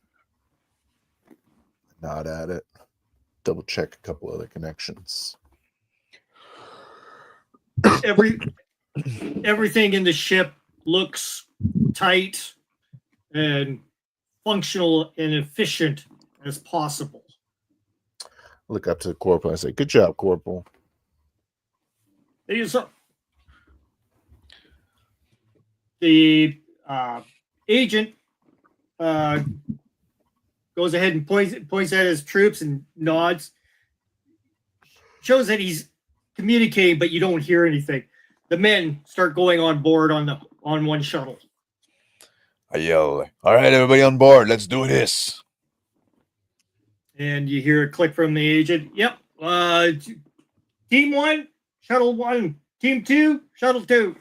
Nod at it. Double check a couple other connections. Everything in the ship looks tight and functional and efficient as possible. Look up to the corporal and I say, good job, Corporal. The agent goes ahead and points at his troops and nods. Shows that he's communicating, but you don't hear anything. The men start going on board on one shuttle. I yell, all right, everybody on board, let's do this. And you hear a click from the agent. Yep. Team 1, shuttle 1. Team 2, shuttle 2.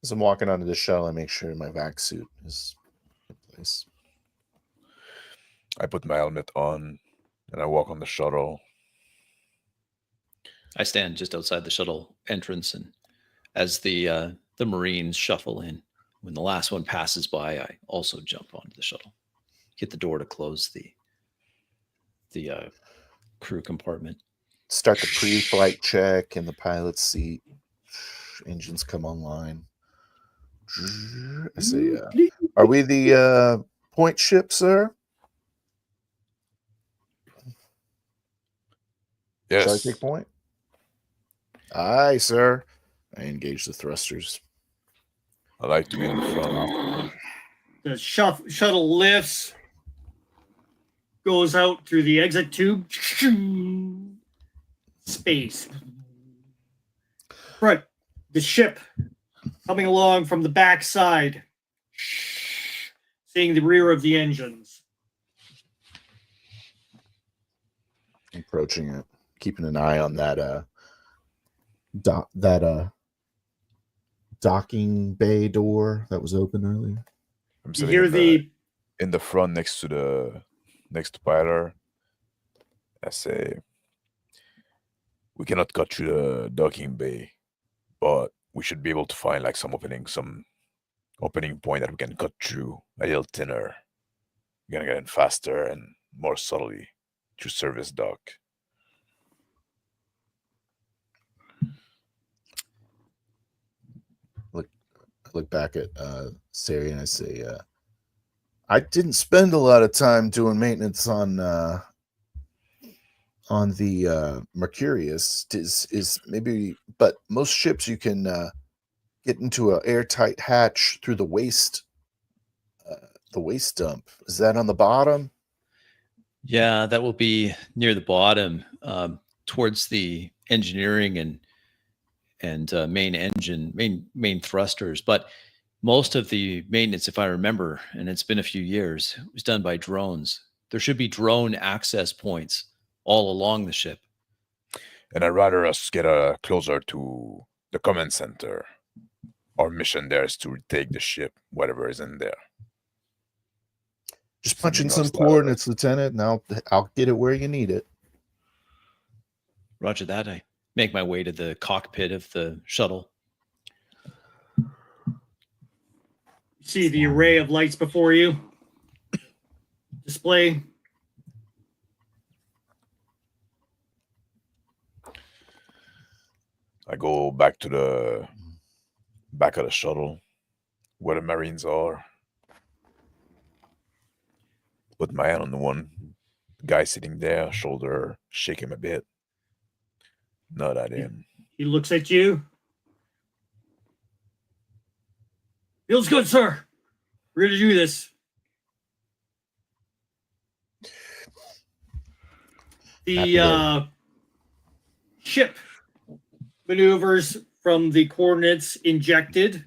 As I'm walking onto the shuttle, I make sure my vac suit is in place. I put my helmet on and I walk on the shuttle. I stand just outside the shuttle entrance, and as the Marines shuffle in, when the last one passes by, I also jump onto the shuttle, hit the door to close the crew compartment. Start the pre-flight check in the pilot's seat. Engines come online. I say, are we the point ship, sir? Yes. Shall I take point? Aye, sir. I engage the thrusters. I like to be in the front. The shuttle lifts, goes out through the exit tube. Space. Right. The ship coming along from the back side, seeing the rear of the engines. Approaching it, keeping an eye on that docking bay door that was open earlier. I'm You sitting hear in the front next to Pyler. I say, we cannot cut through the docking bay, but we should be able to find like some opening point that we can cut through a little thinner. We're gonna get in faster and more subtly through service dock. I look back at Sari and I say, I didn't spend a lot of time doing maintenance on the Mercurius. Is maybe, but most ships you can get into an airtight hatch through the waste dump. Is that on the bottom? Yeah, that will be near the bottom, towards the engineering and main thrusters. But most of the maintenance, if I remember, and it's been a few years, was done by drones. There should be drone access points all along the ship. And I'd rather us get closer to the command center. Our mission there is to retake the ship, whatever is in there. Just punch in Something some else, coordinates, Lieutenant, and I'll get it where you need it. Roger that. I make my way to the cockpit of the shuttle. See the array of lights before you. Display. I go back to the back of the shuttle where the Marines are. Put my hand on the one guy sitting there, shoulder, shake him a bit. Nod at him. He looks at you. Feels good, sir. We're going to do this. The ship maneuvers from the coordinates injected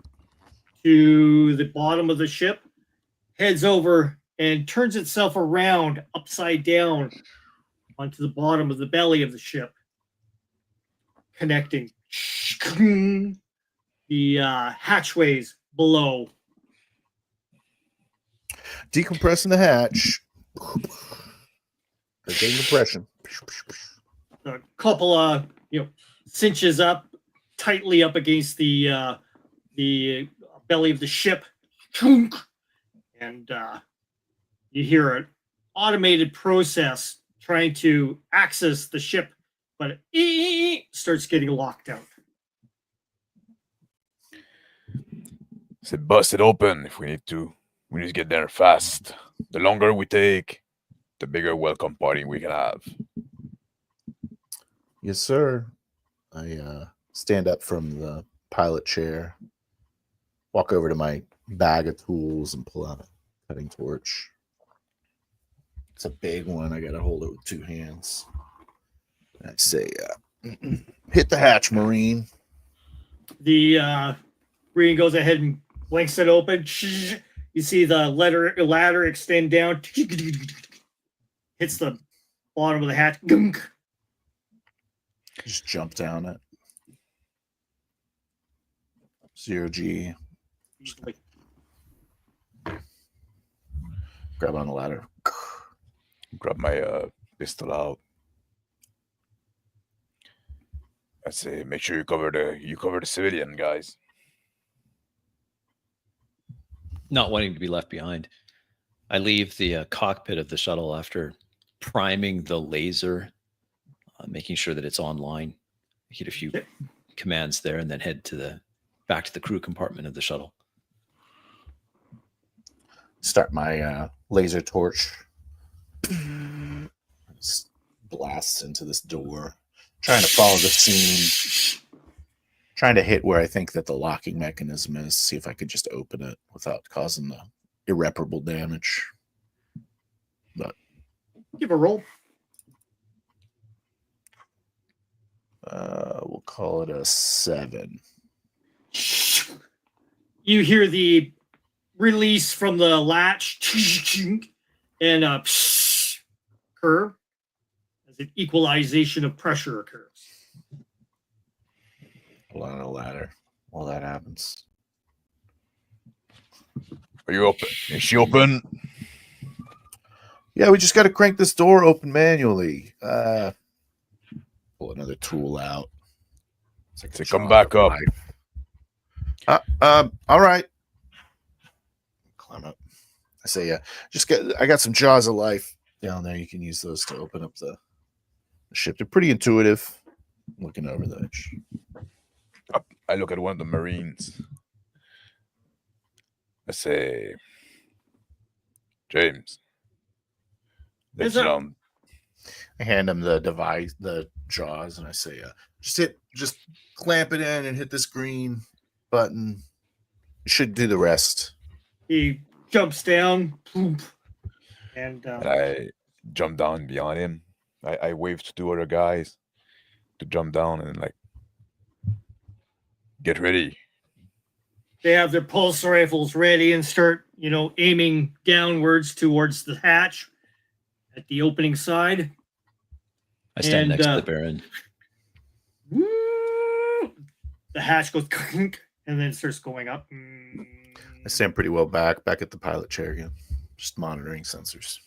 to the bottom of the ship, heads over and turns itself around upside down onto the bottom of the belly of the ship, connecting the hatchways below. Decompressing the hatch. Getting compression. A couple of cinches up tightly up against the belly of the ship, and you hear an automated process trying to access the ship, but it starts getting locked out. Say, bust it open if we need to. We need to get there fast. The longer we take, the bigger welcome party we can have. Yes, sir. I stand up from the pilot chair, walk over to my bag of tools, and pull out a cutting torch. It's a big one. I got to hold it with two hands. I say, hit the hatch, Marine. The Marine goes ahead and blinks it open. You see the ladder extend down. Hits the bottom of the hatch. Just jump down it. 0G. Grab on the ladder. Grab my pistol out. I say, make sure you cover the civilian guys. Not wanting to be left behind, I leave the cockpit of the shuttle after priming the laser, making sure that it's online. Hit a few commands there, and then head back to the crew compartment of the shuttle. Start my laser torch. Blasts into this door. Trying to follow the scene. Trying to hit where I think that the locking mechanism is. See if I could just open it without causing the irreparable damage. But give a roll. We'll call it a 7. You hear the release from the latch and a curve as an equalization of pressure occurs. Pull on a ladder while that happens. Are you open? Is she open? Yeah, we just got to crank this door open manually. Pull another tool out. It's like Say, a come jaws back of up. life. All right. Climb up. I say, I got some jaws of life down there. You can use those to open up the ship. They're pretty intuitive. Looking over the edge. I look at one of the Marines. I say, James, let's Yes, sir. jump. I hand him the device, the jaws, and I say, just clamp it in and hit this green button. You should do the rest. He jumps down, ploop, and And I jump down behind him. I wave to two other guys to jump down and like get ready. they have their pulse rifles ready and start, aiming downwards towards the hatch at the opening side. I stand And, next to the Baron. Woo! The hatch goes clink, and then starts going up. I stand pretty well back at the pilot chair again, just monitoring sensors.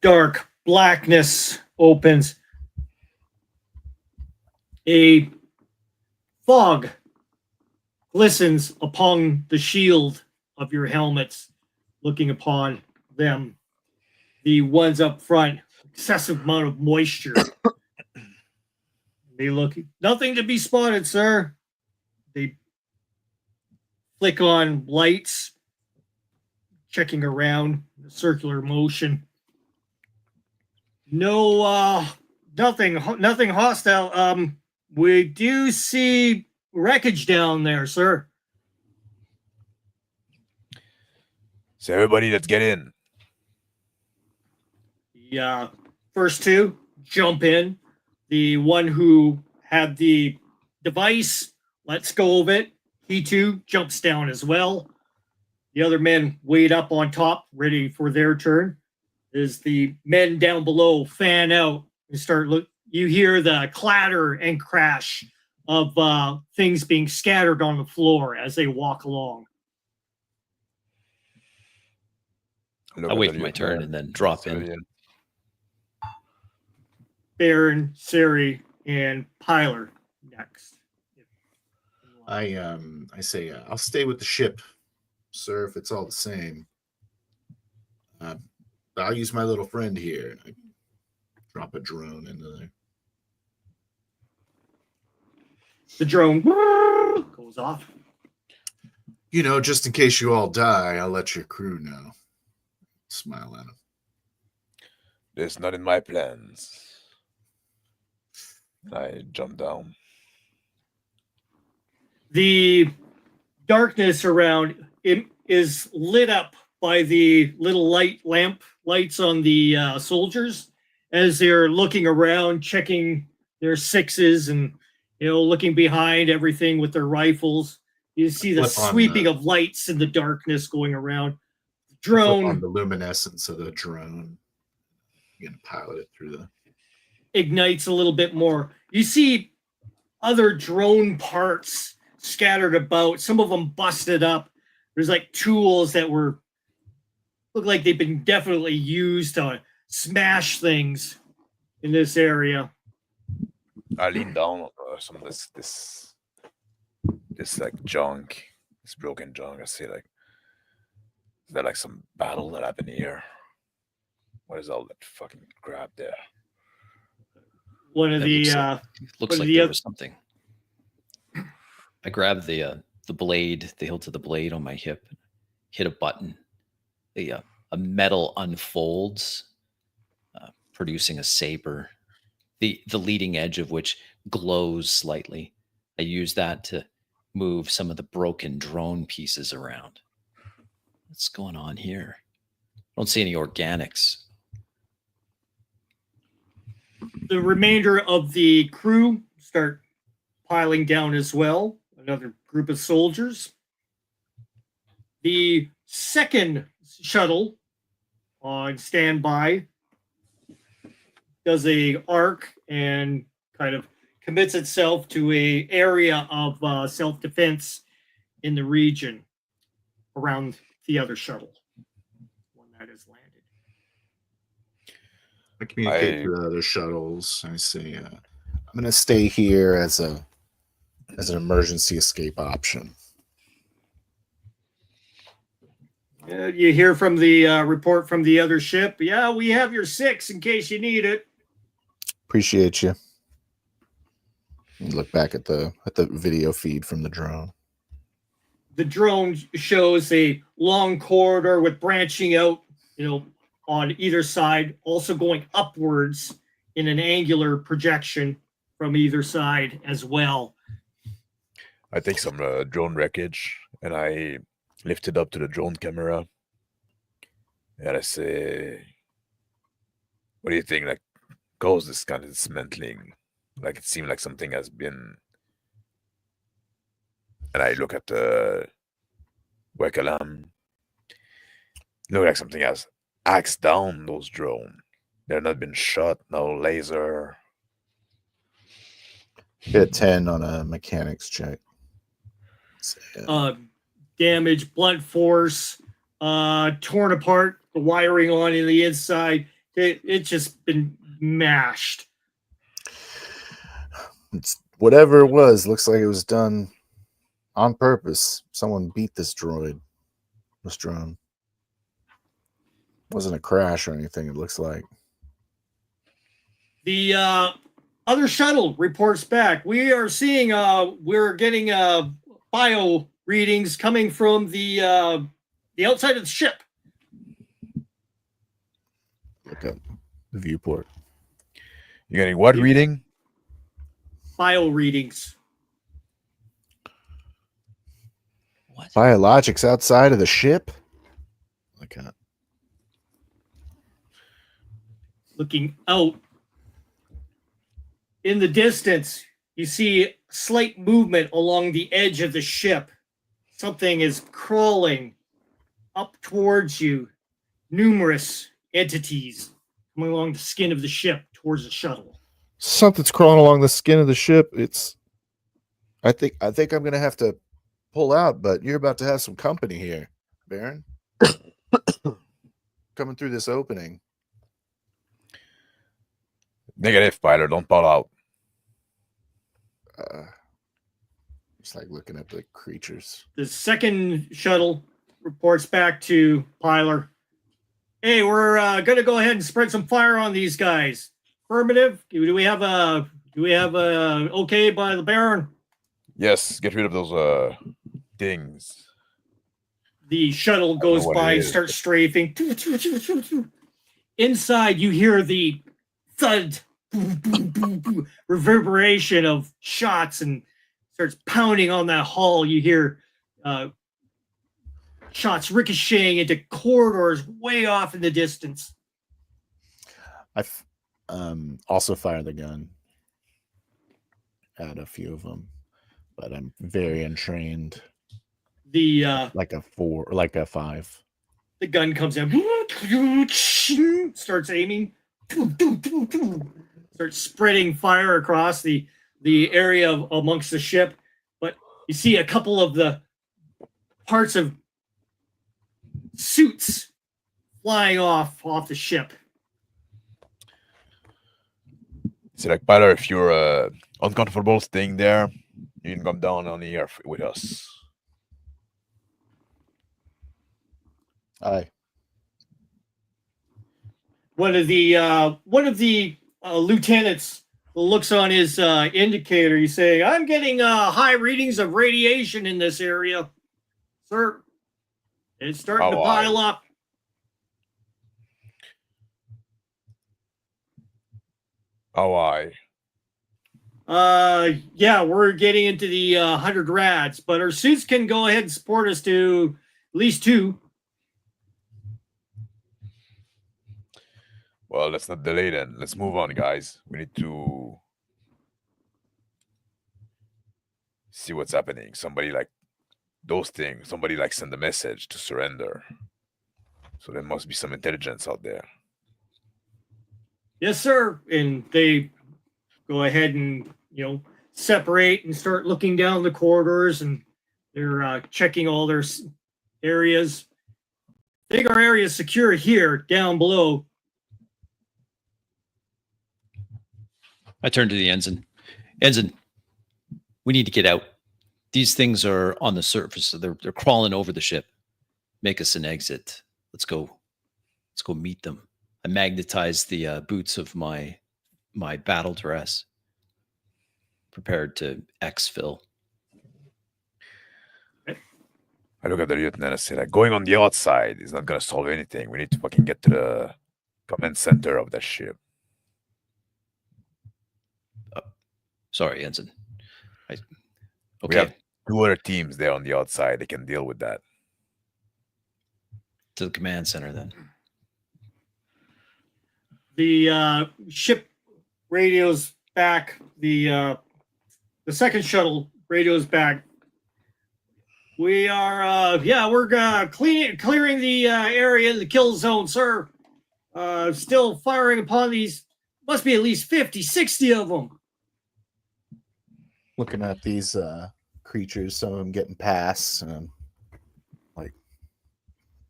Dark blackness opens. A fog glistens upon the shield of your helmets, looking upon them. The ones up front, excessive amount of moisture. They look, nothing to be spotted, sir. They flick on lights, checking around, the circular motion. No, nothing hostile. We do see wreckage down there, sir. So everybody, let's get in. The first two jump in. The one who had the device lets go of it. He too jumps down as well. The other men wait up on top, ready for their turn. As the men down below fan out and start you hear the clatter and crash of things being scattered on the floor as they walk along. I wait for my turn and then drop in. Baron, Sari, and Pyler next. I say, I'll stay with the ship, sir, if it's all the same. I'll use my little friend here. I drop a drone into there. The drone goes off. Just in case you all die, I'll let your crew know. Smile at him. That's not in my plans. I jump down. The darkness around it is lit up by the little lights on the soldiers as they're looking around, checking their sixes and looking behind everything with their rifles. You see the sweeping of lights in the darkness going around. Drone on the luminescence of the drone. You're gonna pilot it through the ignites a little bit more. You see other drone parts scattered about, some of them busted up. There's like tools that look like they've been definitely used to smash things in this area. I lean down on some of this like junk, this broken junk. I say like, is there like some battle that happened here? What is all that fucking crap there? One of the looks like there was something. I grab the blade, the hilt of the blade on my hip, hit a button. A metal unfolds, producing a saber. The leading edge of which glows slightly. I use that to move some of the broken drone pieces around. What's going on here? I don't see any organics. The remainder of the crew start piling down as well. Another group of soldiers. The second shuttle on standby does a arc and kind of commits itself to a area of self-defense in the region around the other shuttle, one that has landed. I communicate I to the other shuttles. I say, I'm gonna stay here as an emergency escape option. You hear from the report from the other ship. Yeah, we have your 6 in case you need it. Appreciate you. You look back at the video feed from the drone. The drone shows a long corridor with branching out, on either side, also going upwards in an angular projection from either side as well. I take some drone wreckage and I lift it up to the drone camera. And I say, what do you think like caused this kind of dismantling? Like it seemed like something has been. And I look at the Wekalam. Look like something has axed down those drones. They're not been shot, no laser. Get a 10 on a mechanics check. Damage, blunt force, torn apart, the wiring on in the inside. It's just been mashed. It's whatever it was. Looks like it was done on purpose. Someone beat this drone. Wasn't a crash or anything. It looks like. The other shuttle reports back. We are seeing. We're getting bio readings coming from the outside of the ship. Look up the viewport. You're getting what reading? Bio readings. What? Biologics outside of the ship? Look at. Looking out in the distance, you see slight movement along the edge of the ship. Something is crawling up towards you. Numerous entities coming along the skin of the ship towards the shuttle. Something's crawling along the skin of the ship. I think I'm gonna have to pull out, but you're about to have some company here, Baron. Coming through this opening. Negative, pilot. Don't pull out. Just like looking at the creatures. The second shuttle reports back to Pilar. Hey, we're gonna go ahead and spread some fire on these guys. Affirmative. Do we have a okay by the Baron? Yes, get rid of those things. The shuttle goes what by, it is. starts strafing. Inside, you hear the thud, reverberation of shots, and starts pounding on that hull. You hear shots ricocheting into corridors way off in the distance. I also fire the gun at a few of them, but I'm very untrained. The Like a 4 or like a 5. the gun comes in, starts aiming, starts spreading fire across the area amongst the ship. But you see a couple of the parts of suits flying off the ship. See, like, pilot, if you're uncomfortable staying there, you can come down on the air with us. Aye. One of the lieutenants looks on his indicator. He's saying, "I'm getting high readings of radiation in this area, sir. It's starting to pile up." How high? Yeah, we're getting into the 100 rads, but our suits can go ahead and support us to at least 2. Well, let's not delay then. Let's move on, guys. We need to see what's happening. Somebody like send a message to surrender. So there must be some intelligence out there. Yes, sir. And they go ahead and, separate and start looking down the corridors, and they're checking all their areas. I think our area is secure here, down below. I turn to the ensign. Ensign, we need to get out. These things are on the surface. So they're crawling over the ship. Make us an exit. Let's go. Let's go meet them. I magnetize the boots of my battle dress, prepared to exfil. I look at the lieutenant and say, like, going on the outside is not gonna solve anything. We need to fucking get to the command center of that ship. Sorry, ensign. We Okay, have 2 other teams there on the outside. They can deal with that. to the command center then. The ship radios back. The second shuttle radios back. We are we're clearing the area, the kill zone, sir. Still firing upon these. Must be at least 50, 60 of them. Looking at these creatures, some of them getting past, like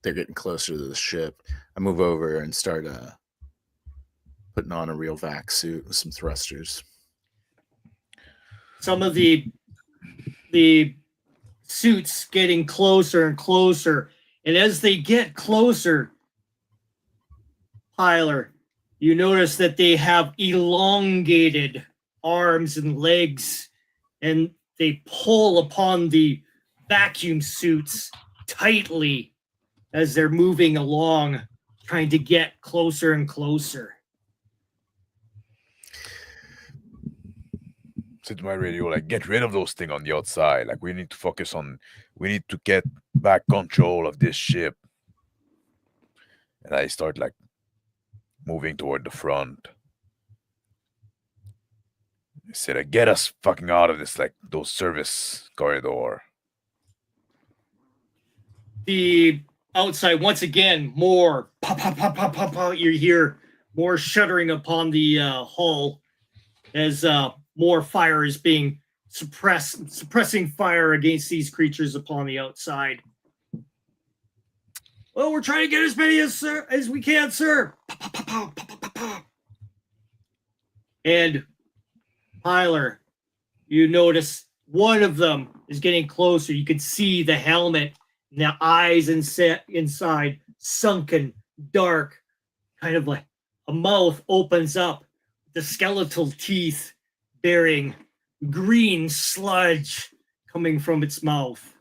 they're getting closer to the ship. I move over and start putting on a real vac suit with some thrusters. Some of the suits getting closer and closer, and as they get closer, Tyler, you notice that they have elongated arms and legs, and they pull upon the vacuum suits tightly as they're moving along, trying to get closer and closer. Said to my radio, like, get rid of those things on the outside. Like, we need to focus on, we need to get back control of this ship. And I start, like, moving toward the front. I said, like, get us fucking out of this, like, those service corridor. The outside, once again, more pop, pop, pop, pop, pop, pop. You hear more shuddering upon the hull as more fire is being suppressing fire against these creatures upon the outside. Well, we're trying to get as many as we can, sir. Pop, pop, pop, pop, pop, pop, pop. And Tyler, you notice one of them is getting closer. You can see the helmet, and the eyes inside, sunken, dark, kind of like a mouth opens up, the skeletal teeth bearing green sludge coming from its mouth.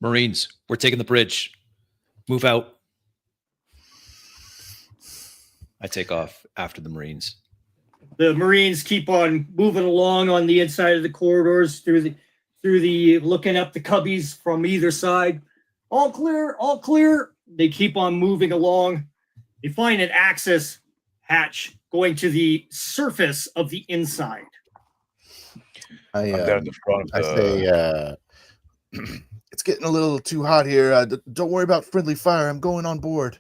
Marines, we're taking the bridge. Move out. I take off after the Marines. The Marines keep on moving along on the inside of the corridors through the looking up the cubbies from either side. All clear, all clear. They keep on moving along. They find an access hatch going to the surface of the inside. I I'm there at the front of say, it's getting a little too hot here. Don't worry about friendly fire. I'm going on board.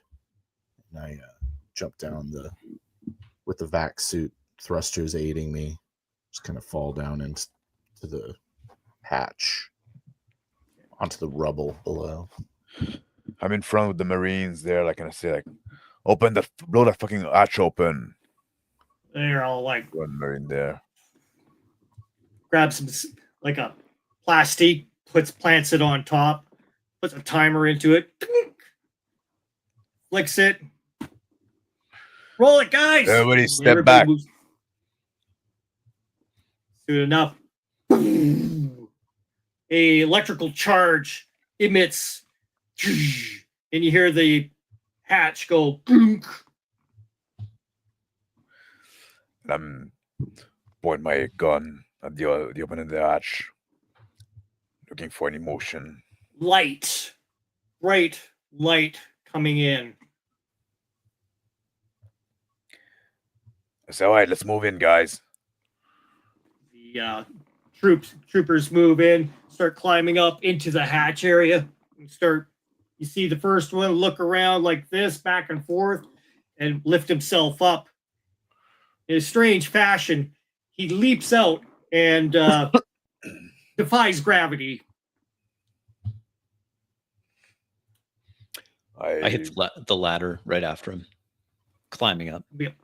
And I jump down with the vac suit, thrusters aiding me. Just kind of fall down into the hatch, onto the rubble below. I'm in front with the Marines there, like, and I say, like, blow that fucking hatch open. They're all like, One Marine there. grabs some, like a plastic, plants it on top, puts a timer into it, flicks it. Roll it, guys. Everybody step back. Moves. Soon enough, a electrical charge emits, and you hear the hatch go. And I'm pointing my gun at the opening of the hatch, looking for any motion. Light, bright light coming in. I say, all right, let's move in, guys. The troopers move in, start climbing up into the hatch area. You see the first one look around like this, back and forth, and lift himself up. In a strange fashion, he leaps out and defies gravity. I hit the ladder right after him, climbing up. Yep.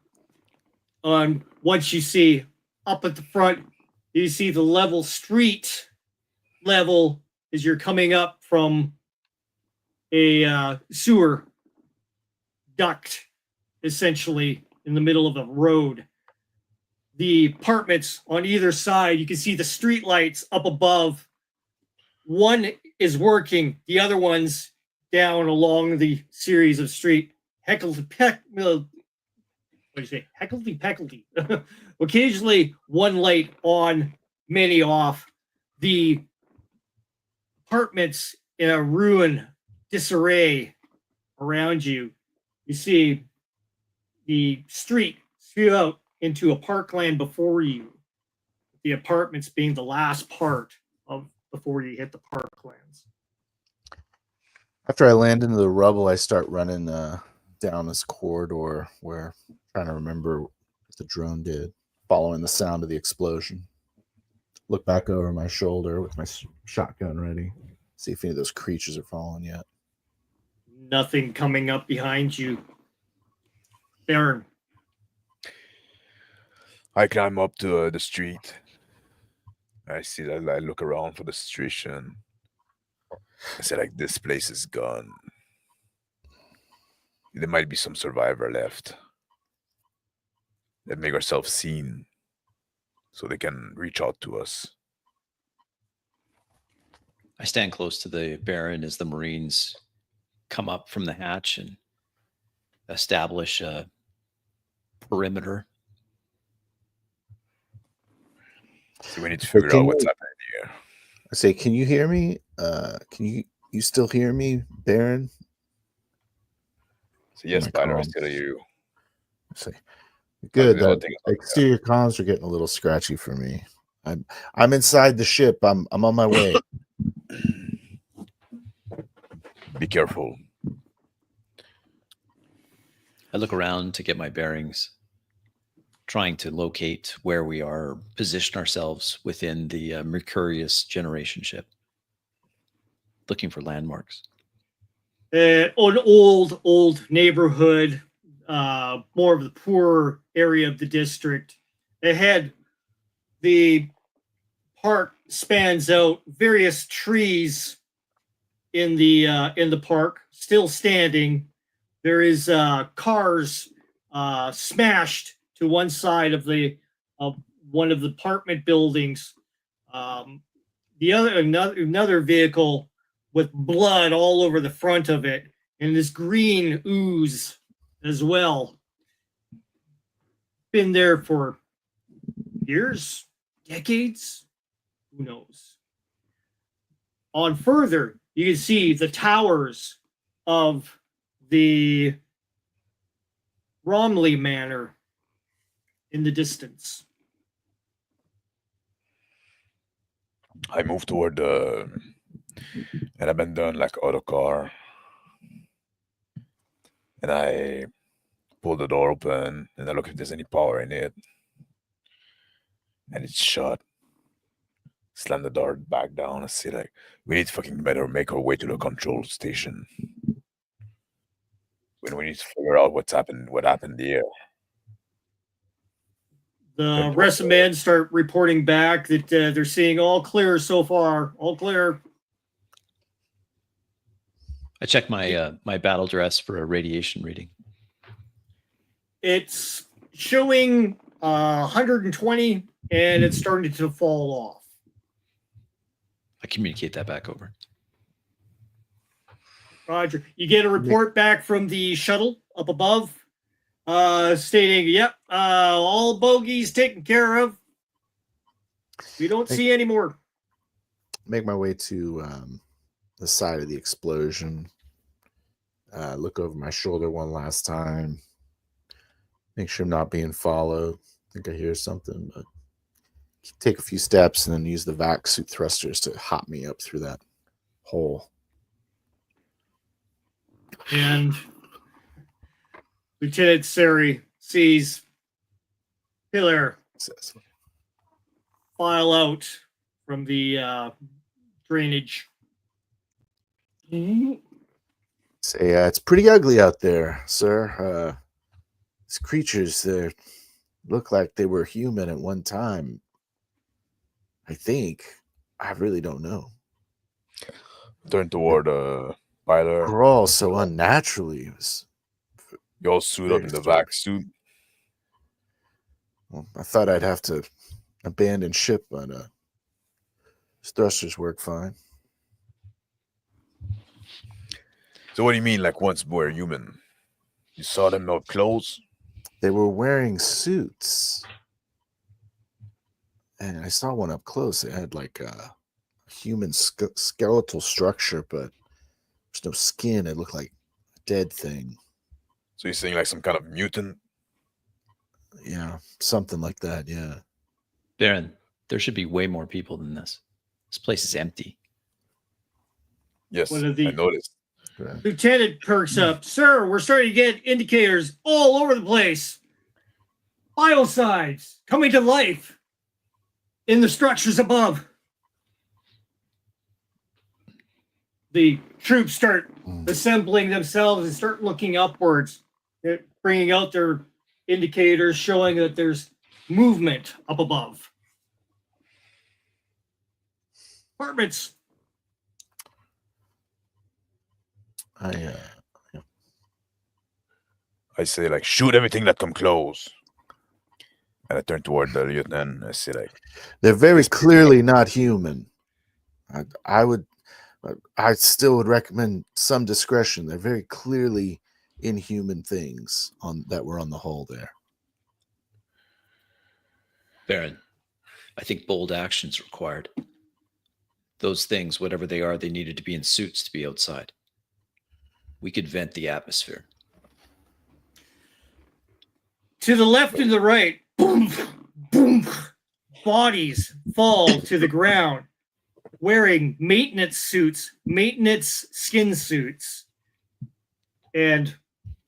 Once you see up at the front, you see the level street level as you're coming up from a sewer duct, essentially in the middle of a road. The apartments on either side, you can see the street lights up above. One is working, the other one's down along the series of street. Heckledy-peckledy. Occasionally, one light on, many off. The apartments in a ruin, disarray around you. You see the street spew out into a parkland before you. The apartments being the last part of before you hit the parklands. After I land into the rubble, I start running down this corridor where I'm trying to remember what the drone did, following the sound of the explosion. Look back over my shoulder with my shotgun ready. See if any of those creatures are falling yet. Nothing coming up behind you. Baron. I climb up to the street. I see that. I look around for the situation. I say, like, this place is gone. There might be some survivor left. Let's make ourselves seen so they can reach out to us. I stand close to the Baron as the Marines come up from the hatch and establish a perimeter. So we need to figure out what's happening here. I say, can you hear me? Can you still hear me, Baron? So yes, Spider, I still hear you. I say, good. The Exterior comms are getting a little scratchy for me. I'm inside the ship. I'm on my way. Be careful. I look around to get my bearings, trying to locate where we are, position ourselves within the Mercurius generation ship, looking for landmarks. An old neighborhood, more of the poorer area of the district. Ahead, the park spans out, various trees in the park still standing. There is cars smashed to one side of one of the apartment buildings. The other another vehicle with blood all over the front of it, and this green ooze as well. Been there for years, decades, who knows? On further, you can see the towers of the Romley Manor in the distance. I move toward an abandoned like auto car, and I pull the door open and I look if there's any power in it, and it's shut. Slam the door back down. I say, like, we need to fucking better make our way to the control station. When we need to figure out what happened here. The rest of men start reporting back that they're seeing all clear so far. All clear. I check my my battle dress for a radiation reading. It's showing 120, and it's starting to fall off. I communicate that back over. Roger. You get a report back from the shuttle up above, stating, "Yep, all bogeys taken care of. We don't see any more." Make my way to the side of the explosion. Look over my shoulder one last time. Make sure I'm not being followed. I think I hear something, but take a few steps and then use the vac suit thrusters to hop me up through that hole. And Lieutenant Sari sees Pillar file out from the drainage. See Say, it's pretty ugly out there, sir. These creatures, they look like they were human at one time. I think. I really don't know. Turn toward Byler. Crawl so unnaturally. It was, You all suit up in the vac suit. well, I thought I'd have to abandon ship, but his thrusters work fine. So what do you mean, like once we're human? You saw them up close? They were wearing suits. And I saw one up close. It had like a human skeletal structure, but there's no skin. It looked like a dead thing. So you're saying like some kind of mutant? Yeah, something like that. Yeah. Baron, there should be way more people than this. This place is empty. Yes, One of the- I noticed. Lieutenant perks up. Sir, we're starting to get indicators all over the place. Biocides coming to life in the structures above. The troops start assembling themselves and start looking upwards. They're bringing out their indicators showing that there's movement up above. Apartments. I say like shoot everything that come close. And I turn toward the lieutenant. I say like They're very clearly not human. I still would recommend some discretion. They're very clearly inhuman things that were on the hull there. Baron, I think bold action's required. Those things, whatever they are, they needed to be in suits to be outside. We could vent the atmosphere. To the left and the right, boom, boom, bodies fall to the ground wearing maintenance suits, maintenance skin suits. And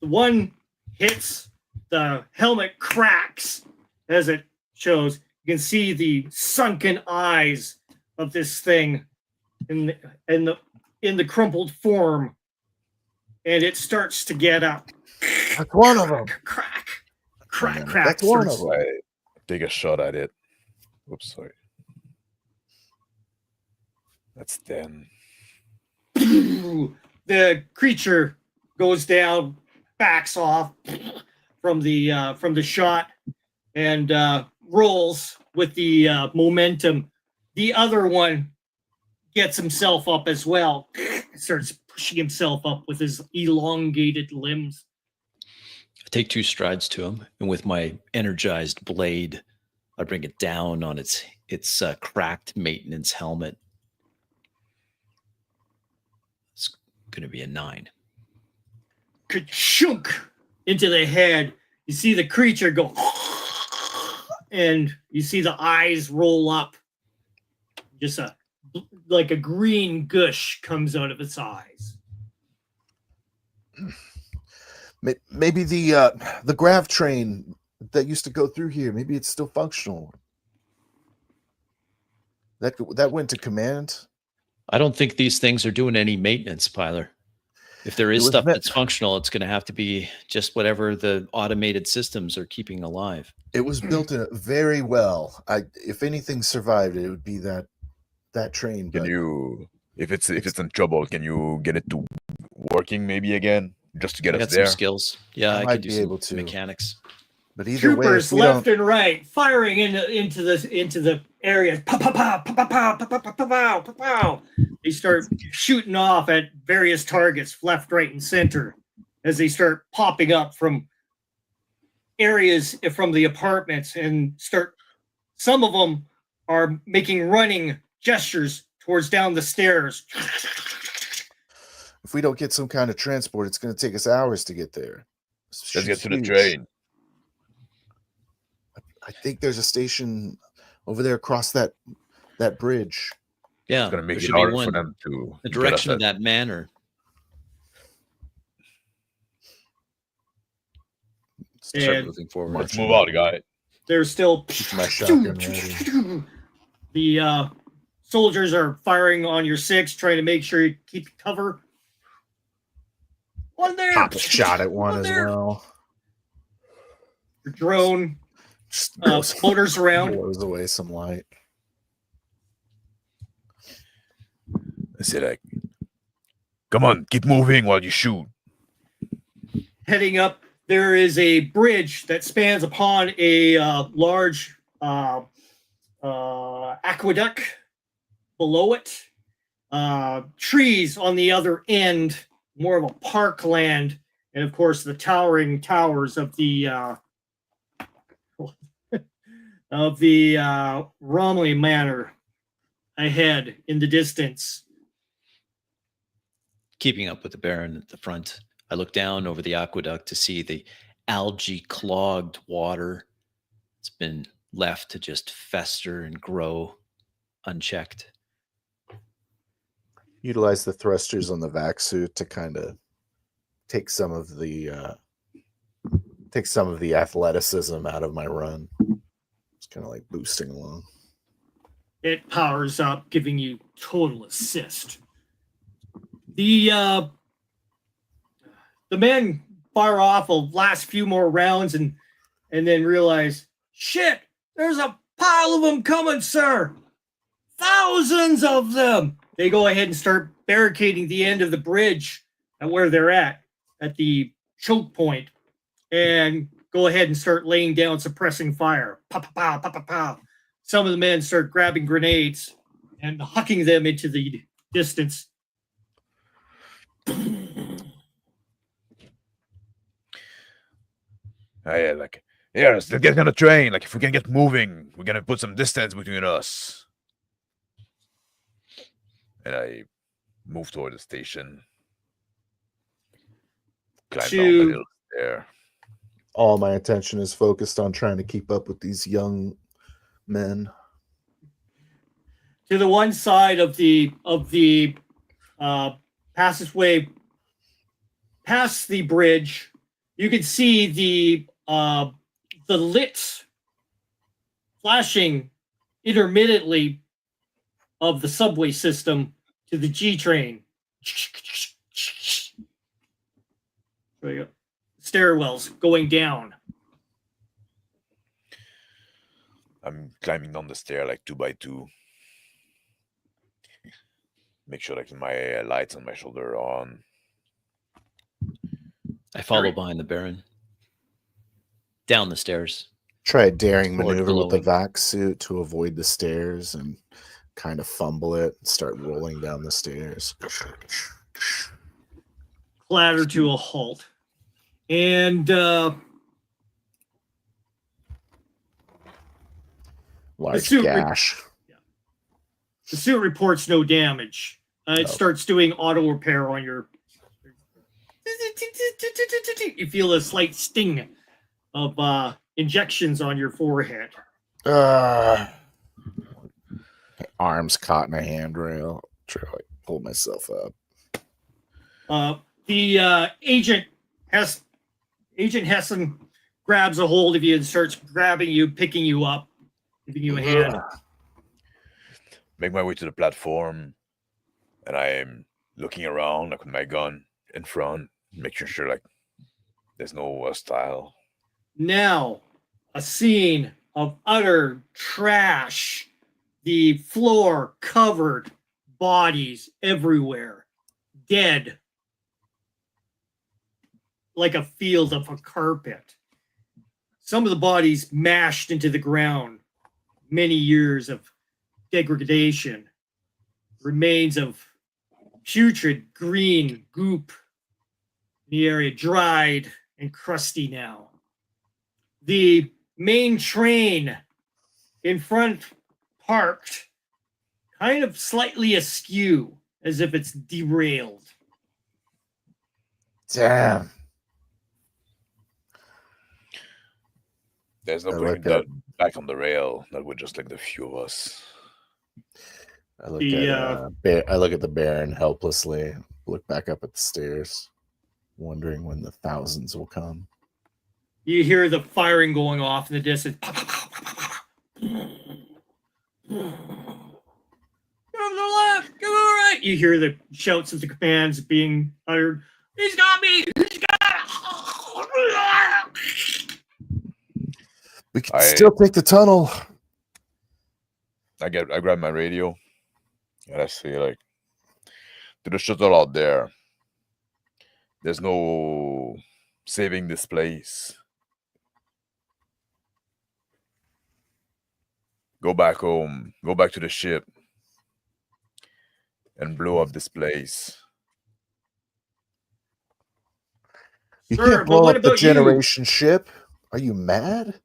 the one hits, the helmet cracks as it shows. You can see the sunken eyes of this thing in the crumpled form. And it starts to get up. That's one of them. Crack. That's Crack. one of Starts- them. I take a shot at it. Oops, sorry. That's 10. The creature goes down, backs off from the shot, and rolls with the momentum. The other one gets himself up as well. Starts pushing himself up with his elongated limbs. I take 2 strides to him, and with my energized blade, I bring it down on its cracked maintenance helmet. It's going to be a 9. Ka-chunk into the head. You see the creature go, and you see the eyes roll up. Just like a green gush comes out of its eyes. Maybe the grav train that used to go through here, maybe it's still functional. That went to command. I don't think these things are doing any maintenance, Pyler. If there is stuff that's functional, it's going to have to be just whatever the automated systems are keeping alive. It was built very well. If anything survived, it would be that train. Can you, if it's in trouble, can you get it to working maybe again, just to get I us got there? some skills. Yeah, I might could do be some able to. mechanics. But either Troopers way, if left and right firing into the area. Pow, pow, pow, pow, pow, pow, pow, pow, pow, pow, pow. They start shooting off at various targets, left, right, and center, as they start popping up from areas from the apartments and start. Some of them are making running gestures towards down the stairs. if we don't get some kind of transport, it's going to take us hours to get there. Let's get to the Huge. train. I think there's a station over there across that bridge. Yeah, It's gonna make there it should be harder one. for them to The get us direction of at- that manor. Start And moving forward. Let's move out, guy. There's still Keep my shotgun ready. the soldiers are firing on your 6, trying to make sure you keep cover. One there. Pop a shot at one as there. well. Your drone Just floaters around. blows away some light. I say like, come on, keep moving while you shoot. Heading up, there is a bridge that spans upon a large aqueduct below it. Trees on the other end, more of a parkland, and of course the towering towers of the Romley Manor ahead in the distance. Keeping up with the Baron at the front, I look down over the aqueduct to see the algae-clogged water. It's been left to just fester and grow unchecked. Utilize the thrusters on the vac suit to kind of take some of the athleticism out of my run. It's kind of like boosting along. It powers up, giving you total assist. The men fire off a last few more rounds and then realize, shit, there's a pile of them coming, sir. Thousands of them. They go ahead and start barricading the end of the bridge at where they're at the choke point, and go ahead and start laying down suppressing fire. Pow, pow, pow, pow, pow, pow. Some of the men start grabbing grenades and hucking them into the distance. Yeah, like, yeah, let's get on the train. Like, if we can get moving, we're gonna put some distance between us. And I move toward the station. Climb down the little stair. All my attention is focused on trying to keep up with these young men. To the one side of the passageway past the bridge, you can see the lit flashing intermittently of the subway system to the G train. There you go. Stairwells going down. I'm climbing down the stair like 2 by 2. Make sure like my lights on my shoulder are on. I follow behind the Baron. Down the stairs. Try a daring Sword maneuver with the glowing. vac suit to avoid the stairs and kind of fumble it and start rolling down the stairs. Clatter to a halt. And Large suit gash. the suit reports no damage. It starts doing auto repair on your. You feel a slight sting of injections on your forehead. Arms caught in a handrail. Try to like pull myself up. The agent Hessen grabs a hold of you and starts grabbing you, picking you up, giving you a hand. Make my way to the platform, and I'm looking around like with my gun in front, making sure like there's no hostile. Now, a scene of utter trash. The floor covered, bodies everywhere, dead, like a field of a carpet. Some of the bodies mashed into the ground, many years of degradation, remains of putrid green goop in the area, dried and crusty now. The main train in front parked, kind of slightly askew, as if it's derailed. Damn. There's no I putting like that back on the rail. That would just like the few of us. I look at the Baron helplessly, look back up at the stairs, wondering when the thousands will come. You hear the firing going off in the distance. Go to the left, go to the right. You hear the shouts of the commands being uttered. He's got me! He's got We can still take the tunnel. I grab my radio and I say like, to the shuttle out there, there's no saving this place. Go back home. Go back to the ship and blow up this place. You Sir, can't but blow what up the about you? generation ship. Are you mad?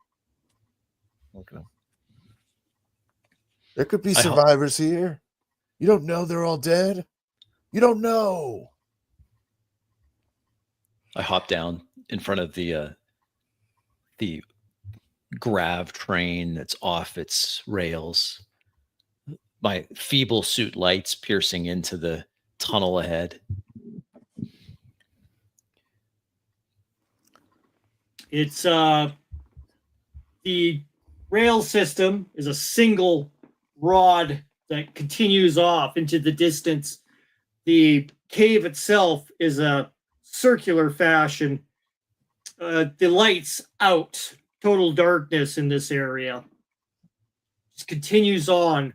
Okay. There could be I hope- survivors here. You don't know they're all dead. You don't know. I hop down in front of the grav train that's off its rails. My feeble suit lights piercing into the tunnel ahead. It's the rail system is a single rod that continues off into the distance. The cave itself is a circular fashion. The lights out, total darkness in this area. Just continues on,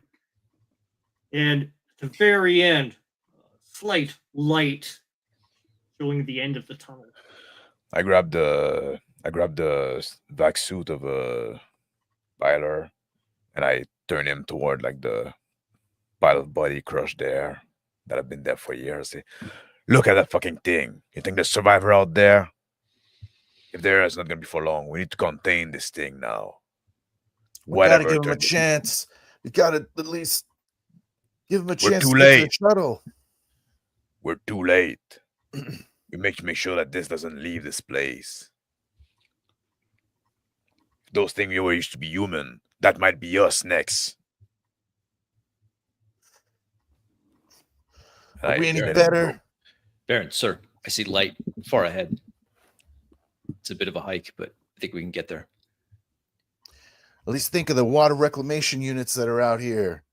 and at the very end, slight light showing the end of the tunnel. I grab the vac suit of Byler and I turn him toward like the pile of body crushed there that have been there for years. Say, look at that fucking thing. You think there's a survivor out there? If there is, not gonna be for long. We need to contain this thing now. We gotta give it him a turns- chance. We gotta at least give him a We're chance too to get to the late. shuttle. We're too late. We make sure that this doesn't leave this place. Those things used to be human. That might be us next. Are we any let him better? go. Baron, sir, I see light far ahead. It's a bit of a hike, but I think we can get there. At least think of the water reclamation units that are out here.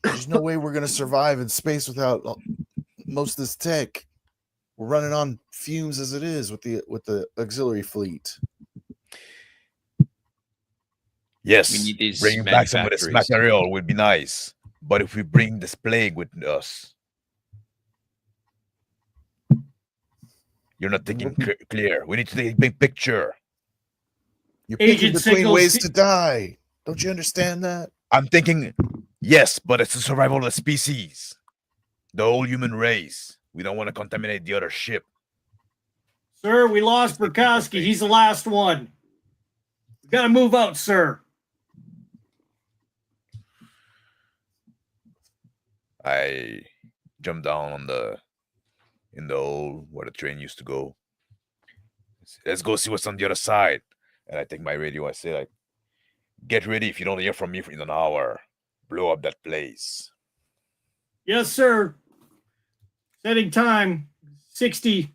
There's no way we're gonna survive in space without most of this tech. We're running on fumes as it is with the auxiliary fleet. Yes, We need these bringing back some of this manufactories. material would be nice. But if we bring this plague with us, you're not thinking clear. We need to take a big picture. You're picking Agent between signals- ways to die. Don't you understand that? I'm thinking, yes, but it's the survival of the species, the whole human race. We don't want to contaminate the other ship. Sir, we lost Burkowski. He's the last one. We gotta move out, sir. I jump down in the hole where the train used to go. Let's go see what's on the other side. And I take my radio. I say, like, get ready if you don't hear from me in an hour. Blow up that place. Yes, sir. Setting time 60.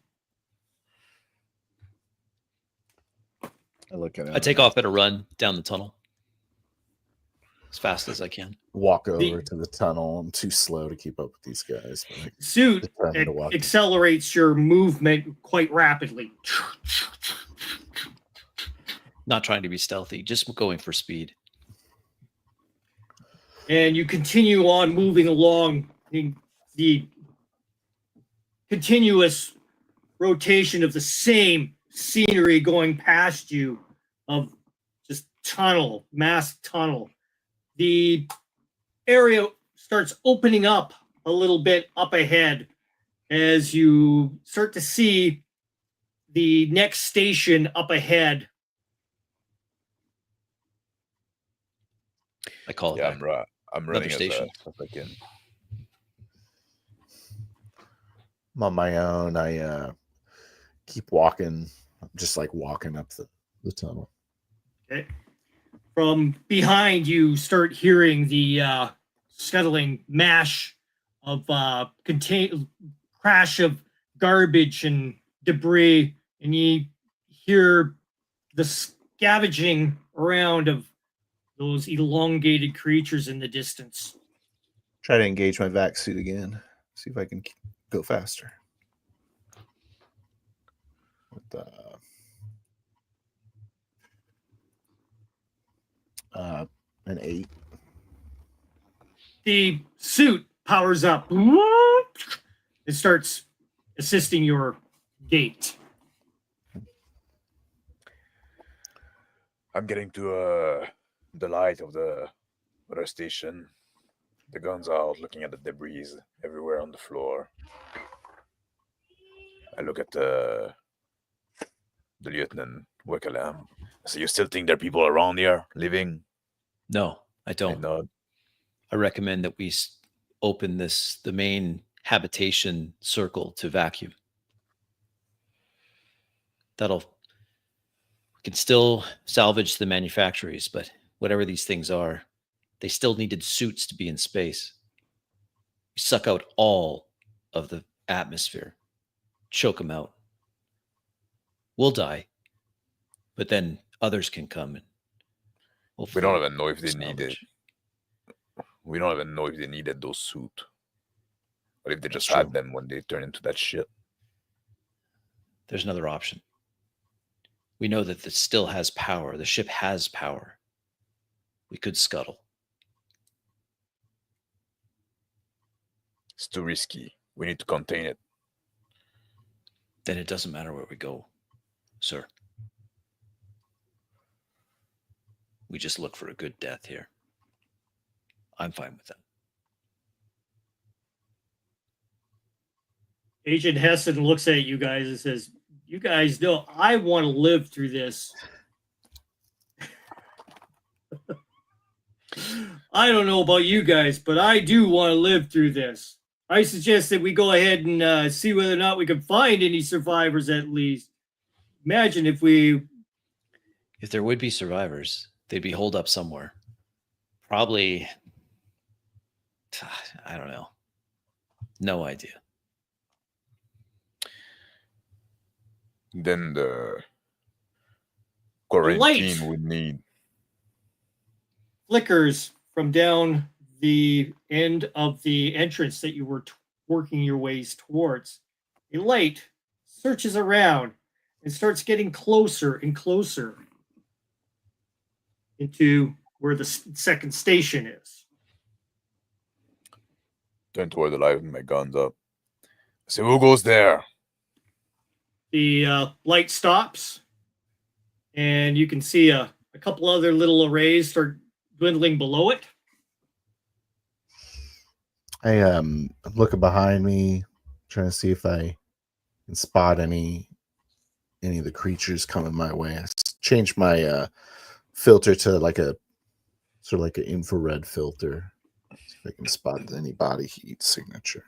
I look at it. I take off at a run down the tunnel as fast as I can. Walk over to the tunnel. I'm too slow to keep up with these guys. But Suit determined to walk. accelerates your movement quite rapidly. Not trying to be stealthy, just going for speed. And you continue on moving along the continuous rotation of the same scenery going past you of just tunnel, mass tunnel. The area starts opening up a little bit up ahead as you start to see the next station up ahead. I call it. Yeah, back. I'm running as station. fast as I can. I'm on my own. I keep walking, just like walking up the tunnel. Okay. From behind, you start hearing the scuttling mash of crash of garbage and debris, and you hear the scavenging around of those elongated creatures in the distance. Try to engage my vac suit again. See if I can go faster. with an 8. The suit powers up. It starts assisting your gait. I'm getting to the light of the other station. The guns out, looking at the debris everywhere on the floor. I look at the lieutenant Wickham. So you still think there are people around here living? No, I I don't. nod. I recommend that we open the main habitation circle to vacuum. We can still salvage the manufactories, but whatever these things are, they still needed suits to be in space. We suck out all of the atmosphere, choke them out. We'll die, but then others can come and We don't even know if they need it. salvage. We don't even know if they needed those suits. Or if they just That's had true. them when they turn into that shit. There's another option. We know that this still has power. The ship has power. We could scuttle. It's too risky. We need to contain it. Then it doesn't matter where we go, sir. We just look for a good death here. I'm fine with that. Agent Hessen looks at you guys and says, "You guys know I want to live through this. I don't know about you guys, but I do want to live through this. I suggest that we go ahead and see whether or not we can find any survivors at least. Imagine if we..." If there would be survivors, they'd be holed up somewhere. Probably, I don't know. No idea. Then the light quarantine would need. flickers from down the end of the entrance that you were working your ways towards. A light searches around and starts getting closer and closer into where the second station is. Turn toward the light with my guns up. I say, who goes there? The light stops, and you can see a couple other little arrays start dwindling below it. I'm looking behind me, trying to see if I can spot any of the creatures coming my way. I changed my filter to like a sort of like an infrared filter. See if I can spot any body heat signature.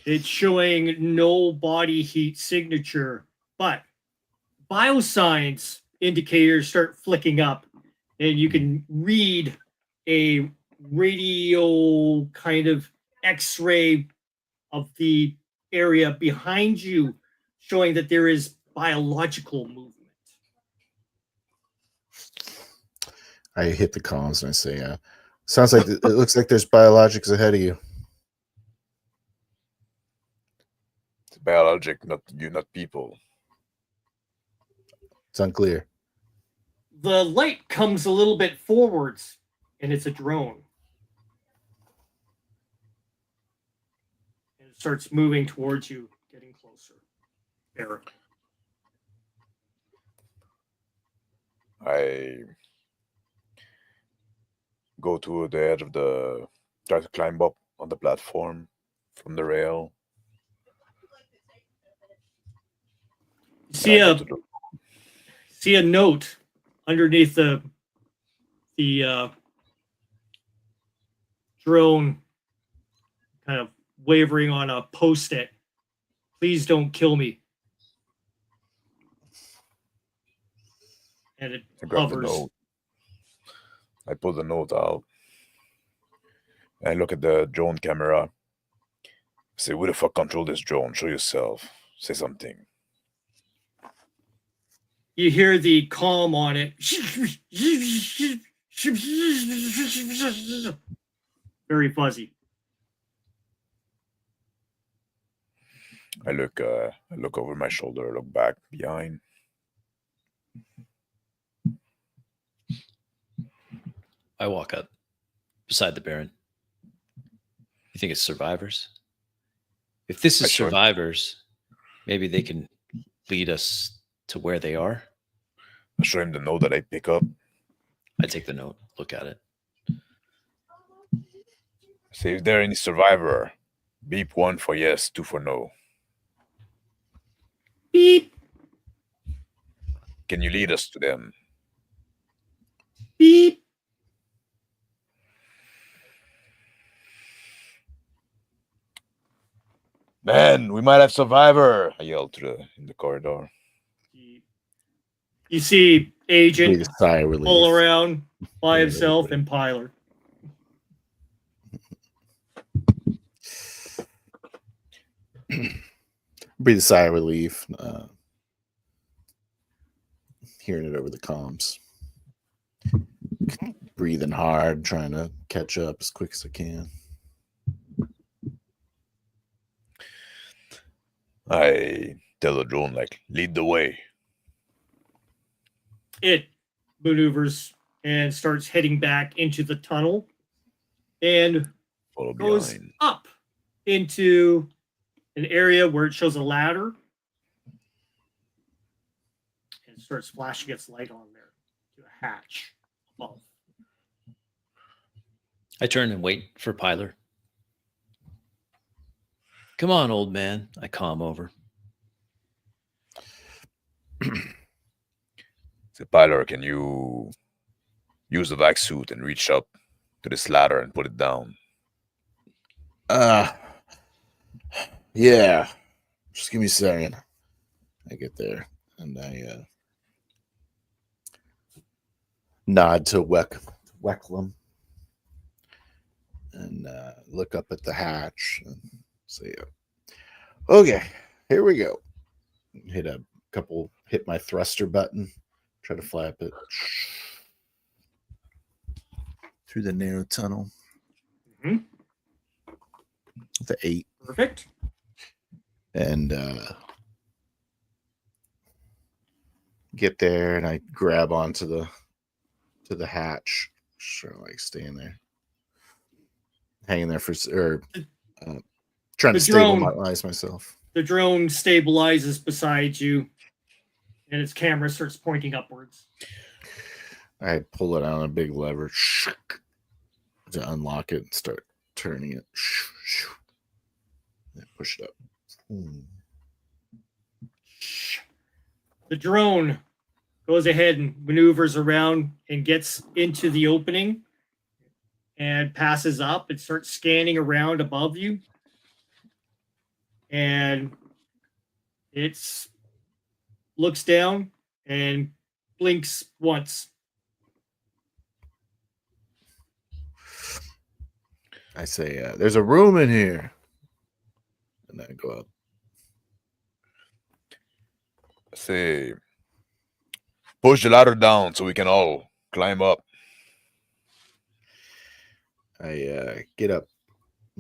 It's showing no body heat signature, but bioscience indicators start flicking up, and you can read a radio kind of X-ray of the area behind you, showing that there is biological movement. I hit the comms and I say, sounds like it looks like there's biologics ahead of you. It's biologic, not you, not people. It's unclear. The light comes a little bit forwards, and it's a drone. And it starts moving towards you, getting closer. Eric. I go to the edge of try to climb up on the platform from the rail. See And I a go to see a note underneath the drone, kind of wavering on a post-it. "Please don't kill me." And it I grab the hovers. note. I pull the note out. And I look at the drone camera. I say, who the fuck control this drone? Show yourself. Say something. You hear the comm on it. Very fuzzy. I look over my shoulder, look back behind. I walk up beside the Baron. You think it's survivors? If this is Sure. survivors, maybe they can lead us to where they are. I show him the note that I pick up. I take the note, look at it. Say, if there any survivor, beep 1 for yes, 2 for no. Beep, Can you lead us to them? beep. Man, we might have survivor! I yell in the corridor. You see Breathe Agent a sigh of relief. pull around by Yeah, himself yeah. and Pilar. Breathe a sigh of relief. Hearing it over the comms. Breathing hard, trying to catch up as quick as I can. I tell the drone, like, lead the way. It maneuvers and starts heading back into the tunnel and Follow goes behind. up into an area where it shows a ladder and starts flashing its light on there to a hatch above. I turn and wait for Pilar. Come on, old man. I calm over. Say, Pilar, can you use the vac suit and reach up to this ladder and put it down? Yeah. Just give me a second. I get there and I nod to Wecklum and look up at the hatch and say, okay, here we go. Hit my thruster button, try to flap it through the narrow tunnel. Mhm. The 8. Perfect. And get there and I grab onto the hatch. Sure, like staying there. Hanging there trying The to drone. stabilize myself. The drone stabilizes beside you and its camera starts pointing upwards. I pull it on a big lever to unlock it and start turning it. And push it up. The drone goes ahead and maneuvers around and gets into the opening and passes up and starts scanning around above you. And it's looks down and blinks once. I say, there's a room in here. And I go up. Say, push the ladder down so we can all climb up. I get up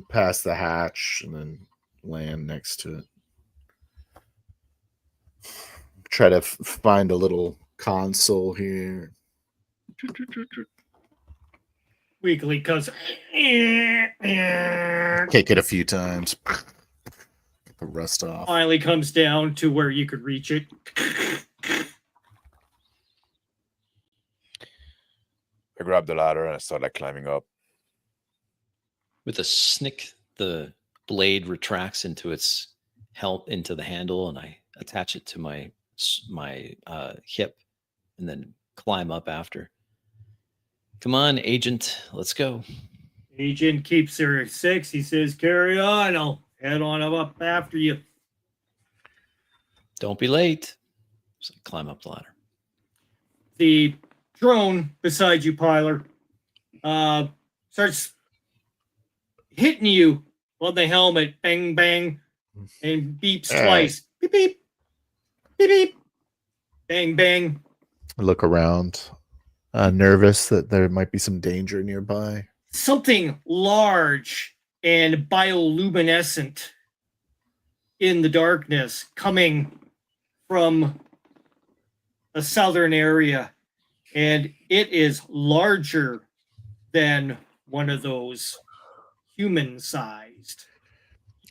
past the hatch and then land next to it. Try to find a little console here. Weekly goes. Kick it a few times. Get the rust off. Finally comes down to where you could reach it. I grab the ladder and I start like climbing up. With a snick, the blade retracts into into the handle, and I attach it to my hip, and then climb up after. Come on, Agent, let's go. Agent keeps her at 6. He says, "Carry on. I'll head on up after you." Don't be late. So I climb up the ladder. The drone beside you, Pilar, starts hitting you on the helmet, bang, bang, and beeps twice. Beep, beep, beep, beep, bang, bang. I look around, nervous that there might be some danger nearby. Something large and bioluminescent in the darkness coming from a southern area, and it is larger than one of those human-sized.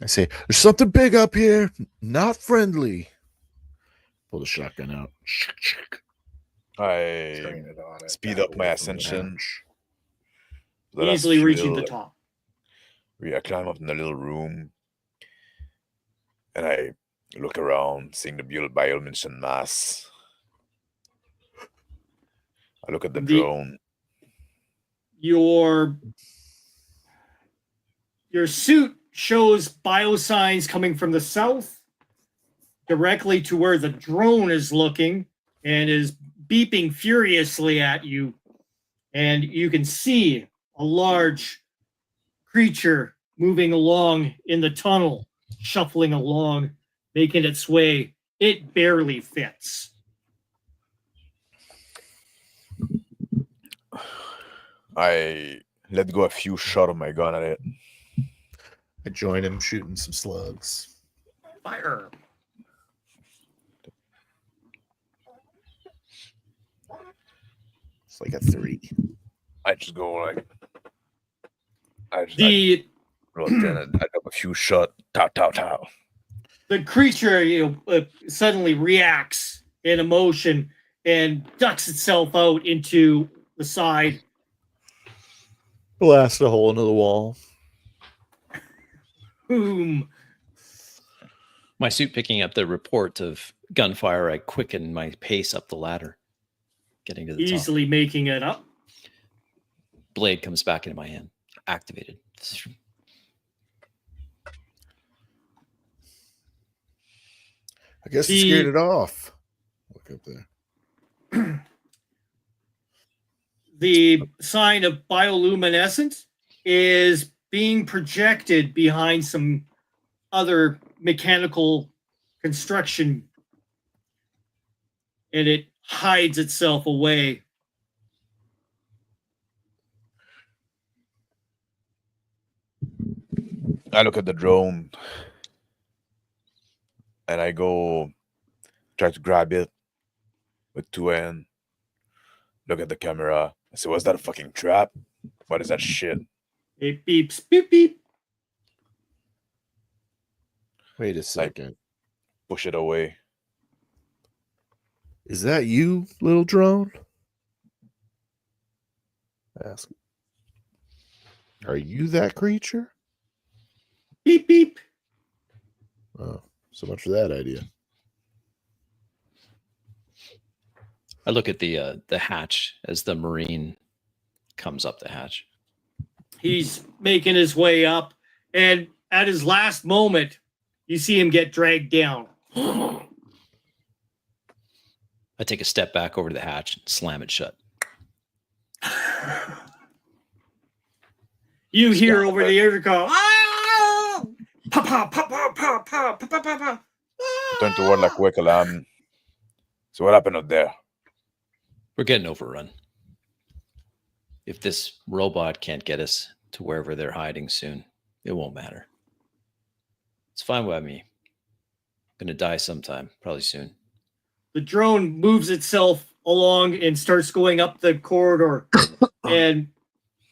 I say, there's something big up here, not friendly. Pull the shotgun out. I Train it on it, speed back up my away from the ascension. bench. The last Easily few reaching the little- top. I climb up in the little room, and I look around, seeing the biomention mass. I look at the drone. Your suit shows biosigns coming from the south directly to where the drone is looking and is beeping furiously at you. And you can see a large creature moving along in the tunnel, shuffling along, making its way. It barely fits. I let go a few shots of my gun at it. I join him shooting some slugs. Fire. It's like a 3. I just go like I drop a few shots. Tow, tow, tow. The creature suddenly reacts in emotion and ducks itself out into the side. Blast a hole into the wall. Boom. My suit picking up the report of gunfire, I quicken my pace up the ladder, getting to the top. Easily making it up. Blade comes back into my hand, activated. I guess he scared it off. Look up there. The sign of bioluminescence is being projected behind some other mechanical construction, and it hides itself away. I look at the drone and I go try to grab it with 2 hands. Look at the camera. I say, was that a fucking trap? What is that shit? It beeps, beep, beep. Wait a second. Push it away. Is that you, little drone? Ask. Are you that creature? Beep, beep. Oh, so much for that idea. I look at the hatch as the Marine comes up the hatch. He's making his way up, and at his last moment, you see him get dragged down. I take a step back over to the hatch and slam it shut. You hear over the intercom, "Ah! Pa pa pa pa pa pa pa pa pa pa." Turn toward like wake alarm. So what happened up there? We're getting overrun. If this robot can't get us to wherever they're hiding soon, it won't matter. It's fine by me. I'm going to die sometime, probably soon. The drone moves itself along and starts going up the corridor. And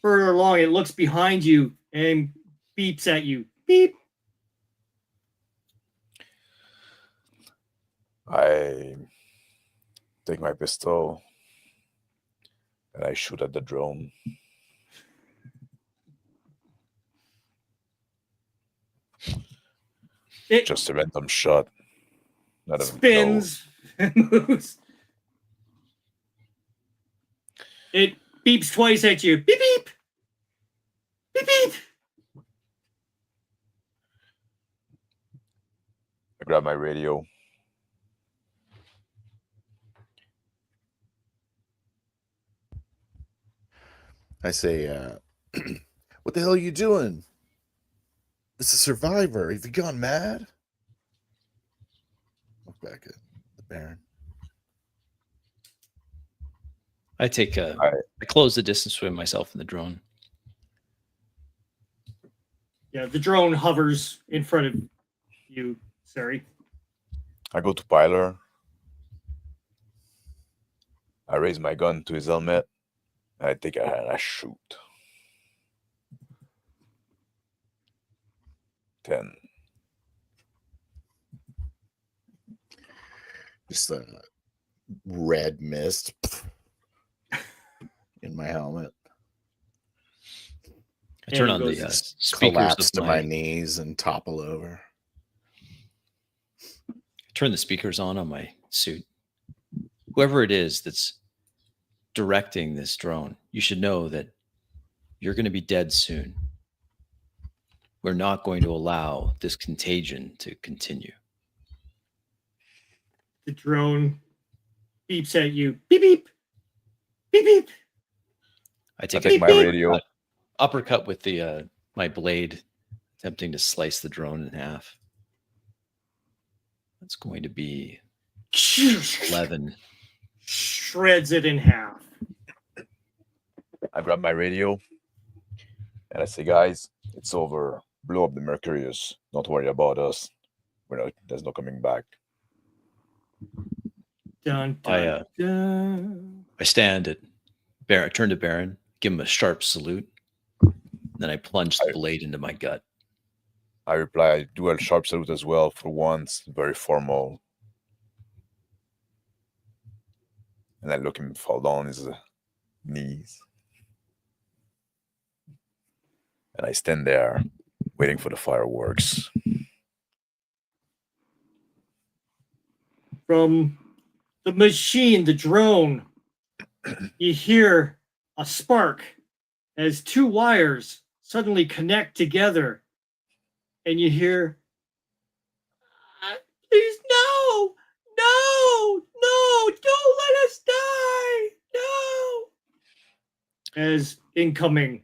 further along, it looks behind you and beeps at you. Beep. I take my pistol and I shoot at the drone. It Just a random shot. Not even spins and moves. It beeps twice at you. Beep, beep. Beep, beep. I grab my radio. I say, what the hell are you doing? It's a survivor. Have you gone mad? Look back at the Baron. I close the distance between myself and the drone. Yeah, the drone hovers in front of you. Sorry. I go to Piler. I raise my gun to his helmet. And I take I shoot. 10. Just a red mist in my helmet. I turn And on it the goes- speakers Collapse of to my, my knees and topple over. turn the speakers on my suit. Whoever it is that's directing this drone, you should know that you're going to be dead soon. We're not going to allow this contagion to continue. The drone beeps at you. Beep beep. Beep beep. I I take take a my radio. uppercut with the my blade, attempting to slice the drone in half. That's going to be 11. Shreds it in half. I grab my radio. And I say, guys, it's over. Blow up the Mercurius. Don't worry about us. There's no coming back. Dun, I, dun, dun. I stand at Baron. I turn to Baron, give him a sharp salute. Then I plunge the blade into my gut. I reply, I do a sharp salute as well for once, very formal. And I look him fall down on his knees. And I stand there waiting for the fireworks. From the machine, the drone, you hear a spark as two wires suddenly connect together. And you hear, please, no, don't let us die, no. As incoming.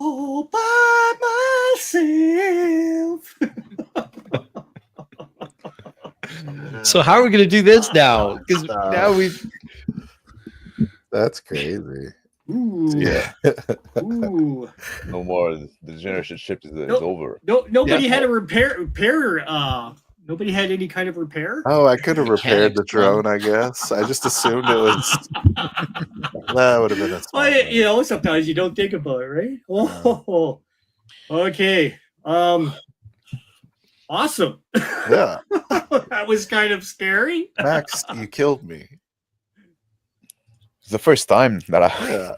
All by myself. So how are we going to do this now? Because now we've That's crazy. Ooh. Yeah. Ooh. No more. The generation ship is Nope. over. No, nobody Yeah. had a repair. Nobody had any kind of repair. Oh, I could have repaired the Mechanics, bro. drone, I guess. I just assumed it was. That would have been a smart Well, move. you know, sometimes you don't think about it, right? Oh, okay. Awesome. Yeah, That was kind of scary. Max, you killed me. It's the first time that I. Yeah.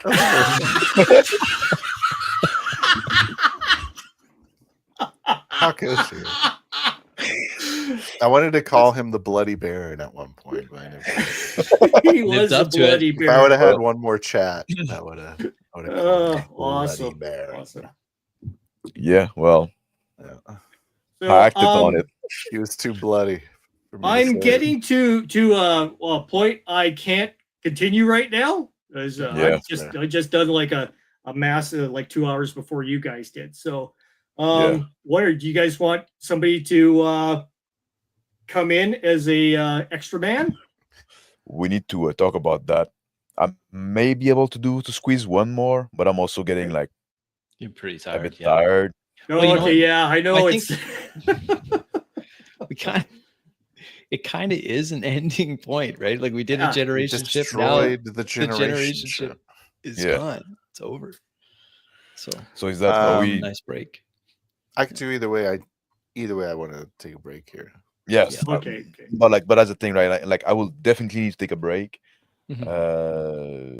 How could you? I wanted to call him the Bloody Baron at one point, but I never. He was Lived a up to it. bloody If bear. I would have had one more chat, I would have. Called him Bloody Awesome. Baron. Awesome. Yeah, well, Yeah. So, I acted on it. He was too bloody. for me to I'm say. getting to a point I can't continue right now. As Yeah. I just done like a massive like 2 hours before you guys did. So Yeah. do you guys want somebody to come in as a extra man? We need to talk about that. I may be able to squeeze one more, but I'm also getting like You're pretty a tired. bit Yeah. tired. No, Well, you know okay, what? yeah, I know I it's it kind of is an ending point, right? Like we did Yeah. a generation ship. Now Destroyed the the generation generation ship. ship is Yeah. gone. It's over. So So is that are we? nice break. I could do either way. I want to take a break here. Yes. okay. But that's the thing, right? Like I will definitely need to take a break. Mhm.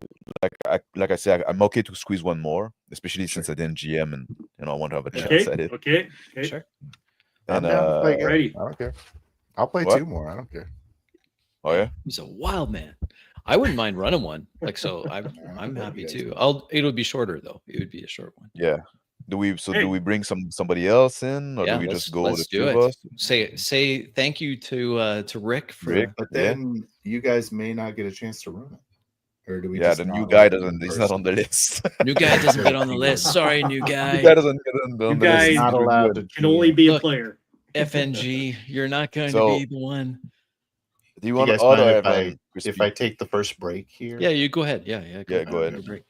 Like I said, I'm okay to squeeze one more, especially since I didn't GM and I want to have a chance Okay. at it. Okay. Sure. And I'm down to play again. Ready. I don't care. I'll play What? 2 more. I don't care. Oh yeah, He's a wild man. I wouldn't mind running one. Like so, I'm happy guys too. It'll be shorter though. It would be a short one. yeah. Do we Hey. bring somebody else in, or Yeah, do we let's- just go let's the two do of it. us? Say thank you to Rick for Rick? But Yeah. then you guys may not get a chance to run it. Or do we Yeah, just the not new let guy one doesn't. He's not on the list. new guy doesn't get on the list. Sorry, new New guy. guy doesn't get on the You list. guys not allowed to Can only be a Look. player. FNG, you're not going So- to be the one. Do you Do you want guys odd mind or if even if crispy? I take the first break here? Yeah, you go ahead. Yeah, Yeah, go ahead. take a break.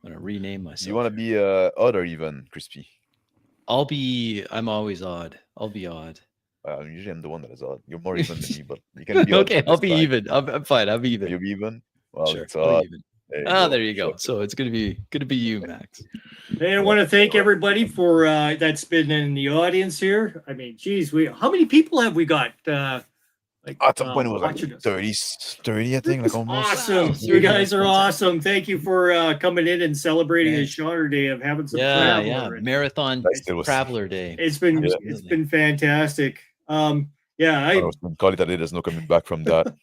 I'm gonna rename myself. You want to be odd or even crispy? I'm always odd. I'll be odd. Usually I'm the one that is odd. You're more even than me, but you can be odd Okay, for I'll this be time. even. I'm fine. I'm Are even. you even? Well, Sure, it's I'll be odd. even. There you Ah, go. there you go. Sure. So it's gonna be you, Max. Hey, I want to thank everybody for that's been in the audience here. I mean, geez, how many people have we got? At some point it was like watching us? 30, I think, like almost. Awesome. Wow, You 30, guys that's are fantastic. awesome. Thank you for coming in and celebrating the Thanks. Shonner Day of having some Yeah, traveler. yeah. And Marathon Nice, it was- Traveler Day. It's been Absolutely. fantastic. Yeah, I was gonna call it that there's no coming back from that.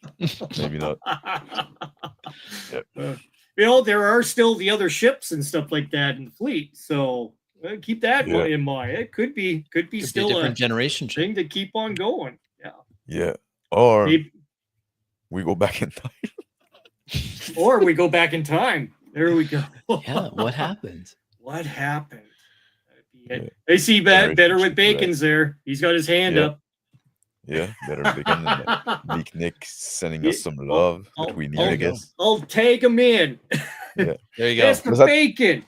Maybe not. You know, there are still the other ships and stuff like that in the fleet, so keep that Yeah. in mind. It could be Could be a still different generation ship. thing to keep on going. Yeah. Yeah. Or Maybe, we go back in time. or we go back in time. There we go. Yeah, what happened? What happened? Yeah. I see Generation better with ship, Bacon's there. He's got his hand Yeah. up. Yeah, better begin than Big Nick sending us some Oh, love oh, that we need, oh, I guess. I'll take him in. Yeah. There you go. Mr. Does that- Bacon.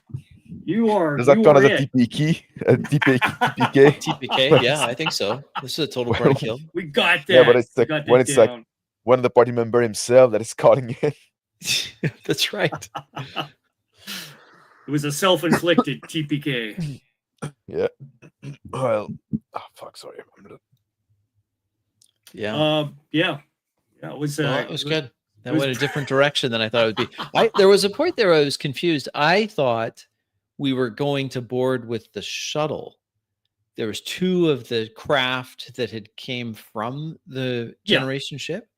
You are. Does that you count are as a it. TPK? A TPK? TPK, yeah, I think so. This is a total party kill. We got that. Yeah, but it's We like got when that it's like down. one of the party member himself that is calling in. That's right. It was a self-inflicted TPK. Yeah. Well, fuck, sorry. Yeah. Yeah. It was. Well, it was good. That was- went a different direction than I thought it would be. There was a point there I was confused. I thought we were going to board with the shuttle. There was two of the craft that had came from the Yeah. generation ship.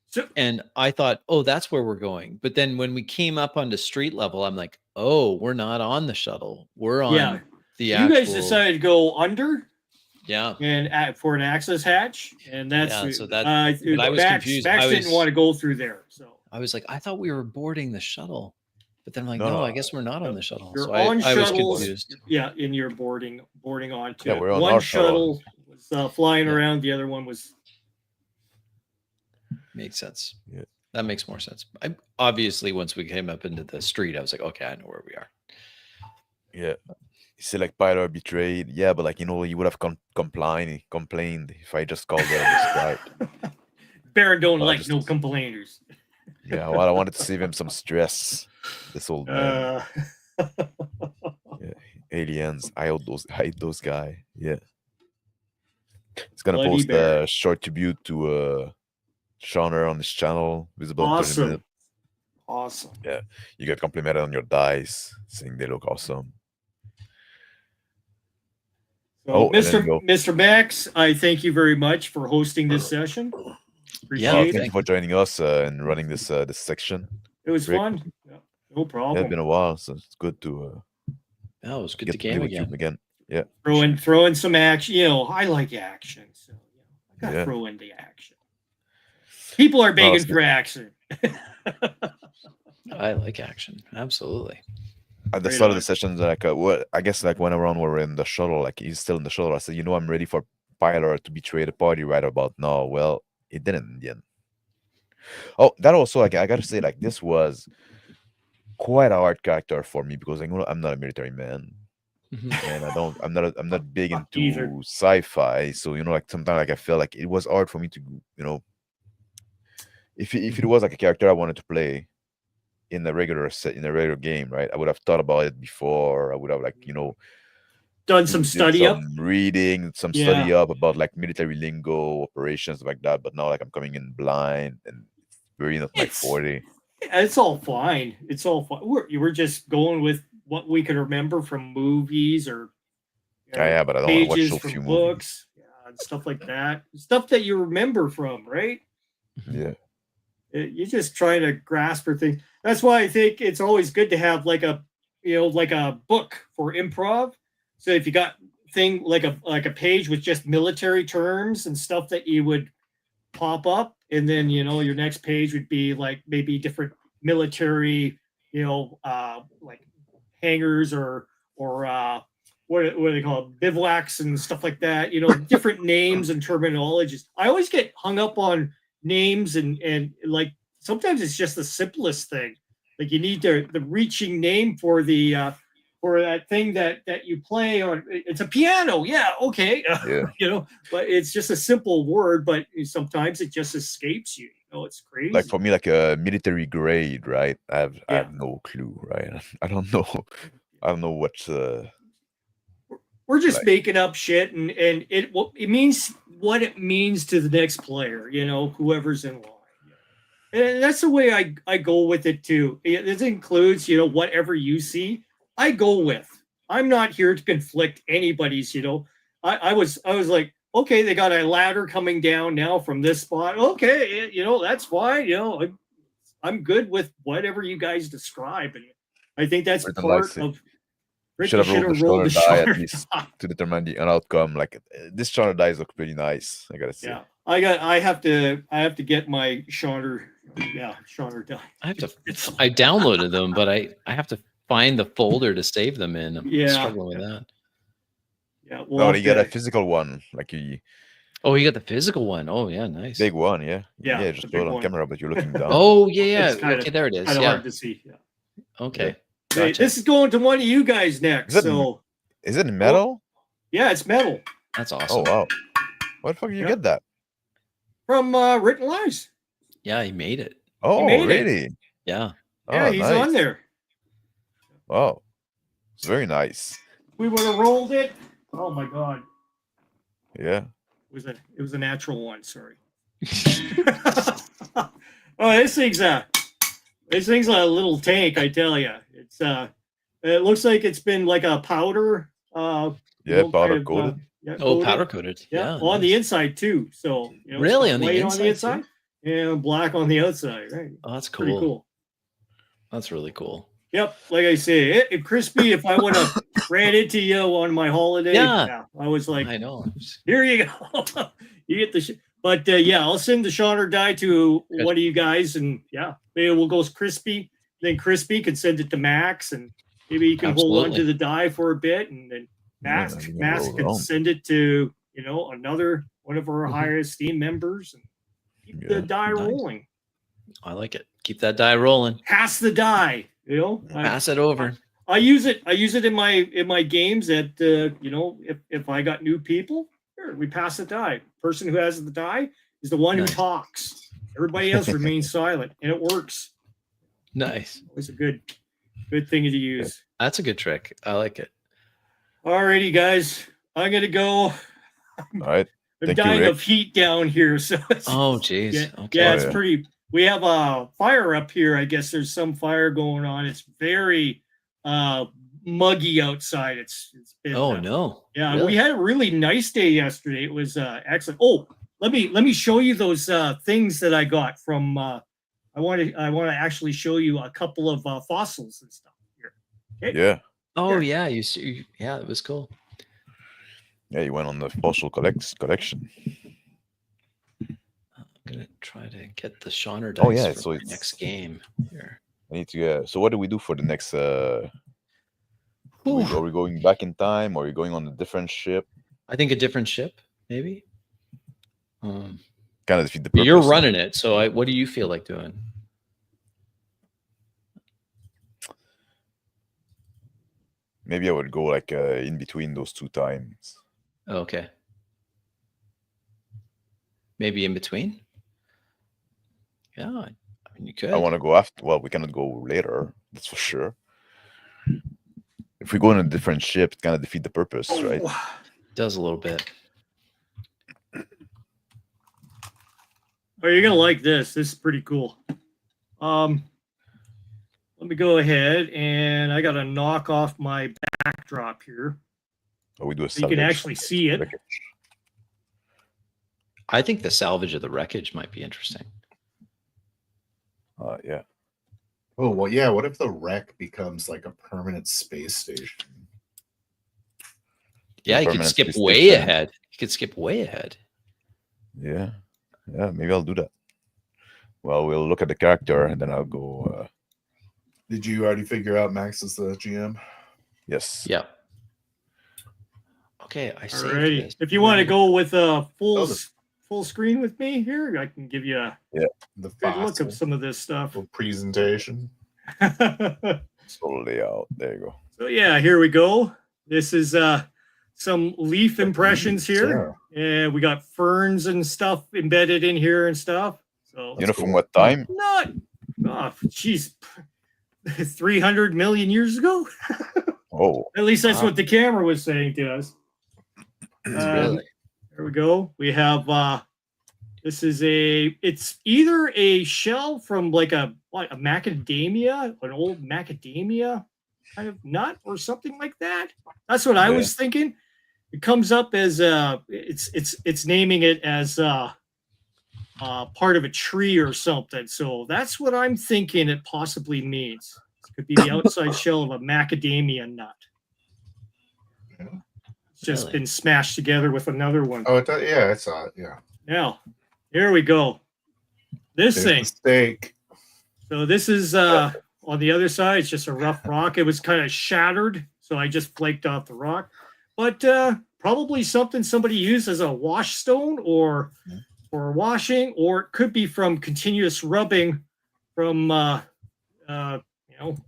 So- And I thought, oh, that's where we're going. But then when we came up onto street level, I'm like, oh, we're not on the shuttle. We're on Yeah. the You actual. guys decided to go under Yeah. and for an access hatch, and that's Yeah, so that- but I was confused. Bax I didn't was- want to go through there, so I was like, I thought we were boarding the shuttle. But then I'm like, No, no, no, I guess we're not on the shuttle. you're So on I was shuttles. confused. Yeah, and you're boarding onto Yeah, it. we're on One our shuttle was flying Yeah. around. The other one was. Makes sense. Yeah. That makes more sense. Obviously, once we came up into the street, I was like, okay, I know where we are. Yeah. You say like Pyro betrayed. Yeah, but like, you know, you would have complained if I just called this guy. Baron don't Well, like just- no complainers. Yeah, well, I wanted to save him some stress. This old man. Aliens. I hate those guys. Yeah. He's gonna Bloody post Bear. a short tribute to Shonner on his channel. Visible in 30 Awesome. minutes. Awesome. You get complimented on your dice, saying they look awesome. So, Oh, and then Mr. Max, I thank you very much for hosting this session. Appreciate Thank it. you for joining us and running this section. It was Rick. fun. Yeah, no Yeah, problem. it's been a while, so it's good to Oh, it was good get to to play game with you again. again. Throw in some action. You know, I like action, so I gotta Yeah. throw in the action. People are begging so- for action. I like action. Absolutely. At the Right start of on. the session, like I guess like when around we're in the shuttle, like he's still in the shuttle. I said, I'm ready for Pyler to betray the party right about now. Well, it didn't in the end. Oh, that also like I gotta say, like this was quite a hard character for me because I'm not a military man. Mhm. And I'm not big into Either. sci-fi, so like sometimes like I felt like it was hard for me to if it was like a character I wanted to play in a regular game, right? I would have thought about it before. I would have Done some did study up. some reading, some study up about like military lingo, operations like that. But now like I'm coming in blind and it's very not my It's- 40. It's all fine. It's all fine. We're just going with what we can remember from movies or Yeah, but I don't want to watch pages so from few movies. books, and stuff like that. Stuff that you remember from, right? Yeah. You're just trying to grasp for things. That's why I think it's always good to have like a book for improv. So if you got thing like a page with just military terms and stuff that you would pop up, and then your next page would be like maybe different military, like hangars or what do they call it? Bivouacs and stuff like that. Different names and terminologies. I always get hung up on names and like sometimes it's just the simplest thing. Like you need the reaching name for the for that thing that you play on. It's a piano, yeah, okay, Yeah. but it's just a simple word, but sometimes it just escapes you. It's crazy. Like for me, like a military grade, right? I have Yeah. no clue, right? I don't know. I don't know what. We're just like- making up shit, and it means what it means to the next player, whoever's in line. And that's the way I go with it too. It includes, whatever you see, I go with. I'm not here to conflict anybody's, I was like, okay, they got a ladder coming down now from this spot. Okay, that's fine. I'm good with whatever you guys describe. And I think that's Written part nicely. of Should have rolled the Shonner die at Shonner least die. to determine the outcome. Like this Shonner dice look pretty nice. I gotta say. Yeah, I have to get my Shonner. Yeah, Shonner die. I downloaded them, but I have to find the folder to save them in. I'm struggling with that. Yeah, No, you got a physical one, like Oh, you got the physical one. Oh, yeah, nice. big one, yeah. Yeah, Yeah, just throw it on one. camera, but you're looking down. Oh, yeah. It's kinda- Okay, there it is. Kind of Yeah. hard to see. Yeah. Okay. Hey, Gotcha. this is going to one of you guys next. Is it- So Is it metal? yeah, it's metal That's Oh awesome. wow. Where the fuck did you Yeah. get that? from Written Lies. Yeah, he made it. Oh made it. really? Yeah. Yeah, Oh, he's nice. on there. Wow. It's very nice. We would have rolled it. Oh my god, Yeah. it was a natural one. Sorry. Oh, this thing's a little tank. I tell you, it looks like it's been like a powder. Yeah, kind powder of, coated. yeah, Oh, coated. powder coated. Yeah, Yeah. on the inside too. So it's Really? got On the white inside, too? and black on the outside. Right. Oh, that's Pretty cool. cool. That's really cool. Yep, like I say, it crispy. If I would have ran into you on my holiday, Yeah. I was like, I know. here you go. You get the but yeah, I'll send the Shonner die to Good. one of you guys, and yeah, maybe we'll go crispy. Then crispy can send it to Max, and maybe you can hold on to the die for a bit, and then Max you can Max roll it can on. send it to another one of our higher esteemed members, and keep the Yeah, die nice. rolling. I like it. Keep that die rolling. Pass the die. Pass it over. I use it in my games that if I got new people, here, we pass the die. Person who has the die is the one Nice. who talks. Everybody else remains silent, and it works. Nice. It's a good thing to use. That's a good trick. I like it. Alrighty, guys, I'm gonna go. All right. I'm Thank you, dying Rick. of heat down here, so Oh, geez. yeah, Okay. yeah, Oh, it's yeah. pretty. We have a fire up here. I guess there's some fire going on. It's very muggy outside. It's been, Oh, no. yeah. Really? We had a really nice day yesterday. It was excellent. Oh, let me show you those things that I got from. I want to actually show you a couple of fossils and stuff here. Okay? Yeah. Oh, Here. yeah. Yeah, it was cool. Yeah, you went on the fossil collection. I'm going to try to get the Shonner dice Oh, yeah, for so my it's- next game here. I need to so what do we do for the next are Ooh, we going back in time, or are we going on a different ship? I think a different ship, maybe. Kind of defeat the purpose. You're running it, so what do you feel like doing? Maybe I would go like in between those two times. Okay. Maybe in between? Yeah, I mean, you could. I want to go after. Well, we cannot go later. That's for sure. If we go on a different ship, it kind of defeat the purpose, right? Does a little bit. Oh, you're gonna like this. This is pretty cool. Let me go ahead and I gotta knock off my backdrop here. Or we do a So you can salvage. actually see it. Wreckage. I think the salvage of the wreckage might be interesting. Yeah. Oh, well, yeah. What if the wreck becomes like a permanent space station? Yeah, you could Permanent skip space way station. ahead. You could skip way ahead. Yeah. Yeah, maybe I'll do that. Well, we'll look at the character and then I'll go. Did you already figure out Max is the GM? Yes. Yeah. Okay, I saved Alrighty. this. If you want to go with a full Oh, the- full screen with me here? I can give you a The good look fossil of some of this stuff. presentation. Solo layout. There you go. So yeah, here we go. This is some leaf impressions here. And we got ferns and stuff embedded in here and stuff. So You know from what time? not geez, 300 million years ago. Oh, At least that's what the camera was saying to us. Really? There we go. We have this is it's either a shell from like a macadamia, an old macadamia kind of nut or something like that. That's what I was thinking. It comes up as it's naming it as part of a tree or something. So that's what I'm thinking it possibly means. It could be the outside shell of a macadamia nut. It's just been smashed together with another one. Oh, I saw it. Yeah. Now, here we go. This thing. Mistake. So this is on the other side. It's just a rough rock. It was kind of shattered, so I just flaked off the rock. But probably something somebody used as a wash stone or for washing, or it could be from continuous rubbing from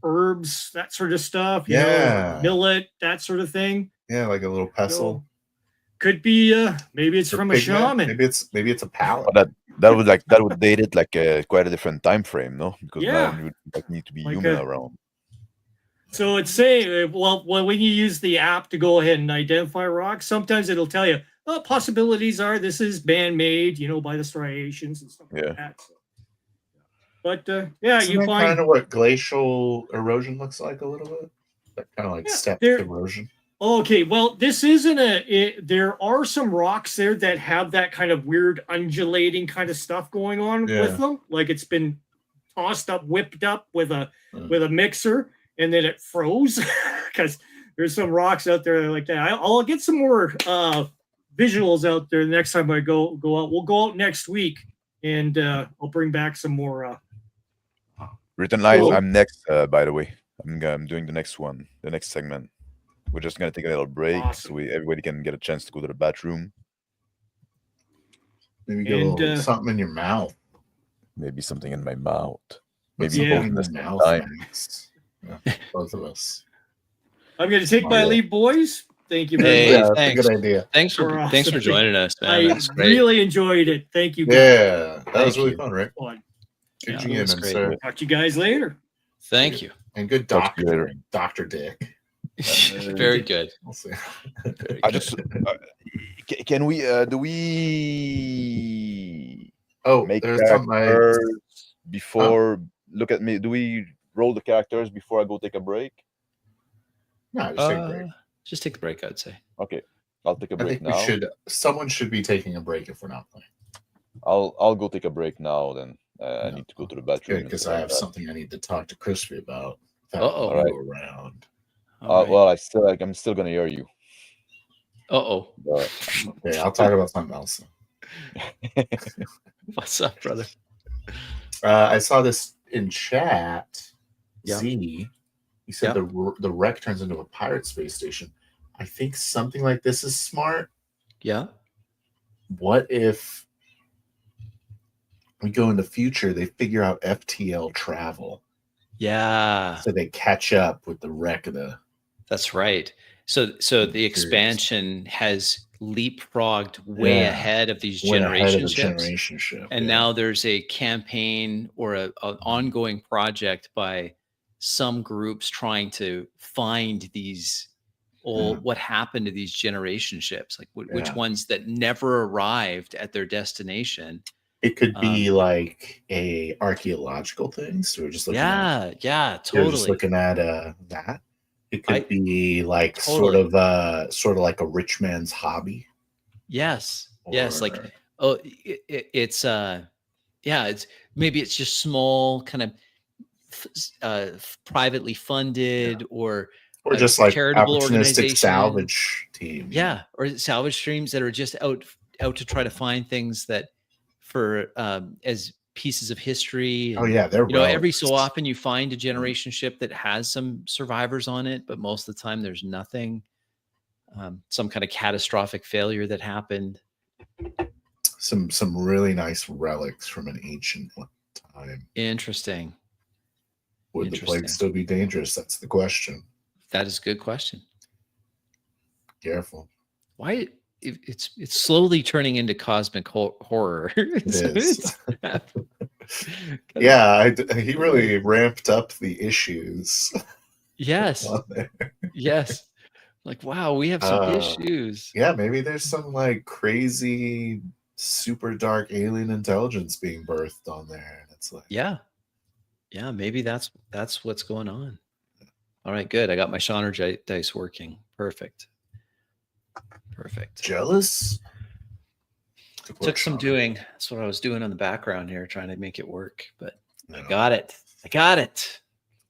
herbs, that sort of stuff. You know, millet, that sort of thing. Yeah, like a little pestle. So, could be maybe it's from a shaman. Maybe it's a palette. But that would date it like quite a different time frame, no? Because now you would need to be like human around. So it's saying, well, when you use the app to go ahead and identify rocks, sometimes it'll tell you, possibilities are this is man-made, by the striations and stuff like that. So, but Isn't you that find kind of what glacial erosion looks like a little bit. That kind of like step erosion. Okay, well, this isn't there are some rocks there that have that kind of weird undulating kind of stuff going on with them. Like it's been tossed up, whipped up with a mixer, and then it froze because there's some rocks out there like that. I'll get some more visuals out there the next time I go out. We'll go out next week, and I'll bring back some more. Written live. I'm next. By the way, I'm doing the next one, the next segment. We're just gonna take a little break so everybody can get a chance to go to the bathroom. Maybe get a little something in your mouth. Maybe something in my mouth. Maybe both in the mouth. Yeah, both of us. I'm gonna take my leave, boys. Thank you very much. That's a good idea. Thanks for joining us, man. I That's great. really enjoyed it. Thank you guys. Yeah, that was really fun, Rick. Good GM, sir. Talk to you guys later. Thank you. And good doctor, Dr. Dick. Very good. We'll see. I just can we do we make characters before look at me? Do we roll the characters before I go take a break? No, just take a break. Just take a break, I'd say. Okay, I'll take a break now. Someone should be taking a break if we're not playing. I'll go take a break now. Then I need to go to the bathroom because I have something I need to talk to Crispy about. All right. Around. Well, I'm still gonna hear you. Okay, I'll talk about something else. What's up, brother? I saw this in chat. Yeah. Z, he said the wreck turns into a pirate space station. I think something like this is smart. Yeah. What if we go in the future? They figure out FTL travel. Yeah. So they catch up with the wreck of the. That's right. So the expansion has leapfrogged way ahead of these generation ships. And now there's a campaign or an ongoing project by some groups trying to find these what happened to these generation ships, like which ones that never arrived at their destination. It could be like a archaeological thing. So we're just looking totally. We're just looking at that. It could be like sort of like a rich man's hobby. Yes. Yes. Like, it's maybe it's just small kind of privately funded or just like charitable opportunistic salvage team. Yeah. Or salvage streams that are just out to try to find things that for as pieces of history. And, they're every so often you find a generation ship that has some survivors on it, but most of the time there's nothing. Some kind of catastrophic failure that happened. some really nice relics from an ancient time. Interesting. Would the plague Interesting. still be dangerous? That's the question. That is a good question. Careful. Why it's slowly turning into cosmic horror. It is. Yeah. He really ramped up the issues. Yes. on there. Yes. Like, wow, we have some issues. Yeah, maybe there's some like crazy, super dark alien intelligence being birthed on there, and it's like, Yeah. Maybe that's what's going on. All right, good. I got my Shonner dice working. Perfect. jealous. Took some doing. That's what I was doing in the background here, trying to make it work. But No. I got it.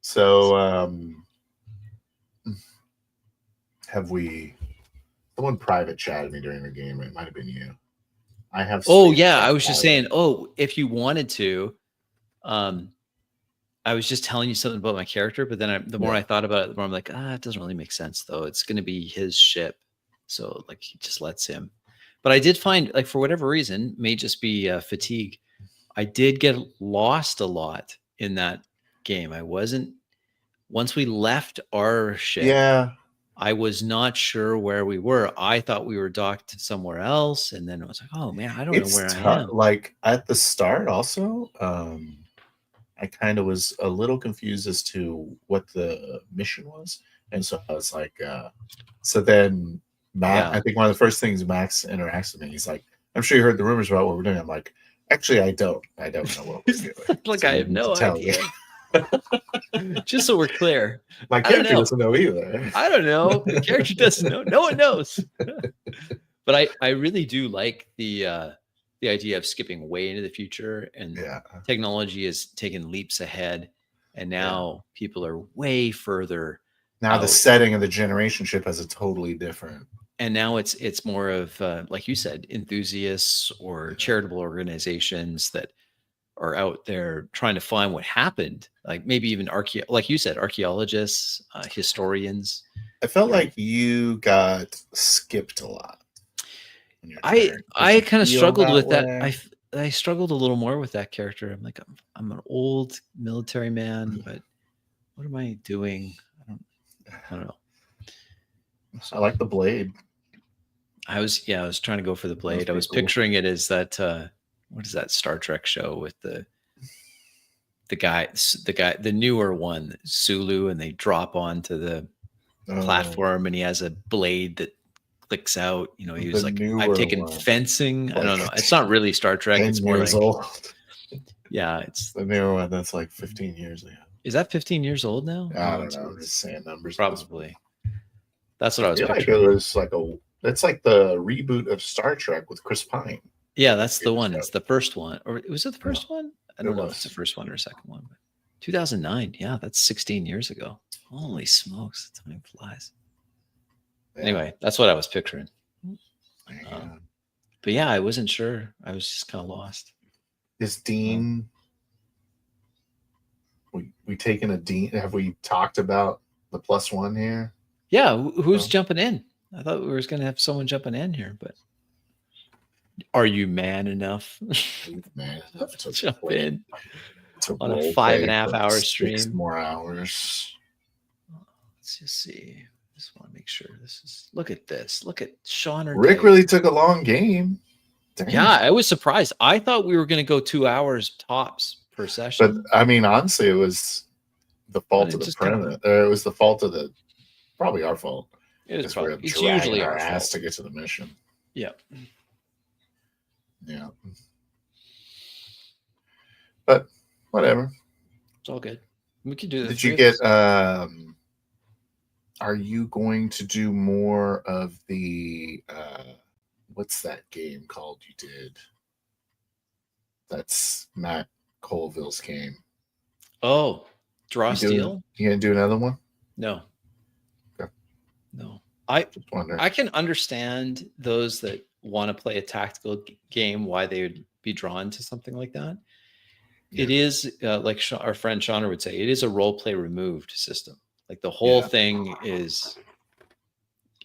So, have we? Someone private chatted me during the game. It might have been you. I have. Oh yeah, I was just saying. Oh, if you wanted to, I was just telling you something about my character, but then the more I thought about it, the more I'm like, it doesn't really make sense though. It's going to be his ship, so like he just lets him. But I did find, like, for whatever reason, may just be fatigue, I did get lost a lot in that game. I wasn't, once we left our ship. Yeah. I was not sure where we were. I thought we were docked somewhere else, and then I was like, "Oh man, I don't know where I am." Like at the start, also, I kind of was a little confused as to what the mission was, and so I was like, so then Matt. I think one of the first things Max interacts with me, he's like, "I'm sure you heard the rumors about what we're doing." I'm like, "Actually, I don't know what we're doing." Like, so I have no idea. Just so we're clear, my character doesn't know either. I don't know. The character doesn't know. No one knows. But I really do like the idea of skipping way into the future, and technology is taking leaps ahead, and now people are way further. Now the setting of the generation ship has a totally different. And now it's more of like you said, enthusiasts or charitable organizations that are out there trying to find what happened. Like maybe even like you said, archaeologists, historians. I felt like you got skipped a lot. I kind of struggled with that. I struggled a little more with that character. I'm like, I'm an old military man, but what am I doing? I don't know. I like the blade. I was trying to go for the blade. I was picturing it as that what is that Star Trek show with the guy, the newer one, Sulu, and they drop onto the platform, and he has a blade that clicks out. You know, he was like, I've taken fencing. Like, I don't know. It's not really Star Trek. It's more like old. Yeah, it's the newer one that's like 15 years ago. Is that 15 years old now? I don't know. I'm just saying numbers. Probably. That's what I was picturing. Like it was like it's like the reboot of Star Trek with Chris Pine. Yeah, that's the one. It's the first one. Or was it the first one? I don't know if it's the first one or second one. But 2009. Yeah, that's 16 years ago. Holy smokes, time flies. Yeah. Anyway, that's what I was picturing. But yeah, I wasn't sure. I was just kind of lost. Is Dean... We taken a Dean? Have we talked about the +1 here? Yeah, who's jumping in? I thought we were going to have someone jumping in here, but are you man enough? Man enough to jump in on a 5.5 hour stream? 6 more hours. Let's just see. Just want to make sure this is. Look at this. Look at Shonner. Rick really took a long game. Dang. Yeah, I was surprised. I thought we were going to go 2 hours tops per session. But I mean, honestly, it was the fault of the premise. It was the fault of probably our fault. It's usually our ass fault to get to the mission. Yeah. Yeah. But whatever. It's all good. We can do this. Did you get are you going to do more of the what's that game called you did? That's Matt Colville's game. Oh, Draw Steel? You gonna do another one? No. Okay. No. I can understand those that want to play a tactical game, why they would be drawn to something like that. Yeah. It is like our friend Shonner would say, it is a role play removed system. Like the whole thing is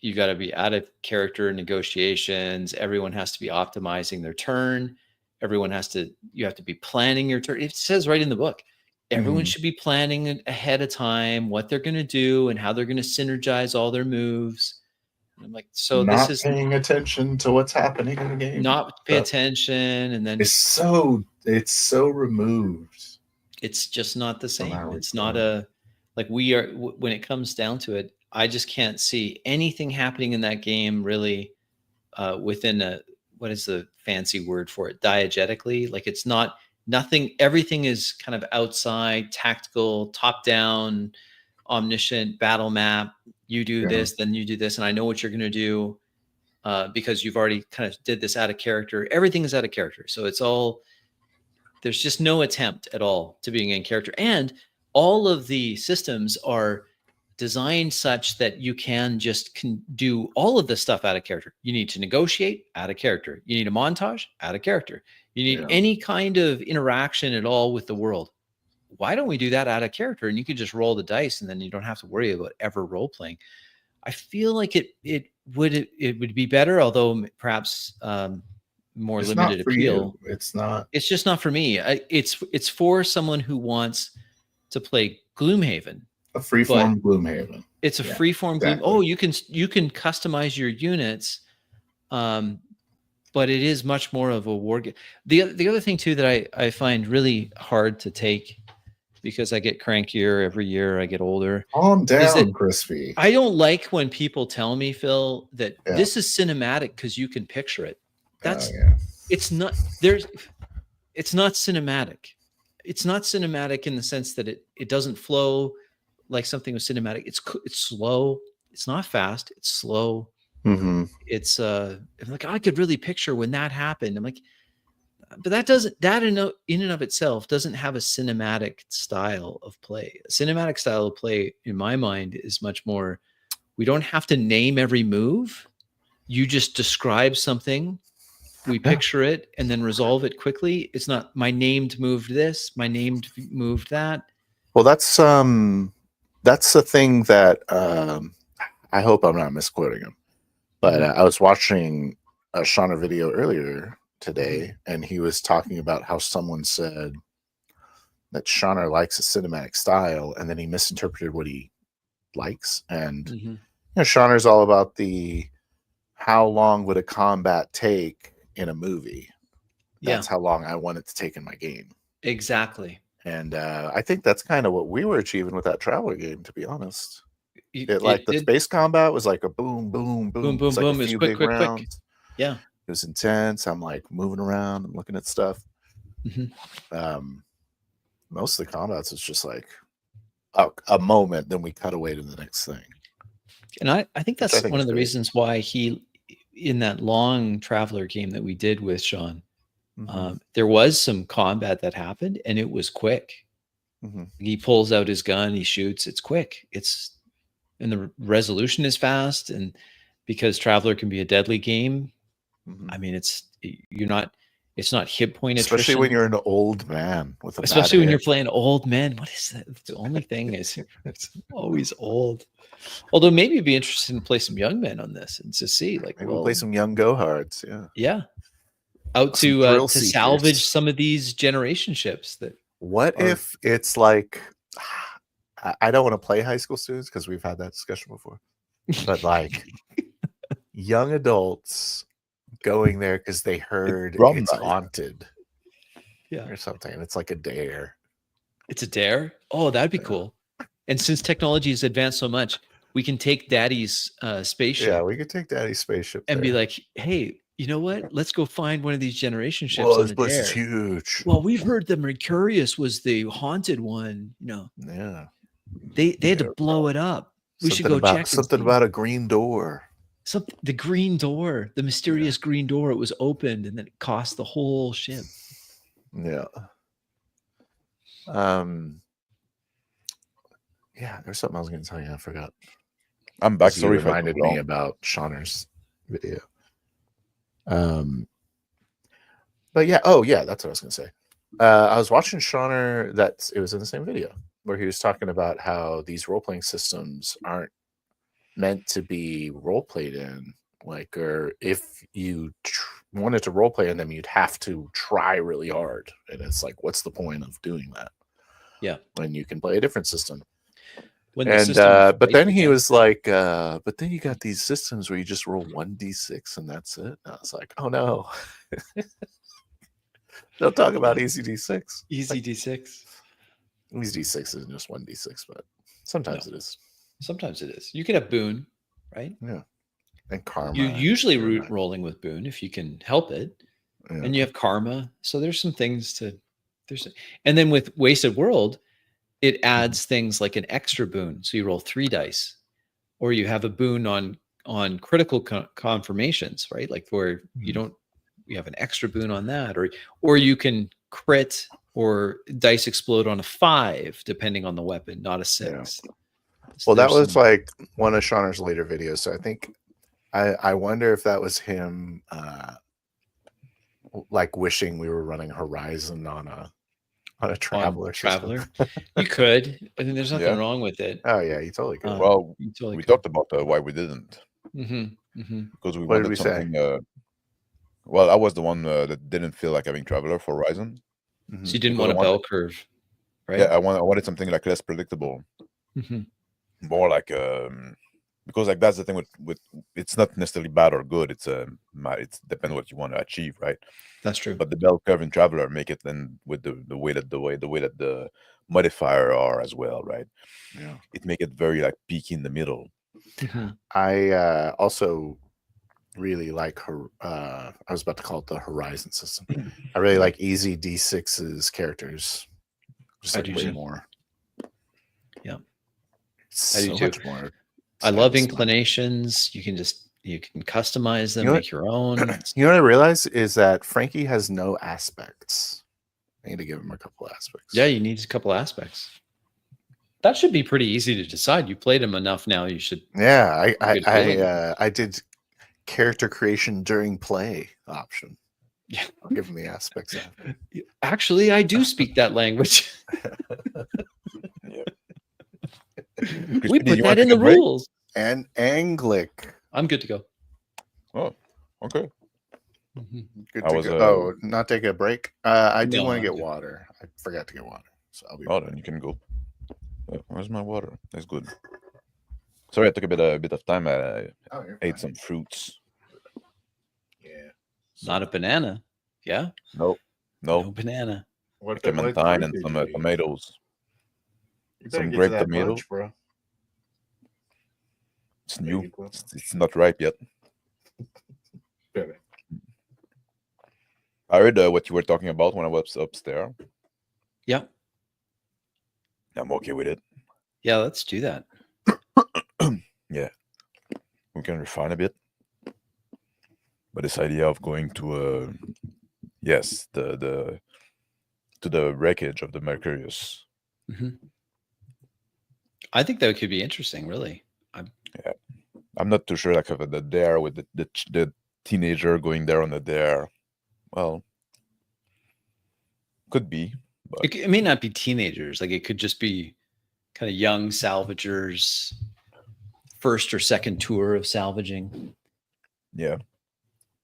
you got to be out of character negotiations. Everyone has to be optimizing their turn. You have to be planning your turn. It says right in the book, everyone Mhm. should be planning ahead of time what they're going to do and how they're going to synergize all their moves. And I'm like, so this Not is paying attention to what's happening in the game. not pay attention. And then It's so removed. it's just not the From same. how It's it's not done. when it comes down to it, I just can't see anything happening in that game really within what is the fancy word for it? Diegetically. Like it's not nothing, everything is kind of outside, tactical, top down, omniscient battle map. You do this, then you do this, and I know what you're going to do because you've already kind of did this out of character. Everything is out of character. So it's all, there's just no attempt at all to being in character. And all of the systems are designed such that you can do all of the stuff out of character. You need to negotiate out of character. You need a montage out of character. You need any kind of interaction at all with the world. Why don't we do that out of character? And you can just roll the dice and then you don't have to worry about ever role playing. I feel like it would be better, although perhaps more It's limited not for appeal. you. It's not. It's just not for me. It's for someone who wants to play Gloomhaven. A freeform Gloomhaven. It's a freeform Gloom. exactly. Oh, you can customize your units, but it is much more of a war game. The other thing too that I find really hard to take, because I get crankier every year, I get older. Calm Is down, it- Crispy. I don't like when people tell me, Phil, that this is cinematic because you can picture it. That's it's not it's not cinematic. It's not cinematic in the sense that it doesn't flow like something was cinematic. It's slow. It's not fast. It's slow. Mm-hmm. It's I'm like, I could really picture when that happened. I'm like, but that in and of itself doesn't have a cinematic style of play. A cinematic style of play, in my mind, is much more, we don't have to name every move. You just describe something, we picture it, and then resolve it quickly. It's not my named moved this, my named moved that. Well, that's the thing that I hope I'm not misquoting him, but I was watching a Shonner video earlier today, and he was talking about how someone said that Shonner likes a cinematic style, and then he misinterpreted what he likes. And you know, Shonner's all about the how long would a combat take in a movie. That's how long I want it to take in my game. Exactly. And I think that's kind of what we were achieving with that Traveler game, to be honest. The space combat was like a boom, boom, boom. Boom, boom, It's like boom. a It's few quick, big quick, rounds. quick. Yeah. It was intense. I'm like moving around. I'm looking at stuff. Most of the combats was just like a moment, then we cut away to the next thing. And I think that's one of the reasons why he, in that long Traveler game that we did with Sean, there was some combat that happened and it was quick. He pulls out his gun, he shoots, it's quick. And the resolution is fast. And because Traveler can be a deadly game, I mean, it's not hit point attrition. Especially when you're an old man with a especially when you're playing old man. What is that? The only thing is it's always old. Although maybe it'd be interesting to play some young men on this and to see, like, maybe we'll play some young go-hards. Yeah. Out to salvage some of these generation ships. What if it's like, I don't want to play high school students because we've had that discussion before, but like young adults going there because they heard it's haunted, or something, and it's like a dare. It's a dare. Oh, that'd be cool. And since technology has advanced so much, we can take Daddy's spaceship. Yeah, we could take Daddy's spaceship and be like, hey, you know what? Let's go find one of these generation ships. Whoa, this place is huge. Well, we've heard the Mercurius was the haunted one. Yeah. They had to blow it up. We should go check something about a green door. The green door, the mysterious green door. It was opened and then it cost the whole ship. Yeah. Yeah, there's something I was going to tell you. I forgot. I'm back. Sorry, reminded me about Shonner's video. But yeah, that's what I was going to say. I was watching Shonner. It was in the same video where he was talking about how these role-playing systems aren't meant to be role played in. Like, or if you wanted to role play in them, you'd have to try really hard. And it's like, what's the point of doing that? Yeah. When you can play a different system. When the And system is but right then he again. was like, but then you got these systems where you just roll 1d6 and that's it. And I was like, oh no. Don't talk about easy d6. Easy D6. Easy d6 isn't just 1d6, but sometimes it is. Sometimes it is. You can have boon, right? Yeah. And karma. You usually and rolling with boon if you can help it. yeah. And you have karma. So there's some things to and then with Wasted World, it adds things like an extra boon. So you roll 3 dice, or you have a boon on critical confirmations, right? Like where you have an extra boon on that, or you can crit or dice explode on a 5, depending on the weapon, not a 6. Yeah. So Well, that there's was some- like one of Shonner's later videos. So I think I wonder if that was him like wishing we were running Horizon on a Traveler. Traveler. You could. I mean, there's nothing Yeah. wrong with it. Oh yeah, you totally could. Well, You totally we could. talked about why we didn't, because we What did wanted we say? something. Well, I was the one that didn't feel like having Traveler for Horizon. So you didn't Because want I a wanted- bell curve, right? Yeah, I wanted something like less predictable, more like because like that's the thing with it's not necessarily bad or good. It's depends what you want to achieve, right? That's true. But the bell curve in Traveler make it then with the way that the modifier are as well, right? Yeah. It make it very like peaky in the middle. I also really like her. I was about to call it the Horizon system. I really like Easy D6's characters. Just I like do way too. more. Yeah. So I do too. much more. I love satisfying. inclinations. You can customize them, You know make your own. You know what I realized is that Frankie has no aspects. I need to give him a couple aspects. Yeah, you need a couple aspects. That should be pretty easy to decide. You played them enough now. You should. Yeah, Good feeling. I did character creation during play option. Yeah. I'll give him the aspects. Actually, I do speak that language. We Crispy, put you that wanna in take the a break? rules. And Anglic. I'm good to go. Oh, okay. Good I to was, go. Oh, not take a break. I do No, want to I'm get good. water. I forgot to get water, so I'll be. Oh, then you can go. Where's my water? That's good. Sorry, I took a bit of time. I Oh, you're ate fine. some fruits. Yeah. Not a banana. Yeah. No, No banana. What clementine and some tomatoes. You some better get grape to that tomato. brunch, bro. It's There new. you go. It's not ripe yet. Better. I heard what you were talking about when I was upstairs. Yeah. I'm okay with it. Yeah. Let's do that. We can refine a bit. But this idea of going to yes, to the wreckage of the Mercurius. I think that could be interesting. Really. I'm not too sure like of the dare with the teenager going there on the dare. Well, could be. But It may not be teenagers. Like it could just be kind of young salvagers, first or second tour of salvaging. yeah.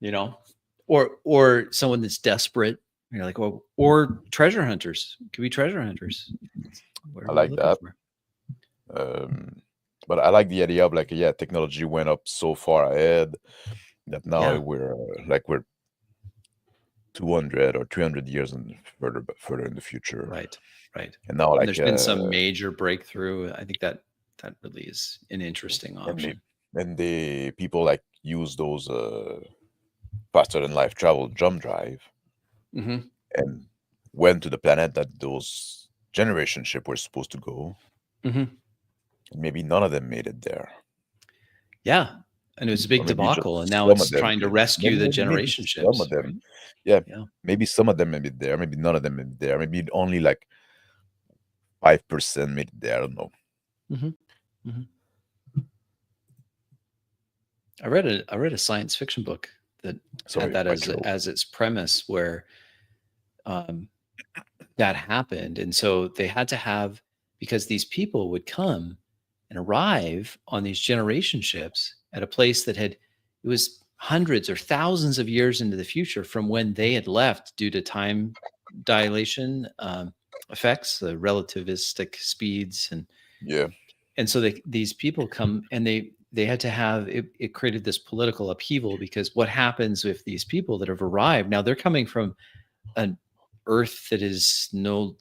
You know, or someone that's desperate. You're like, well, or treasure hunters. It could be treasure hunters. What are I we like looking that. for? But I like the idea of like technology went up so far ahead that now Yeah. we're 200 or 300 years further in the future. Right. And now And like there's been some major breakthrough. I think that really is an interesting option. and the people like use those faster than life travel jump drive Mm-hmm. and went to the planet that those generation ship were supposed to go. Mm-hmm. Maybe none of them made it there. Yeah. And it was a Or big maybe debacle. just And now some it's of them trying to did. rescue the Maybe generation some ships. of them. right? Yeah. Yeah. Maybe some of them made it there. Maybe none of them made it there. Maybe only like 5% made it there. I don't know. I read a science fiction book that Sorry, had that my throat. as its premise where that happened. And so they had to have, because these people would come and arrive on these generation ships at a place that it was hundreds or thousands of years into the future from when they had left due to time dilation effects, the relativistic speeds, and so these people come and they had to have it created this political upheaval, because what happens if these people that have arrived now, they're coming from an Earth that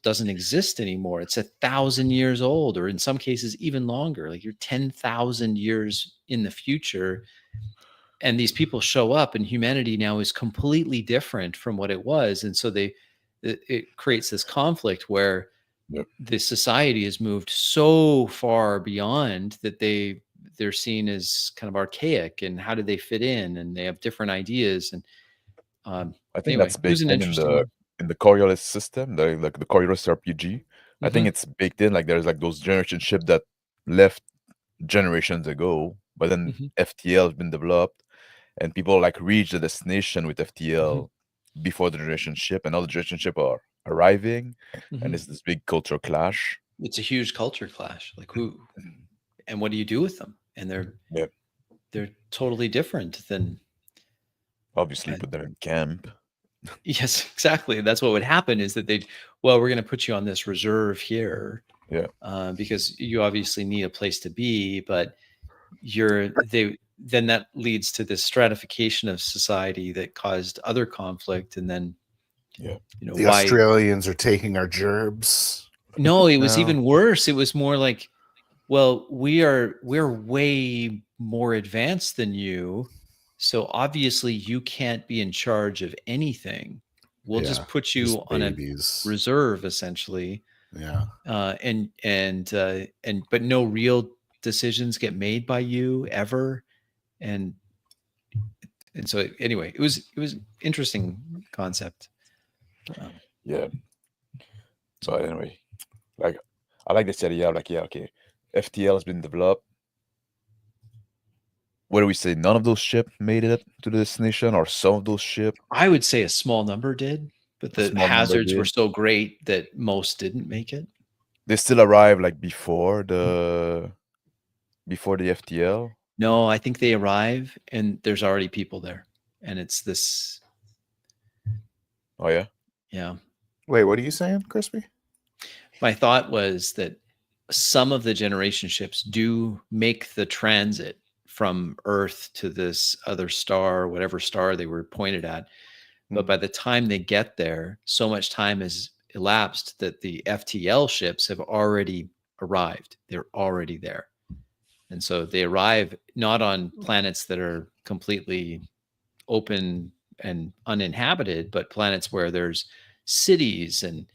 doesn't exist anymore. It's 1,000 years old, or in some cases even longer. Like you're 10,000 years in the future, and these people show up, and humanity now is completely different from what it was, and so it creates this conflict where the society has moved so far beyond that they're seen as kind of archaic, and how do they fit in, and they have different ideas, and I think anyway, that's it was baked an in interesting. the Coriolis system, the Coriolis RPG. I think Mhm. it's baked in. Like there's like those generation ship that left generations ago, but then Mhm. FTL has been developed, and people like reach the destination with FTL Mm-hmm. before the generation ship, and all the generation ship are arriving, Mhm. and it's this big cultural clash. It's a huge culture clash. Like who and what do you do with them? And Yeah, they're totally different than obviously uh, put them in camp. yes, exactly. That's what would happen, is that we're going to put you on this reserve here, Yeah, because you obviously need a place to be, but then that leads to this stratification of society that caused other conflict, and then yeah, The why. Australians are taking our gerbs. No, it was No. even worse. It was more like, well, we're way more advanced than you, so obviously you can't be in charge of anything. We'll just put you just on a babies. reserve, essentially, Yeah. but no real decisions get made by you ever, and so anyway, it was an interesting concept. yeah. But anyway, like I like this idea. Like, yeah, okay, FTL has been developed. What do we say? None of those ships made it to the destination, or some of those ships. I would say a small number did, but the Small number hazards were did. so great that most didn't make it. They still arrive like before the FTL. No, I think they arrive and there's already people there, and it's this. Oh yeah. Yeah. Wait, what are you saying, Crispy? My thought was that some of the generation ships do make the transit from Earth to this other star, whatever star they were pointed at. But by the time they get there, so much time has elapsed that the FTL ships have already arrived. They're already there. And so they arrive not on planets that are completely open and uninhabited, but planets where there's cities and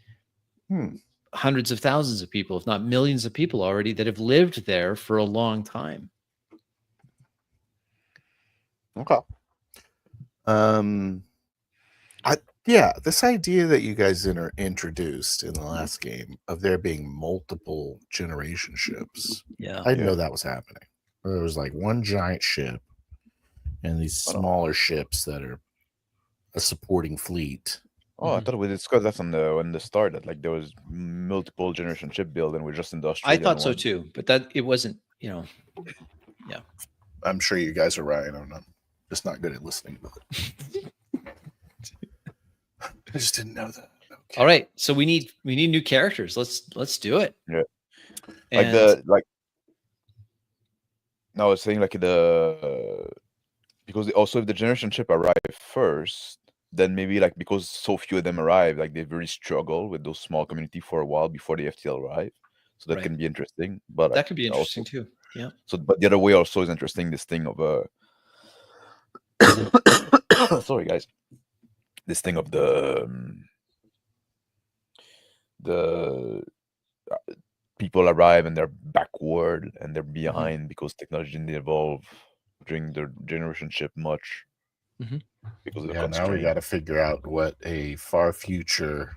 hundreds of thousands of people, if not millions of people already, that have lived there for a long time. Okay. This idea that you guys introduced in the last game of there being multiple generation ships. Yeah. I didn't know that was happening. There was like one giant ship and these smaller ships that are a supporting fleet. Oh, I thought we discussed that on the start, that like there was multiple generation ship build, and we're just industrial. I thought so too, but that it wasn't, Yeah. I'm sure you guys are right. I don't know. Just not good at listening to it. I just didn't know that. Okay. All right, so we need new characters. Let's do it. Yeah. And No, I was saying like because also if the generation ship arrive first, then maybe like because so few of them arrive, like they really struggle with those small community for a while before the FTL arrive. So that can be interesting. But that could be interesting too. Yeah. So, but the other way also is interesting. This thing of sorry guys, this thing of the people arrive and they're backward and they're behind because technology didn't evolve during the generation ship much. Because of the now we got to figure out what a far future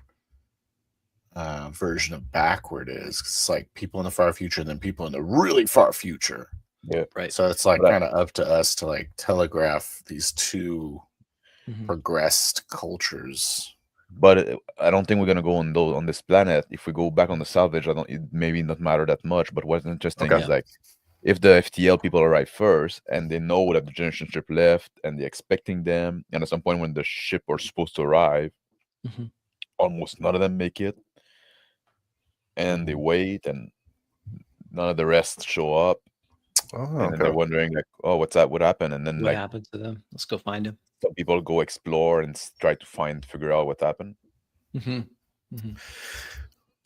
version of backward is. It's like people in the far future and then people in the really far future. Yeah, right. So it's like kind of up to us to like telegraph these two progressed cultures. But I don't think we're gonna go on this planet. If we go back on the salvage, I don't. It maybe not matter that much. But what's interesting Okay. is like if the FTL people arrive first and they know that the generation ship left and they're expecting them, and at some point when the ship are supposed to arrive, Mhm. almost none of them make it, and they Mhm. wait, and none of the rest show up, Oh, and then okay. they're wondering like, oh, what's that? What happened? And then What like happened to them? Let's go find him. some people go explore and try to figure out what happened.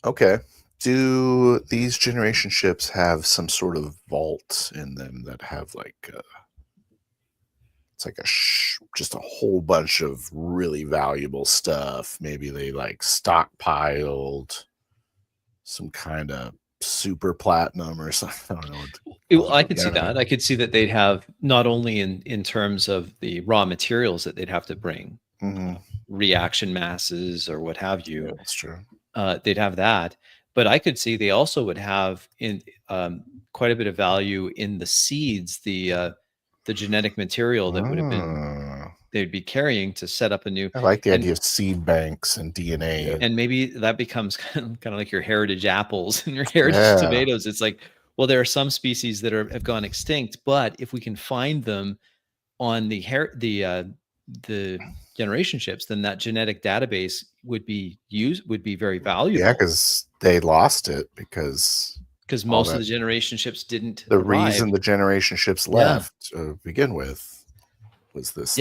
Okay. Do these generation ships have some sort of vault in them that have like it's like just a whole bunch of really valuable stuff? Maybe they like stockpiled some kind of super platinum or something. I don't know. I could see that. I could see that they'd have not only in terms of the raw materials that they'd have to bring, Mhm. reaction masses or what have you. That's true. They'd have that, but I could see they also would have in quite a bit of value in the seeds, the genetic material that would have been they'd be carrying to set up a new. I like the idea of seed banks and DNA. Yeah. And maybe that becomes kind of like your heritage apples and your heritage tomatoes. It's like, well, there are some species that have gone extinct, but if we can find them on the generation ships, then that genetic database would be very valuable. Yeah, because they lost it because most of the generation ships didn't the arrive. reason the generation ships left to begin with was this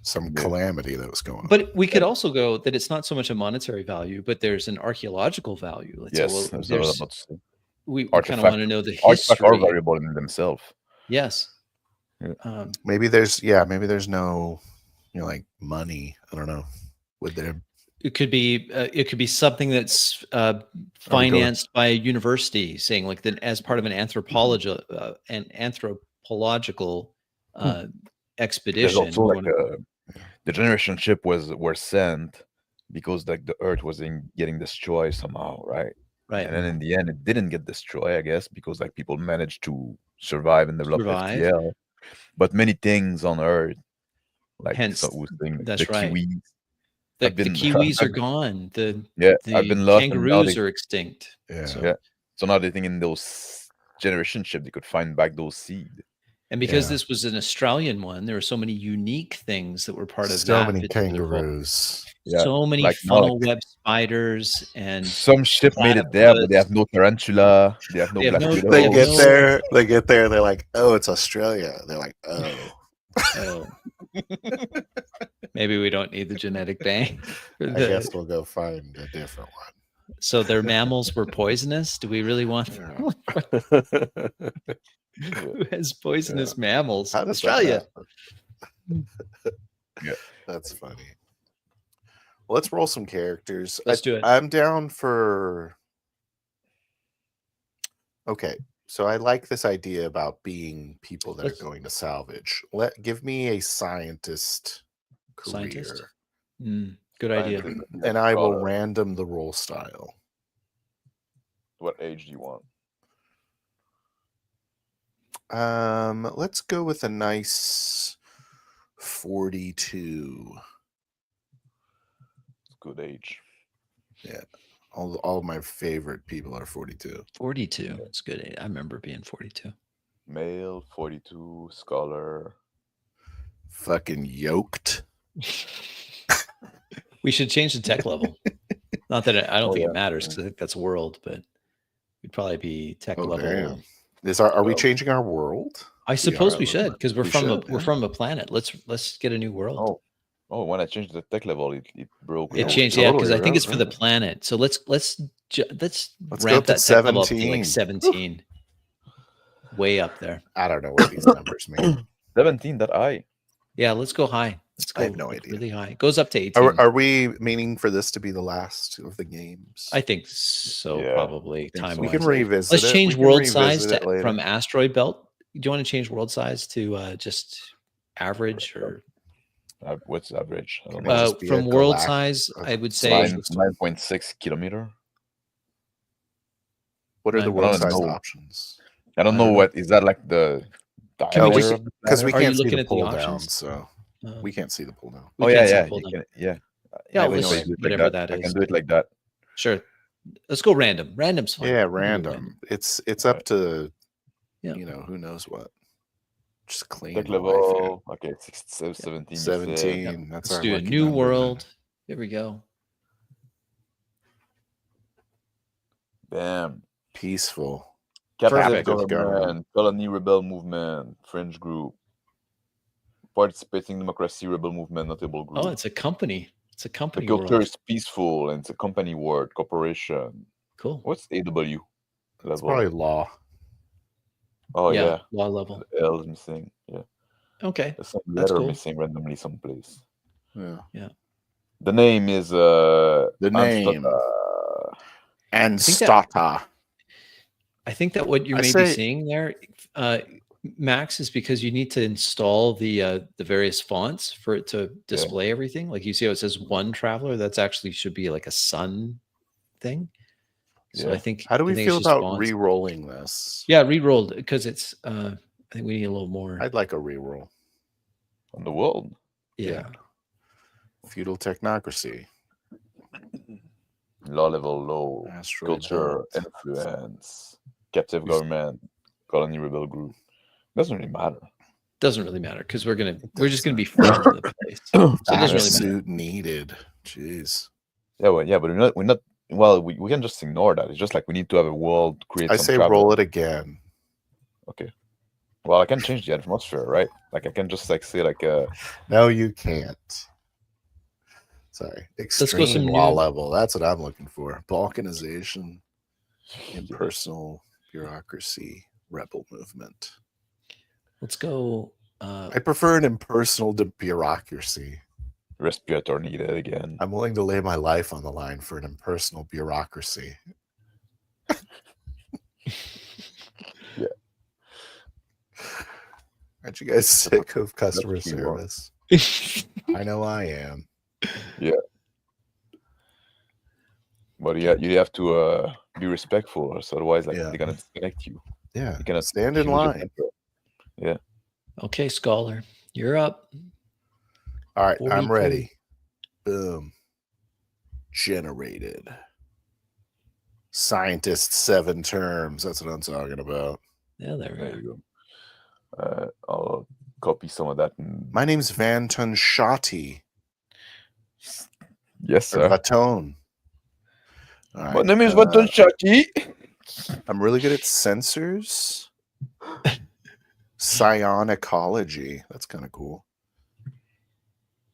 some calamity that was going on. But we could also go that it's not so much a monetary value, but there's an archaeological value. Let's Yes, say, well, we kind of want to know the artifacts history. are variable in themselves. Yes. Yeah. Maybe there's no like money. I don't know. Would there? It could be something that's financed by a university, saying like that as part of an anthropological expedition. There's also the generation ship were sent because like the Earth was getting destroyed somehow, right? Right. And then in the end, it didn't get destroyed, I guess, because like people managed to survive and develop FTL. But many things on Earth, like hence, the right. Kiwis. The Kiwis are gone. The I've been lost. Kangaroos are extinct. So now they think in those generation ship they could find back those seed. And because this was an Australian one, there were so many unique things that were part of so many kangaroos. So many funnel web spiders, and some ship made it there, but they have no tarantula. They have no black widow. They get there. They're like, oh, it's Australia. They're like, oh. Maybe we don't need the genetic bank. I guess we'll go find a different one. So their mammals were poisonous. Do we really want who has poisonous mammals? How does Australia. That's funny. Well, let's roll some characters. Let's do it. I'm down for. Okay, so I like this idea about being people that are going to salvage. Give me a scientist career. Good idea. And I will random the roll style. What age do you want? Let's go with a nice 42. Good age. Yeah. All of my favorite people are 42. 42. That's good age. I remember being 42. Male, 42, scholar. Fucking yoked. We should change the tech level. Not that I don't think it matters, because I think that's world, but we'd probably be tech level. Damn. Are we changing our world? I suppose we should, because we're from a planet. Let's get a new world. Oh, when I changed the tech level, it broke. It changed, because I think it's for the planet. So let's ramp that tech level up to like 17. Way up there. I don't know what these numbers mean. 17, that high. Yeah, let's go high. Let's go. I have no idea. Really high. It goes up to 18. Are we meaning for this to be the last of the games? I think so. Probably time. We can revisit. Let's change world size from asteroid belt. Do you want to change world size to just average or? What's average? I don't know. From world size, I would say 9.6 kilometer. What are the world size options? I don't know what is that like the. Because we can't see the pull down, options? so we can't see the pull down. Yeah. Yeah, I I'll have no list idea. whatever that I can is. do it like that. Sure. Let's go random. Random's fine. Yeah, We can do random. It's Alright. up to Yeah. who knows what. Just clean Tech the life here. level. Okay, 17. You said. 17. That's Let's our do a lucky new number, world. man. Here we go. Bam. Peaceful. Captive Perfect. government, colony rebel movement, fringe group, participating democracy rebel movement, notable group. Oh, it's a company. It's a The company culture world. is peaceful and it's a company word, corporation. Cool. What's AW It's level? probably law. Oh yeah, Law level. the L is missing. Yeah, Okay. there's some That's letter cool. missing randomly someplace. Yeah. The name is The name. And think that- Stata. I think that what you I may say- be seeing there, Max, is because you need to install the various fonts for it to display everything. Like you see how it says one traveler, that's actually should be like a sun thing. So Yeah. I think. How do we I think feel it's just about fonts. re-rolling this? Yeah, re-rolled because it's. I think we need a little more. I'd like a re-roll. on the world. Yeah. Feudal technocracy. Law level low. Asteroid Culture, belt. influence, captive government, colony rebel group. Doesn't really matter. Doesn't really matter because we're just gonna be flying to the place. So it Fast doesn't really matter. suit needed. Jeez. Yeah, but we're not. Well, we can just ignore that. It's just like we need to have a world create. I some say travel. roll it again. Okay. Well, I can change the atmosphere, right? Like I can just like say like No, you can't. Sorry. go Extreme some law new- level. That's what I'm looking for. Balkanization, impersonal bureaucracy, rebel movement. Let's go. I prefer an impersonal bureaucracy. respirator needed again. I'm willing to lay my life on the line for an impersonal bureaucracy. Yeah. Aren't you guys sick of customer That's what you want. service? I know I am. But yeah, you have to be respectful, or so otherwise, like Yeah. they're gonna disconnect you. Yeah. You cannot Stand in change your line. temper. Okay, Scholar, you're up. All right, 40 I'm ready. Boom. Generated. Scientist 7 terms. That's what I'm talking about. Yeah, there we There go. you go. I'll copy some of that. My name's Van Tunshati. Yes, Or sir. Vatone. All My right, name is Vaton Shaki. I'm really good at sensors. Psionicology. That's kind of cool.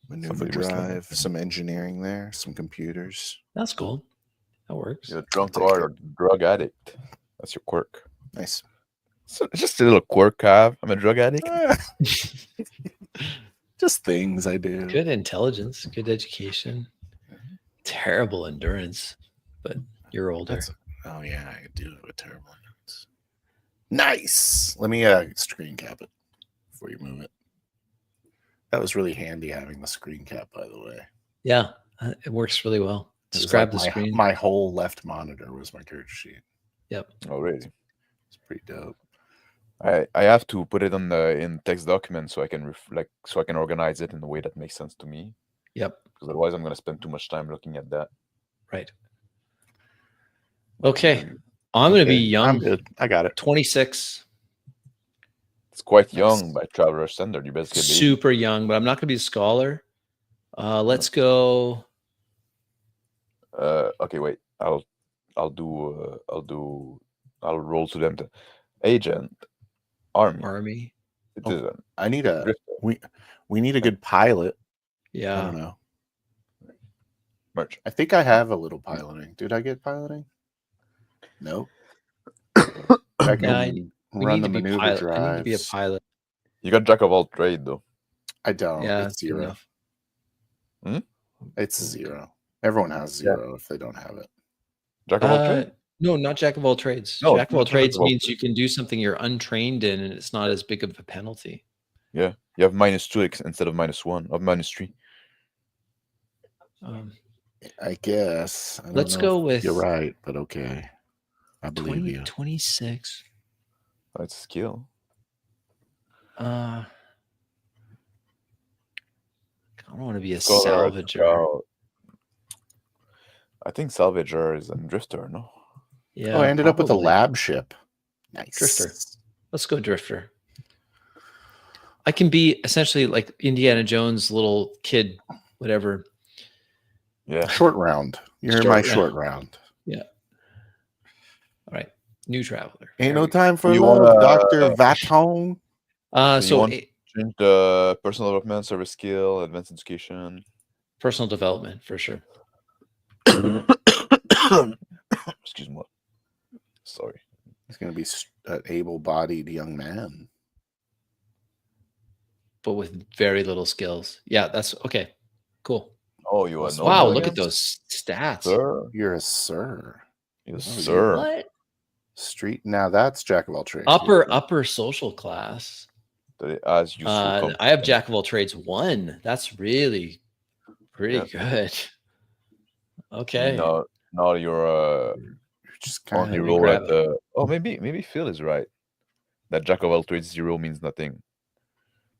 Maneuver Somebody was saying drive, some engineering there, some computers. That's cool. That works. You're a drunk take or drug addict. That's your quirk. Nice. So it's just a little quirk I have. I'm a drug addict. Just things I do. Good intelligence, good education, terrible endurance, but you're older. Oh yeah, I do have a terrible notes. Nice. Let me screen cap it before you move it. That was really handy having the screen cap, by the way. Yeah, it works really well. It was Just grab like the screen. My whole left monitor was my character sheet. Yep. Oh, really? It's pretty dope. I have to put it on the in text document so I can so I can organize it in a way that makes sense to me. Yep. Because otherwise, I'm going to spend too much time looking at that. Right. Okay. I'm going to be young. I'm good. I got it. 26. It's quite young by traveler standard. You basically Super young, but I'm not going to be a scholar. Let's go. Okay, wait. I'll roll to them. Agent, army, citizen. I need a drifter, we need a good pilot. I Yeah. don't know. merchant. I think I have a little piloting. Did I get piloting? No. I can We run need the to be maneuver pilot. drives. I need to be a pilot. You got jack of all trade though. I don't. Yeah, It's good 0. enough. It's 0. Everyone has 0 if they don't have it. Jack of all trade. No, not jack of all trades. No, Jack of all not jack trades of all means you can do something you're untrained in, and it's not as big of a penalty. Yeah, you have -2 instead of -1 or -3. I guess. I don't Let's know go if with You're right, but okay. I believe you. 26. That's a skill. I don't want to be a Scholar, salvager. scout, I think salvager is a drifter, no? Yeah. I ended up with a probably. lab ship. Nice. Drifter. Let's go drifter. I can be essentially like Indiana Jones, little kid, whatever. Yeah. Short round. You're Short my round. short round. Yeah. All right. New traveler. Ain't There no we go. time for You love, wanna- Dr. Vaton. So you So want- Change the personal development, service skill, advanced education. personal development for sure. Excuse me. Sorry. He's going to be an able-bodied young man. But with very little skills. Yeah, that's okay. Cool. Oh, you are Wow, no. Wow, more look at against? those stats. Sir. You're a sir. Yes, Oh, sir. What? Street. Now that's jack of all trades. Upper social class. As useful. I have Jack of all trades 1. That's really pretty good. Okay. No, now you're You're just on kind the of me roll grab at the. Oh, maybe Phil is right. That jack of all trades 0 means nothing.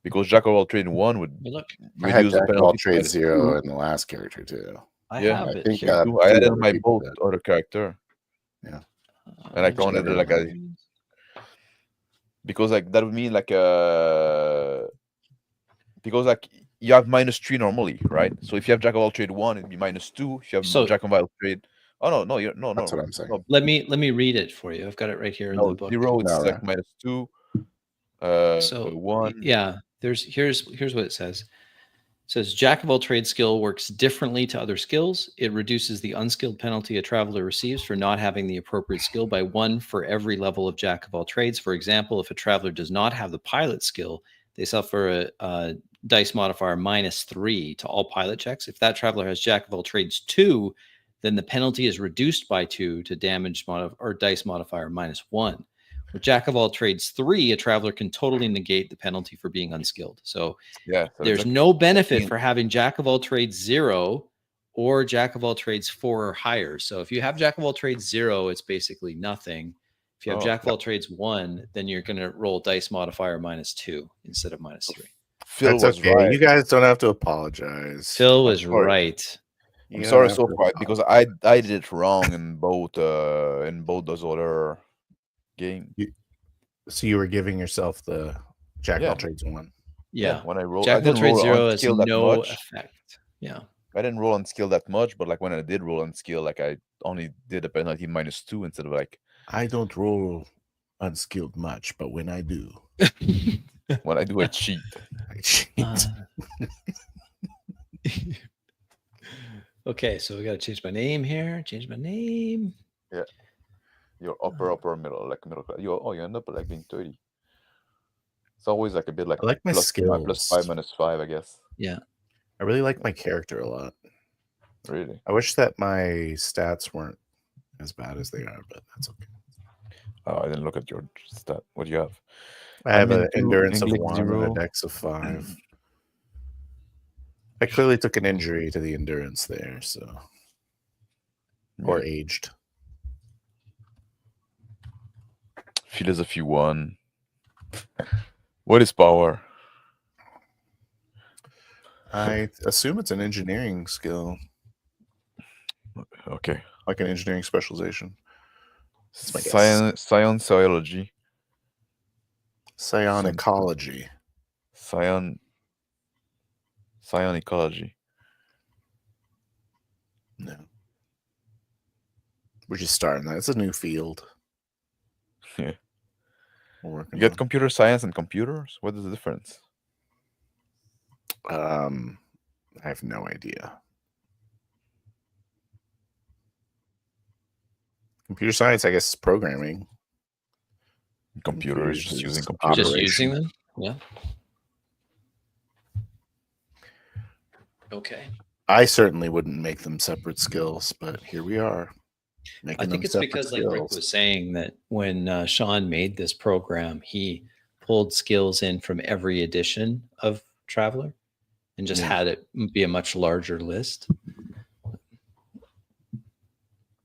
Because jack of all trade 1 would Look, I had reduce the jack of all penalty. trades 0 in the last character too. I Yeah, have I it think, here. I added other my people both did. other character. and I counted it like because like that would mean like because like you have -3 normally, right? So if you have jack of all trade 1, it'd be -2. If you have So- jack of all trade, no, you're no. That's what I'm saying. No, Let me read it for you. I've got it right here in the book. 0 it's No, like no. -2. So 1. yeah, here's what it says. It says jack of all trades skill works differently to other skills. It reduces the unskilled penalty a traveler receives for not having the appropriate skill by 1 for every level of jack of all trades. For example, if a traveler does not have the pilot skill, they suffer a dice modifier -3 to all pilot checks. If that traveler has jack of all trades 2, then the penalty is reduced by 2 to damage or dice modifier -1. With jack of all trades 3, a traveler can totally negate the penalty for being unskilled. So Yeah, so there's like, no benefit Yeah. for having jack of all trades 0 or jack of all trades 4 or higher. So if you have jack of all trades 0, it's basically nothing. If you have Oh, jack of all trades 1, then you're going to roll dice modifier -2 instead of -3. Phil That's was okay. right. You guys don't have to apologize. Phil was sorry. right. You I'm don't sorry have so to far because I did it wrong in both those other game. So you were giving yourself the jack of Yeah. all trades 1. Yeah. When I rolled, Jack I of all didn't trades roll 0 on has skill that no much. effect. Yeah. I didn't roll on skill that much, but like when I did roll on skill, like I only did a penalty -2 instead of like I don't roll unskilled much, but when I do, when I do a cheat. I cheat. Okay, so we got to change my name here. Change my name. Your upper middle, like middle class. You end up like being 30. It's always like a bit like I like my plus skills. +5 -5, I guess. Yeah. I really like my character a lot. Really. I wish that my stats weren't as bad as they are, but that's okay. Oh, I didn't look at your stat. What do you have? I have an Admin 2, endurance of English 1 0. and a dex of 5. I clearly took an injury to the endurance there, so or aged. Philosophy 1. What is power? I assume it's an engineering skill, Okay. like an engineering specialization. That's my guess. Science-ology. Psionicology. Psionicology. No. We're just starting that. It's a new field. Yeah. We're working You get on. computer science and computers? What is the difference? I have no idea. Computer science, I guess, is programming. Computer is just Computers using is computers. Just Operation. using them? Yeah. Okay. I certainly wouldn't make them separate skills, but here we are. I think it's because, like Rick was saying, that when Sean made this program, he pulled skills in from every edition of Traveler and just had it be a much larger list.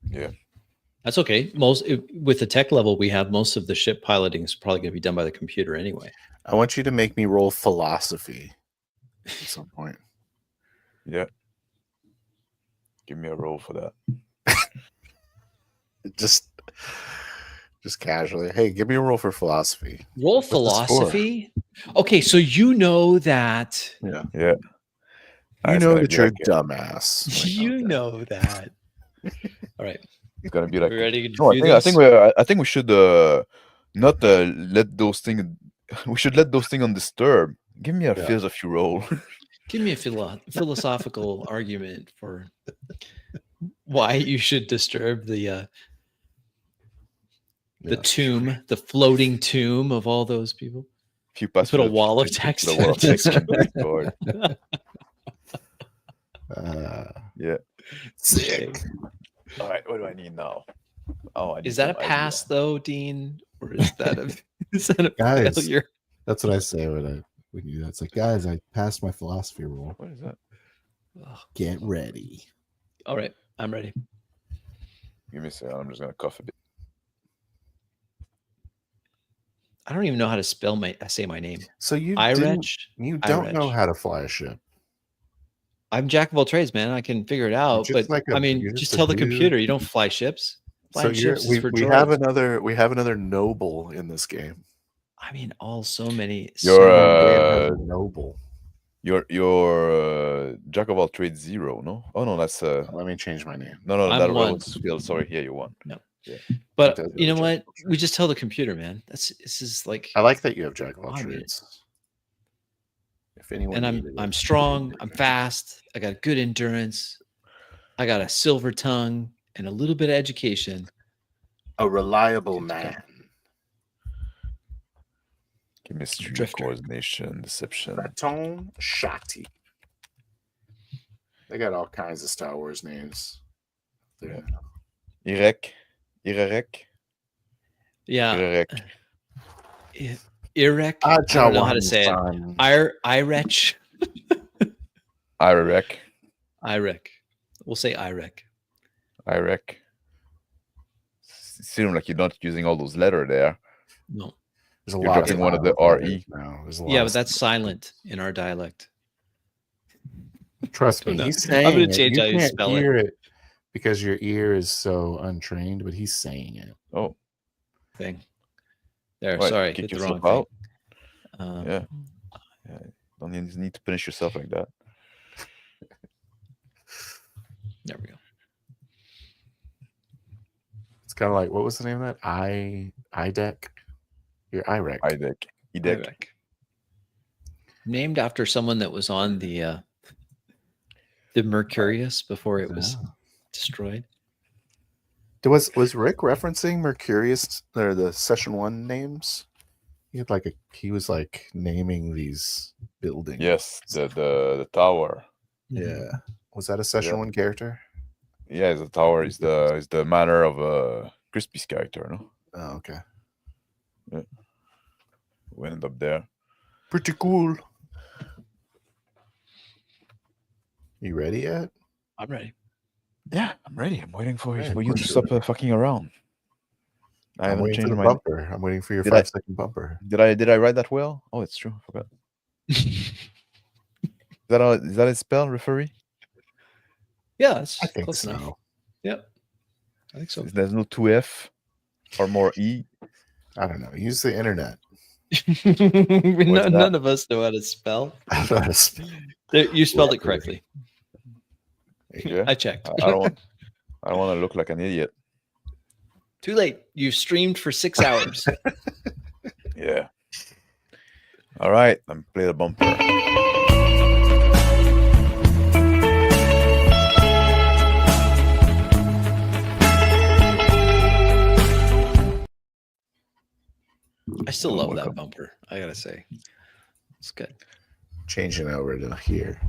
Yeah. That's okay. With the tech level we have, most of the ship piloting is probably going to be done by the computer anyway. I want you to make me roll philosophy at some point. Yeah. Give me a roll for that. just casually. Hey, give me a roll for philosophy. Roll the score? philosophy. Okay, so you know that. Yeah. Yeah. You It's know gonna that be you're a like, dumbass. Like, You okay. know that. All right. it's gonna be like. We ready to No, do I this? think we should not let those things. We should let those things undisturb. Give me a Yeah. philosophy roll. Give me a philosophical argument for why you should disturb the Yeah. tomb, the floating tomb of all those people. If you pass Put a philosophy wall of check, text the wall of text on on Discord. Yeah. Sick. All right. What do I need now? Oh, I need Is that a some idea. pass though, Dean, or is that a Guys. failure? That's what I say when you. That's like, guys, I passed my philosophy roll. What is that? Ugh. Get ready. All right, I'm ready. Give me a second. I'm just gonna cough a bit. I don't even know how to say my name. So you Irech. you don't know Irech. how to fly a ship. I'm jack of all trades, man. I can figure it out, just but like I mean, you're just just a tell the dude. computer you don't fly ships. Flying ships is for we droids. have another noble in this game. I mean, so many. You're Game has a noble. you're jack of all trades 0, no? Oh no, that's Let me change my name. no, I'm that one. was Phil. Sorry, here you won. No. Yeah. But Does you know have what? jack of all We trades. just tell the computer, man. This is like, I like that you have jack of all I mean, trades. If anyone and needed I'm it. strong. I'm fast. I got good endurance. I got a silver tongue and a little bit of education. A reliable man. Chemistry, Drifter. coordination, deception. Baton Shati. They got all kinds of Star Wars names. Yeah. Irek. Yeah. Irek. Irek. I don't know how to say it. Irech. Irek. Irek. We'll say Irek. Irek. Seems like you're not using all those letters there. No. There's a You're lot dropping of one of the RE. now. There's a lot Yeah, of but that's stuff. silent in our dialect. Trust me, No, he's I'm saying gonna it. change You how you can't spell hear it because your ear is so untrained, but he's saying it. Oh, Thing. There, right. sorry, Kick hit the wrong yourself thing. out. Yeah. Don't need to punish yourself like that. There we go. It's kind of like, what was the name of that? IDEC? Your IREC. Idek. Irek. Named after someone that was on the Mercurius before it was destroyed. Was Rick referencing Mercurius or the Session 1 names? He was like naming these buildings. Yes, the tower. Yeah. Was that a Session 1 character? Yeah, the tower is the manner of Crispy's character, no? Oh, okay. Yeah. We ended up there. Pretty cool. You ready yet? I'm ready. Yeah, I'm ready. I'm waiting for Yeah, of you to course you're stop fucking around. I I'm haven't waiting for changed the my. bumper. I'm waiting for your Did I- 5-second bumper. Did I write that well? Oh, it's true. I forgot. Is that a spell, referee? Yeah, it's I think close so. enough. Yep. I think so. There's no 2F or more E. I don't know. Use the internet. None of us know how to spell. I don't know how to spell. You spelled it correctly. Yeah. I checked. I don't want to look like an idiot. Too late. You streamed for 6 hours. Yeah. All right. I'm play the bumper. I still love that Welcome. bumper. I gotta say, it's good. Changing over to here.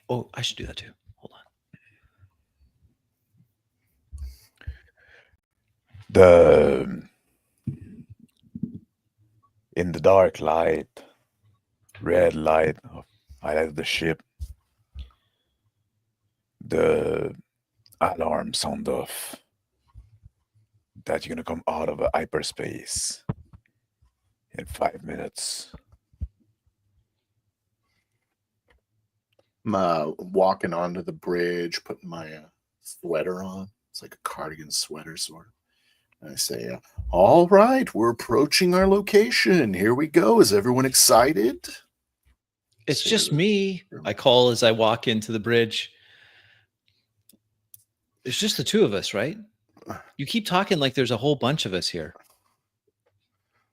Oh, I should do that too. Hold on. In the dark light, red light of highlight of the ship, the alarm sound off that you're gonna come out of a hyperspace in 5 minutes. I'm walking onto the bridge, putting my sweater on. It's like a cardigan sweater sort of. And I say, all right, we're approaching our location. Here we go. Is everyone excited? It's Say just to the me. room. I call as I walk into the bridge. It's just the two of us, right? You keep talking like there's a whole bunch of us here.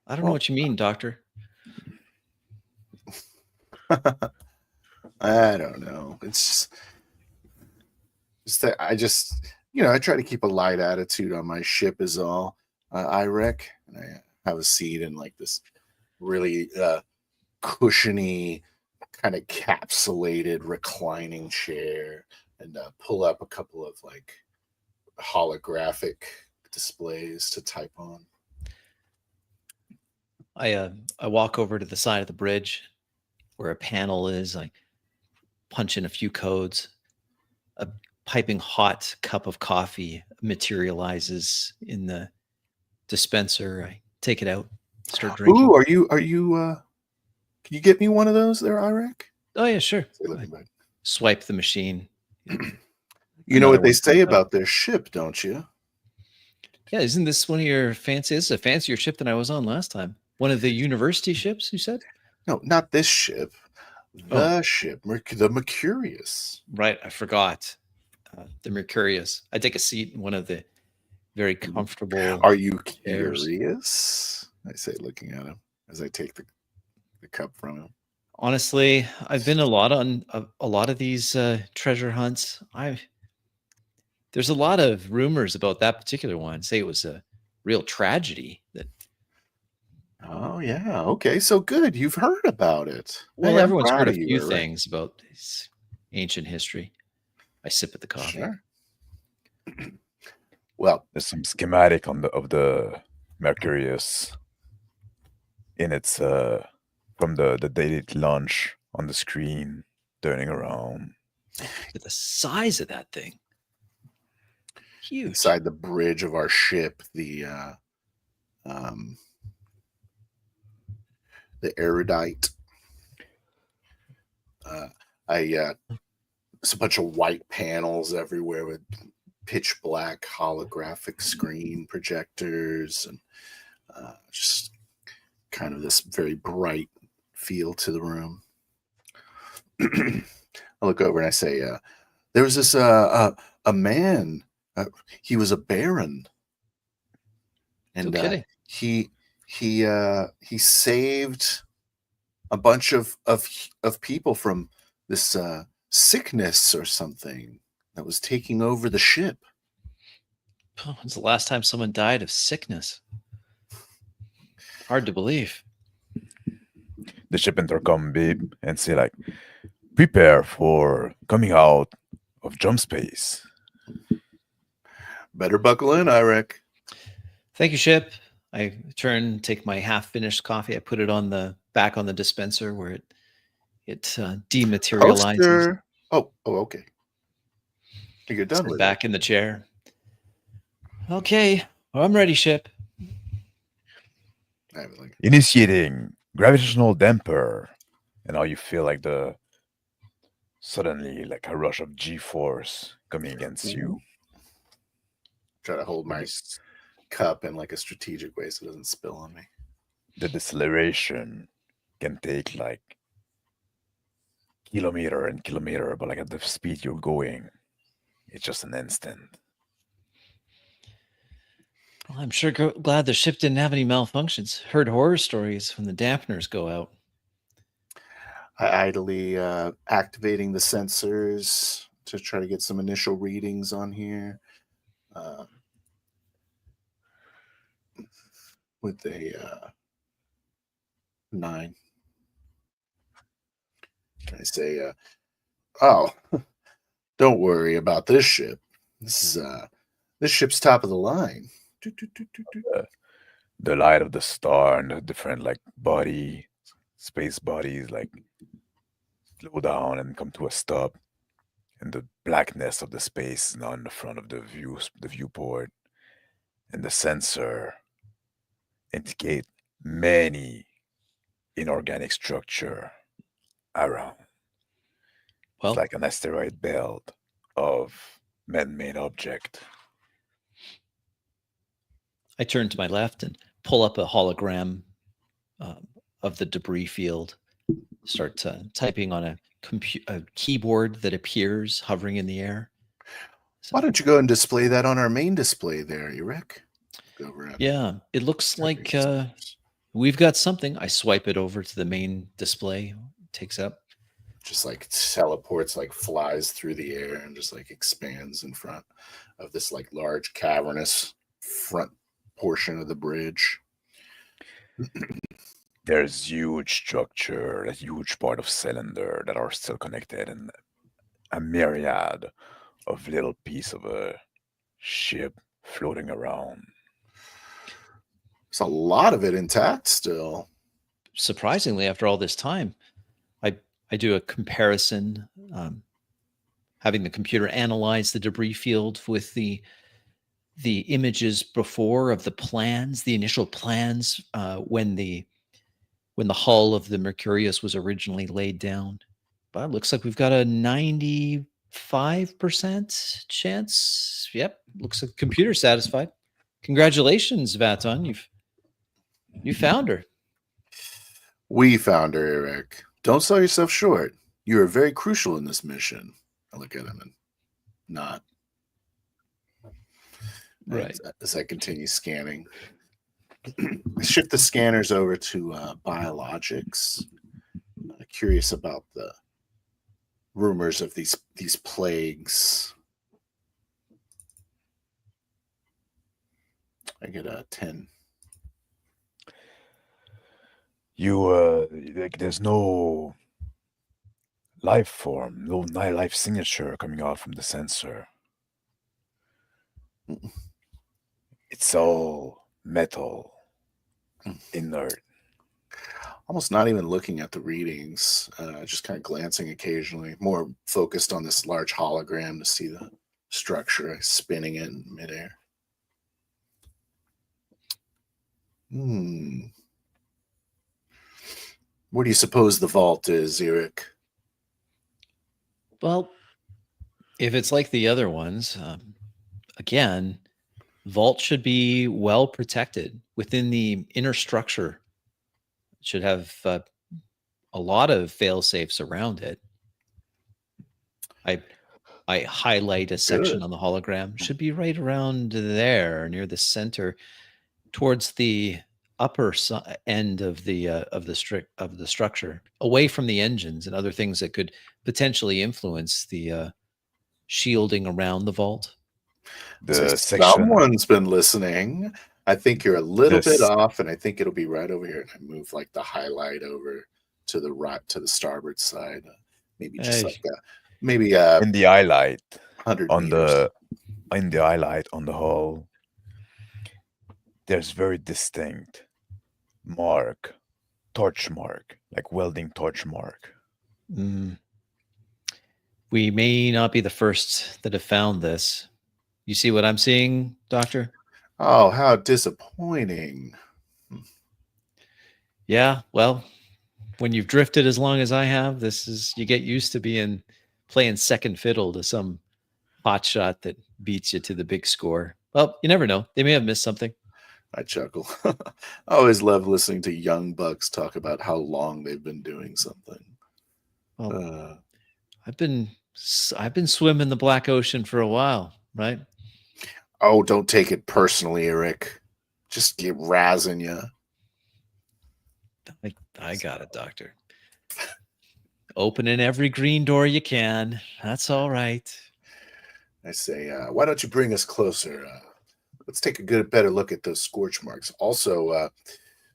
I don't know Well- what you mean, Doctor. I don't know. It's just that I just, I try to keep a light attitude on my ship is all. I wreck, and I have a seat in like this really cushiony, kind of capsulated reclining chair, and pull up a couple of like holographic displays to type on. I walk over to the side of the bridge where a panel is. I punch in a few codes. A piping hot cup of coffee materializes in the dispenser. I take it out, start drinking. Ooh, are you? Can you get me one of those there, Iraq? Oh yeah, sure. Say, look I back. swipe the machine. You know Another what they one say comes out. about their ship, don't you? Yeah, isn't this one of your fancy? It's a fancier ship than I was on last time. One of the university ships, you said? No, not this ship. Oh. The ship, the Mercurius. Right, I forgot. The Mercurius. I take a seat in one of the very comfortable. Are you chairs. curious? I say, looking at him as I take the cup from him. Honestly, I've been on a lot of these treasure hunts. There's a lot of rumors about that particular one. Say it was a real tragedy. That Oh yeah, okay, so good. You've heard about it. well, Hey, I'm everyone's proud heard a of you, few Iraq. things about this ancient history. I sip at the coffee. Sure. Well, There's some schematic of the Mercurius in its from the dated launch on the screen, turning around. Look at the size of that thing. Huge. inside the bridge of our ship, the erudite. There's a bunch of white panels everywhere with pitch black holographic screen projectors, and just kind of this very bright feel to the room. I look over and I say, there was this a man. He was a baron, and No kidding. he saved a bunch of people from this sickness or something that was taking over the ship. Oh, when's the last time someone died of sickness? Hard to believe. The ship intercom beep and say like, prepare for coming out of jump space. Better buckle in, Iraq. Thank you, ship. I turn, take my half-finished coffee. I put it on the back on the dispenser where it dematerializes. Poster. Oh, okay. You're done Sit with back in the chair. Okay, well, I'm ready, ship. it. I have like, Initiating gravitational damper. And now you feel like suddenly like a rush of G-force coming against you. try to hold my cup in like a strategic way so it doesn't spill on me. The deceleration can take like kilometer and kilometer, but like at the speed you're going, it's just an instant. Well, I'm sure glad the ship didn't have any malfunctions. Heard horror stories when the dampeners go out. I idly activating the sensors to try to get some initial readings on here. With a 9. I say, oh, don't worry about this ship. This ship's top of the line. The light of the star and the different like space bodies like slow down and come to a stop, and the blackness of the space is now in the front of the viewport, and the sensor indicate many inorganic structure around. Well, It's like an asteroid belt of man-made object. I turn to my left and pull up a hologram of the debris field. Start typing on a keyboard that appears hovering in the air. So, Why don't you go and display that on our main display there, Eric? Go over at yeah, it looks like Extravagance. we've got something. I swipe it over to the main display. Takes up. Just like teleports, like flies through the air and just like expands in front of this like large cavernous front portion of the bridge. There's huge structure, a huge part of cylinder that are still connected, and a myriad of little piece of a ship floating around. There's a lot of it intact still. Surprisingly, after all this time, I do a comparison, having the computer analyze the debris field with the images before of the plans, the initial plans when the hull of the Mercurius was originally laid down. But it looks like we've got a 95% chance. Yep, looks like computer satisfied. Congratulations, Vaton. You found her. We found her, Eric. Don't sell yourself short. You are very crucial in this mission. I look at him and nod. Right. As I continue scanning. I shift the scanners over to biologics. Curious about the rumors of these plagues. I get a 10. There's no life form, no life signature coming out from the sensor. It's all metal, inert. Almost not even looking at the readings, just kind of glancing occasionally, more focused on this large hologram to see the structure, spinning it in midair. Where do you suppose the vault is, Eric? Well, if it's like the other ones, again, vault should be well protected within the inner structure. It should have a lot of fail safes around it. I highlight a section on the hologram. Should be right around there, near the center, towards the upper end of the structure, away from the engines and other things that could potentially influence the shielding around the vault. Someone's been listening. I think you're a little bit off, and I think it'll be right over here. And I move like the highlight over to the right, to the starboard side. Maybe just like maybe in the highlight 100 on meters. in the highlight on the hull. There's very distinct torch mark, like welding torch mark. We may not be the first that have found this. You see what I'm seeing, Doctor? Oh, how disappointing. Yeah, well, when you've drifted as long as I have, you get used to playing second fiddle to some hotshot that beats you to the big score. Well, you never know. They may have missed something. I chuckle. I always love listening to young bucks talk about how long they've been doing something. Well, I've been swimming the Black Ocean for a while, right? Oh, don't take it personally, Eric. Just get razzing you. I got it, Doctor. Opening every green door you can. That's all right. I say, why don't you bring us closer? Let's take a better look at those scorch marks. Also,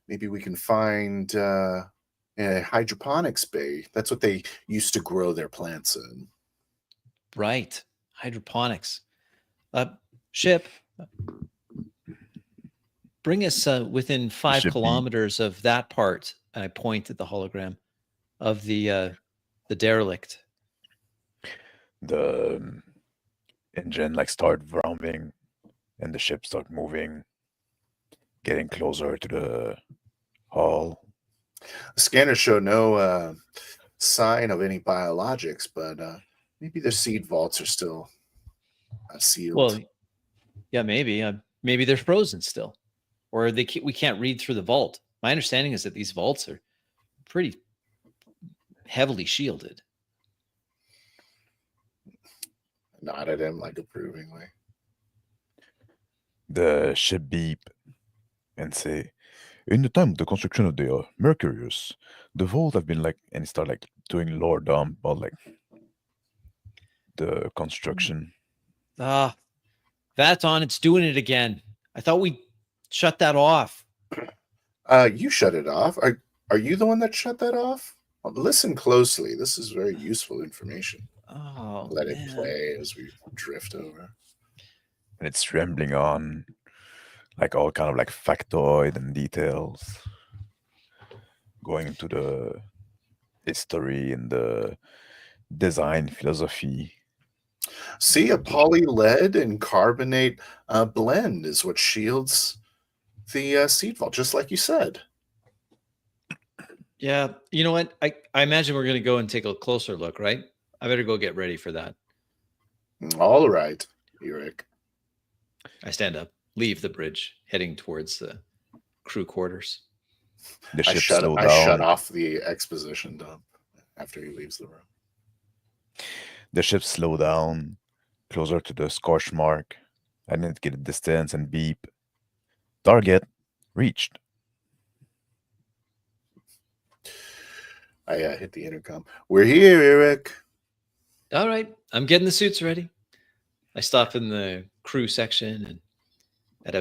maybe we can find a hydroponics bay. That's what they used to grow their plants in. Right. Hydroponics. Ship, bring us within 5 kilometers of that part. And I point at the hologram of the derelict. The engine start vrooming, and the ship start moving, getting closer to the hull. The scanners show no sign of any biologics, but maybe their seed vaults are still sealed. Well, yeah, maybe. Maybe they're frozen still. or we can't read through the vault. My understanding is that these vaults are pretty heavily shielded. Nod at him like approvingly. The ship beep and say, in the time of the construction of the Mercurius, the vault have been like, and he start like doing lore dump about like the construction. Ah, Vaton, it's doing it again. I thought we shut that off. You shut it off. Are you the one that shut that off? Well, listen closely. This is very useful information. Oh, Let man. it play as we drift over. And it's rambling on like all kind of like factoid and details, going into the history and the design philosophy. See, a poly lead and carbonate blend is what shields the seed vault, just like you said. Yeah, you know what? I imagine we're going to go and take a closer look, right? I better go get ready for that. All right, Eric. I stand up, leave the bridge, heading towards the crew quarters. The I ship shut slow down. off the exposition dump after he leaves the room. The ship slow down, closer to the scorch mark. I need to get a distance and beep. Target reached. I hit the intercom. We're here, Eric. All right, I'm getting the suits ready. I stop in the crew section and at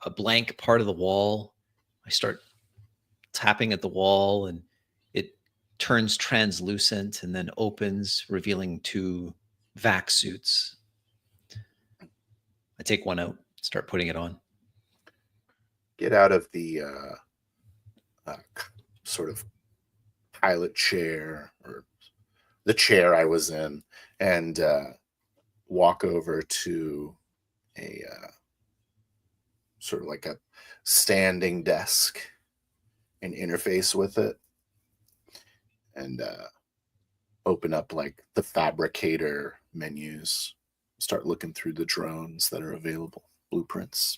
a blank part of the wall, I start tapping at the wall and it turns translucent and then opens, revealing 2 vac suits. I take one out, start putting it on. Get out of the sort of pilot chair or the chair I was in and walk over to a sort of like a standing desk and interface with it and open up like the fabricator menus, start looking through the drones that are available, blueprints.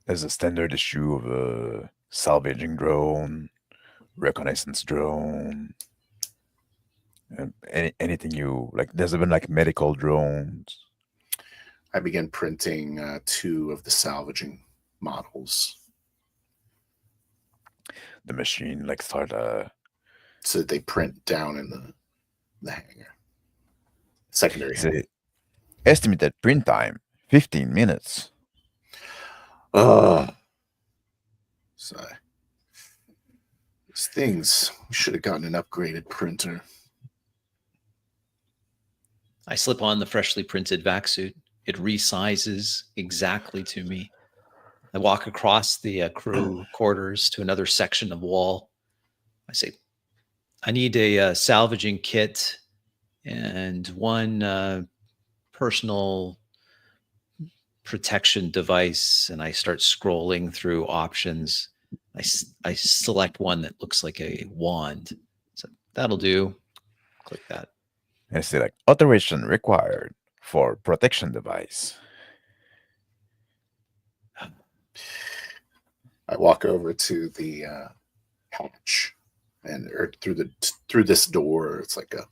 There's a standard issue of a salvaging drone, reconnaissance drone, and anything you like. There's even like medical drones. I began printing 2 of the salvaging models The machine like start so that they print down in the hangar. Secondary hangar. say estimated print time 15 minutes. Ugh. So, these things, we should have gotten an upgraded printer. I slip on the freshly printed vac suit. It resizes exactly to me. I walk across the crew quarters to another section of wall. I say, I need a salvaging kit and 1 personal protection device. And I start scrolling through options. I select one that looks like a wand. So that'll do. Click that. And I say like authorization required for protection device. I walk over to the hatch and or through this door. It's like a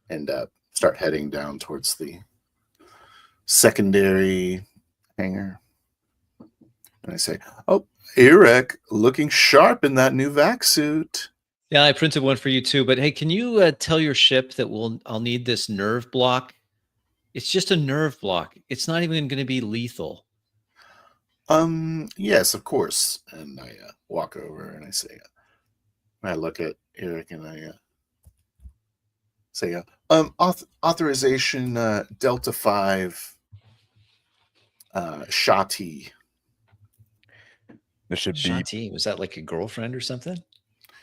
and start heading down towards the secondary hangar. And I say, "Oh, Eric, looking sharp in that new vac suit." Yeah, I printed one for you too. But hey, can you tell your ship that I'll need this nerve block? It's just a nerve block. It's not even going to be lethal. Yes, of course. And I walk over and I say, I look at Eric and I say, authorization Delta 5 Shati. There should be Shati, was that like a girlfriend or something?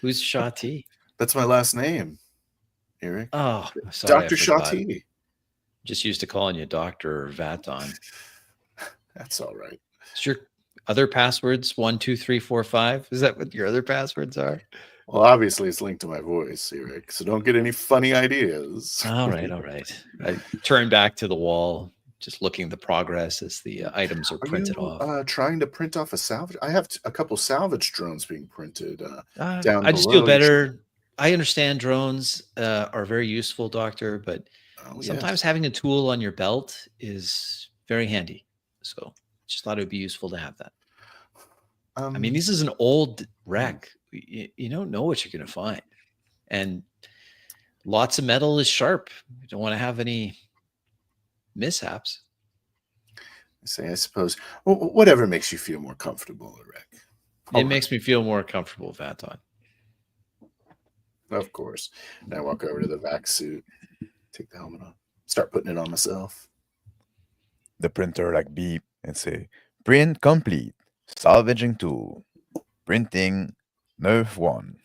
Who's Shati? That's my last name, Eric. Oh, sorry, Dr. Shati. Just used to calling you Dr. Vaton. That's all right. Is your other passwords 1, 2, 3, 4, 5? Is that what your other passwords are? Well, obviously it's linked to my voice, Eric, so don't get any funny ideas. All right. I turn back to the wall, just looking the progress as the items are Are printed you off. trying to print off a salvage? I have a couple salvage drones being printed down I just feel below. better. I understand drones are very useful, Doctor, but Oh, sometimes yes. having a tool on your belt is very handy. So just thought it would be useful to have that. I mean, this is an old wreck. You don't know what you're going to find. And lots of metal is sharp. You don't want to have any mishaps. I suppose whatever makes you feel more comfortable, Rick. It makes me feel more comfortable, Vaton. Of course. And I walk over to the vac suit, take the helmet off, start putting it on myself. The printer like beep and say, print complete. Salvaging tool. Printing nerve 1.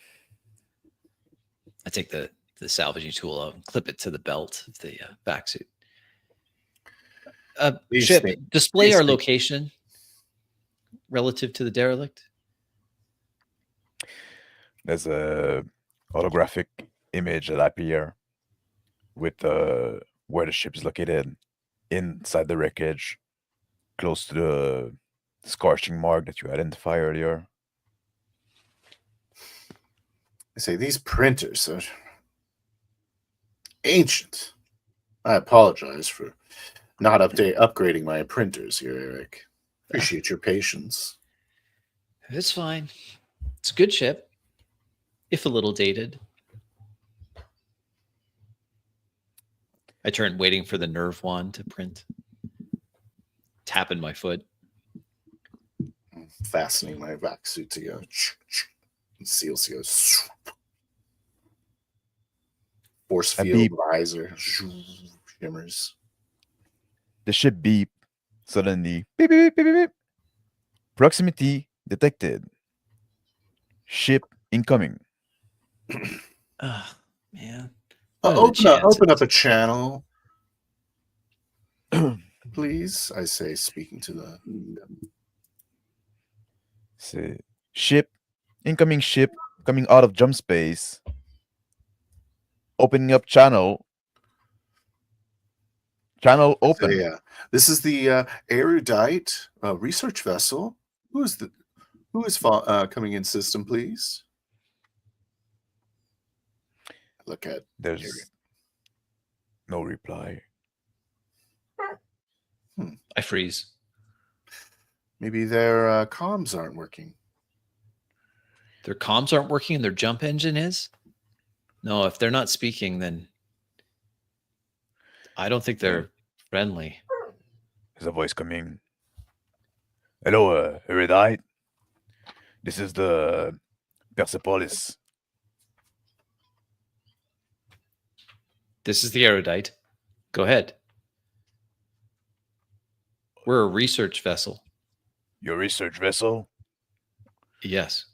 I take the salvaging tool out and clip it to the belt of the back suit. Ship, display our location relative to the derelict. There's a holographic image that appear with where the ship is located inside the wreckage, close to the scorching mark that you identified earlier. I say these printers are ancient. I apologize for not upgrading my printers here, Eric. Appreciate your patience. It's fine. It's a good ship, if a little dated. I turn waiting for the nerve wand to print. Tapping my foot. Fastening my vac suit together. And seals goes. Force field riser. Shimmers. The ship beep. Suddenly, beep, beep, beep, beep, beep. Proximity detected. Ship incoming. Oh, man. Open up a channel. Please, I say, speaking to the... Say, ship, incoming ship, coming out of jump space. Opening up channel. Channel open. So, yeah, this is the erudite research vessel. Who is coming in system, please? Look at. There's no reply. I freeze. Maybe their comms aren't working. Their comms aren't working and their jump engine is? No, if they're not speaking, then I don't think they're friendly. There's a voice coming. Hello, erudite. This is the Persepolis. This is the erudite. Go ahead. We're a research vessel. Your research vessel? Yes.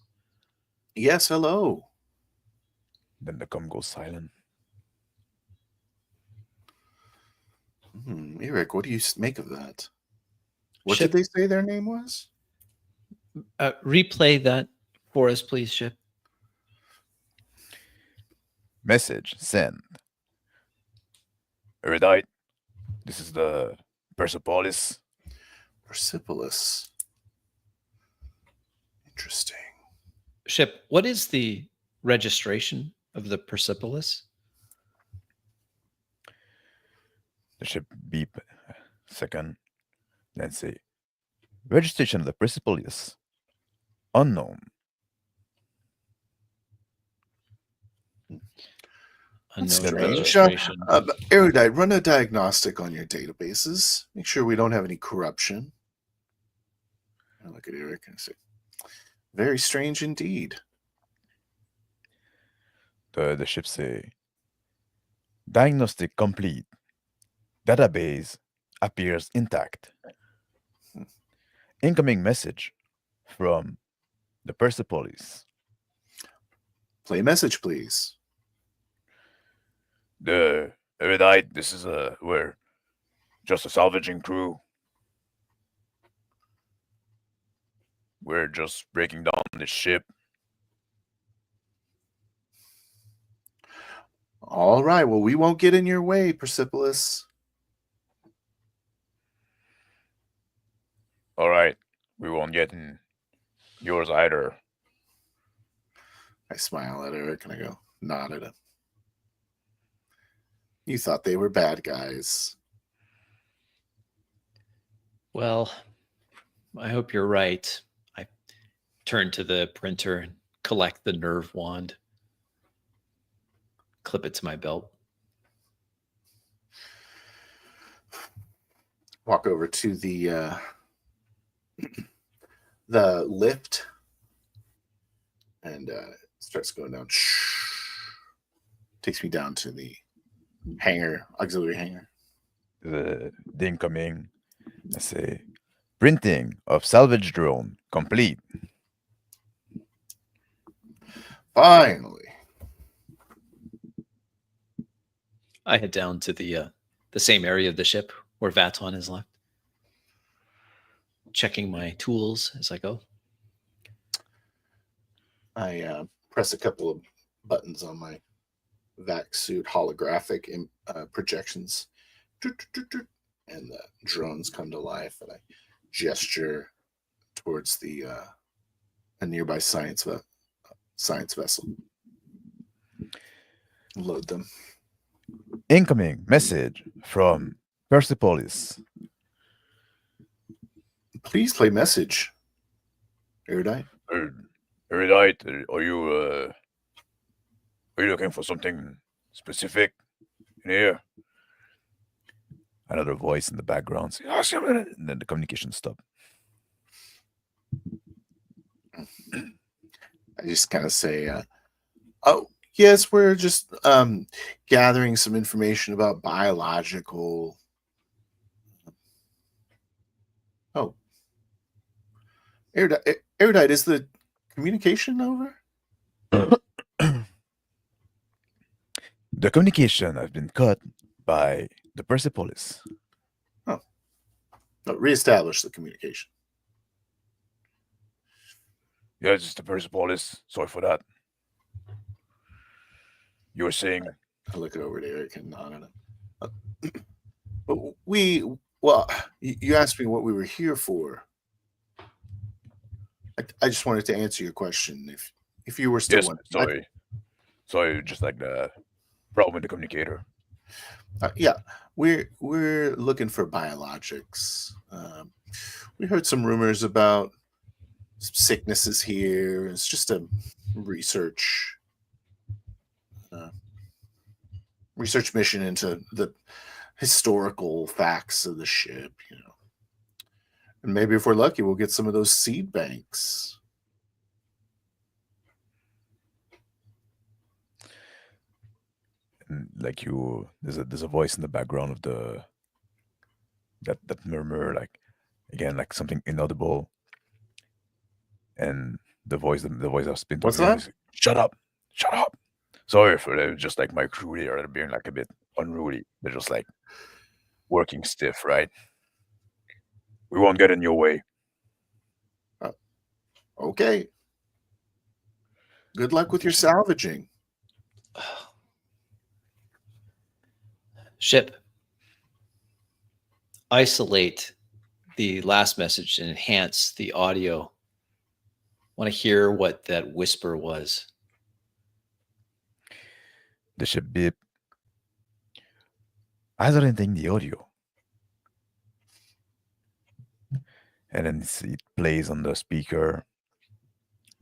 Yes, hello. Then the comm goes silent. Eric, what do you make of that? What did they say their name was? Replay that for us, please, Ship. Message send. Erudite, this is the Persepolis. Persepolis. Interesting. Ship, what is the registration of the Persepolis? The ship beep a second, then say, registration of the Persepolis. Unknown. Unknown registration. Erudite, run a diagnostic on your databases. Make sure we don't have any corruption. I look at Eric and say, very strange indeed. The ship say, diagnostic complete. Database appears intact. Incoming message from the Persepolis. Play message, please. The erudite, this is we're just a salvaging crew. We're just breaking down this ship. All right, well, we won't get in your way, Persepolis. All right, we won't get in yours either. I smile at Eric and I go, nod at him. You thought they were bad guys. Well, I hope you're right. I turn to the printer and collect the nerve wand, clip it to my belt. Walk over to the lift, and starts going down. Takes me down to the hangar, auxiliary hangar. The incoming, I say, printing of salvage drone complete. Finally. I head down to the same area of the ship where Vaton is left, checking my tools as I go. I press a couple of buttons on my vac suit holographic projections, and the drones come to life, and I gesture towards a nearby science vessel. Load them. Incoming message from Persepolis. Please play message. Erudite. Erudite, are you looking for something specific in here? Another voice in the background says, and then the communication stopped. I just kind of say, oh, yes, we're just gathering some information about biological. Oh. Erudite, is the communication over? The communication has been cut by the Persepolis. Oh. No, reestablish the communication. Yeah, it's just the Persepolis. Sorry for that. You were saying... I look over at Eric and nod at him. You asked me what we were here for. I just wanted to answer your question. If you were still yes, sorry, just like the problem with the communicator. Yeah, we're looking for biologics. We heard some rumors about sicknesses here. It's just a research mission into the historical facts of the ship, and maybe if we're lucky, we'll get some of those seed banks. And like there's a voice in the background of that murmur, like again, like something inaudible. And the voice I've spin. What's that? Is, shut up. Sorry for that. Just like my crew here, they're being like a bit unruly. They're just like working stiff, right? We won't get in your way. Okay. Good luck with your salvaging. Ship. Isolate the last message and enhance the audio. Want to hear what that whisper was. The ship beep. Isolating the audio. And then it plays on the speaker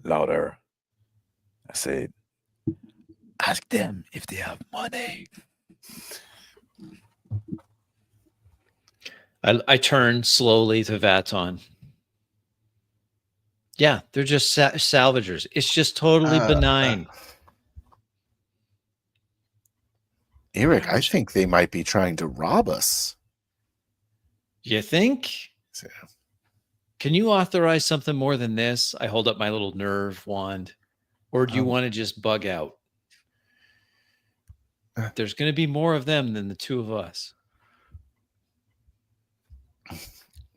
louder. I say, ask them if they have money. I turn slowly to Vaton. Yeah, they're just salvagers. It's just totally benign. Eric, I think they might be trying to rob us. You think? Yeah. Can you authorize something more than this? I hold up my little nerve wand. Or do you want to just bug out? There's going to be more of them than the two of us.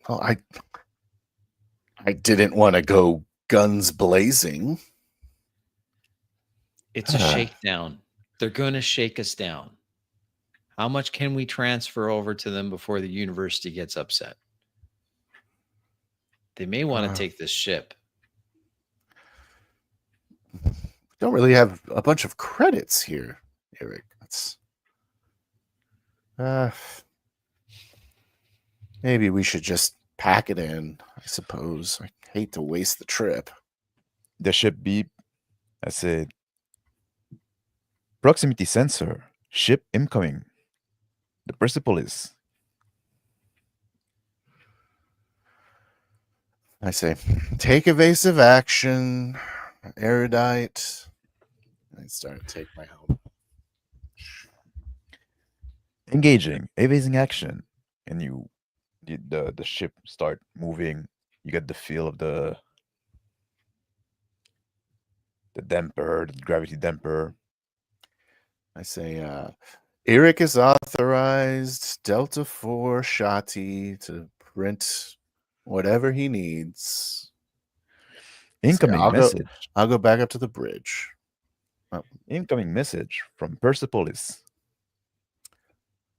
Well, I didn't want to go guns blazing. It's a shakedown. They're going to shake us down. How much can we transfer over to them before the university gets upset? They may want to take this ship. Don't really have a bunch of credits here, Eric. That's maybe we should just pack it in, I suppose. I hate to waste the trip. The ship beep. I said, proximity sensor. Ship incoming. The Persepolis. I say, take evasive action, erudite. I start to take my helmet. Engaging. Evasing action. And the ship start moving. You get the feel of the damper, the gravity damper. I say, Eric is authorized Delta 4 Shati to print whatever he needs. Incoming I'll message. I'll go back up to the bridge. Incoming message from Persepolis.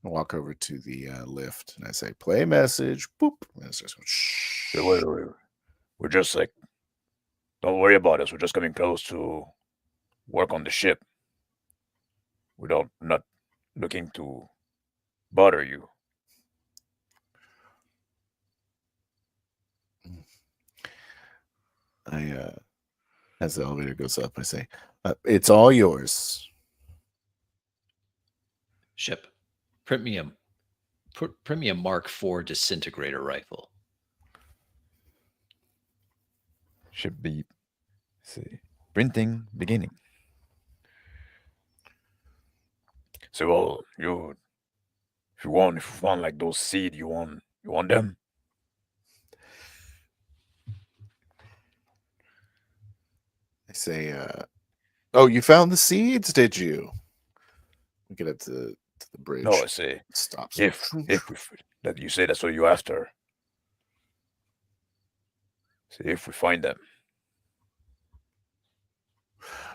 I walk over to the lift and I say, play message. Boop. And it starts going, shh. Wait. We're just like, don't worry about us. We're just coming close to work on the ship. Not looking to bother you. As the elevator goes up, I say, it's all yours. Ship, print me a Mark IV disintegrator rifle. Ship beep. See, printing beginning. So, well, if you want like those seed, you want them. I say, oh, you found the seeds, did you? We get up to the bridge. No, I say, Stops. if that you say that's what you after. See if we find them.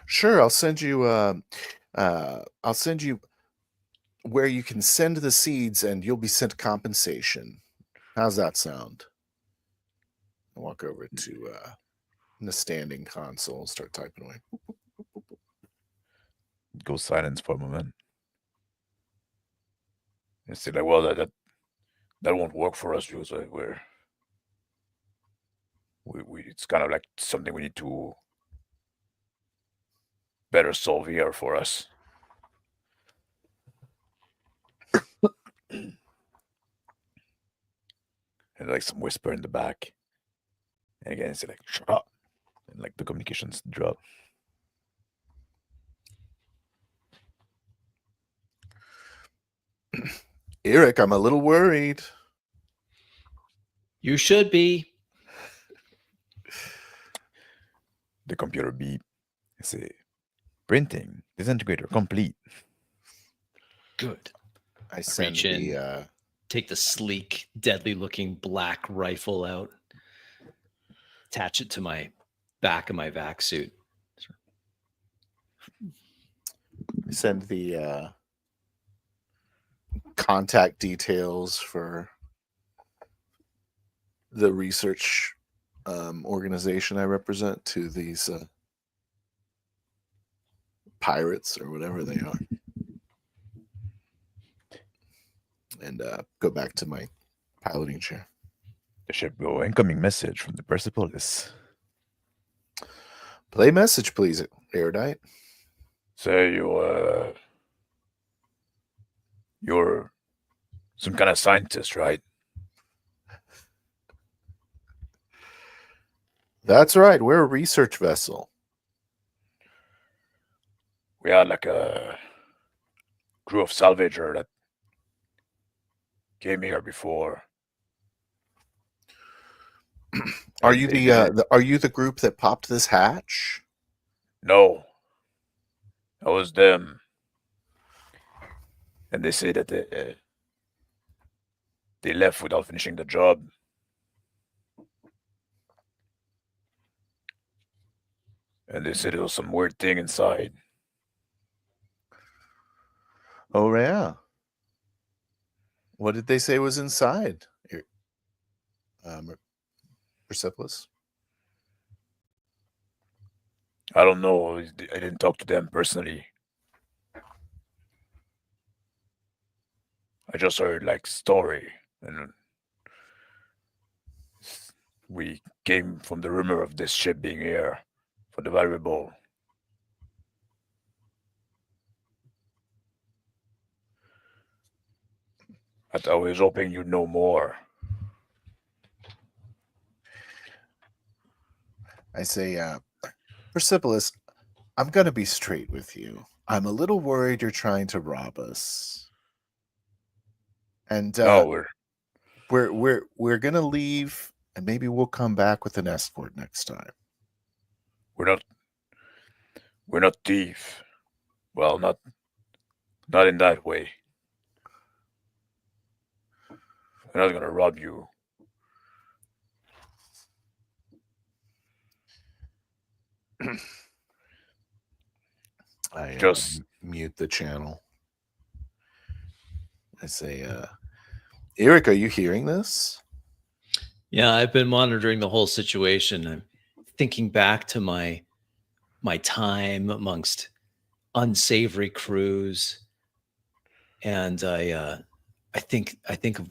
Sure, I'll send you. I'll send you where you can send the seeds, and you'll be sent compensation. How's that sound? I walk over to the standing console, start typing away. Go silence for a moment. And say like, well, that won't work for us because we it's kind of like something we need to better solve here for us. And like some whisper in the back. And again, it's like, shut up. And like the communications drop. Eric, I'm a little worried. You should be. The computer beep. I say, printing disintegrator complete. Good. I send reach in. the Take the sleek, deadly-looking black rifle out. Attach it to my back of my vac suit. I send the contact details for the research organization I represent to these pirates or whatever they are, and go back to my piloting chair. The ship go incoming message from the Persepolis. Play message, please, Erudite. Say you're some kind of scientist, right? That's right. We're a research vessel. We had like a crew of salvager that came here before. Are you are you the group that popped this hatch? No, that was them. And they say that they left without finishing the job. And they said there was some weird thing inside. Oh yeah. What did they say was inside? Persepolis? I don't know. I didn't talk to them personally. I just heard like story, and we came from the rumor of this ship being here for the valuable. I was hoping you'd know more. I say, Persepolis, I'm going to be straight with you. I'm a little worried you're trying to rob us. And No, we're going to leave, and maybe we'll come back with an escort next time. we're not thief. Well, not in that way. We're not gonna rob you. I Just mute the channel. I say, Eric, are you hearing this? Yeah, I've been monitoring the whole situation. I'm thinking back to my time amongst unsavory crews, and I think of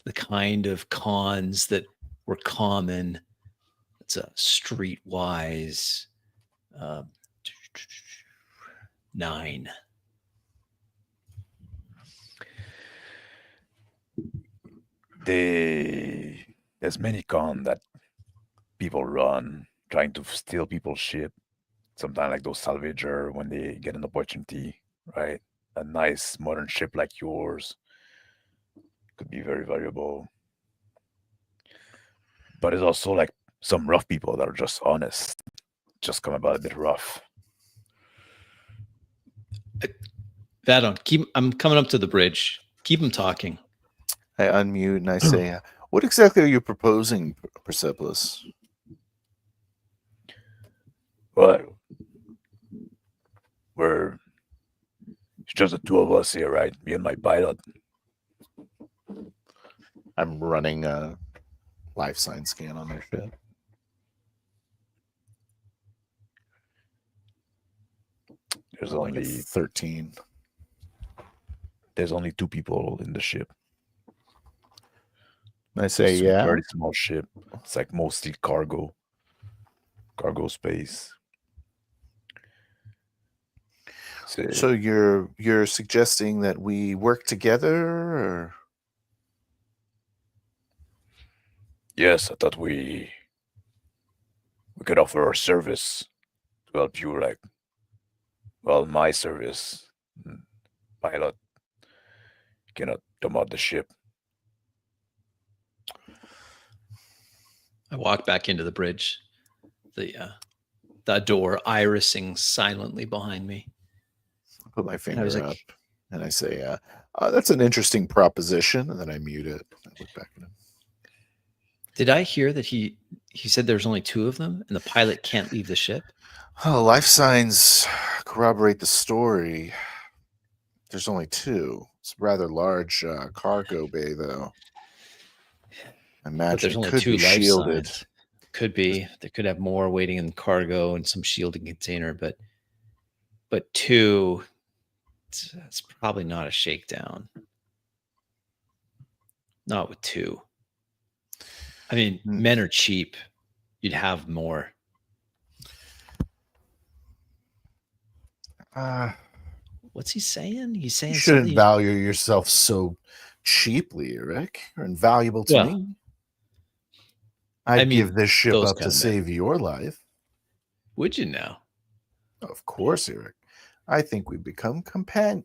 the kind of cons that were common. It's a streetwise 9. There's many con that people run trying to steal people's ship. Sometimes like those salvager when they get an opportunity, right? A nice modern ship like yours could be very valuable. But it's also like some rough people that are just honest, just come about a bit rough. Vadon, I'm coming up to the bridge. Keep them talking. I unmute and I say, what exactly are you proposing, Persepolis? Well, it's just the two of us here, right? Me and my pilot. I'm running a life sign scan on their ship. There's Like only 13. There's only 2 people in the ship. I say, It's a yeah. very small ship. It's like mostly cargo space. So you're suggesting that we work together, or? Yes, I thought we could offer our service to help you, like, well, my service. Pilot cannot come out the ship. I walk back into the bridge, the door irising silently behind me. I put my finger was up like, and I say, that's an interesting proposition. And then I mute it. I look back at him. Did I hear that he said there's only 2 of them and the pilot can't leave the ship? Oh, life signs corroborate the story. There's only 2. It's a rather large cargo bay, though. I But imagine there's it only could 2 be life shielded. signs. Could be. They could have more waiting in cargo and some shielding container, but 2, it's probably not a shakedown. Not with 2. I mean, men are cheap. You'd have more. What's he saying? He's saying You shouldn't something. value yourself so cheaply, Rick. You're invaluable to me. I'd give this ship up to save your life. Would you now? Of course, Eric. I think we become comrades.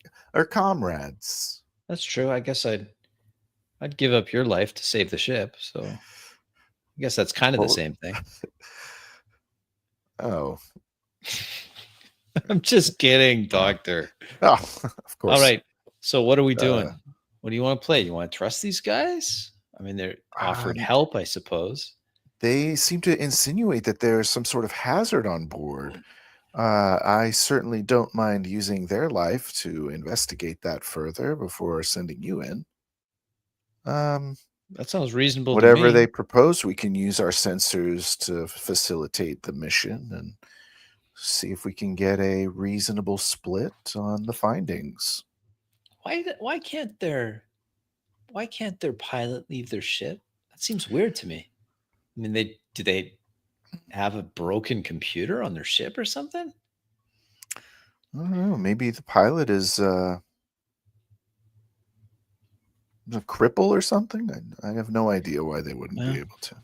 That's true. I guess I'd give up your life to save the ship. So I guess that's kind of the same thing. Oh. I'm just kidding, Doctor. Oh, of course. All right. So what are we doing? What do you want to play? You want to trust these guys? I mean, they're offered help, I suppose. They seem to insinuate that there's some sort of hazard on board. I certainly don't mind using their life to investigate that further before sending you in. That sounds reasonable to Whatever me. they propose, we can use our sensors to facilitate the mission and see if we can get a reasonable split on the findings. Why can't their pilot leave their ship? That seems weird to me. I mean, do they have a broken computer on their ship or something? I don't know. Maybe the pilot is a cripple or something. I have no idea why they wouldn't be Yeah. able to.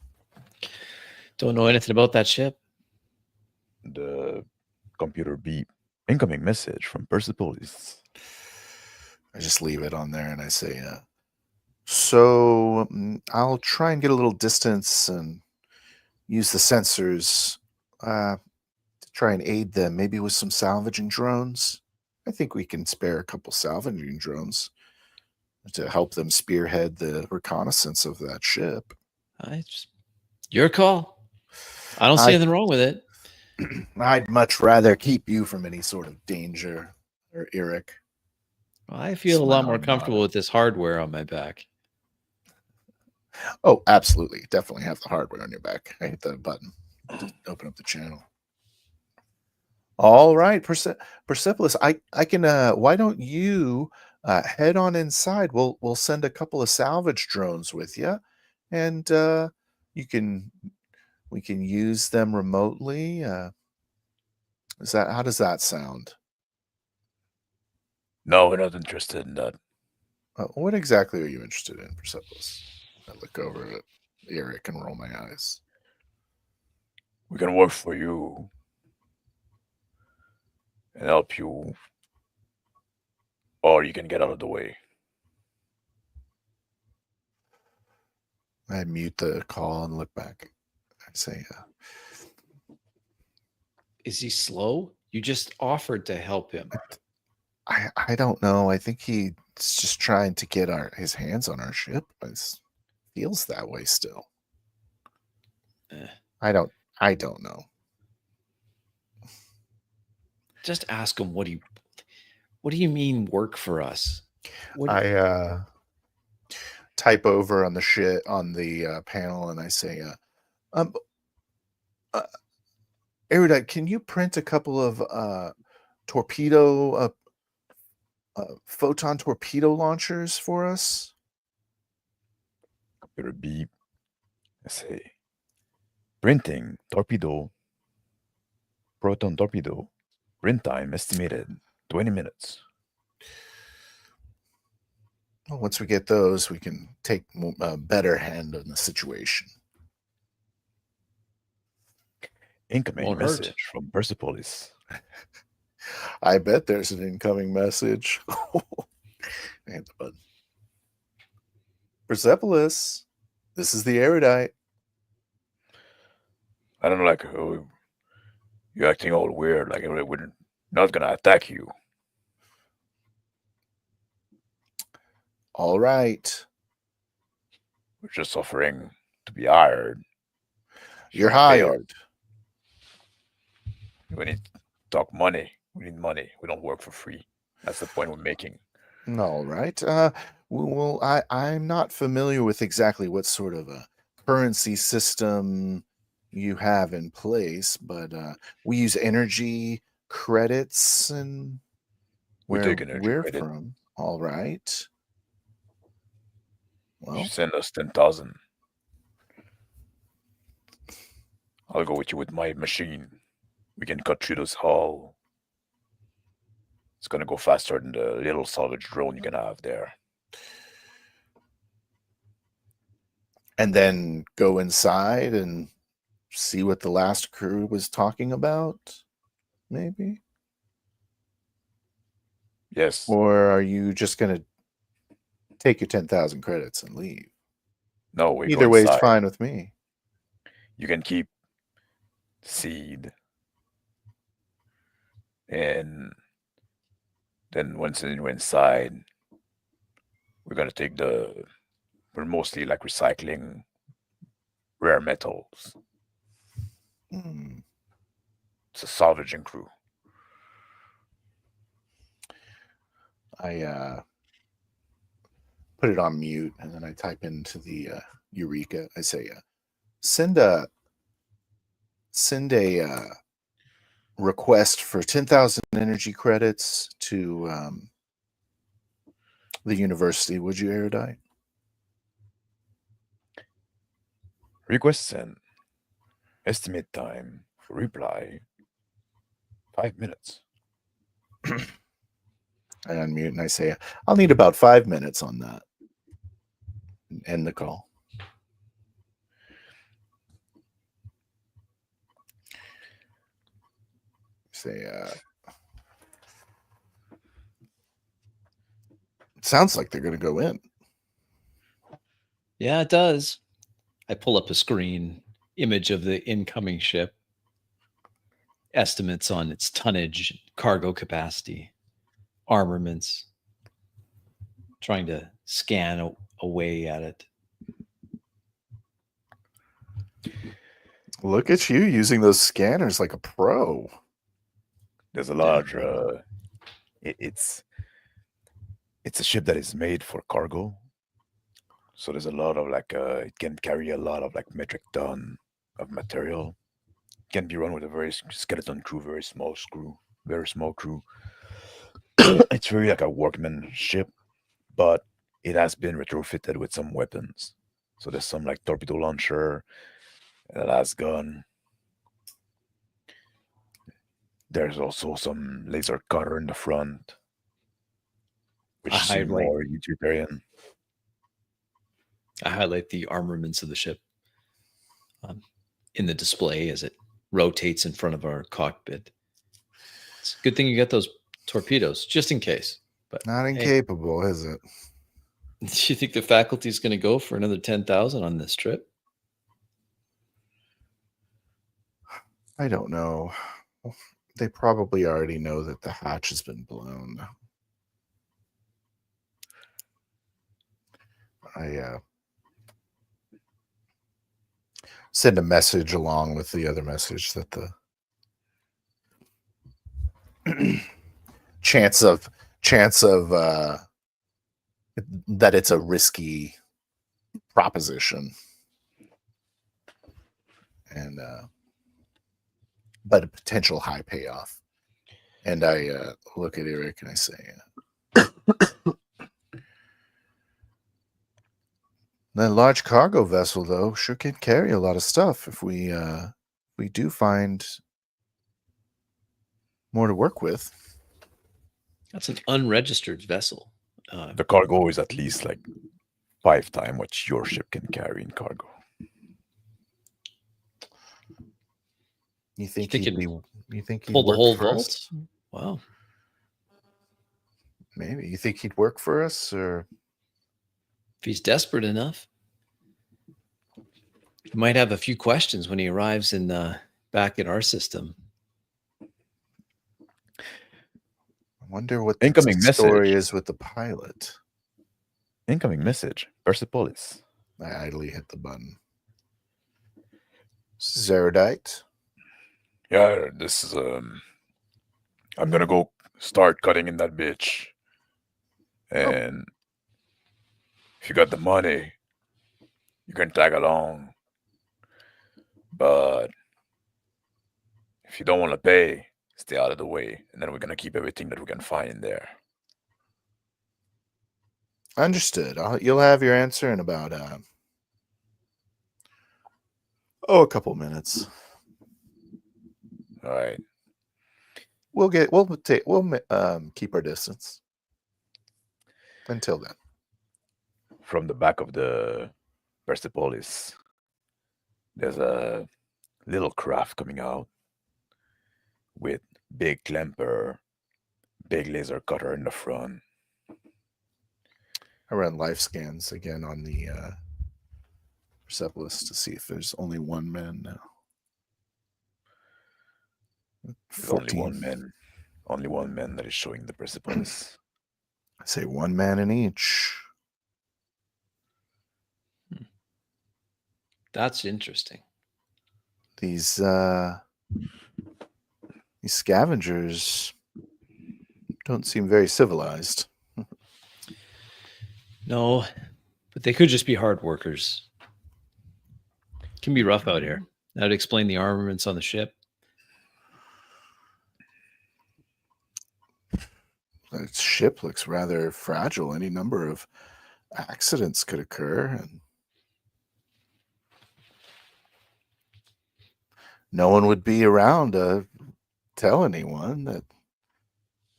Don't know anything about that ship. The computer beep. Incoming message from Persepolis. I just leave it on there and I say, so I'll try and get a little distance and use the sensors to try and aid them, maybe with some salvaging drones. I think we can spare a couple salvaging drones to help them spearhead the reconnaissance of that ship. Your call. I don't see anything wrong with it. I'd much rather keep you from any sort of danger, or Eric. Well, I feel a lot more comfortable with this hardware on my back. Oh, absolutely. Definitely have the hardware on your back. I hit the button to open up the channel. All right, Persepolis, I can why don't you head on inside? We'll send a couple of salvage drones with you, and we can use them remotely. How does that sound? No, we're not interested in that. What exactly are you interested in, Persepolis? I look over at Eric and roll my eyes. We can work for you and help you, or you can get out of the way. I mute the call and look back. I say, Is he slow? You just offered to help him. I don't know. I think he's just trying to get his hands on our ship. It feels that way still. I don't know. Just ask him what do you mean work for us? I type over on the panel and I say, Erudite, can you print a couple of photon torpedo launchers for us? Computer beep. I say, printing torpedo, proton torpedo. Print time estimated 20 minutes. Well, once we get those, we can take a better hand on the situation. Incoming message from Persepolis. I bet there's an incoming message. I hit the button. Persepolis, this is the Erudite. I don't know, like, you're acting all weird, like we're not gonna attack you. All right. We're just offering to be hired. You're hired. We need to talk money. We need money. We don't work for free. That's the point we're making. All right. Well, I'm not familiar with exactly what sort of a currency system you have in place, but we use energy credits and We where take energy we're credit. from. All right. Well, send us 10,000. I'll go with you with my machine. We can cut through this hull. It's gonna go faster than the little salvage drone you can have there. and then go inside and see what the last crew was talking about, maybe? Yes. Or are you just going to take your 10,000 credits and leave? No, we Either go way is inside. fine with me. You can keep seed. And then once you're inside, we're gonna take we're mostly like recycling rare metals. Hmm. It's a salvaging crew. I put it on mute, and then I type into the Eureka. I say, send a request for 10,000 energy credits to the university. Would you, Erudite? Request sent. Estimate time for reply 5 minutes. I unmute and I say, I'll need about 5 minutes on that. And end the call. Say, it sounds like they're going to go in. Yeah, it does. I pull up a screen image of the incoming ship, estimates on its tonnage, cargo capacity, armaments, trying to scan away at it. Look at you using those scanners like a pro. There's a large. It's a ship that is made for cargo, so there's a lot of it can carry a lot of metric ton of material. It can be run with a very skeleton crew, very small crew. It's really like a workman ship, but it has been retrofitted with some weapons. So there's some torpedo launcher, a last gun. There's also some laser cutter in the front, which A is highlight. more utilitarian. I highlight the armaments of the ship in the display as it rotates in front of our cockpit. It's a good thing you got those torpedoes, just in case. But Not hey, incapable, is it? do you think the faculty is going to go for another 10,000 on this trip? I don't know. They probably already know that the hatch has been blown. I send a message along with the other message that the chance of that it's a risky proposition, and but a potential high payoff. And I look at Eric and I say, that large cargo vessel, though, sure can carry a lot of stuff if we do find more to work with. That's an unregistered vessel. The cargo is at least 5 times what your ship can carry in cargo. You think think he'd it'd be? You think he'd Pull the work whole for us? vault? Wow. Maybe. You think he'd work for us, or If he's desperate enough, he might have a few questions when he arrives in back in our system. I wonder what Incoming the story message. is with the pilot. Incoming message. Persepolis. I idly hit the button. Zerodite. Yeah, this is I'm gonna go start cutting in that bitch. And if you got the money, you can tag along. But if you don't want to pay, stay out of the way. And then we're gonna keep everything that we can find in there. Understood. You'll have your answer in about a couple minutes. All right. We'll keep our distance until then. From the back of the Persepolis, there's a little craft coming out with big clamper, big laser cutter in the front. I run life scans again on the Persepolis to see if there's only one man now. There's only one man that is showing the Persepolis. I say one man in each. That's interesting. These scavengers don't seem very civilized. No, but they could just be hard workers. It can be rough out here. That'd explain the armaments on the ship. That ship looks rather fragile. Any number of accidents could occur, and no one would be around to tell anyone that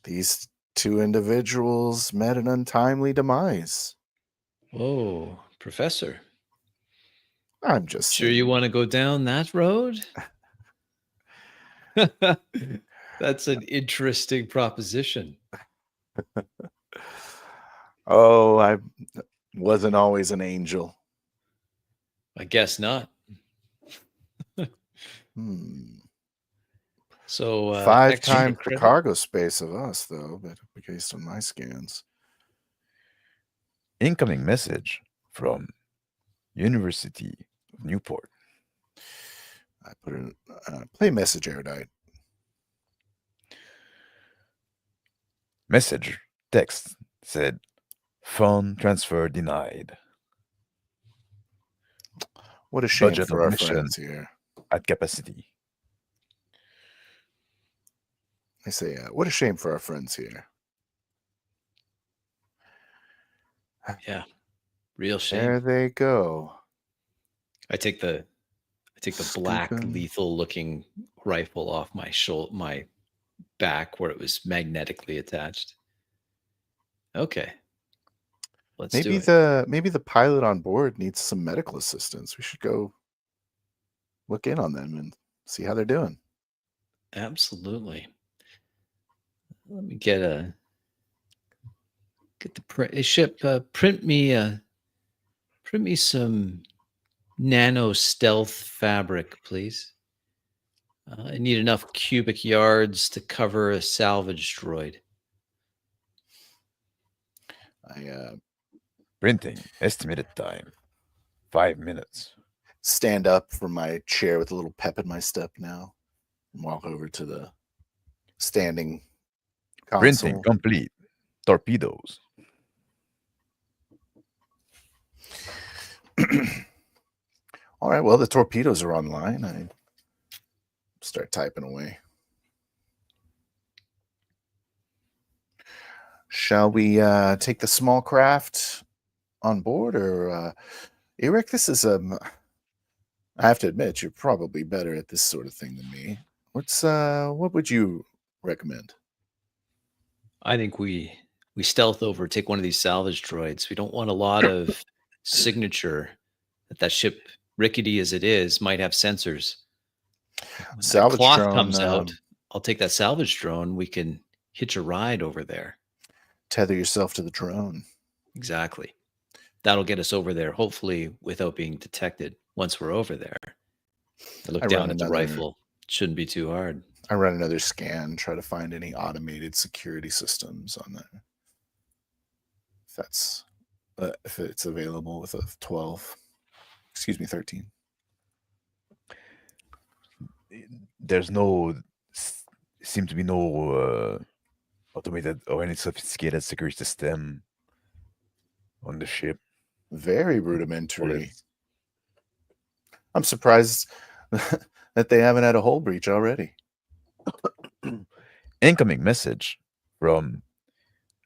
these two individuals met an untimely demise. Whoa, Professor. I'm just Sure you saying. want to go down that road? That's an interesting proposition. Oh, I wasn't always an angel. I guess not. So 5 extra times the credit? cargo space of us, though, but based on my scans. Incoming message from University of Newport. I put in play message erudite. Message text said, "Phone transfer denied. What a shame Budget for of our mission friends here. at capacity." I say, what a shame for our friends here. Yeah, real shame. There they go. I take the black Scooping. lethal looking rifle off my back where it was magnetically attached. Okay. Let's do it. Maybe the pilot on board needs some medical assistance. We should go look in on them and see how they're doing. Absolutely. Let me get the ship. Print me some nano stealth fabric, please. I need enough cubic yards to cover a salvage droid. Printing. Estimated time, 5 minutes. Stand up from my chair with a little pep in my step now and walk over to the standing console. Printing complete. Torpedoes. All right, well, the torpedoes are online. I start typing away. Shall we take the small craft on board, or Eric? This is I have to admit, you're probably better at this sort of thing than me. What would you recommend? I think we stealth over, take one of these salvage droids. We don't want a lot of signature that ship, rickety as it is, might have sensors. When Salvage that cloth drone, comes out, I'll take that salvage drone. We can hitch a ride over there. Tether yourself to the drone. Exactly. That'll get us over there, hopefully without being detected once we're over there. I look down at the rifle. Shouldn't be too hard. I run another scan, try to find any automated security systems on that. If it's available with a 12. Excuse me, 13. There's seem to be no automated or any sophisticated security system on the ship. Very rudimentary. I'm surprised that they haven't had a hull breach already. Incoming message from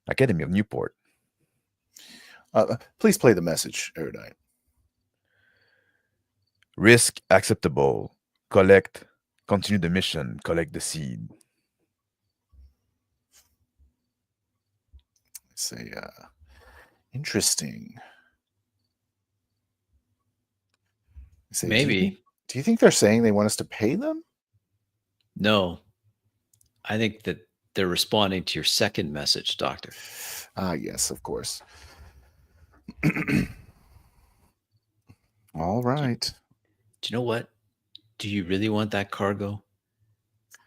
Academy of Newport. Please play the message, Erudite. Risk acceptable. Continue the mission. Collect the seed. Say, interesting. Say, Maybe. Do you think they're saying they want us to pay them? No. I think that they're responding to your second message, Doctor. Yes, of course. All right. Do you know what? Do you really want that cargo?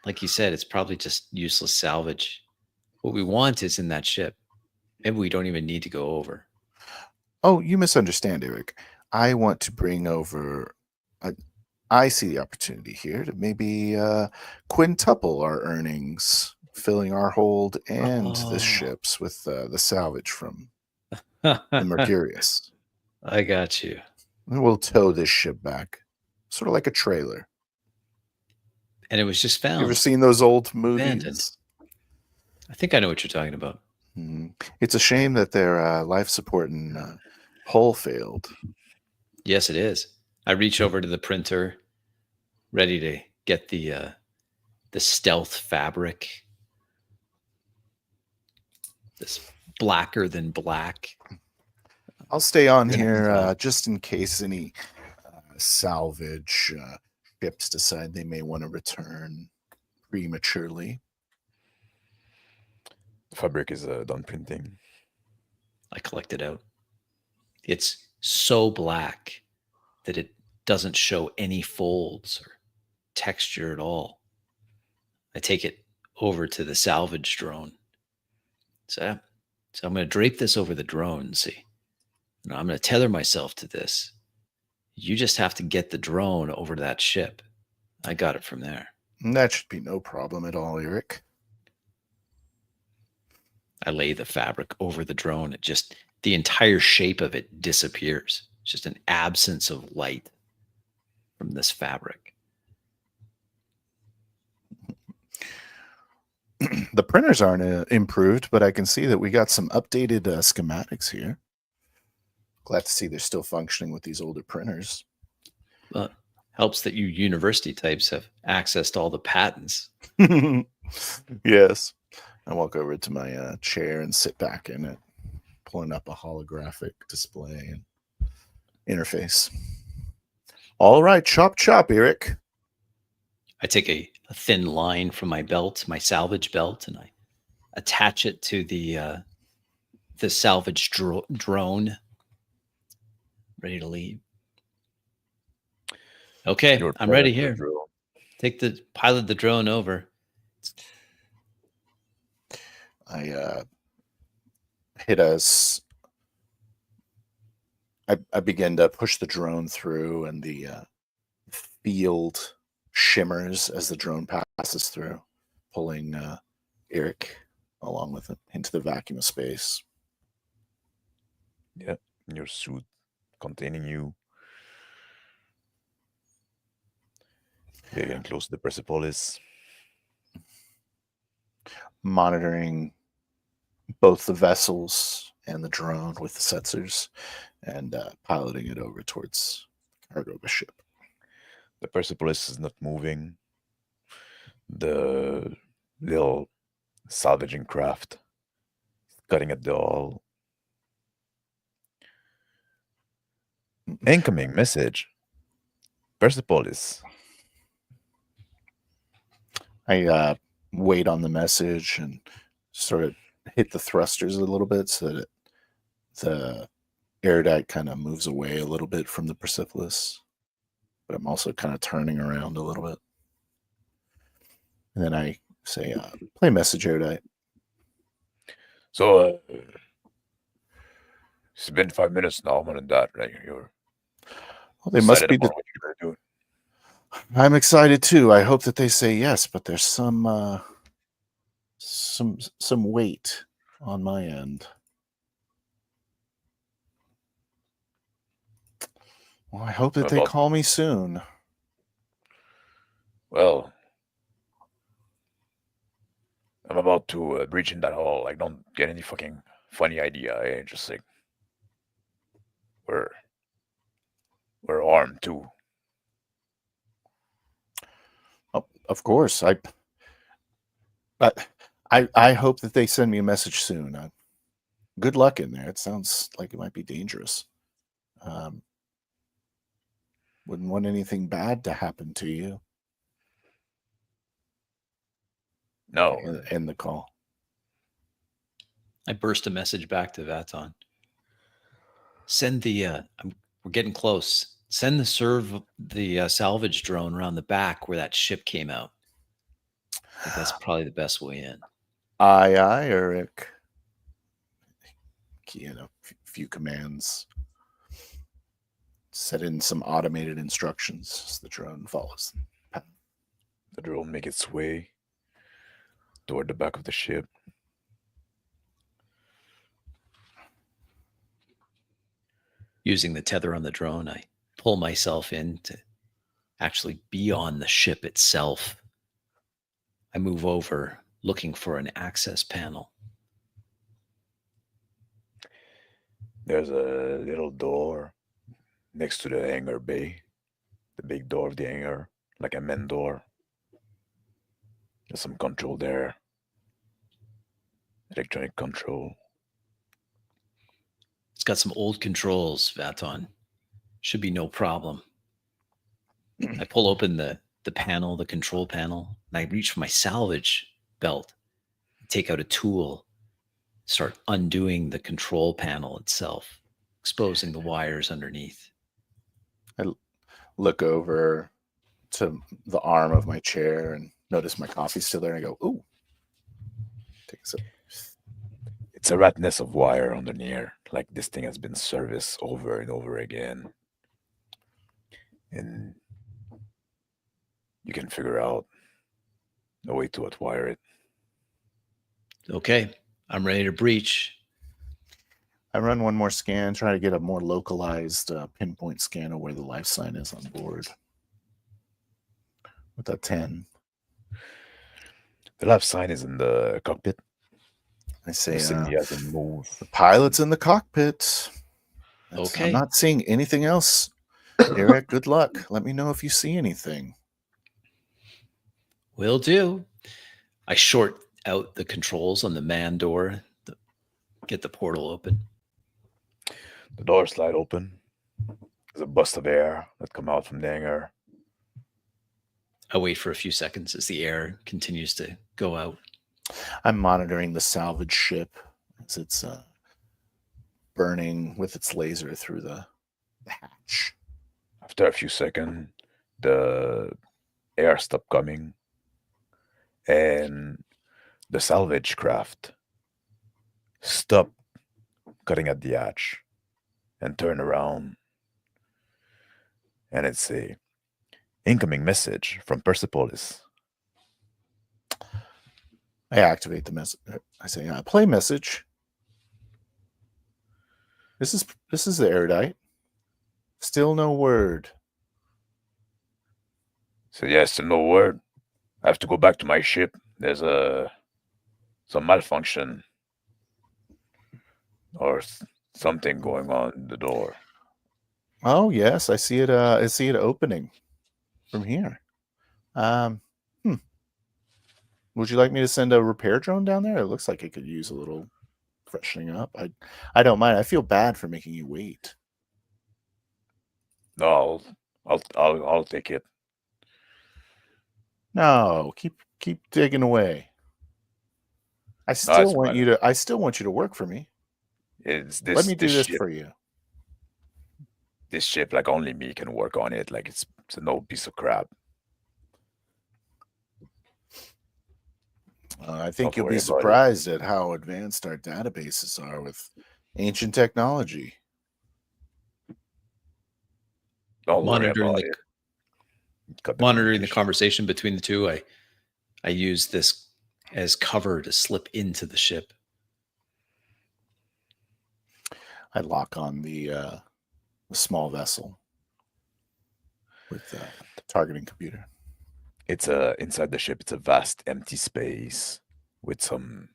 Like you said, it's probably just useless salvage. What we want is in that ship. Maybe we don't even need to go over. Oh, you misunderstand, Eric. I want to bring over... I see the opportunity here to maybe quintuple our earnings, filling our hold and the ships with the salvage from the Mercurius. I got you. And we'll tow this ship back, sort of like a trailer. And it was just You ever found. seen those old Abandoned. movies? I think I know what you're talking about. It's a shame that their life support and hull failed. Yes, it is. I reach over to the printer, ready to get the stealth fabric. This blacker than black. I'll stay on Yeah. here just in case any salvage ships decide they may want to return prematurely. The fabric is done printing. I collect it out. It's so black that it doesn't show any folds or texture at all. I take it over to the salvage drone. So I'm going to drape this over the drone, see? And I'm going to tether myself to this. You just have to get the drone over to that ship. I got it from there. That should be no problem at all, Eric. I lay the fabric over the drone. It just, the entire shape of it disappears. It's just an absence of light from this fabric. The printers aren't improved, but I can see that we got some updated schematics here. Glad to see they're still functioning with these older printers. But helps that you university types have access to all the patents. Yes. I walk over to my chair and sit back in it, pulling up a holographic display and interface. All right, chop, Eric. I take a thin line from my belt, my salvage belt, and I attach it to the salvage drone. Ready to leave. Okay, You're I'm ready part of the here. drill. Take the pilot the drone over. I hit us. I begin to push the drone through, and the field shimmers as the drone passes through, pulling Eric along with it into the vacuum of space. Yeah, your suit containing you. You're getting close to the Persepolis. Monitoring both the vessels and the drone with the sensors, and piloting it over towards the cargo of a ship. The Persepolis is not moving. The little salvaging craft cutting at the hull. Incoming message. Persepolis. I wait on the message and sort of hit the thrusters a little bit so that the erudite kind of moves away a little bit from the Persepolis. But I'm also kind of turning around a little bit. And then I say, play message, erudite. So, it's been 5 minutes now, more than that, right? You're Well, they must excited be. about what you're gonna do. I'm excited too. I hope that they say yes, but there's some weight on my end. Well, I hope that they About- call me soon. Well, I'm about to breach in that hall. Like, don't get any fucking funny idea. Eh? Just like we're armed too. Oh, of course, I hope that they send me a message soon. Good luck in there. It sounds like it might be dangerous. Wouldn't want anything bad to happen to you. No, End the call. I burst a message back to Vaton. Send the we're getting close. Send the salvage drone around the back where that ship came out. I think that's probably the best way in. Aye, Eric. Key in a few commands. Set in some automated instructions as the drone follows. the drone make its way toward the back of the ship. Using the tether on the drone, I pull myself in to actually be on the ship itself. I move over, looking for an access panel. There's a little door next to the hangar bay, the big door of the hangar, like a main door. There's some control there, electronic control. It's got some old controls, Vaton. Should be no problem. I pull open the panel, the control panel, and I reach for my salvage belt, take out a tool, start undoing the control panel itself, exposing the wires underneath. I look over to the arm of my chair and notice my coffee's still there, and I go, ooh. Take a sip. It's a rat nest of wire underneath. Like this thing has been serviced over and over again. And you can figure out a way to outwire it. Okay, I'm ready to breach. I run one more scan, try to get a more localized pinpoint scan of where the life sign is on board. With a 10. The life sign is in the cockpit. I say, Cindy hasn't moved. the pilot's in the cockpit. Okay. I'm not seeing anything else. Eric, good luck. Let me know if you see anything. Will do. I short out the controls on the man door, get the portal open. The door slide open. There's a burst of air that come out from the hangar. I wait for a few seconds as the air continues to go out. I'm monitoring the salvage ship as it's burning with its laser through the hatch. After a few seconds, the air stopped coming, and the salvage craft stopped cutting at the hatch and turn around, and it's a incoming message from Persepolis. I activate the message. I say, play message. This is the erudite. Still no word. So yes, no word. I have to go back to my ship. There's some malfunction or something going on in the door. Oh yes, I see it. I see it opening from here. Would you like me to send a repair drone down there? It looks like it could use a little freshening up. I don't mind. I feel bad for making you wait. No, I'll take it. No, keep digging away. I still want you to. I still want you to work for me. It's this. Let me do this ship, for you. This ship, like only me can work on it. Like it's an old piece of crap. I think Don't you'll worry be about it. surprised at how advanced our databases are with ancient technology. Don't worry Monitoring about the it. Cut monitoring the communication. conversation between the two, I use this as cover to slip into the ship. I lock on the small vessel with the targeting computer. It's inside the ship. It's a vast empty space with some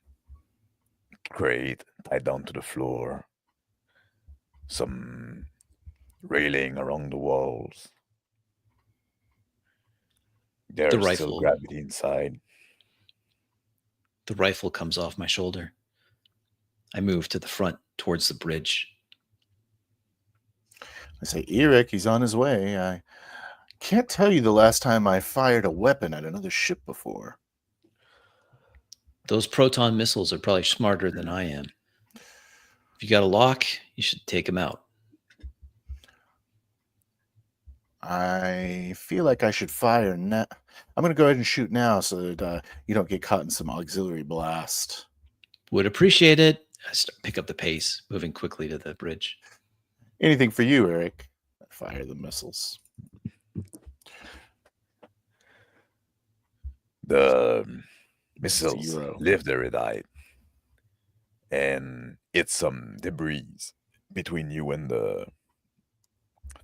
crate tied down to the floor, some railing around the walls. There's still rifle. gravity inside. The rifle comes off my shoulder. I move to the front towards the bridge. I say, Eric, he's on his way. I can't tell you the last time I fired a weapon at another ship before. Those proton missiles are probably smarter than I am. If you got a lock, you should take them out. I feel like I should fire now. I'm going to go ahead and shoot now so that you don't get caught in some auxiliary blast. Would appreciate it. I pick up the pace, moving quickly to the bridge. Anything for you, Eric. I fire the missiles. The missiles 0. lift the erudite and it's some debris between you and the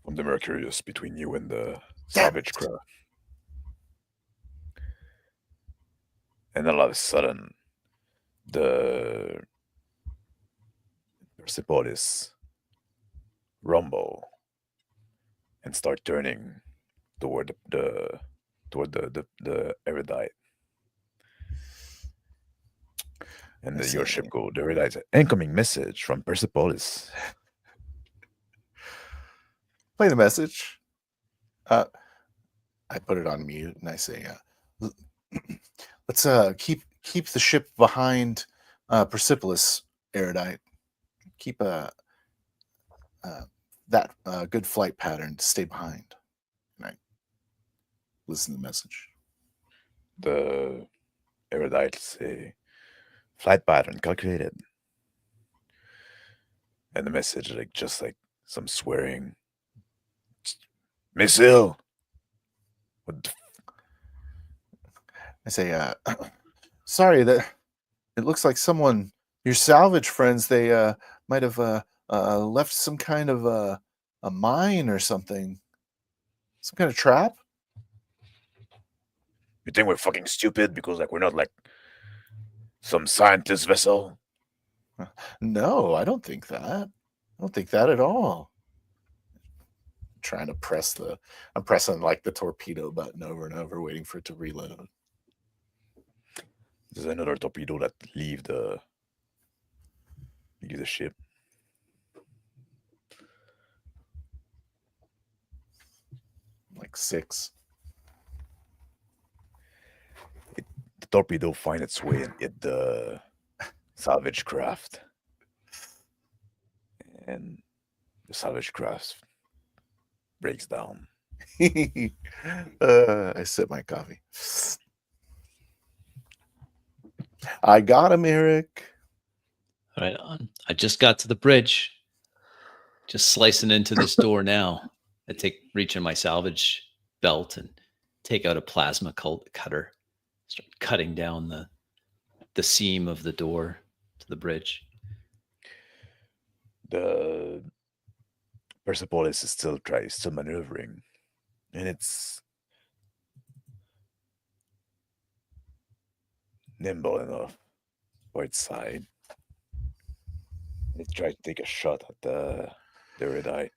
from the Mercurius between you and the salvage craft. And then all of a sudden, the Persepolis rumble and start turning toward the erudite. And your ship go, the erudite said, incoming message from Persepolis. Play the message. I put it on mute and I say, let's keep the ship behind Persepolis, erudite. Keep that good flight pattern to stay behind. Right. Listen to the message. The erudite say, flight pattern calculated. And the message just like some swearing. Missile. What the I say, sorry, that it looks like someone, your salvage friends, they might have left some kind of a mine or something. Some kind of trap? You think we're fucking stupid because like we're not like some scientist vessel? No, I don't think that. I don't think that at all. I'm trying to I'm pressing like the torpedo button over and over, waiting for it to reload. There's another torpedo that leave the ship. Like 6. The torpedo find its way and hit the salvage craft. And the salvage craft breaks down. I sip my coffee. I got him, Eric. Right on. I just got to the bridge. Just slicing into this door now. I reach in my salvage belt and take out a plasma cutter. Start cutting down the seam of the door to the bridge. The Persepolis is still maneuvering, and it's nimble enough for its side. It tried to take a shot at the erudite,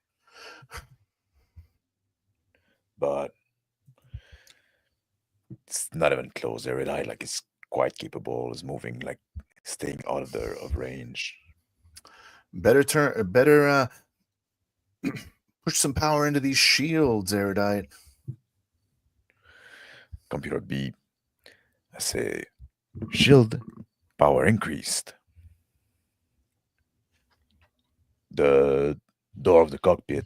but it's not even close. The erudite like is quite capable, is moving like staying out of range. Better push some power into these shields, erudite. Computer B, I say, shield power increased. The door of the cockpit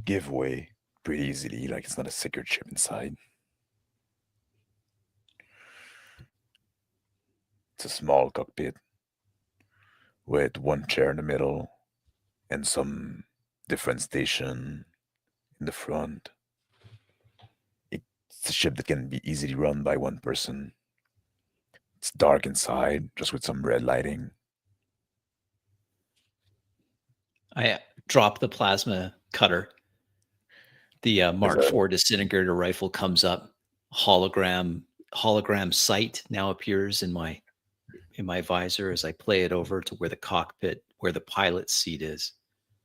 give way pretty easily, like it's not a secret ship inside. It's a small cockpit with one chair in the middle and some different station in the front. It's a ship that can be easily run by one person. It's dark inside, just with some red lighting. I drop the plasma cutter. The Mark IV disintegrator rifle comes up. Hologram sight now appears in my visor as I play it over to where the cockpit, where the pilot's seat is.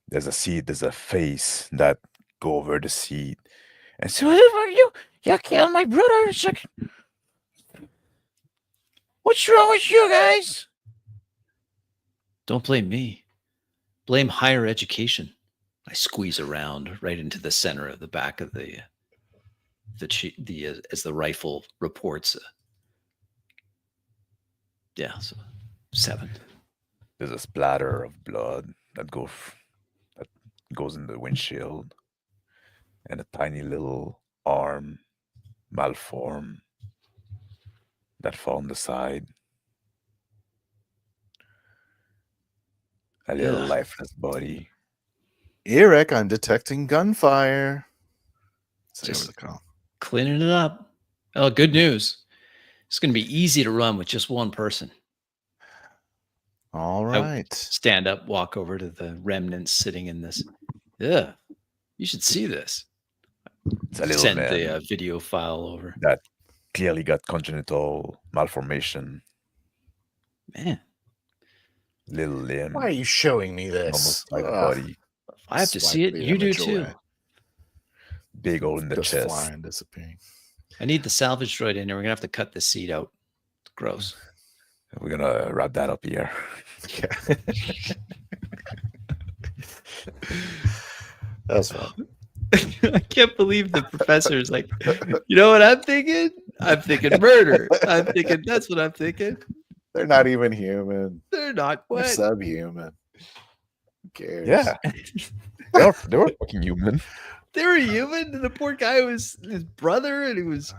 There's a seat, there's a face that go over the seat. And so you killed my brother. What's wrong with you guys? Don't blame me. Blame higher education. I squeeze around right into the center of the back of the as the rifle reports. So 7. There's a splatter of blood that goes in the windshield, and a tiny little arm malformed that fall on the side. A little lifeless body. Eric, I'm detecting gunfire. Just cleaning it up. Oh, good news. It's going to be easy to run with just one person. All right. Stand up, walk over to the remnants sitting in this. Yeah. You should see this. It's a little Send man the video file over. that clearly got congenital malformation. Man, Little limb, Why are you showing me this? almost like Ugh. body, if I have to Swipe see it. the You do image too. away. big hole in the Just chest. flying, disappearing. I need the salvage droid in there. We're gonna have to cut the seat out. It's gross. We're gonna wrap that up here. Yeah. That was fun. I can't believe the professor is like, you know what I'm thinking? I'm thinking murder. I'm thinking that's what I'm thinking. They're not even human. They're not They're what? subhuman. Who cares? Yeah, they were fucking human. They were human. And the poor guy was his brother, and he was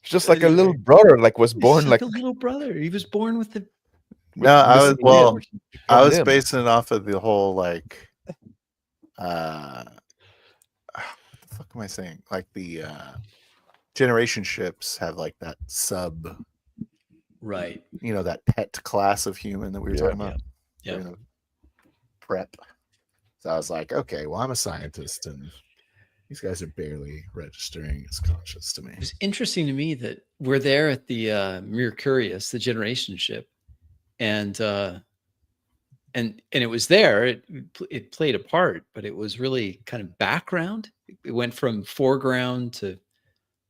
It's just like a little brother, like was he's born just like a little brother. He was born with the No, I was missing limbs. I was Limb. basing it off of the whole like what the fuck am I saying? Like the generation ships have like that sub, right. you know, that pet class of human that we were Yeah. talking about. Yeah. during the prep. So I was like, okay, well, I'm a scientist and these guys are barely registering as conscious to me. It was interesting to me that we're there at the Mercurius, the generation ship, and it was there. It played a part, but it was really kind of background. It went from foreground to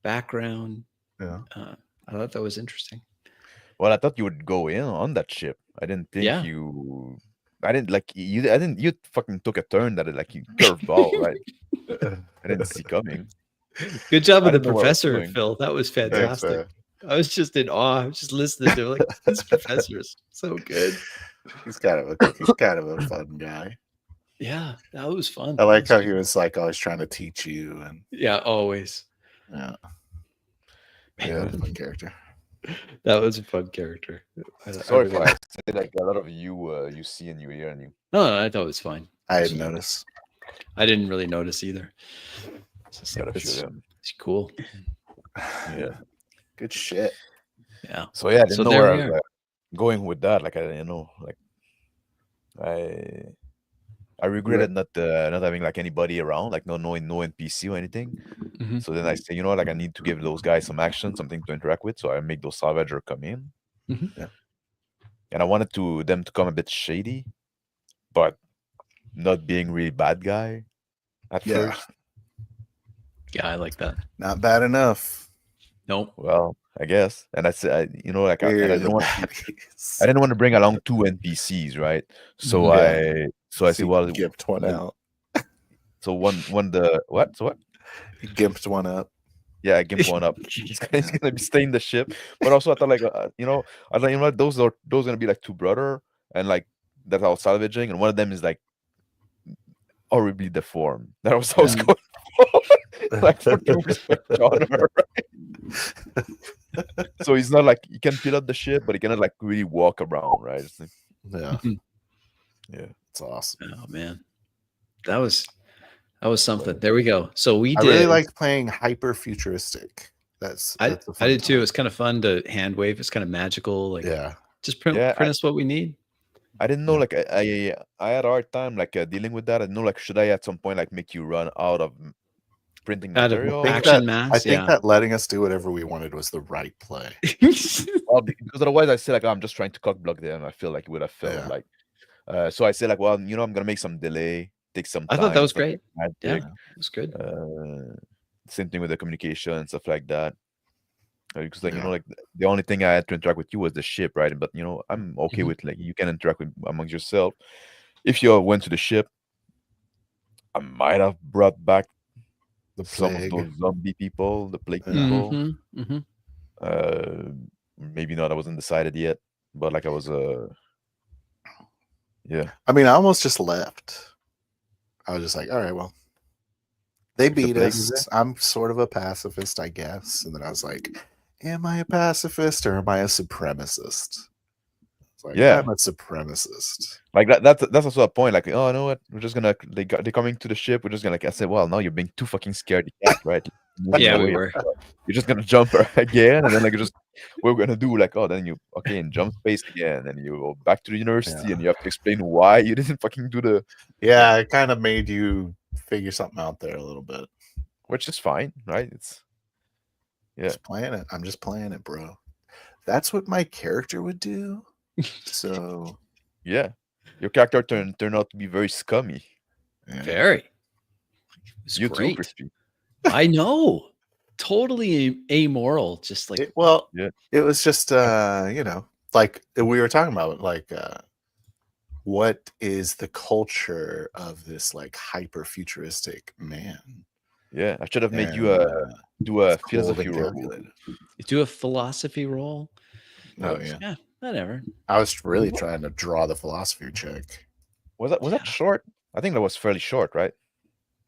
background. Yeah. I thought that was interesting. Well, I thought you would go in on that ship. I didn't think Yeah. you. I didn't like you. I didn't. You fucking took a turn that like you curved ball, right? I didn't see coming. Good job I with the didn't know what I was professor, doing. Phil. That was Thanks, fantastic. I was just in awe. I was just listening to like this professor is so good. he's kind of a fun guy. Yeah, that was fun. I like how he was like always trying to teach you and Yeah, always. yeah, Yeah. fun character. That was a fun character. Sorry really if I say like a lot of you you see and you hear and you. No, I thought it was fine. I didn't notice. I didn't really notice either. It's just Got like, a few it's, of them. it's cool. Yeah. Good shit. Yeah. So yeah, I didn't So know there where I we was are. going with that. Like I didn't know. Like I regretted not having like anybody around, like no NPC or anything. Mhm. So then I say, you know what, like I need to give those guys some action, something to interact with. So I make those salvager come in. Mhm. Yeah. And I wanted them to come a bit shady, but not being really bad guy at Yeah. first. Yeah, I like that. Not bad enough. Nope. Well, I guess. And I said, you know, like I We're didn't the want baddies. I didn't want to bring along 2 NPCs, right? So Yeah. I So said, you well, gimped one out. so one the what? So what? You gimped one up. Yeah, I gimped one up. He's gonna be staying the ship, but also I thought like you know, I thought, you know what, those are gonna be like 2 brother and like that I was salvaging, and one of them is like horribly deformed. That was I was Yeah. going for. Like fucking respect Shonner, right? So he's not like he can pilot the ship, but he cannot like really walk around, right? It's like, Yeah. yeah. It's awesome. Oh man, that was something. There we go. So we I did. really like playing hyper futuristic. That's I a fun did too. time. It's kind of fun to hand wave. It's kind of magical. Like Yeah. just print Yeah, us what we need. I didn't know Yeah. like I had a hard time like dealing with that. I didn't know like should I at some point like make you run out of printing Out of material? action I mass. think Yeah. that letting us do whatever we wanted was the right play. Well, because otherwise I say like, I'm just trying to cock block them. I feel like it would have felt Yeah. like so I say like, well, you know, I'm gonna make some delay, take some I time. thought that was stuff great. like Yeah, magic. it was good. Same thing with the communication and stuff like that. Because like you know, Yeah. like the only thing I had to interact with you was the ship, right? But you know, I'm okay Mhm. with like you can interact with amongst yourself. If you went to the ship, I might have brought back The some plague. of those zombie people, the plague Yeah. people. Mhm, mhm. Maybe not. I wasn't decided yet, but like I was yeah. I mean, I almost just left. I was just like, all right, well, they If the beat plague is us. I'm sort of a pacifist, I guess. And then I was like, am I a pacifist or am I a supremacist? It's like, Yeah. I'm a supremacist. Like that's also a point. Like, oh, you know what? We're just gonna they're coming to the ship. We're just gonna like I said, well, now you're being too fucking scared, right? Yeah, we were. You're just gonna jump again, and then like just what we're gonna do, like, oh, then you in jump space again, and you go back to the university, Yeah. and you have to explain why you didn't fucking do the Yeah, it kind of made you figure something out there a little bit. which is fine, right? It's yeah. Just playing it. I'm just playing it, bro. That's what my character would do. So Yeah. Your character turned out to be very scummy. yeah. Very. It's You great. too, Crispy. I know. Totally amoral. Just like Yeah. It was just like we were talking about, like what is the culture of this like hyper futuristic man? Yeah. I should have made And, you do a it's cold philosophy and roll. calculated. you do a philosophy roll. Oh yeah. Yeah, whatever. I was really trying to draw the philosophy check. Was that short? I think that was fairly short, right?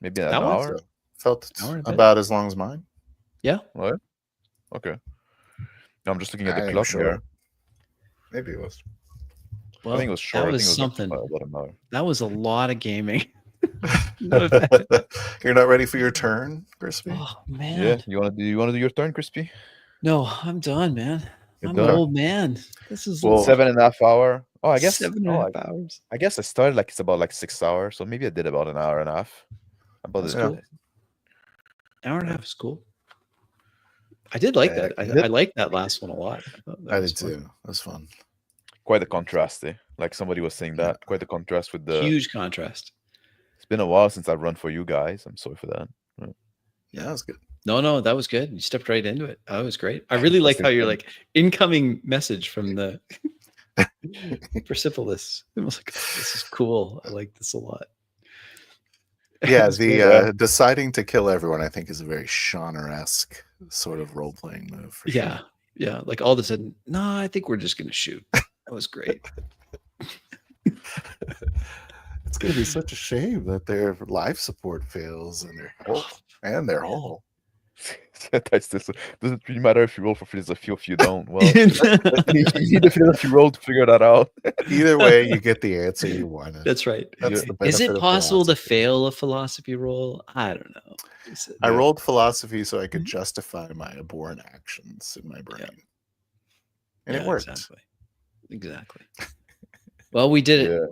Maybe an That one? hour. So felt Hour and a bit. about as long as mine. Yeah. What? Okay. Now I'm just looking at I the think clock sure. here. Maybe it was. Well, I think it was short. that I was think it was something. about an hour. That was a lot of gaming. You're not ready for your turn, Crispy? Oh man. Yeah. You wanna do your turn, Crispy? No, I'm done, man. You're I'm done? an old man. This is Well, 7.5 hour. Oh, I guess 7.5 hours. I guess I started like it's about like 6 hours, so maybe I did about an hour and a half. About That's it. cool. Hour and a half is cool. I did like that. I liked that last one a lot. I did too. That's fun. Quite a contrast, eh? Like somebody was saying that. Quite a contrast with the. Huge contrast. It's been a while since I've run for you guys. I'm sorry for that. Yeah, that was good. No, that was good. You stepped right into it. That was great. I really like how you're like incoming message from the Persepolis. It was like, oh, this is cool. I like this a lot. Yeah, That's great. the deciding to kill everyone, I think, is a very Shonner-esque sort of role-playing move. For Yeah. sure. Yeah. Like all of a sudden, no, I think we're just gonna shoot. That was great. It's going to be such a shame that their life support fails and their whole. Doesn't really matter if you roll for philosophy or if you don't. Well, you need a philosophy roll to figure that out. Either way, you get the answer you wanted. That's right. That's the Is benefit it of possible to philosophy. fail a philosophy roll? I don't know. I rolled philosophy so I could justify my abhorrent actions in my brain. And it worked. Exactly. Well, we did it.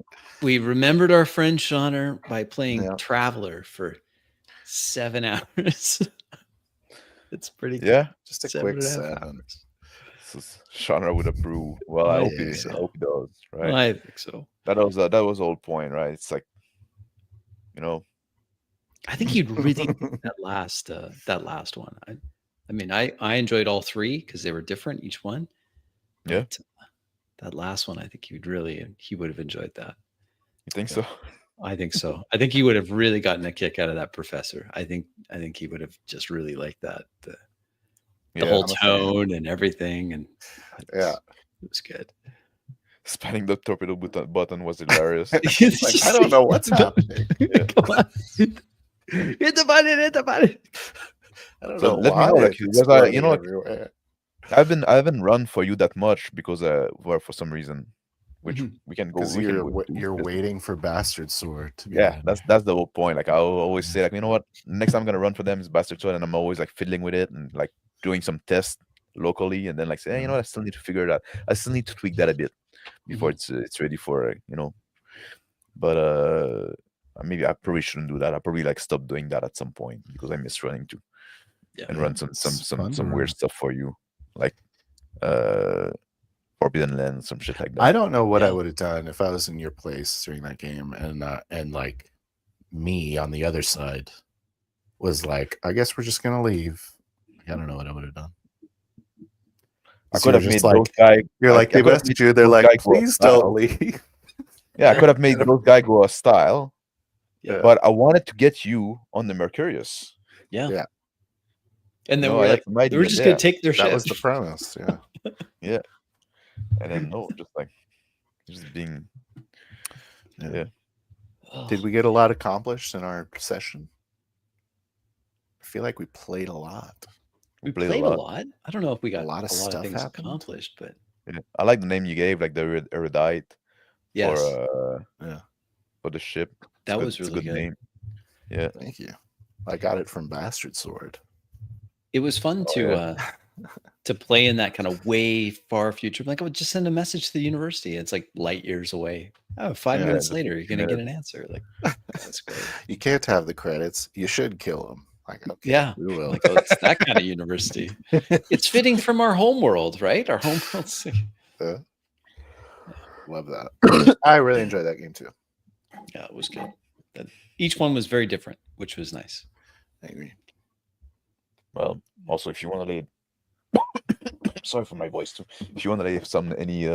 We remembered our friend Shonner by playing Traveler for 7 hours. It's pretty good. Yeah. Just a 7.5 quick 7. hours. Shonner would approve. Well, I hope he does, right? I think so. That was the whole point, right? It's like, I think you'd really like that last one. I mean, I enjoyed all three because they were different, each one. Yeah. But that last one, I think he would have enjoyed that. You think so? I think so. I think he would have really gotten a kick out of that professor. I think he would have just really liked that. The whole tone and everything. And it was good. Spamming the torpedo button was hilarious. Like, I don't know what's happening. Come on. Hit the button. I don't So know let me why. know, like, It's because I exploding everywhere. I haven't run for you that much because for some reason, which we can go. Because We can you're waiting for Bastard Sword to be Yeah, that's the whole point. Like I always say, like, you know what? Next time I'm gonna run for them is Bastard Sword, and I'm always like fiddling with it and like doing some tests locally, and then like say, hey, you know what? I still need to figure it out. I still need to tweak that a bit before it's ready for But maybe I probably shouldn't do that. I'll probably like stop doing that at some point because I miss running too, and run some weird stuff for you, like Forbidden Land, some shit like that. I don't know what I would have done if I was in your place during that game, and like me on the other side was like, I guess we're just gonna leave. I don't know what I would have done. I could have made like, those guys. You're like, they message you. They're like, please don't leave. Yeah, I could have made those guys go a style. Yeah. But I wanted to get you on the Mercurius. Yeah. And then No, we're I had like, some idea, we're just gonna take their shit. That was the premise. Yeah. Yeah. And then just being. Yeah. Did we get a lot accomplished in our session? I feel like we played a lot. We played a lot. I don't know if we got a lot of stuff things happened. accomplished, but Yeah. I like the name you gave, like the erudite. yes, For the ship. that was It's a really good. name. Yeah. Thank you. I got it from Bastard Sword. It was fun to play in that kind of way far future. Like, I would just send a message to the university. It's like light years away. Oh, 5 minutes later, you're gonna get minutes. an answer. Like that's great. You can't have the credits. You should kill him. Like, okay, Yeah. we will. Like, oh, it's that kind of university. It's fitting from our home world, right? Our home world. Yeah. Love that. I really enjoyed that game too. Yeah, it was good. Each one was very different, which was nice. I agree. Well, also if you want to lay, sorry for my voice too. If you want to lay any,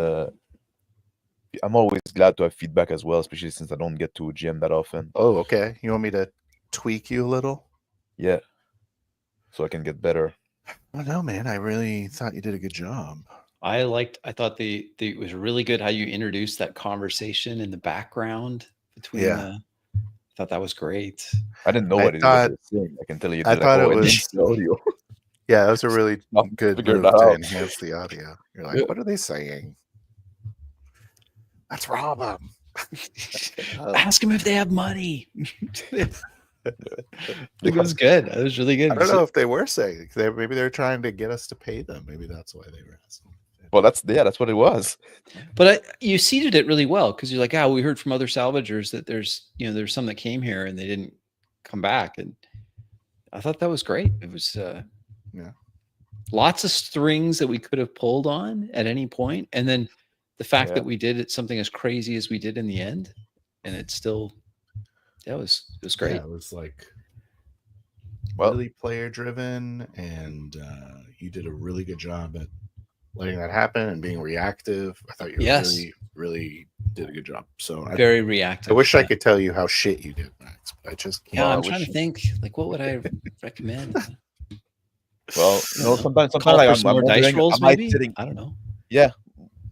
I'm always glad to have feedback as well, especially since I don't get to GM that often. Oh, okay. You want me to tweak you a little? Yeah, so I can get better. I know, man. I really thought you did a good job. I thought it was really good how you introduced that conversation in the background between Yeah. I thought that was great. I didn't know I what it thought- was saying. I can tell you. I Did, thought like, it oh, was- enhance the audio. Yeah, that was a really I'll good figure move that to out. enhance the audio. You're like, Yeah. what are they saying? Let's rob them. Ask them if they have money. It was good. It was really good. I don't know if they were saying it. Maybe they're trying to get us to pay them. Maybe that's why they were asking. Well, that's what it was. But you seeded it really well because you're like, we heard from other salvagers that there's some that came here and they didn't come back, and I thought that was great. It was lots of strings that we could have pulled on at any point, and then the fact that we did something as crazy as we did in the end, and it still, it was great. Yeah, it was like Well, really player driven, and you did a really good job at letting that happen and being reactive. I thought you really, really did a good job. So Very reactive. I wish I could tell you how shit you did, Max, but I just can't. Yeah, I I'm wish trying to you- think. Like, what would I recommend? well, sometimes Call like, for I'm some more dice wondering, rolls, am I maybe? sitting? I don't know. Yeah.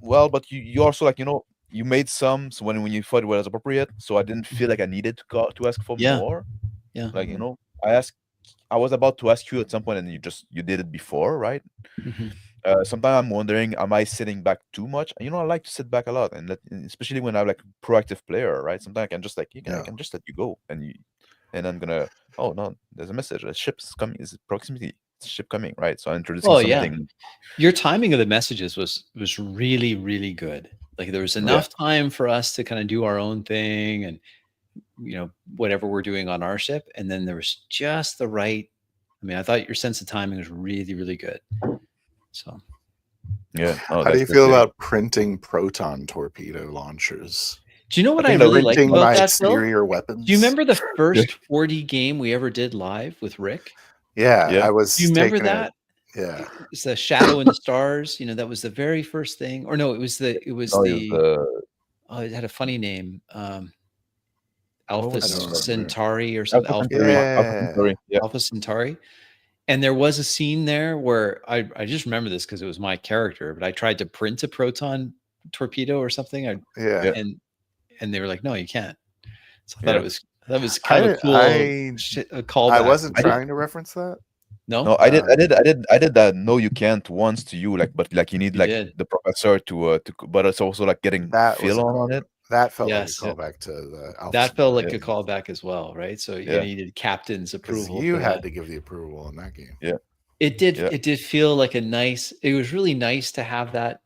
Well, but you also like you made some so when you thought it was appropriate, so I didn't feel like I needed to ask for more. Yeah. Like I was about to ask you at some point, and you did it before, right? Mhm. Sometimes I'm wondering, am I sitting back too much? I like to sit back a lot, and especially when I'm like a proactive player, right? Sometimes I can just I can just let you go, and I'm gonna. Oh no, there's a message. A ship's coming. Is it proximity? It's a ship coming, right? So I'm introducing something. Your timing of the messages was really, really good. Like there was enough time for us to kind of do our own thing and whatever we're doing on our ship, and then there was just the right. I mean, I thought your sense of timing was really, really good. So, how do you feel about printing proton torpedo launchers? Do you know what I really like about my that? exterior weapons. Do you remember the first 4D game we ever did live with Rick? Yeah. I was. Do you remember that? Yeah, it's the Shadow in the Stars. That was the very first thing. Or no, it was it had a funny name. Alpha Centauri or something. Alpha Centauri. And there was a scene there where I just remember this because it was my character, but I tried to print a proton torpedo or something. And they were like, no, you can't. So I thought that was kind of cool. A callback. I wasn't trying to reference that. No, I did that. No, you can't once to you, but you need the professor to but it's also like getting feel on it. That felt like a callback to the Alpha. That felt like a callback as well, right? So you needed captain's approval. You had to give the approval in that game. Yeah, it did. It did feel like it was really nice to have that.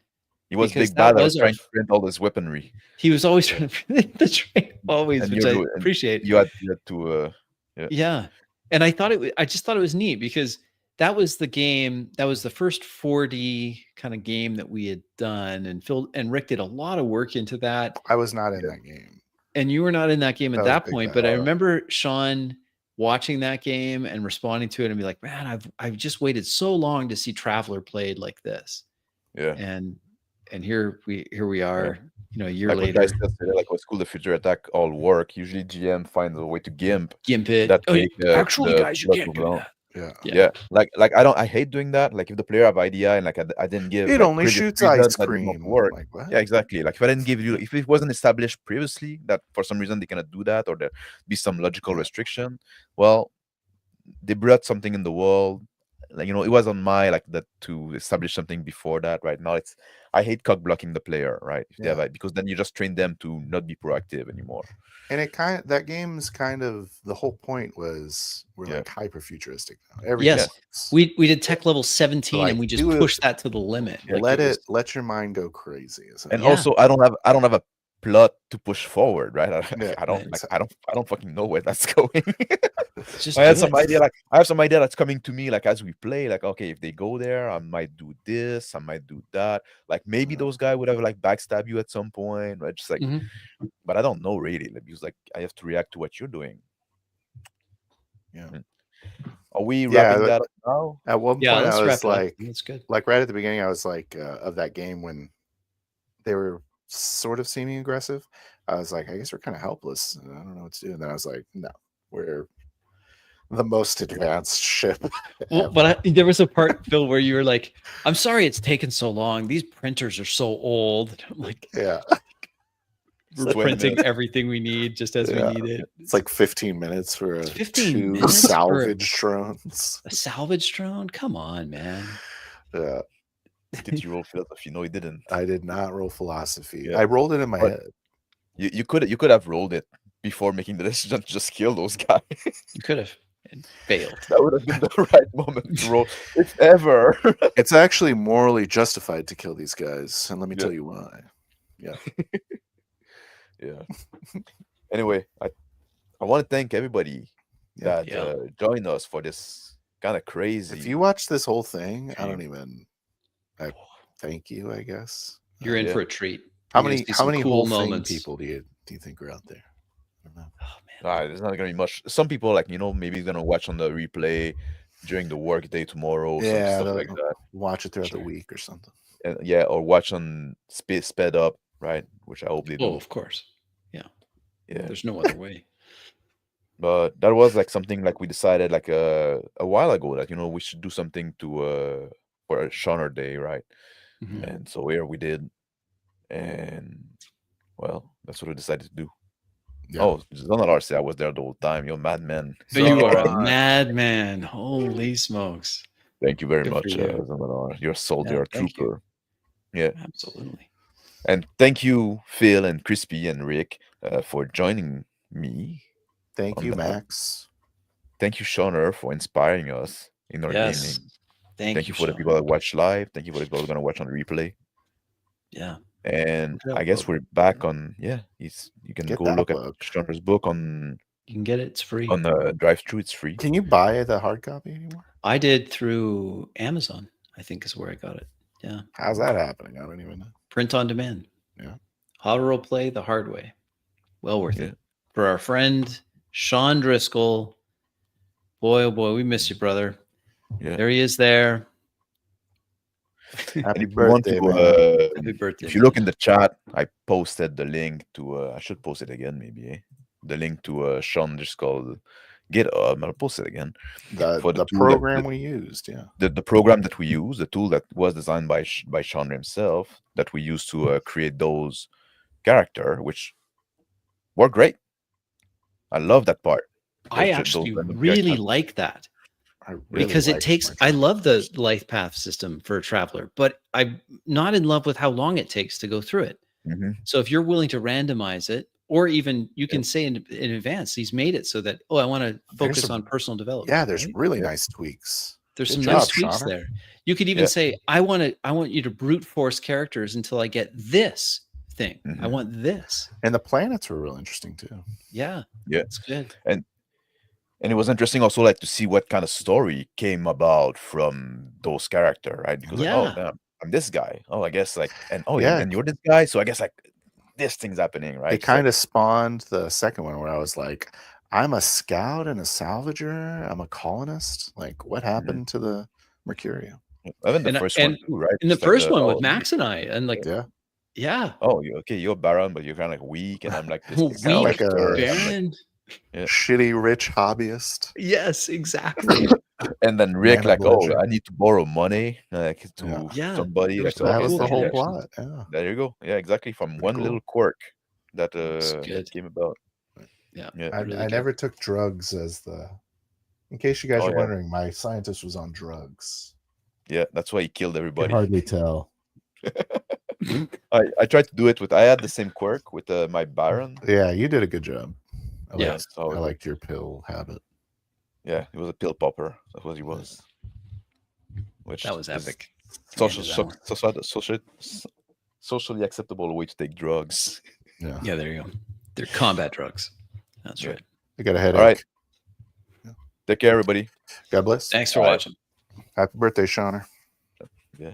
He was big bad. I was trying to print all this weaponry. He was always trying to print the train, which I appreciate. You had to. Yeah, and I just thought it was neat because that was the game. That was the first 4D kind of game that we had done, and Phil and Rick did a lot of work into that. I was not in that game, and you were not in that game at that point. But I remember Sean watching that game and responding to it and be like, "Man, I've just waited so long to see Traveler played like this." Yeah, and here we are. A year later. Guys like what School the Future Attack all work. Usually GM finds a way to gimp it. Actually, guys, you can't do that. Yeah. Like I hate doing that. Like if the player have idea and I didn't give it only shoots ice cream. Work. Like what? Yeah, exactly. Like if I didn't give you, if it wasn't established previously that for some reason they cannot do that or there be some logical restriction, well, they brought something in the world. Like it was on my that to establish something before that. Right now, I hate cock blocking the player. Right, if they have, because then you just train them to not be proactive anymore. And that game's kind of the whole point was we're like hyper futuristic now. We did tech level 17 and we just pushed that to the limit. Let your mind go crazy. And also, I don't have a plot to push forward, right? Yeah, I don't right. like I don't fucking know where that's going. Just I had do some it. idea, like I have some idea that's coming to me, like as we play, like okay, if they go there, I might do this, I might do that. Like maybe those guys would have like backstab you at some point, right? Just like, Mhm. but I don't know really, like, because like I have to react to what you're doing. Yeah. Are we Yeah, wrapping that up now? At one Yeah, point, I let's wrap was it up. like, That's good. right at the beginning, I was like, of that game when they were sort of seeming aggressive. I was like, I guess we're kind of helpless. And I don't know what to do. And then I was like, no, we're the most advanced ship. Well, ever. but there was a part, Phil, where you were like, "I'm sorry it's taken so long. These printers are so old." And I'm like, Yeah, "We're 20 printing minutes. everything we need just as we Yeah. need it." it's like 15 minutes for It's 15 two minutes for salvage drones. a salvage drone. Come on, man. Yeah, Did you roll philosophy? No, you didn't. I did not roll philosophy. Yeah. I rolled it in my But- head. You could have rolled it before making the decision to just kill those guys. You could have failed. That would have been the right moment to roll, if ever. It's actually morally justified to kill these guys, and let me Yeah. tell you why. Yeah. Anyway, I want to thank everybody Yeah. that joined us for this kind of crazy. If you watch this whole thing, I Stream. don't even. Thank you, I guess. You're in Yeah. for a treat. How You're gonna many see some whole moments. thing people do you think are out there? I don't know. Oh man. There's not gonna be much. Some people, like, maybe gonna watch on the replay during the work day tomorrow, some Yeah, stuff they'll like that. watch it throughout the Sure. week or something. And, yeah, or watch on sped up, right? Which I hope they do. Oh, of course. Yeah. There's no other way. But that was like something like we decided like a while ago that we should do something for a Shonner day, right? Mhm. And so here we did, and well, that's what we decided to do. Yeah. Oh, Zonalar, I was there the whole time. You're a madman. But you are a Zonalar, madman. Holy smokes. thank you very Good much, for you. Zonalar. You're a soldier, a thank you. trooper. Yeah, Absolutely. and thank you, Phil and Crispy and Rick, for joining me. Thank on you, that. Max. Thank you, Shonner, for inspiring us in our Yes. gaming. Thank you for the Sean. people that watch live. Thank you for the people that are going to watch on replay. Yeah. And Good job, I guess folks. we're back on. Yeah, you can Get go that look at book. Shonner's book on You can get it. It's free. Drive-thru. It's free. Can you buy the hard copy anymore? I did through Amazon, I think is where I got it. Yeah. How's that happening? I don't even know. Print on demand. Yeah. How to role play the hard way. Well worth Yeah. it. For our friend Sean Driscoll. Boy, oh boy, we miss you, brother. Yeah. There he is there. Happy And if you want birthday, to, man. Happy birthday. if you look in the chat, I posted the link to. I should post it again, maybe. The link to Sean Driscoll GitHub. I'll post it again. The for the tool program we used, yeah. The program that we use, the tool that was designed by Sean himself, that we use to create those character, which work great. I love that part. I Those actually random really characters. like that. I really Because it liked takes my I love the characters. life path system for a traveler, but I'm not in love with how long it takes to go through it. Mhm. So if you're willing to randomize it, or even you can say in advance, he's made it so that, I want to focus some- on personal development. Yeah, there's right? really Yeah. nice tweaks. There's Good some job, nice tweaks Shonner. there. You could even Yeah. say, I want you to brute force characters until I get this thing. I Mhm. want this. And the planets were real interesting too. Yeah. Yeah. It's good. And it was interesting also like to see what kind of story came about from those character, right? Because Yeah. like, damn, I'm this guy. Oh, I guess like, and Yeah. and you're this guy. So I guess like this thing's happening, right? It kind of spawned the second one where I was like, I'm a scout and a salvager. I'm a colonist. Like, what happened to the Mercurial? Even the And- first and one too, right? In the Just like first one with oh, Max and I, and like, Yeah. yeah. Oh, you're Baron, but you're kind of like weak, and I'm like this Weak character, like and I'm like- Baron. Yeah. Shitty rich hobbyist. Yes, exactly. and then Rick Man of like, oh, leisure. I need to borrow money like to Yeah. somebody. There was Like, some That okay, was cool the so whole connections. plot. Yeah. there you go. Yeah, exactly. From Pretty one cool. little quirk that good. came about. Yeah. Yeah. I Really good. never took drugs as the. In case you guys Oh, are yeah. wondering, my scientist was on drugs. Yeah, that's why he killed You can everybody. hardly tell. I tried to do it with. I had the same quirk with my Baron. Yeah, you did a good job. I Yeah. liked, So I liked your pill habit. yeah, he was a pill popper. That's what he was. Which That was is epic. The end Social, of that one. socially acceptable way to take drugs. Yeah. Yeah, there you go. They're combat drugs. That's right. I got a headache. All right. Take care, everybody. God bless. Thanks for All right. watching. Happy birthday, Shonner. Yeah.